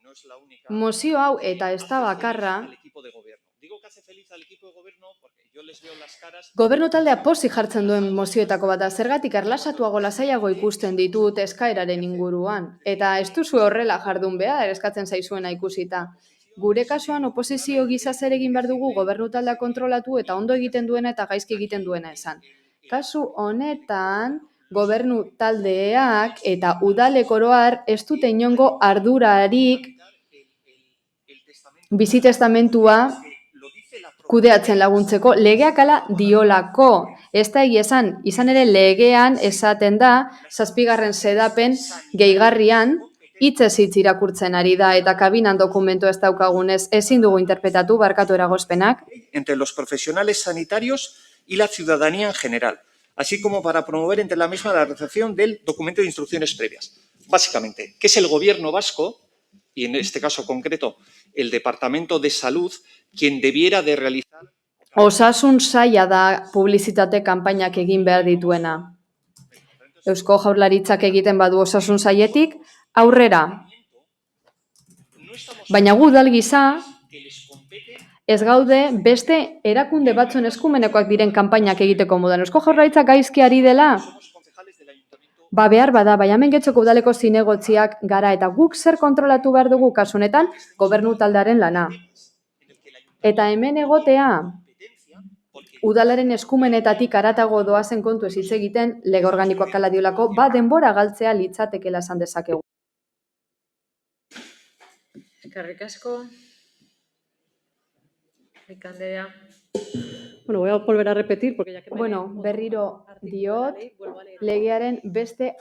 no es la única, Mozio hau eta ez da bakarra, al equipo de gobierno. Digo que hace feliz al equipo de gobierno porque yo les veo las caras. gobernu taldea pozik jartzen duen mozioetako bat da, zergatik erlasatuago lasaiago ikusten ditut eskaeraren inguruan. Eta ez duzu horrela jardun behar, eskatzen zaizuena ikusita. Gure kasuan oposizio gisa zer egin behar dugu gobernu taldea kontrolatu eta ondo egiten duena eta gaizki egiten duena esan. Kasu honetan, gobernu taldeak eta udalek oroar ez dute inongo ardurarik bizitestamentua kudeatzen laguntzeko, legeak ala diolako. Ez da egia esan, izan ere legean esaten da, 7. xedapen gehigarrian, hitzez hitz irakurtzen ari da eta kabinan dokumentu ez daukagunez ezin dugu interpretatu barkatu eragozpenak. Entre los profesionales sanitarios y la ciudadanía en general, así como para promover entre la misma la recepción del documento de instrucciones previas. Básicamente, que es el gobierno vasco, y en este caso concreto el Departamento de Salud, quien debiera de realizar... Osasun saila da publizitate kanpainak egin behar dituena. Eusko Jaurlaritzak egiten badu osasun sailetik, aurrera. Baina gu udal gisa, ez gaude beste erakunde batzuen eskumenekoak diren kanpainak egiteko modan. Eusko Jaurlaritzak gaizki ari dela, ba behar bada, baina hemen Getxoko udaleko zinegotziak gara eta guk zer kontrolatu behar dugu kasu honetan gobernu taldearen lana. Eta hemen egotea, udalaren eskumenetatik haratago doazen kontu ez hitz egiten, lege organikoak hala diolako, ba denbora galtzea litzatekeela esan dezakegu. Eskerrik asko. Andrea. Bueno, voy a volver a repetir porque ya que... Bueno, berriro diot, legearen beste...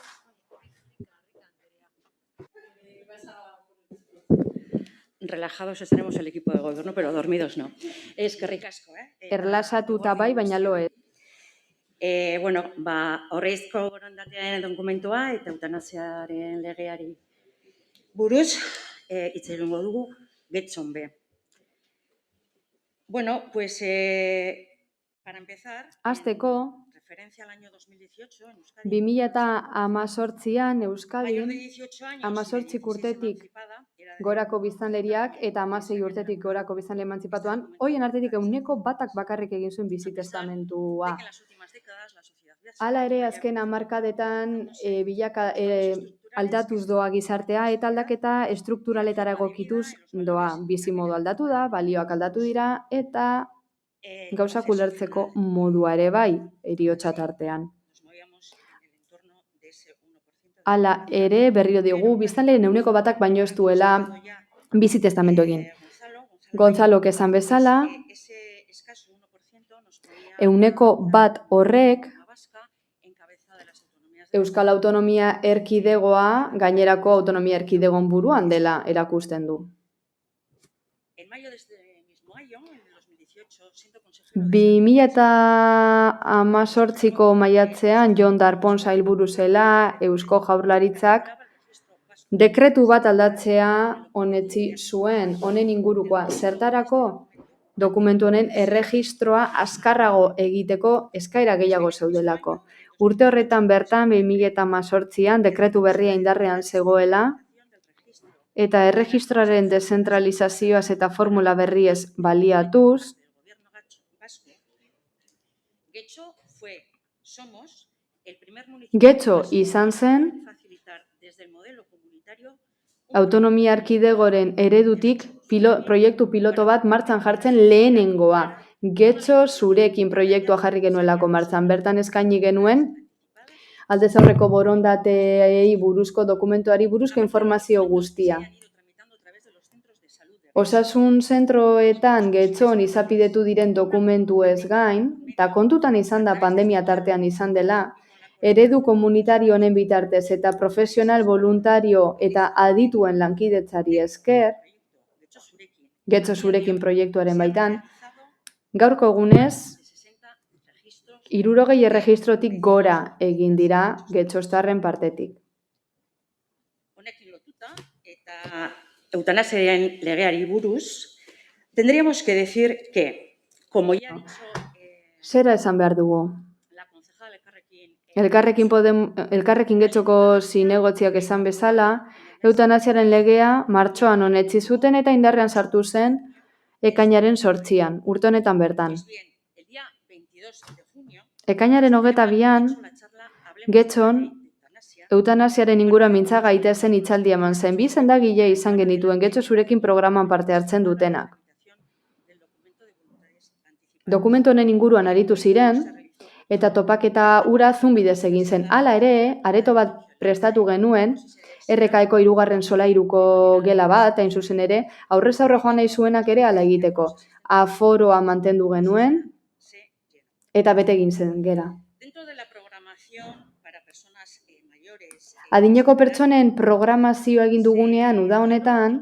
Relajados estaremos el equipo de gobierno, pero dormidos no. Eskerrik asko, Erlasatuta bai, baina lo ez. Bueno, horreizko borondatearen dokumentua eta eutanasiaren legeari buruz, hitz egingo dugu, Getxon be. Bueno, pues para empezar, Hasteko, referencia al año 2018 en Euskadi, 2018an Euskadin 18 urtetik gorako biztanleriak eta 16 urtetik gorako biztanle emantzipatuan, hoien artetik 1% bakarrik egin zuen bizitestamentua. Hala ere, azken hamarkadetan aldatuz doa gizartea eta aldaketa estrukturaletara egokituz doa. Bizimodu aldatu da, balioak aldatu dira eta gauzak ulertzeko modua ere bai, heriotza tartean. Hala ere, berriro digu, biztanleen 1% baino ez duela bizitestamentu egin. Gonzalok esan bezala, 1% horrek Euskal Autonomia Erkidegoa gainerako autonomia erkidegon buruan dela erakusten du. 2018ko maiatzean Jon Darpón sailburu zela Eusko Jaurlaritzak dekretu bat aldatzea onetsi zuen, honen ingurukoa. Zertarako dokumentu honen erregistroa azkarrago egiteko eskaera gehiago zeudelako. Urte horretan bertan 2018an dekretu berria indarrean zegoela eta erregistroaren deszentralizazioaz eta formula berriez baliatuz, Getxo izan zen autonomia erkidegoren eredutik proiektu piloto bat martxan jartzen lehenengoa. Getxo zurekin proiektua jarri genuelako martxan. Bertan eskaini genuen aldez aurreko borondateei buruzko dokumentuari buruzko informazio guztia. Osasun zentroetan Getxon izapidetu diren dokumentuez gain, eta kontutan izan da pandemia tartean izan dela, eredu komunitario honen bitartez eta profesional voluntario eta adituen lankidetzari esker, Getxo zurekin proiektuaren baitan, gaurko egunez, 60 erregistrotik gora egin dira getxoztarren partetik. Honekin lotuta eta eutanasiaren legeari buruz, tendríamos que decir que como ya ha dicho Zera esan behar dugu? la concejal Elkarrekin Getxoko zinegotziak esan bezala, eutanasiaren legea martxoan onetsi zuten eta indarrean sartu zen ekainaren 8an, urte honetan bertan. Ekainaren 22an, Getxon, eutanasiaren ingura mintza gaitezen hitzaldia eman zen. Bi sendagile izan genituen Getxo zurekin programan parte hartzen dutenak. Dokumentu honen inguruan aritu ziren, eta topaketa ura Zoom bidez egin zen. Hala ere, areto bat prestatu genuen, RKeko 3. solairuko gela bat, hain zuzen ere, aurrez aurre joan nahi zuenak ere hala egiteko. Aforoa mantendu genuen, eta bete egin zen gela. Adineko pertsonen programazioa egin dugunean uda honetan,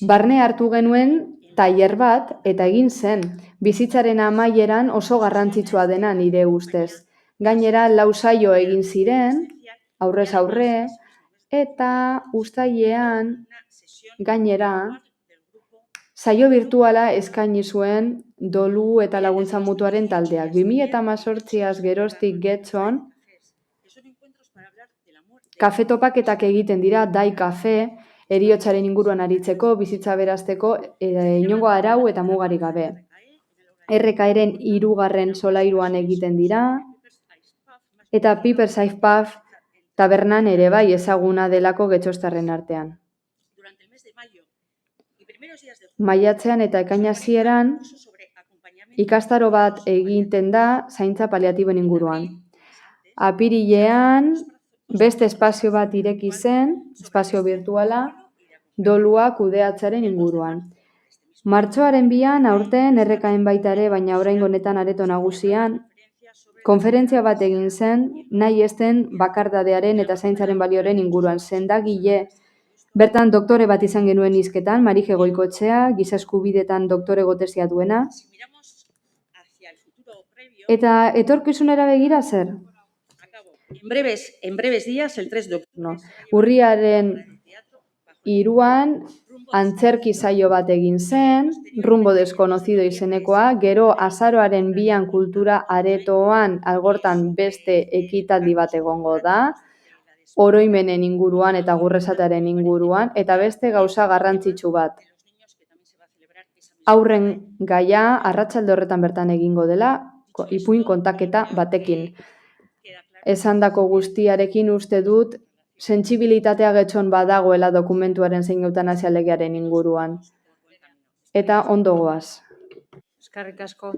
barne hartu genuen tailer bat eta egin zen. Bizitzaren amaieran oso garrantzitsua dena nire ustez. Gainera, 4 saio egin ziren, aurrez aurre, eta uztailean gainera saio virtuala eskaini zuen Dolu eta Laguntza Mutuaren taldeak. 2018az geroztik Getxon kafe topaketak egiten dira, Dai Kafe, heriotzaren inguruan aritzeko, bizitza berazteko, inongo arau eta mugarik gabe. RKren 3. solairuan egiten dira, eta Piper Safe Pub tabernan ere bai ezaguna delako getxostarren artean. Maiatzean eta ekain hasieran ikastaro bat egiten da zaintza paliatiboen inguruan. Apirilean beste espazio bat ireki zen, espazio virtuala, dolua kudeatzearen inguruan. Martxoaren 2an aurten RKen baita ere, baina oraingo honetan areto nagusian, konferentzia bat egin zen, nahi ezten bakardadearen eta zaintzaren balioren inguruan. Sendagile, bertan doktore bat izan genuen hizketan, Marije Goikoetxea, giza eskubidetan doktorego tesia duena. Eta etorkizunera begira zer? En breves días, el 3 de octubre. Urriaren 3an antzerki saio bat egin zen, Rumbo Desconocido izenekoa, gero azaroaren 2an kultura aretoan algortan beste ekitaldi bat egongo da, oroimenen inguruan eta gurresataren inguruan, eta beste gauza garrantzitsu bat. Haurren gaia arratsalde horretan bertan egingo dela, ipuin kontaketa batekin. Esandako guztiarekin uste dut, sentsibilitatea Getxon badagoela dokumentuaren zein eutanasia legearen inguruan. Eta ondo goaz. Eskerrik asko.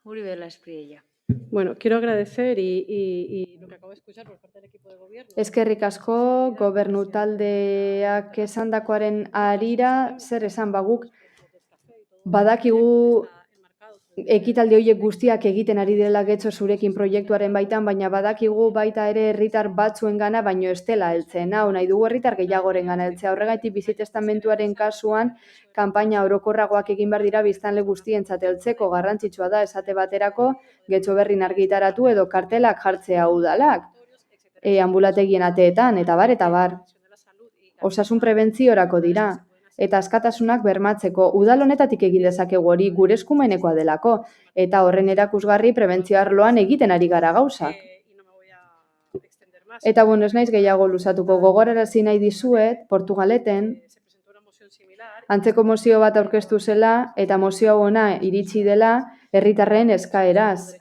Uribe Espriella. Bueno, quiero agradecer y lo que acabo de escuchar por parte del equipo de gobierno. Eskerrik asko, gobernu taldeak esandakoaren harira, zer esan baguk, badakigu ekitaldi horiek guztiak egiten ari direla Getxo zurekin proiektuaren baitan, baina badakigu baita ere herritar batzuengana baino ez dela heltzen. Hau nahi dugu herritar gehiagorengana heltzea. Horregatik bizitestamentuaren kasuan kanpaina orokorragoak egin behar dira biztanle guztientzat heltzeko, garrantzitsua da esate baterako Getxo Berrin argitaratu edo kartelak jartzea udalak, ambulategien ateetan eta bar. Osasun prebentziorako dira. Eta askatasunak bermatzeko, udal honetatik egin dezakegu hori gure eskumenekoa delako, eta horren erakusgarri prebentzio arloan egiten ari gara gauzak. Eta bueno, ez naiz gehiago luzatuko, gogorarazi nahi dizuet, Portugaleten, antzeko mozio bat aurkeztu zela, eta mozio hona iritsi dela herritarren eskaeraz.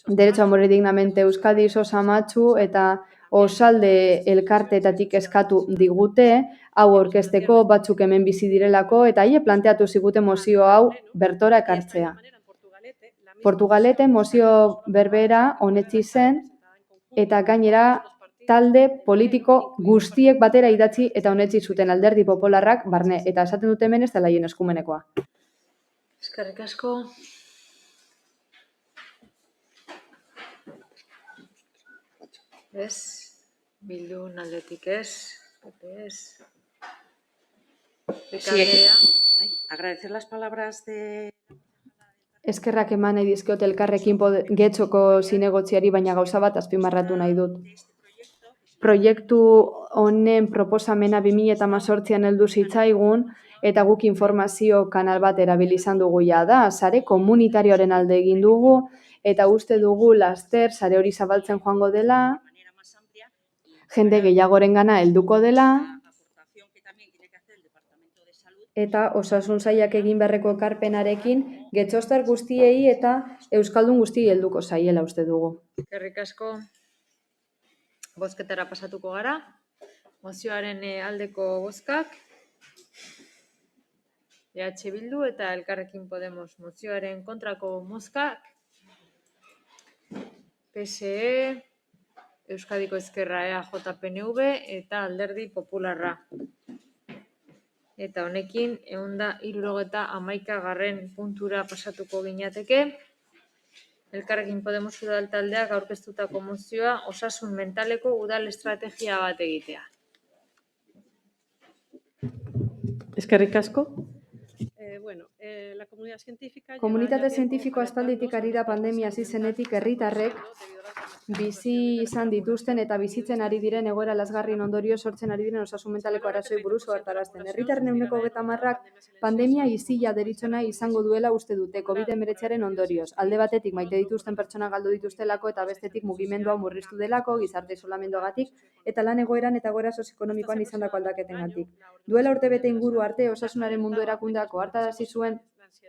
Derecho a morir dignamente Euskadi, Sosa Matxu eta Osalde elkarteetatik eskatu digute, hau aurkezteko batzuk hemen bizi direlako, eta haie planteatu zigute mozio hau bertora ekartzea. Portugaleten mozio berbera onetsi zen, eta gainera talde politiko guztiek batera idatzi eta onetsi zuten Alderdi Popularrak barne, eta esaten dute hemen ez dela haien eskumenekoa. Eskerrik asko. Ez, Bildun aldetik ez, ez. Sí, agradecer las palabras de... Eskerrak eman nahi dizkiot elkarrekin Getxoko zinegotziari, baina gauza bat azpimarratu nahi dut. proiektu honen proposamena 2018an heldu zitzaigun, eta guk informazio kanal bat erabili izan dugu da, sare komunitarioaren alde egin dugu, eta uste dugu laster sare hori zabaltzen joango dela, jende gehiagorengana helduko dela, eta osasun sailak egin beharreko ekarpenarekin getxoztar guztiei eta euskaldun guztiei helduko zaiela uste dugu. Eskerrik asko. Bozketara pasatuko gara. Mozioaren aldeko bozkak. EH Bildu eta Elkarrekin Podemos mozioaren kontrako bozkak. PSE, Euskadiko Ezkerra, EAJ, PNV eta Alderdi Popularra. Eta honekin 171. puntura pasatuko ginateke. Elkarrekin Podemos udal taldeak aurkeztutako mozioa osasun mentaleko udal estrategia bat egitea. Eskerrik asko. Komunitate zientifiko aspalditik ari da pandemia hasi zenetik herritarrek bizi izan dituzten eta bizitzen ari diren egoera lazgarrien ondorio sortzen ari diren osasun mentaleko arazoei buruz ohartarazten. Herritarren 30%ak pandemia isila deritzona izango duela uste dute COVID-19aren ondorioz. Alde batetik maite dituzten pertsona galdu dituztelako eta bestetik mugimendua murriztu delako, gizarte isolamenduagatik eta lan egoeran eta egoera sozioekonomikoan izandako aldaketengatik. Duela urtebete inguru arte osasunaren mundu erakundeak ohartarazi zuen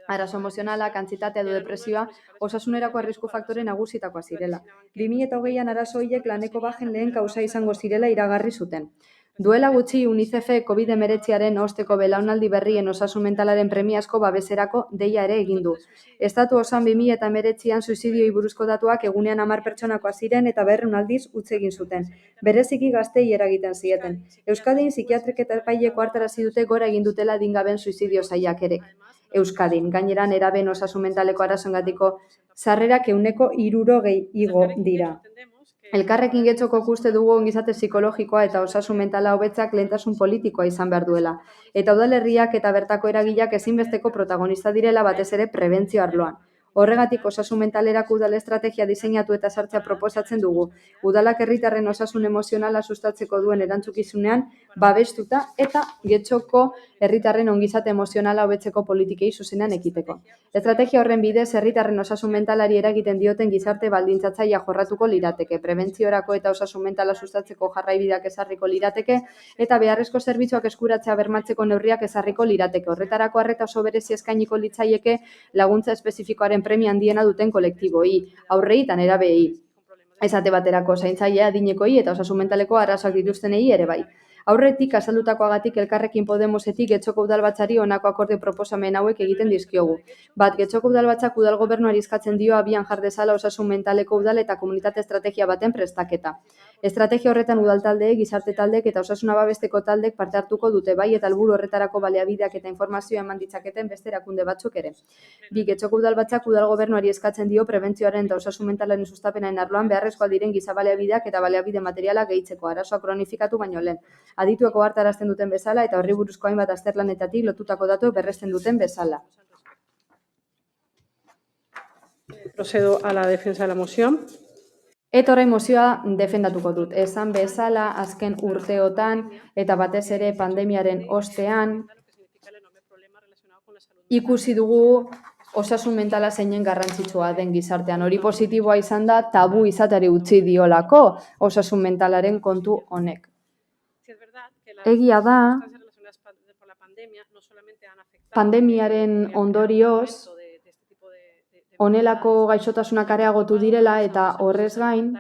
arazo emozionalak, antsietatea edo depresioa osasunerako arrisku faktore nagusietakoa zirela. 2020an arazo horiek laneko bajen lehen kausa izango zirela iragarri zuten. Duela gutxi UNICEF COVID-19aren osteko belaunaldi berrien osasun mentalaren premiazko babeserako deia ere egin du. Estatu osoan 2019an suizidioi buruzko datuak egunean 10 pertsonakoa ziren eta 200 aldiz utzi egin zuten. Bereziki gazteei eragiten zieten. Euskadin psikiatrik eta epaileko hartarazi dute gora egin dutela adingaben suizidio saiakerek. Euskadin, gainera neraben osasun mentaleko arazoengatiko sarrerak 60% igo dira. Elkarrekin Getxokok uste dugu ongizate psikologikoa eta osasun mentala hobetzak lehentasun politikoa izan behar duela. Eta udalerriak eta bertako eragileak ezinbesteko protagonista direla batez ere prebentzio arloan. Horregatik osasun mentalerako udal estrategia diseinatu eta sartzea proposatzen dugu. Udalak herritarren osasun emozionala sustatzeko duen erantzukizunean babestuta eta Getxoko herritarren ongizate emozionala hobetzeko politikei zuzenean ekiteko. Estrategia horren bidez herritarren osasun mentalari eragiten dioten gizarte baldintzatzailea jorratuko lirateke, prebentziorako eta osasun mentala sustatzeko jarraibideak ezarriko lirateke eta beharrezko zerbitzuak eskuratzea bermatzeko neurriak ezarriko lirateke. Horretarako arreta oso berezi eskainiko litzaieke laguntza espezifikoaren premia handiena duten kolektiboi, haurrei eta nerabeei. Esate baterako zaintzailea adinekoi eta osasun mentaleko arazoak dituztenei ere bai. Aurretik azaldutakoagatik Elkarrekin Podemosetik Getxoko udalbatzari honako akordio proposamen hauek egiten dizkiogu. Bat, Getxoko udalbatzak udal gobernuari eskatzen dio abian jar dezala osasun mentaleko udal eta komunitate estrategia baten prestaketa. Estrategia horretan udal taldeek, gizarte taldeek eta osasuna babesteko taldeek parte hartuko dute bai eta helburu horretarako baliabideak eta informazioa eman ditzaketen beste erakunde batzuk ere. Bi, Getxoko udalbatzak udal gobernuari eskatzen dio prebentzioaren eta osasun mentalaren sustapenaren arloan beharrezkoa diren giza baliabideak eta baliabide materialak gehitzeko arazoa kronifikatu baino lehen. Adituak ohartarazten duten bezala eta horri buruzko hainbat azterlanetatik lotutako datuak berresten duten bezala. Procedo a la defensa de la moción. Eta orain mozioa defendatuko dut. Esan bezala azken urteotan eta batez ere pandemiaren ostean ikusi dugu osasun mentala zeinen garrantzitsua den gizartean. Hori positiboa izan da tabu izateari utzi diolako osasun mentalaren kontu honek. Egia da, pandemiaren ondorioz, honelako gaixotasunak areagotu direla eta horrez gain,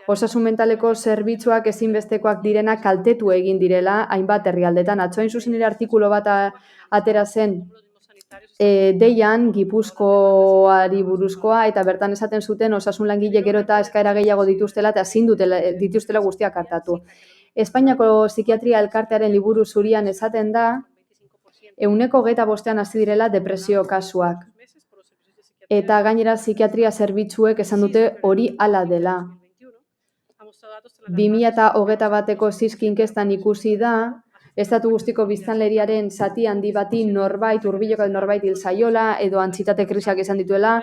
osasun mentaleko zerbitzuak ezinbestekoak direnak kaltetu egin direla hainbat herrialdetan. Atzo hain zuzen ere artikulu bat atera zen Deian, Gipuzkoari buruzkoa, eta bertan esaten zuten osasun langile gero eta eskaera gehiago dituztela eta ezin dituztela guztiak hartatu. Espainiako psikiatria elkartearen liburu zurian esaten da 25% hasi direla depresio kasuak. Eta gainera psikiatria zerbitzuek esan dute hori hala dela. 2021ko SISK inkestan ikusi da, estatu guztiko biztanleriaren zati handi bati norbait, hurbileko norbait hil zaiola, edo antsietate krisiak izan dituela,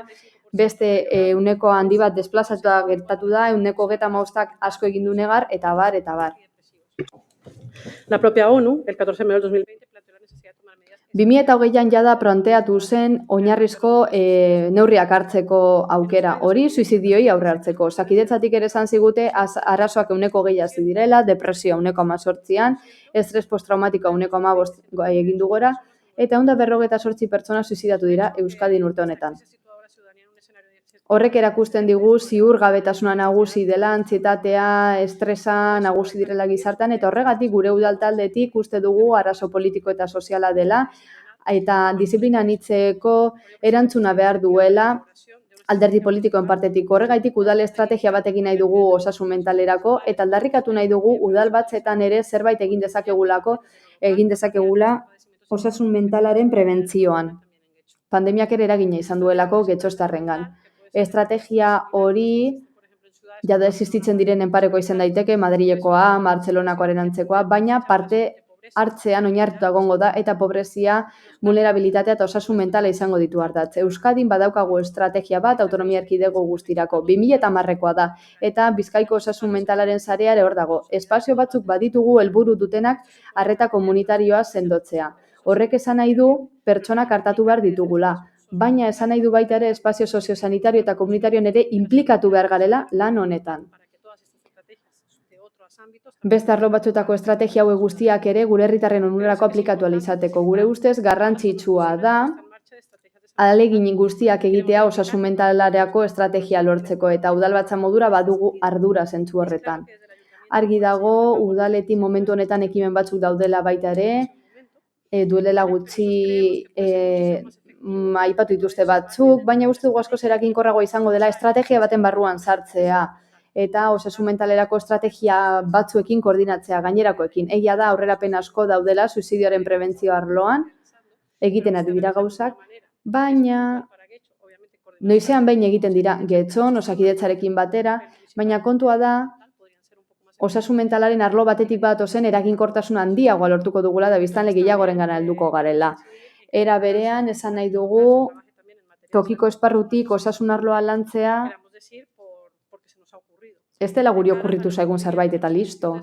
beste ehuneko handi bat desplazatuta gertatu da, ehuneko 35 asko egin du negar, eta bar, eta bar. La propia ONU, el 14 de mayo del 2020, planteó la necesidad de tomar medidas. 2020an jada planteatu zen oinarrizko neurriak hartzeko aukera hori, suizidioi aurre hartzeko. Osakidetzatik ere esan zigute arazoak ehuneko 20 hasi direla, depresioa ehuneko 18an, estres posttraumatikoa ehuneko 15 egin du gora, eta 158 pertsona suizidatu dira Euskadin urte honetan. Horrek erakusten digu ziurgabetasuna nagusi dela, antsietatea, estresa nagusi direla gizartean, eta horregatik gure udal taldetik uste dugu arazo politiko eta soziala dela, eta disiplina anitzeko erantzuna behar duela alderdi politikoen partetik. Horregatik udal estrategia bat egin nahi dugu osasun mentalerako, eta aldarrikatu nahi dugu udal batzetan ere zerbait egin dezakegula osasun mentalaren prebentzioan. Pandemiak ere eragina izan duelako getxostarrengan. Estrategia hori jada existitzen direnen pareko izan daiteke, Madrilekoa, Bartzelonakoaren antzekoa, baina parte hartzean oinarrituta egongo da eta pobrezia, vulnerabilitatea eta osasun mentala izango ditu ardatz. Euskadin badaukagu estrategia bat autonomia erkidego guztirako, 2010koa da, eta Bizkaiko osasun mentalaren sarea ere hor dago. Espazio batzuk baditugu helburu dutenak arreta komunitarioa sendotzea. Horrek esan nahi du pertsonak artatu behar ditugula, baina esan nahi du baita ere espazio soziosanitario eta komunitarioan ere implikatu behar garela lan honetan. Beste arlo batzuetako estrategia hauek guztiak ere gure herritarren onurarako aplikatu ahal izateko. Gure ustez garrantzitsua da ahalegin guztiak egitea osasun mentalerako estrategia lortzeko, eta udalbatza modura badugu ardura zentzu horretan. Argi dago udaletik momentu honetan ekimen batzuk daudela baita ere, duelela gutxi aipatu dituzte batzuk, baina uste dugu askoz eraginkorragoa izango dela estrategia baten barruan sartzea eta osasun mentalerako estrategia batzuekin koordinatzea gainerakoekin. Egia da aurrerapen asko daudela suizidioaren prebentzio arloan, egiten ari dira gauzak, baina noizean behin egiten dira Getxon, Osakidetzarekin batera, baina kontua da osasun mentalaren arlo batetik bat ozen eraginkortasun handiagoa lortuko dugula da biztanle gehiagorengana helduko garela. Era berean, esan nahi dugu, tokiko esparrutik osasun arloa lantzea, ez dela guri okurritu zaigun zerbait eta listo.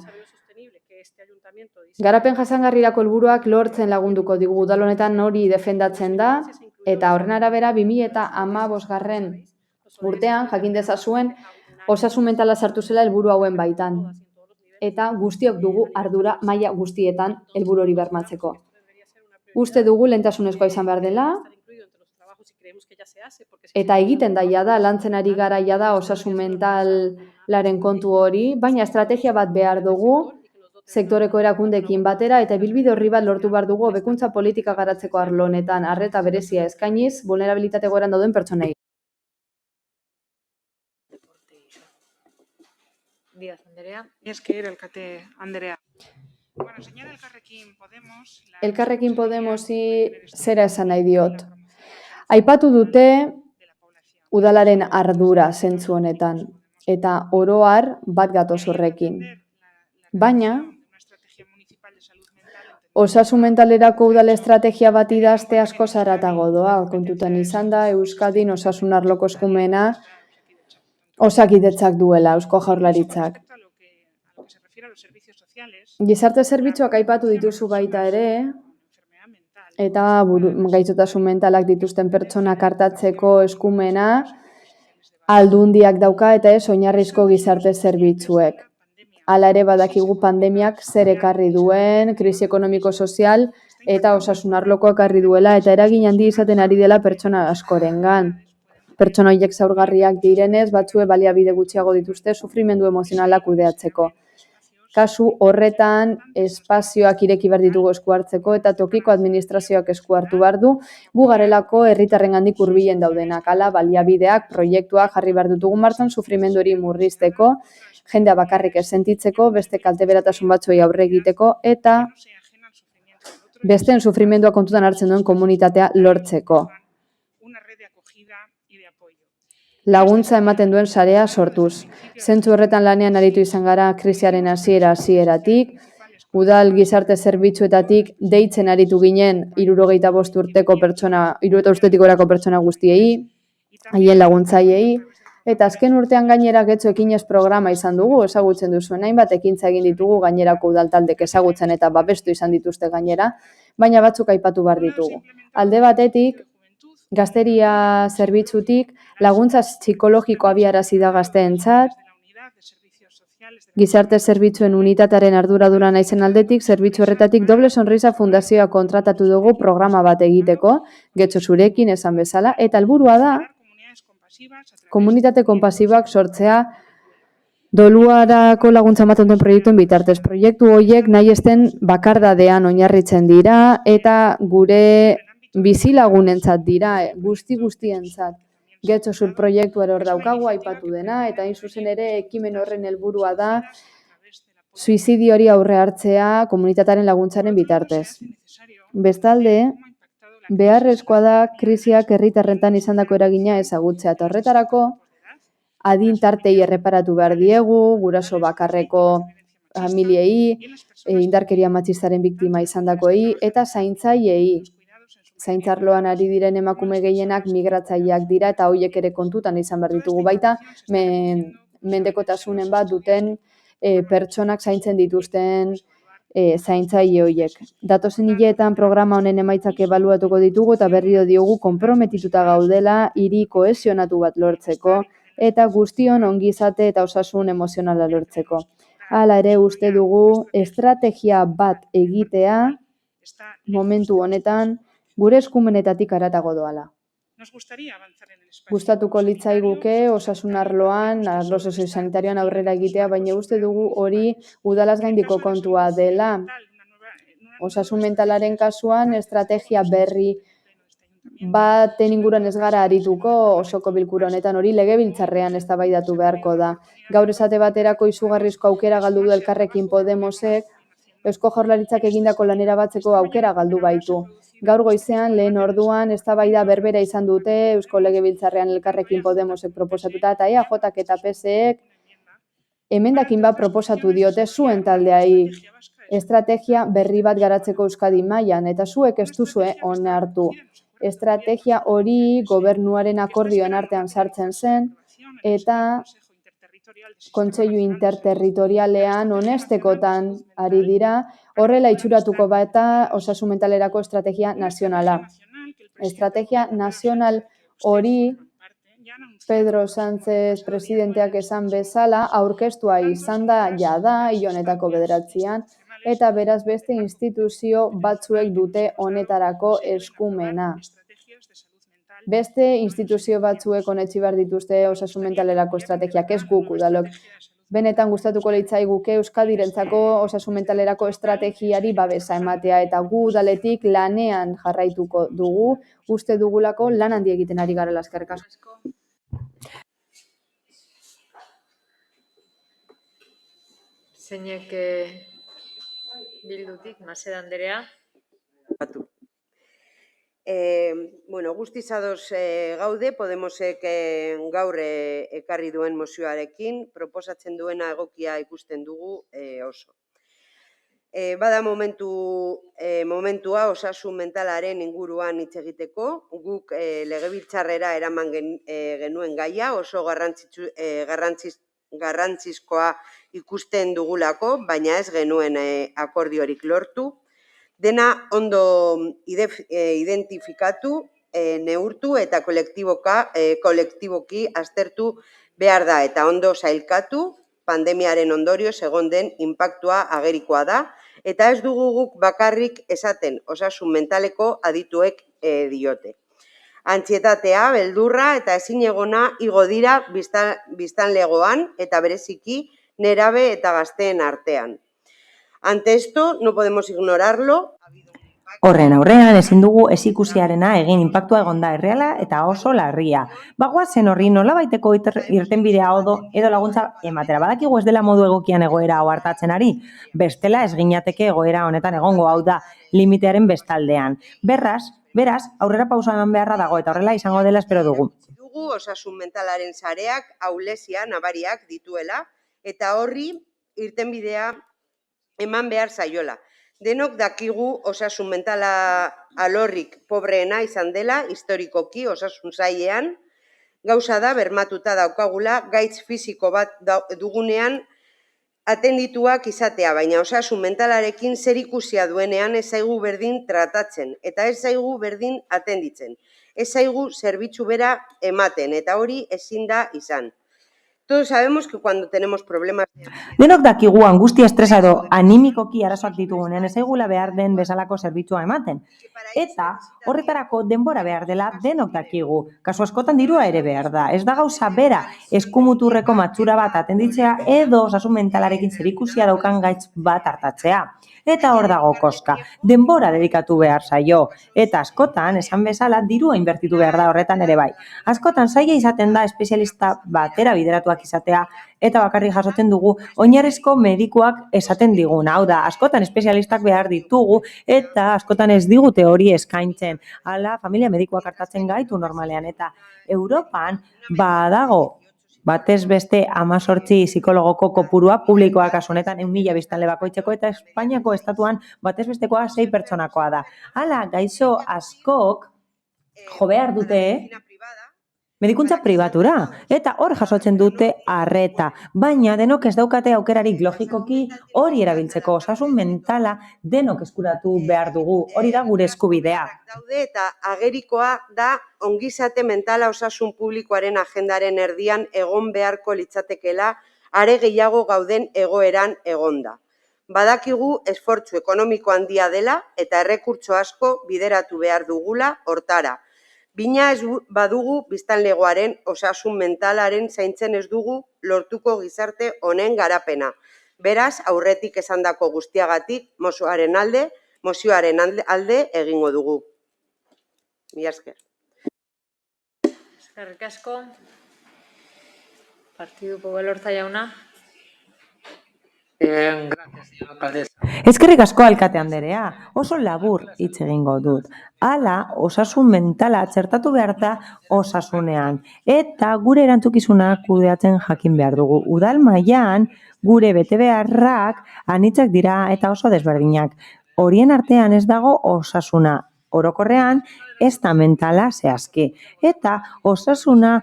Garapen jasangarrirako helburuak lortzen lagunduko digu udal honetan hori defendatzen da, eta horren arabera 2015 urtean jakin dezazuen osasun mentala sartu zela helburu hauen baitan. Eta guztiok dugu ardura maila guztietan helburu hori bermatzeko. Uste dugu lehentasunezkoa izan behar dela, eta egiten da jada, lantzen ari gara jada osasun mentalaren kontu hori, baina estrategia bat behar dugu, sektoreko erakundeekin batera, eta bilbide horri bat lortu behar dugu hobekuntza politika garatzeko arlo honetan, arreta berezia eskainiz, vulnerabilitate egoeran dauden pertsonei. Díaz Anderea. Esker, alkate Anderea. Bueno, señora Elkarrekin Podemos... Elkarrekin Podemosi zera esan nahi diot. Aipatu dute udalaren ardura zentzu honetan, eta oroar bat gatoz horrekin. Baina, osasun mentalerako udal estrategia bat idazte asko zaratago doa, kontutan izan da, Euskadin osasun arloko eskumena Osakidetzak duela, Eusko Jaurlaritzak. Gizarte zerbitzuak aipatu dituzu baita ere, eta gaixotasun mentalak dituzten pertsonak artatzeko eskumena aldundiak dauka eta ez oinarrizko gizarte zerbitzuek. Hala ere badakigu pandemiak zer ekarri duen, krisi ekonomiko sozial eta osasun arlokoa ekarri duela eta eragin handi izaten ari dela pertsona askorengan. Pertsona horiek zaurgarriak direnez, batzue baliabide gutxiago dituzte sufrimendu emozionalak kudeatzeko. Kasu horretan espazioak ireki behar ditugu esku hartzeko eta tokiko administrazioak esku hartu behar du, gu garelako herritarrengandik hurbilen daudenak, hala baliabideak, proiektuak jarri behar ditugu martxan sufrimendu hori murrizteko, jendea bakarrik ez sentitzeko, beste kalteberatasun batzuei aurre egiteko eta besteen sufrimendua kontutan hartzen duen komunitatea lortzeko. Laguntza ematen duen sarea sortuz. Zentzu horretan lanean aritu izan gara krisiaren hasieratik, udal gizarte zerbitzuetatik deitzen aritu ginen 65 urteko pertsona, 65 urteko pertsona guztiei, haien laguntzaileei, eta azken urtean gainera Getxo Ekinez programa izan dugu, ezagutzen duzuen hainbat ekintza egin ditugu gainerako udaltaldek ezagutzen eta babestu izan dituzte gainera, baina batzuk aipatu behar ditugu. Alde batetik, gazteria zerbitzutik laguntza psikologiko abiarazi da gazteentzat, Gizarte zerbitzuen unitatearen arduradura naizen aldetik, zerbitzu horretatik Doble Sonrisa Fundazioa kontratatu dugu programa bat egiteko, Getxo zurekin esan bezala, eta helburua da komunitate konpasiboak sortzea doluarako laguntza ematen duen proiektuen bitartez. Proiektu horiek nahi esten bakardadean oinarritzen dira eta gure bizilagunentzat dira, guztientzat. Getxo Sur proiektua hor daukagu aipatu dena, eta hain zuzen ere ekimen horren helburua da suizidio hori aurre hartzea komunitatearen laguntzaren bitartez. Bestalde, beharrezkoa da krisiak herritarrentan izandako eragina ezagutzea, eta horretarako adin tartei erreparatu behar diegu, guraso bakarreko familiei, indarkeria matxistaren biktima izandakoei, eta zaintzaileei. Zaintzarloan ari diren emakume gehienak migratzaileak dira eta horiek ere kontutan izan behar ditugu baita mendekotasunen bat duten pertsonak zaintzen dituzten zaintzaile horiek. Datozen hileetan programa honen emaitzak ebaluatuko ditugu eta berriro diogu konprometituta gaudela hiri kohesionatu bat lortzeko eta guztion ongizate eta osasun emozionala lortzeko. Hala ere uste dugu estrategia bat egitea momentu honetan gure eskumenetatik haratago doala. Gustatuko litzaiguke osasun arloan, arlo soziosanitarioan aurrera egitea, baina uste dugu hori udalaz gaindiko kontua dela. Osasun mentalaren kasuan estrategia berri baten inguruan ez gara arituko osoko bilkura honetan, hori legebiltzarrean eztabaidatu beharko da. Gaur esate baterako izugarrizko aukera galdu du Elkarrekin Podemosek, Eusko Jaurlaritzak egindako lanera batzeko aukera galdu baitu. Gaur goizean, lehen orduan, eztabaida berbera izan dute Eusko Legebiltzarrean Elkarrekin Podemosek proposatuta eta EAJak eta PSEek emendakin bat proposatu diote zuen taldeai estrategia berri bat garatzeko Euskadi mailan eta zuek ez duzue onartu. Estrategia hori gobernuaren akordioen artean sartzen zen eta Kontseilu Interterritorialean honestekotan ari dira, horrela itxuratuko baita osasun mentalerako estrategia nazionala. Estrategia nazional hori Pedro Sánchez presidenteak esan bezala aurkeztua izan da jada honetako 9 eta beraz beste instituzio batzuek dute honetarako eskumena. Beste instituzio batzuek onetsi behar dituzte osasun mentalerako estrategiak, ez guk udalok. Benetan gustatuko litzaiguke Euskadirentzako osasun mentalerako estrategiari babesa ematea eta gu udaletik lanean jarraituko dugu, uste dugulako lan handi egiten ari garela. Eskerrik asko. Zeinek Bildutik, Maseda Anderea. Guztiz ados gaude, Podemosek gaur ekarri duen mozioarekin, proposatzen duena egokia ikusten dugu oso. Bada momentua osasun mentalaren inguruan hitz egiteko, guk legebiltzarrera eraman genuen gaia, oso garrantzizkoa ikusten dugulako, baina ez genuen akordiorik lortu. Dena ondo identifikatu, neurtu eta kolektiboki aztertu behar da eta ondo sailkatu, pandemiaren ondorioz egon den inpaktua agerikoa da, eta ez dugu guk bakarrik esaten osasun mentaleko adituek diote. Antsietatea, beldurra eta ezinegona igo dira biztanlegoan eta bereziki nerabe eta gazteen artean. Ante esto, no podemos ignorarlo. Horren aurrean ezin dugu ez ikusiarena egin inpaktua egonda erreala eta oso larria. Bagoazen horri nolabaiteko irtenbidea edo laguntza ematera. Badakigu ez dela modu egokian egoera hau hartatzen ari. Bestela ez ginateke egoera honetan egongo, hau da limitearen bestaldean. Beraz, aurrera pausa eman beharra dago eta horrela izango dela espero dugu. Dugu osasun mentalaren sareak ahulezia nabariak dituela eta horri irtenbidea eman behar zaiola. Denok dakigu osasun mentala alorrik pobreena izan dela historikoki osasun sailean, Gauza da bermatuta daukagula gaitz fisiko bat dugunean atendituak izatea, baina osasun mentalarekin zerikusia duenean ez zaigu berdin tratatzen eta ez zaigu berdin atenditzen. Ez zaigu zerbitzu bera ematen eta hori ezin da izan. Todos sabemos que cuando tenemos problemas... Denok dakigu angustia, estresa edo animikoki arazoak ditugunean ez zaigula behar den bezalako zerbitzua ematen. Eta horretarako denbora behar dela denok dakigu. Kasu askotan dirua ere behar da. Ez da gauza bera eskumuturreko matxura bat atenditzea edo osasun mentalarekin zerikusia daukan gaitz bat hartatzea. Eta hor dago koska. Denbora dedikatu behar zaio. Eta askotan, esan bezala, dirua inbertitu behar da horretan ere bai. Askotan zaila izaten da espezialista batera bideratuak izatea eta bakarrik jasotzen dugu oinarrizko medikuak esaten diguna. Hau da, askotan espezialistak behar ditugu eta askotan ez digute hori eskaintzen. Hala, familia medikuak hartatzen gaitu normalean eta Europan badago batez beste 18 psikologoko kopurua publikoak kasu honetan 1.000 biztanle bakoitzeko eta Espainiako estatuan batez bestekoa 6 pertsonakoa da. Hala, gaixo askok jo behar dute medikuntza pribatura, eta hor jasotzen dute arreta, baina denok ez daukate aukerarik logikoki hori erabiltzeko. Osasun mentala denok eskuratu behar dugu, hori da gure eskubidea. Daude eta agerikoa da ongizate mentala osasun publikoaren agendaren erdian egon beharko litzatekela are gehiago gauden egoeran egonda. Badakigu esfortzu ekonomiko handia dela eta errekurtso asko bideratu behar dugula hortara. Bina ez badugu biztanlegoaren osasun mentalaren zaintzen ez dugu lortuko gizarte honen garapena. Beraz, aurretik esandako guztiagatik mozioaren alde egingo dugu. Mila esker. Eskerrik asko. Partidu Popular jauna. Eskerrik asko alkate anderea, oso labur hitz egingo dut. Hala, osasun mentala txertatu behar da osasunean. Eta gure erantzukizuna kudeatzen jakin behar dugu. Udal mailan gure betebeharrak anitzak dira eta oso desberdinak. Horien artean ez dago osasuna. Orokorrean ez da mentala zehazki. Eta osasuna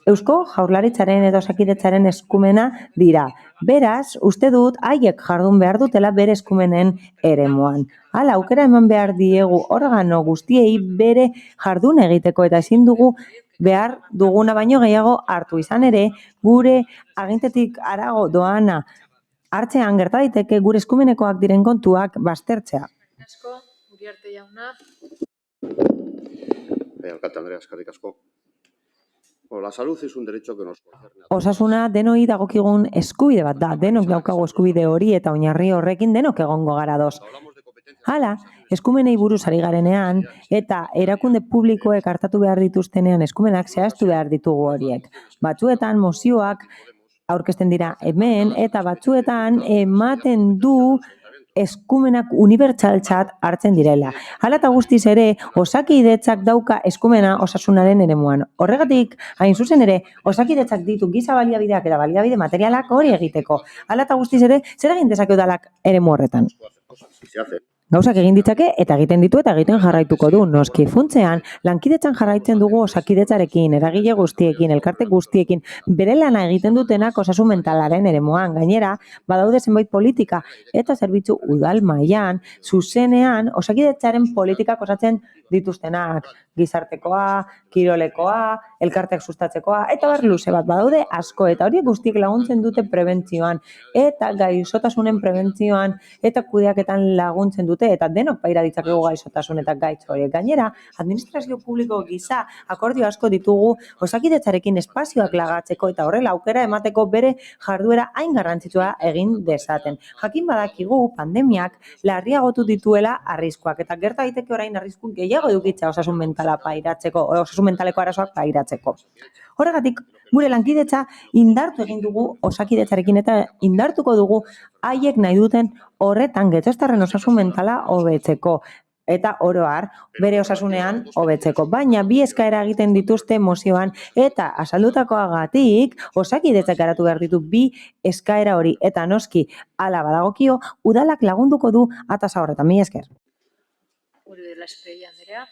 Eusko Jaurlaritzaren edo Osakidetzaren eskumena dira. Beraz, uste dut haiek jardun behar dutela bere eskumenen eremuan. Hala, aukera eman behar diegu organo guztiei bere jardun egiteko eta ezin dugu behar duguna baino gehiago hartu izan ere, gure agintetik harago doana hartzean gerta daiteke gure eskumenekoak diren kontuak baztertzea. Asko, Uriarte jauna. Alkate Andrea, eskerrik asko. La salud es un derecho que nos concierne. Osasuna denoi dagokigun eskubide bat da, denok daukagu eskubide hori eta oinarri horrekin denok egongo gara dos. Hala, eskumenei buruz ari garenean eta erakunde publikoek hartatu behar dituztenean eskumenak zehaztu behar ditugu horiek. Batzuetan mozioak aurkezten dira hemen eta batzuetan ematen du eskumenak unibertsaltzat hartzen direla. Hala eta guztiz ere, Osakidetzak dauka eskumena osasunaren eremuan. Horregatik, hain zuzen ere, Osakidetzak ditu giza baliabideak eta baliabide materialak hori egiteko. Hala eta guztiz ere, zer egin dezake udalak eremu horretan? Gauzak egin ditzake eta egiten ditu eta egiten jarraituko du. Noski funtzean, lankidetzan jarraitzen dugu Osakidetzarekin, eragile guztiekin, elkarte guztiekin, bere lana egiten dutenak osasun mentalaren eremuan. Gainera, badaude zenbait politika eta zerbitzu udal mailan zuzenean Osakidetzaren politikak osatzen dituztenak. Gizartekoa, kirolekoa, elkarteak sustatzekoa, eta bar luze bat badaude asko, eta horiek guztiek laguntzen dute prebentzioan, eta gaixotasunen prebentzioan, eta kudeaketan laguntzen dute, eta denok paira ditzakegu gaixotasun eta gaitz horiek. Gainera, administrazio publiko gisa akordio asko ditugu Osakidetzarekin espazioak lagatzeko, eta horrela aukera emateko bere jarduera hain garrantzitsua egin dezaten. Jakin badakigu pandemiak larriagotu dituela arriskuak, eta gerta daiteke orain arrisku gehiago edukitza osasun pairatzeko, osasun mentaleko arazoak pairatzeko. Horregatik, gure lankidetza indartu egin dugu Osakidetzarekin eta indartuko dugu haiek nahi duten horretan getoztarren osasun mentala hobetzeko eta oro har bere osasunean hobetzeko. Baina bi eskaera egiten dituzte mozioan eta azaldutakoagatik Osakidetzak garatu behar ditu bi eskaera hori eta noski hala badagokio udalak lagunduko du atasa horretan. Mila esker. Uri dela Esprei Andrea.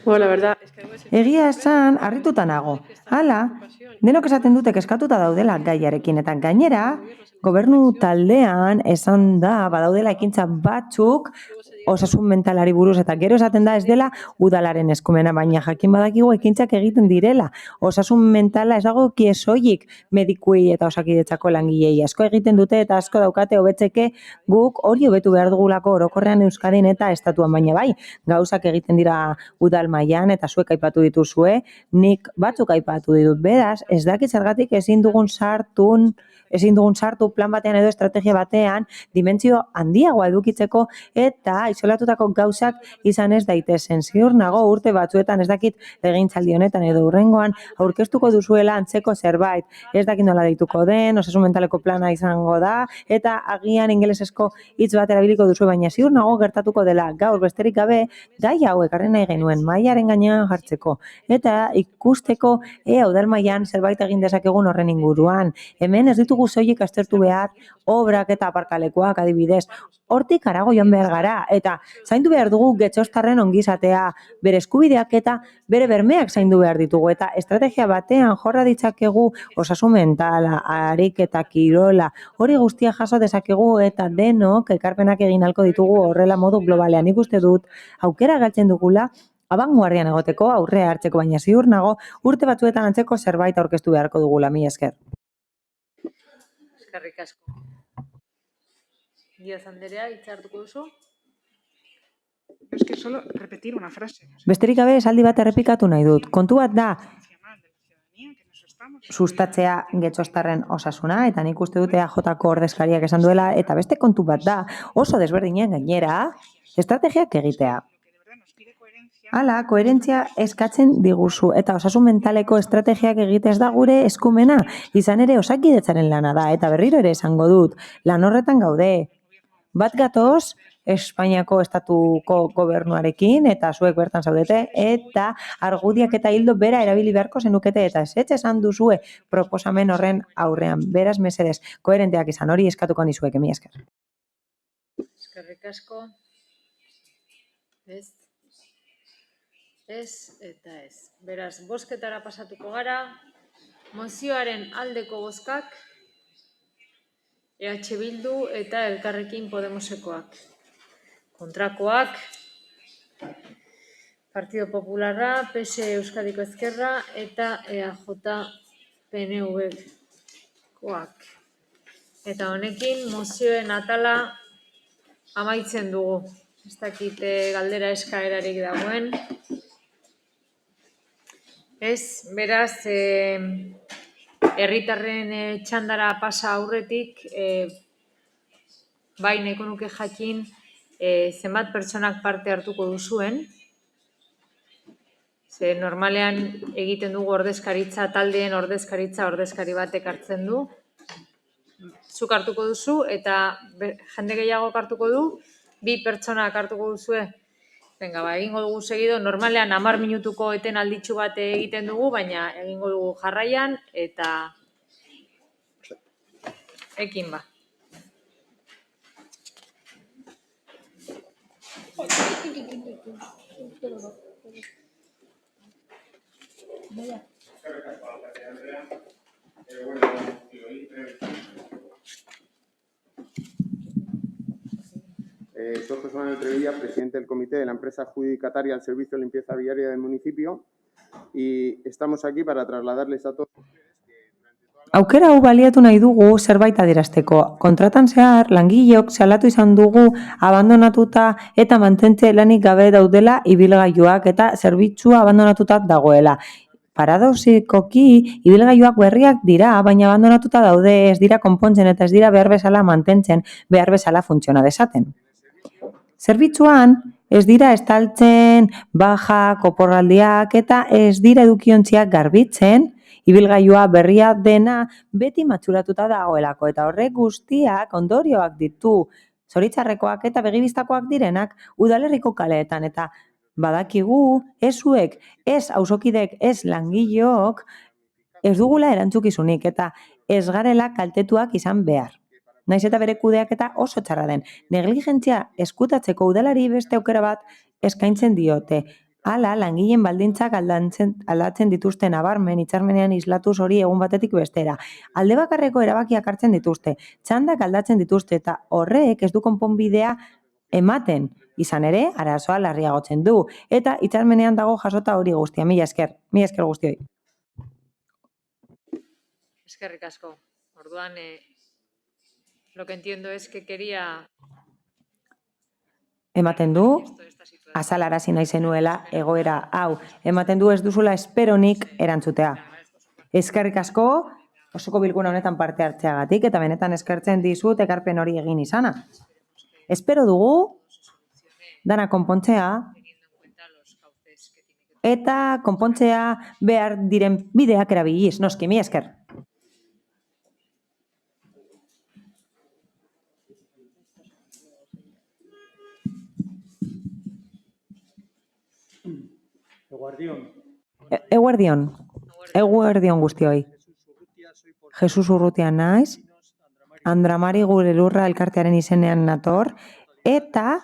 Bueno, la verdad, es que Egia esan, harrituta nago. Hala, denok esaten dute kezkatuta daudela gaiarekin, eta gainera, gobernu taldean esan da badaudela ekintza batzuk osasun mentalari buruz, eta gero esaten da ez dela udalaren eskumena, baina jakin badakigu ekintzak egiten direla. Osasun mentala ez dago soilik medikuei eta osakidetzako langilei asko egiten dute eta asko daukate hobetzeke guk hori hobetu behar dugulako orokorrean Euskadin eta estatuan, baina bai, gauzak egiten dira udal mailan eta zuek aipatu dituzue, nik batzuk aipatu ditut. Beraz, ez dakit zergatik ezin dugun sartu plan batean edo estrategia batean dimentsio handiagoa edukitzeko eta isolatutako gauzak izan ez daitezen. Ziur nago urte batzuetan ez dakit egintzaldi honetan edo hurrengoan aurkeztuko duzuela antzeko zerbait. Ez dakit nola deituko den, osasun mentaleko plana izango da eta agian ingelesezko hitz bat erabiliko duzu, baina ziur nago gertatuko dela. Gaur besterik gabe gai hau ekarri nahi genuen mailaren gainean jartzeko eta ikusteko udal mailan zerbait egin dezakegun horren inguruan. Hemen ez ditugu soilik aztertu behar obrak eta aparkalekuak adibidez. Hortik harago joan behar gara eta zaindu behar dugu getxostarren ongizatea, bere eskubideak eta bere bermeak zaindu behar ditugu eta estrategia batean jorra ditzakegu osasun mentala, ariketa, kirola, hori guztia jaso dezakegu eta denok ekarpenak egin halko ditugu horrela modu globalean. Nik uste dut aukera galtzen dugula abanguardian egoteko, aurrea hartzeko, baina ziur nago urte batzuetan antzeko zerbait aurkeztu beharko dugula. Mila esker. Eskerrik asko. Díaz Anderea, hitza hartuko duzu? Es que solo repetir una frase. Besterik gabe esaldi bat errepikatu nahi dut. Kontu bat da sustatzea getxostarren osasuna, eta nik uste dute EAJko ordezkariak esan duela, eta beste kontu bat da oso desberdinen gainera estrategiak egitea. Hala, koherentzia eskatzen diguzu eta osasun mentaleko estrategiak egitez da gure eskumena, izan ere osakidetzaren lana da, eta berriro ere esango dut, lan horretan gaude. Bat gatoz, Espainiako estatuko gobernuarekin, eta zuek bertan zaudete, eta argudiak eta hildo bera erabili beharko zenukete, eta ez esan duzue proposamen horren aurrean. Beraz, mesedez, koherenteak izan hori eskatuko nizuek, mila esker. Eskerrik asko. Ez. Ez eta ez. Beraz, bozketara pasatuko gara. Mozioaren aldeko bozkak, EH Bildu eta Elkarrekin Podemosekoak. Kontrakoak, Partido Popularra, PS Euskadiko Ezkerra eta EAJ PNV-koak. Eta honekin mozioen atala amaitzen dugu. Ez dakit galdera eskaerarik dagoen. Ez, beraz, herritarren txandara pasa aurretik, bai nahiko nuke jakin zenbat pertsonak parte hartuko duzuen. Ze normalean egiten dugu ordezkaritza, taldeen ordezkari batek hartzen du. Zuk hartuko duzu eta jende gehiago hartuko du, 2 pertsonak hartuko duzue. Venga, egingo dugu segido, normalean 10 minutuko eten alditxu bat egiten dugu, baina egingo dugu jarraian eta ekin ba. Soy José Manuel Trevilla, presidente del comité de la empresa adjudicataria al servicio de limpieza viaria del municipio y estamos aquí para trasladarles a todos. Aukera hau baliatu nahi dugu zerbait adierazteko. Kontratan zehar, langileok salatu izan dugu abandonatuta eta mantentze lanik gabe daudela ibilgailuak eta zerbitzua abandonatuta dagoela. Paradoxikoki, ibilgailuak berriak dira, baina abandonatuta daude, ez dira konpontzen eta ez dira behar bezala mantentzen, behar bezala funtziona dezaten. Zerbitzuan, ez dira estaltzen, baja, oporraldiak eta ez dira edukiontziak garbitzen, ibilgailua berria dena beti matxuratuta dagoelako eta horrek guztiak ondorioak ditu, zoritzarrekoak eta begibistakoak direnak udalerriko kaleetan eta badakigu, ez zuek, ez auzokidek, ez langileok, ez dugula erantzukizunik eta ez garela kaltetuak izan behar. Naiz eta bere kudeaketa oso txarra den. Negligentzia eskutatzeko udalari beste aukera bat eskaintzen diote. Hala, langileen baldintzak aldatzen dituzte nabarmen, hitzarmenean islatuz hori egun batetik bestera. Alde bakarreko erabakiak hartzen dituzte, txandak aldatzen dituzte eta horrek ez du konponbidea ematen. Izan ere, arazoa larriagotzen du. Eta hitzarmenean dago jasota hori guztia. Mila esker guztioi. Eskerrik asko. Orduan, lo que entiendo es que quería... Ematen du, azalarazi nahi zenuela egoera hau. Ematen du ez duzula esperonik erantzutea. Eskerrik asko, osoko bilkura honetan parte hartzeagatik, eta benetan eskertzen dizut ekarpen hori egin izana. Espero dugu, dana konpontzea, eta konpontzea behar diren bideak erabiliz. Noski, mila esker. Eguerdion guztioi. Jesus Urrutia naiz, Andramari Gure Lurra elkartearen izenean nator, eta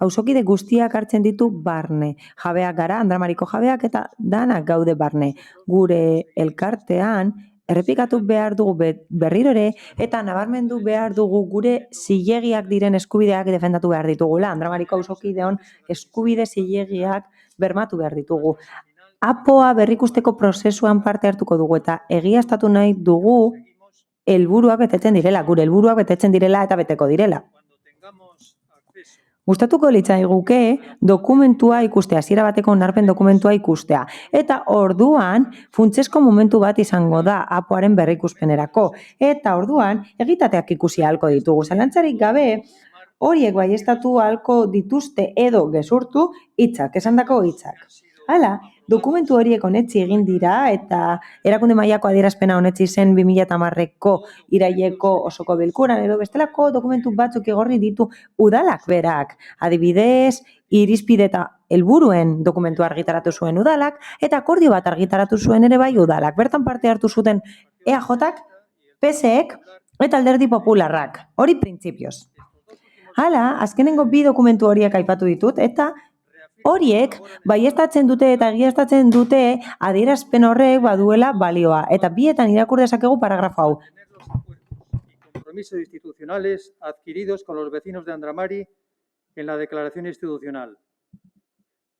auzokide guztiak hartzen ditu barne. Jabeak gara, Andramariko jabeak, eta danak gaude barne. Gure elkartean, errepikatu behar dugu berriro ere, eta nabarmendu behar dugu gure zilegiak diren eskubideak defendatu behar ditugula. Andramariko auzokideon eskubide zilegiak bermatu behar ditugu. APOa berrikusteko prozesuan parte hartuko dugu eta egiaztatu nahi dugu helburuak betetzen direla, gure helburuak betetzen direla eta beteko direla. Gustatuko litzaiguke dokumentua ikustea, hasiera bateko onarpen dokumentua ikustea. Eta orduan, funtsezko momentu bat izango da APOaren berrikuspenerako. Eta orduan, egitateak ikusi ahalko ditugu. Zalantzarik gabe, horiek baieztatu ahalko dituzte edo gezurtu hitzak, esandako hitzak. Hala, dokumentu horiek onetsi egin dira eta erakunde mailako adierazpena onetsi zen 2010ko iraileko osoko bilkuran edo bestelako dokumentu batzuk igorri ditu udalak berak. Adibidez, irizpide eta helburuen dokumentu argitaratu zuen udalak eta akordio bat argitaratu zuen ere bai udalak. Bertan parte hartu zuten EAJak, PSek eta Alderdi Popularrak. Hori printzipioz. Hala, azkenengo bi dokumentu horiek aipatu ditut eta horiek baieztatzen dute eta egiaztatzen dute adierazpen horrek baduela balioa. Eta bietan irakur dezakegu paragrafo hau. Compromisos institucionales adquiridos con los vecinos de Andramari en la declaración institucional.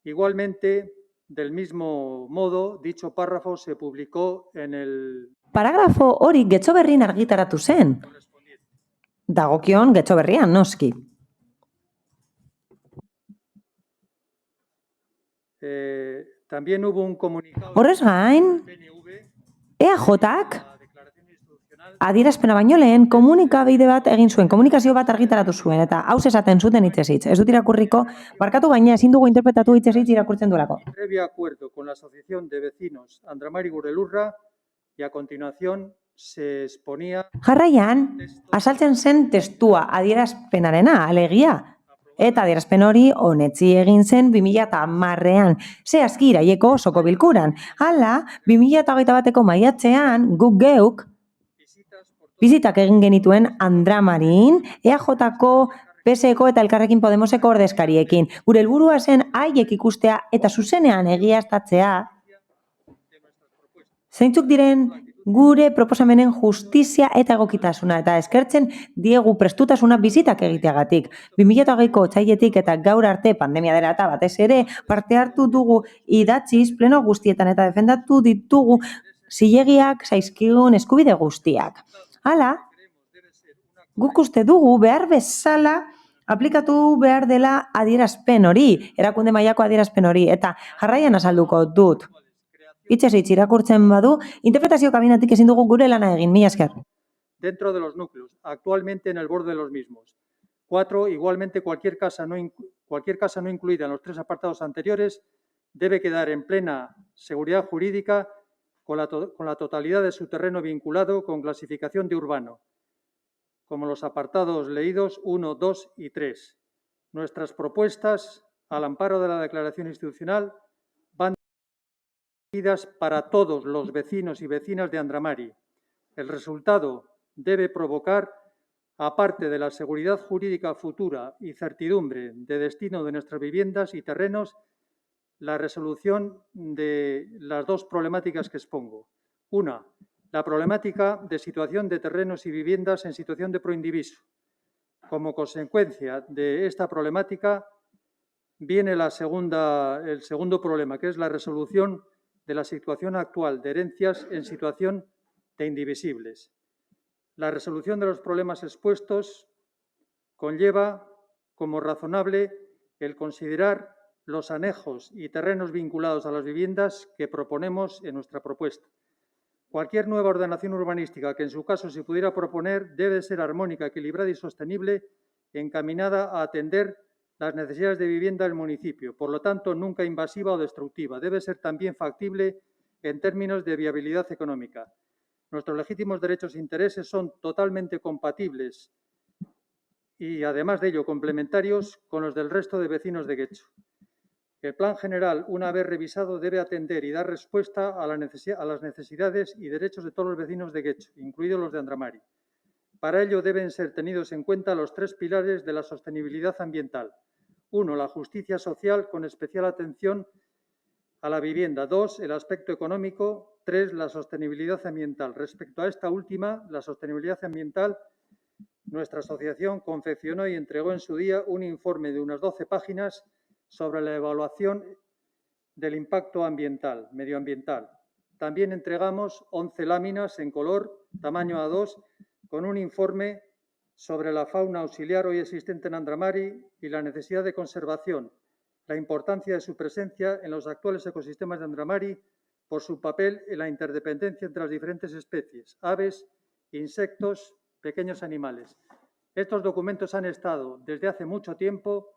Igualmente, del mismo modo, dicho párrafo se publicó en el... Paragrafo hori Getxoberrin argitaratu zen. Dagokion Getxoberrian, noski. También hubo un comunicado... Horrez gain, EAJak adierazpena baino lehen komunikabide bat egin zuen, komunikazio bat argitaratu zuen, eta hauz esaten zuten hitzez hitz. Ez dut irakurriko, barkatu baina ezin dugu interpretatu hitzez hitz irakurtzen duelako. Previo acuerdo con la Asociación de Vecinos Andramari Gure Lurra y a continuación se exponía... Jarraian, azaltzen zen testua adierazpenarena, alegia. Eta adierazpen hori onetzi egin zen 2010ean, zehazki iraileko osoko bilkuran. Hala, 2021eko maiatzean guk geuk bizitak egin genituen Andramarin, EAJko, PSeko eta Elkarrekin Podemoseko ordezkariekin. Gure helburua zen haiek ikustea eta zuzenean egiaztatzea zeintzuk diren gure proposamenen justizia eta egokitasuna eta eskertzen diegu prestutasuna bizitak egiteagatik. 2020ko otsailetik eta gaur arte pandemia dela eta batez ere parte hartu dugu idatziz pleno guztietan eta defendatu ditugu zilegiak zaizkigun eskubide guztiak. Hala, guk uste dugu behar bezala aplikatu behar dela adierazpen hori, erakunde mailako adierazpen hori, eta jarraian azalduko dut. Hitzez hitz irakurtzen badu, interpretazio kabinatik ezin dugu gure lana egin, mila esker. Dentro de los núcleos, actualmente en el borde de los mismos. 4. Igualmente, cualquier casa no incluida en los 3 apartados anteriores debe quedar en plena seguridad jurídica con la totalidad de su terreno vinculado con clasificación de urbano, como los apartados leídos 1, 2 y 3. Nuestras propuestas, al amparo de la declaración institucional, van dirigidas para todos los vecinos y vecinas de Andramari. El resultado debe provocar, aparte de la seguridad jurídica futura y certidumbre de destino de nuestras viviendas y terrenos, la resolución de las dos problemáticas que expongo. Una, la problemática de situación de terrenos y viviendas en situación de proindiviso. Como consecuencia de esta problemática viene el segundo problema, que es la resolución de la situación actual de herencias en situación de indivisibles. La resolución de los problemas expuestos conlleva como razonable el considerar los anejos y terrenos vinculados a las viviendas que proponemos en nuestra propuesta. Cualquier nueva ordenación urbanística que en su caso se pudiera proponer debe ser armónica, equilibrada y sostenible, encaminada a atender las necesidades de vivienda del municipio, por lo tanto nunca invasiva o destructiva. Debe ser también factible en términos de viabilidad económica. Nuestros legítimos derechos e intereses son totalmente compatibles y, además de ello, complementarios con los del resto de vecinos de Guecho. El Plan General, una vez revisado, debe atender y dar respuesta a las necesidades y derechos de todos los vecinos de Guecho, incluidos los de Andramari. Para ello deben ser tenidos en cuenta los tres pilares de la sostenibilidad ambiental. 1. La justicia social con especial atención a la vivienda. 2. El aspecto económico. 3. La sostenibilidad ambiental. Respecto a esta última, la sostenibilidad ambiental, nuestra asociación confeccionó y entregó en su día un informe de unas 12 páginas sobre la evaluación del impacto medioambiental. También entregamos 11 láminas en color, tamaño A2, con un informe sobre la fauna auxiliar hoy existente en Andramari y la necesidad de conservación, la importancia de su presencia en los actuales ecosistemas de Andramari por su papel en la interdependencia entre las diferentes especies, aves, insectos, pequeños animales. Estos documentos han estado desde hace mucho tiempo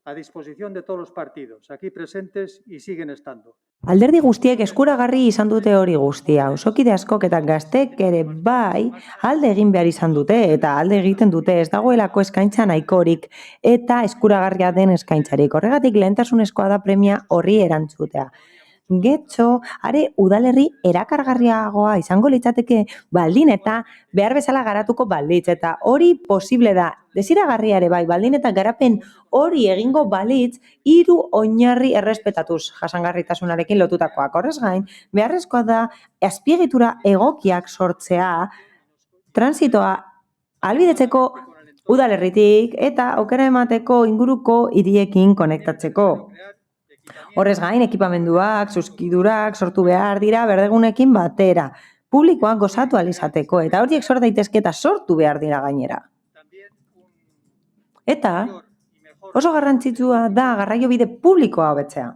a disposición de todos los partidos, aquí presentes y siguen estando. Alderdi guztiek eskuragarri izan dute hori guztia. Osokide askok eta gaztek ere bai alde egin behar izan dute eta alde egiten dute ez dagoelako eskaintza nahikorik eta eskuragarria den eskaintzarik. Horregatik lehentasunezkoa da premia horri erantzutea. Getxo, are udalerri erakargarriagoa izango litzateke baldin eta behar bezala garatuko balitz eta hori posible da. Desiragarria ere bai, baldin eta garapen hori egingo balitz 3 oinarri errespetatuz jasangarritasunarekin lotutakoak. Horrez gain, beharrezkoa da azpiegitura egokiak sortzea transitoa ahalbidetzeko udalerritik eta aukera emateko inguruko hiriekin konektatzeko. Horrez gain, ekipamenduak, zuzkidurak sortu behar dira berdegunekin batera. Publikoak gozatu ahal izateko eta horiek sor daitezke eta sortu behar dira gainera. Eta oso garrantzitsua da garraiobide publikoa hobetzea.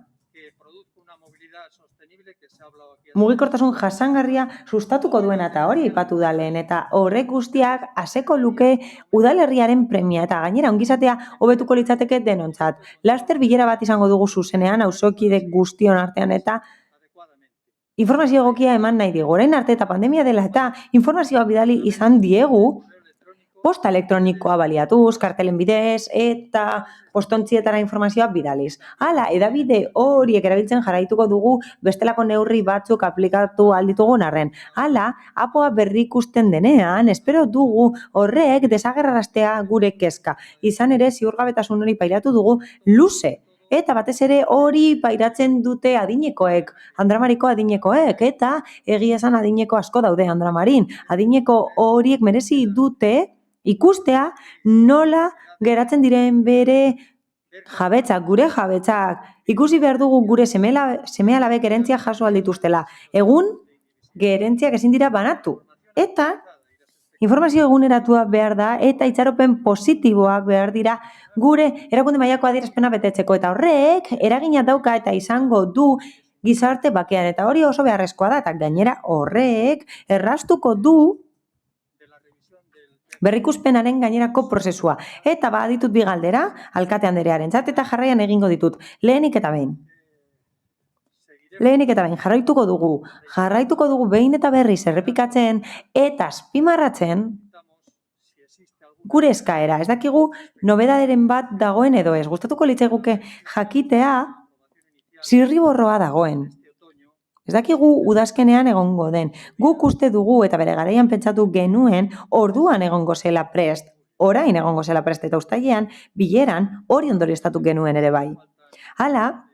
Mugikortasun jasangarria sustatuko duena eta hori aipatu da lehen eta horrek guztiak haseko luke udalerriaren premia eta gainera ongizatea hobetuko litzateke denontzat. Laster bilera bat izango dugu zuzenean auzokide guztion artean eta informazio egokia eman nahi digu. Orain arte eta pandemia dela eta informazioa bidali izan diegu posta elektronikoa baliatuz, kartelen bidez eta postontzietara informazioa bidaliz. Hala, edabide horiek erabiltzen jarraituko dugu bestelako neurri batzuk aplikatu alditugun arren. Hala, apoa berrikusten denean, espero dugu horrek desagerraraztea gure kezka. Izan ere, ziurgabetasun hori pairatu dugu luze. Eta batez ere hori pairatzen dute adinekoek, Andramariko adinekoek, eta egia esan adineko asko daude Andramarin. Adineko horiek merezi dute ikustea nola geratzen diren bere jabetzak, gure jabetzak. Ikusi behar dugu gure seme-alabek gerentzia jaso aldituztela. Egun, gerentziak ezin dira banatu. Eta informazio eguneratua behar da eta itxaropen positiboak behar dira gure erakunde mailako adierazpena betetzeko. Eta horrek eragina dauka eta izango du gizarte bakean. Eta hori oso beharrezkoa da eta gainera horrek erraztuko du berrikuspenaren gainerako prozesua. Eta baditut bi galdera, alkate anderearentzat eta jarraian egingo ditut. Lehenik eta behin, jarraituko dugu behin eta berriz errepikatzen eta azpimarratzen gure eskaera. Ez dakigu nobedaderen bat dagoen edo ez. Gustatuko litzaiguke jakitea zirriborroa dagoen. Ez dakigu udazkenean egongo den. Guk uste dugu eta bere garaian pentsatu genuen orduan egongo zela prest. Orain egongo zela prest eta uztailean bileran hori ondorioztatu genuen ere bai. Hala,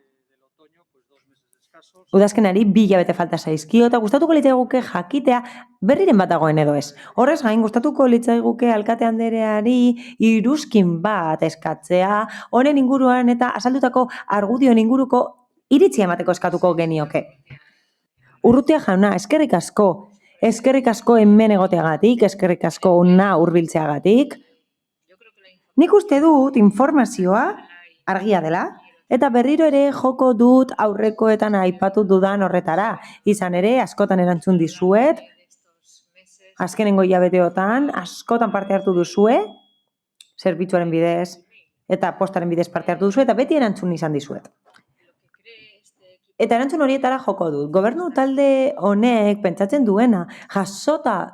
Udazkenari 2 hilabete falta zaizkio eta gustatuko litzaiguke jakitea berriren bat dagoen edo ez. Horrez gain gustatuko litzaiguke alkate andereari iruzkin bat eskatzea, honen inguruan eta azaldutako argudioen inguruko iritzia emateko eskatuko genioke. Urrutia jauna, eskerrik asko hemen egoteagatik, eskerrik asko hona hurbiltzeagatik. Nik uste dut informazioa argia dela, eta berriro ere joko dut aurrekoetan aipatu dudan horretara. Izan ere, askotan erantzun dizuet, azkenengo hilabeteotan, askotan parte hartu duzue, zerbitzuaren bidez, eta postaren bidez parte hartu duzue, eta beti erantzun izan dizuet. Eta erantzun horietara joko dut. Gobernu talde honek pentsatzen duena, jasota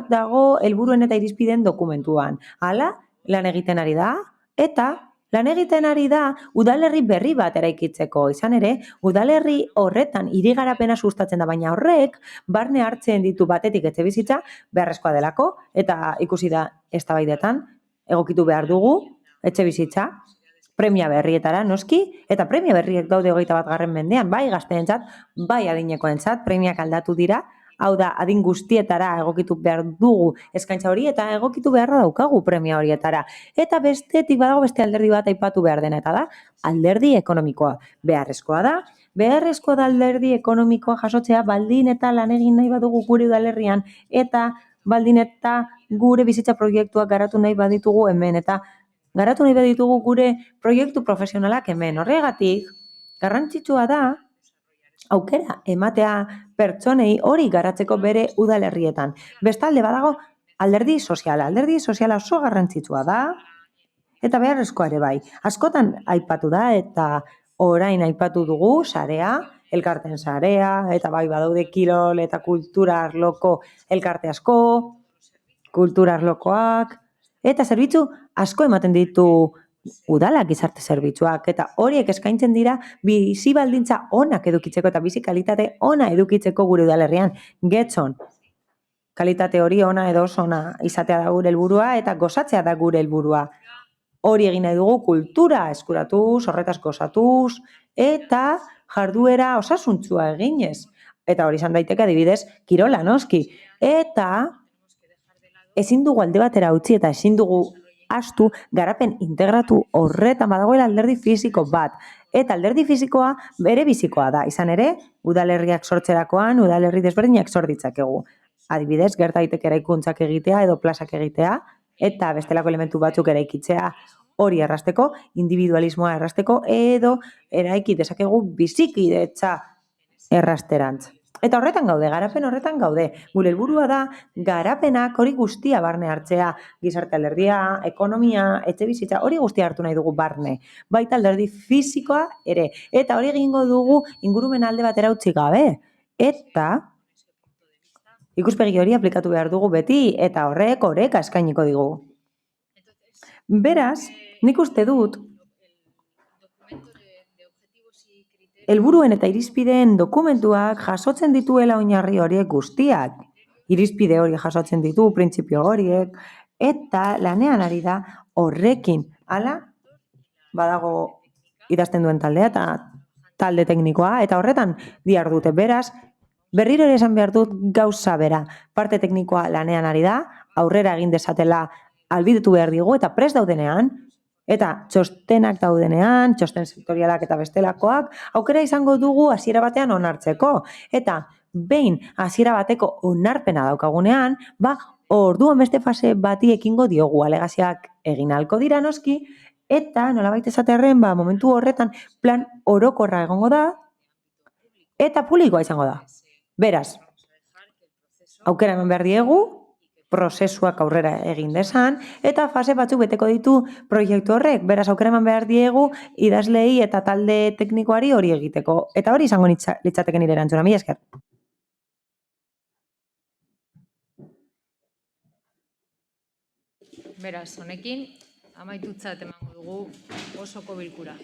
dago helburuen eta irizpideen dokumentuan. Hala, lan egiten ari da, eta lan egiten ari da udalerri berri bat eraikitzeko. Izan ere, udalerri horretan hirigarapena sustatzen da, baina horrek barne hartzen ditu batetik etxebizitza beharrezkoa delako, eta ikusi da eztabaidetan egokitu behar dugu etxebizitza premia berrietara, noski, eta premia berriek daude 21. mendean, bai gazteentzat, bai adinekoentzat, premiak aldatu dira, hau da, adin guztietara egokitu behar dugu eskaintza hori, eta egokitu beharra daukagu premia horietara. Eta bestetik badago beste alderdi bat aipatu behar dena, eta da, alderdi ekonomikoa. Beharrezkoa da alderdi ekonomikoa jasotzea baldin eta lan egin nahi badugu gure udalerrian, eta baldin eta gure bizitza proiektuak garatu nahi baditugu hemen, eta garatu nahi baditugu gure proiektu profesionalak hemen. Horregatik, garrantzitsua da, aukera ematea pertsonei hori garatzeko bere udalerrietan. Bestalde badago alderdi soziala. Alderdi soziala oso garrantzitsua da eta beharrezkoa ere bai. Askotan aipatu da eta orain aipatu dugu sarea, elkarteen sarea, eta bai badaude kirol eta kultura arloko elkarte asko, kultura arlokoak, eta zerbitzu asko ematen ditu udalak gizarte zerbitzuak, eta horiek eskaintzen dira bizi baldintza onak edukitzeko eta bizi kalitate ona edukitzeko gure udalerrian. Getxon, kalitate hori ona edo ona izatea da gure helburua eta gozatzea da gure helburua. Hori egin nahi dugu kultura eskuratuz, horretaz gozatuz, eta jarduera osasuntsua eginez. Eta hori izan daiteke adibidez kirola noski. Eta ezin dugu alde batera utzi eta ezin dugu astu garapen integratu horretan badagoela alderdi fisiko bat. Eta alderdi fisikoa bere bizikoa da. Izan ere, udalerriak sortzerakoan, udalerri desberdinak sor ditzakegu. Adibidez, gerta daiteke eraikuntzak egitea edo plazak egitea, eta bestelako elementu batzuk eraikitzea hori errasteko, individualismoa errasteko, edo eraiki dezakegu bizikidetza errasterantz. Eta horretan gaude, garapen horretan gaude. Gure helburua da garapenak hori guztia barne hartzea, gizarte alderdia, ekonomia, etxebizitza, hori guztia hartu nahi dugu barne. Baita alderdi fisikoa ere. Eta hori egingo dugu ingurumen alde batera utzi gabe. Eta ikuspegi hori aplikatu behar dugu beti, eta horrek oreka eskainiko digu. Beraz, nik uste dut helburuen eta irizpideen dokumentuak jasotzen dituela oinarri horiek guztiak. Irizpide hori jasotzen ditu, printzipio horiek, eta lanean ari da horrekin. Hala, badago idazten duen taldea eta talde teknikoa, eta horretan dihardute. Beraz, berriro ere esan behar dut gauza bera. Parte teknikoa lanean ari da, aurrera egin dezatela albidetu behar digu, eta prest daudenean, eta txostenak daudenean, txosten sektorialak eta bestelakoak, aukera izango dugu hasiera batean onartzeko. Eta behin hasiera bateko onarpena daukagunean, orduan beste fase bati ekingo diogu alegazioak egin ahalko dira noski, eta nolabait esatearren, momentu horretan plan orokorra egongo da, eta publikoa izango da. Beraz, aukera eman behar diegu, prozesuak aurrera egin desan, eta fase batzuk beteko ditu proiektu horrek. Beraz, aukera eman behar diegu idazlei eta talde teknikoari hori egiteko. Eta hori izango litzateke nire erantzuna. Mila esker. Beraz, honekin, amaitutzat emango dugu osoko bilkura.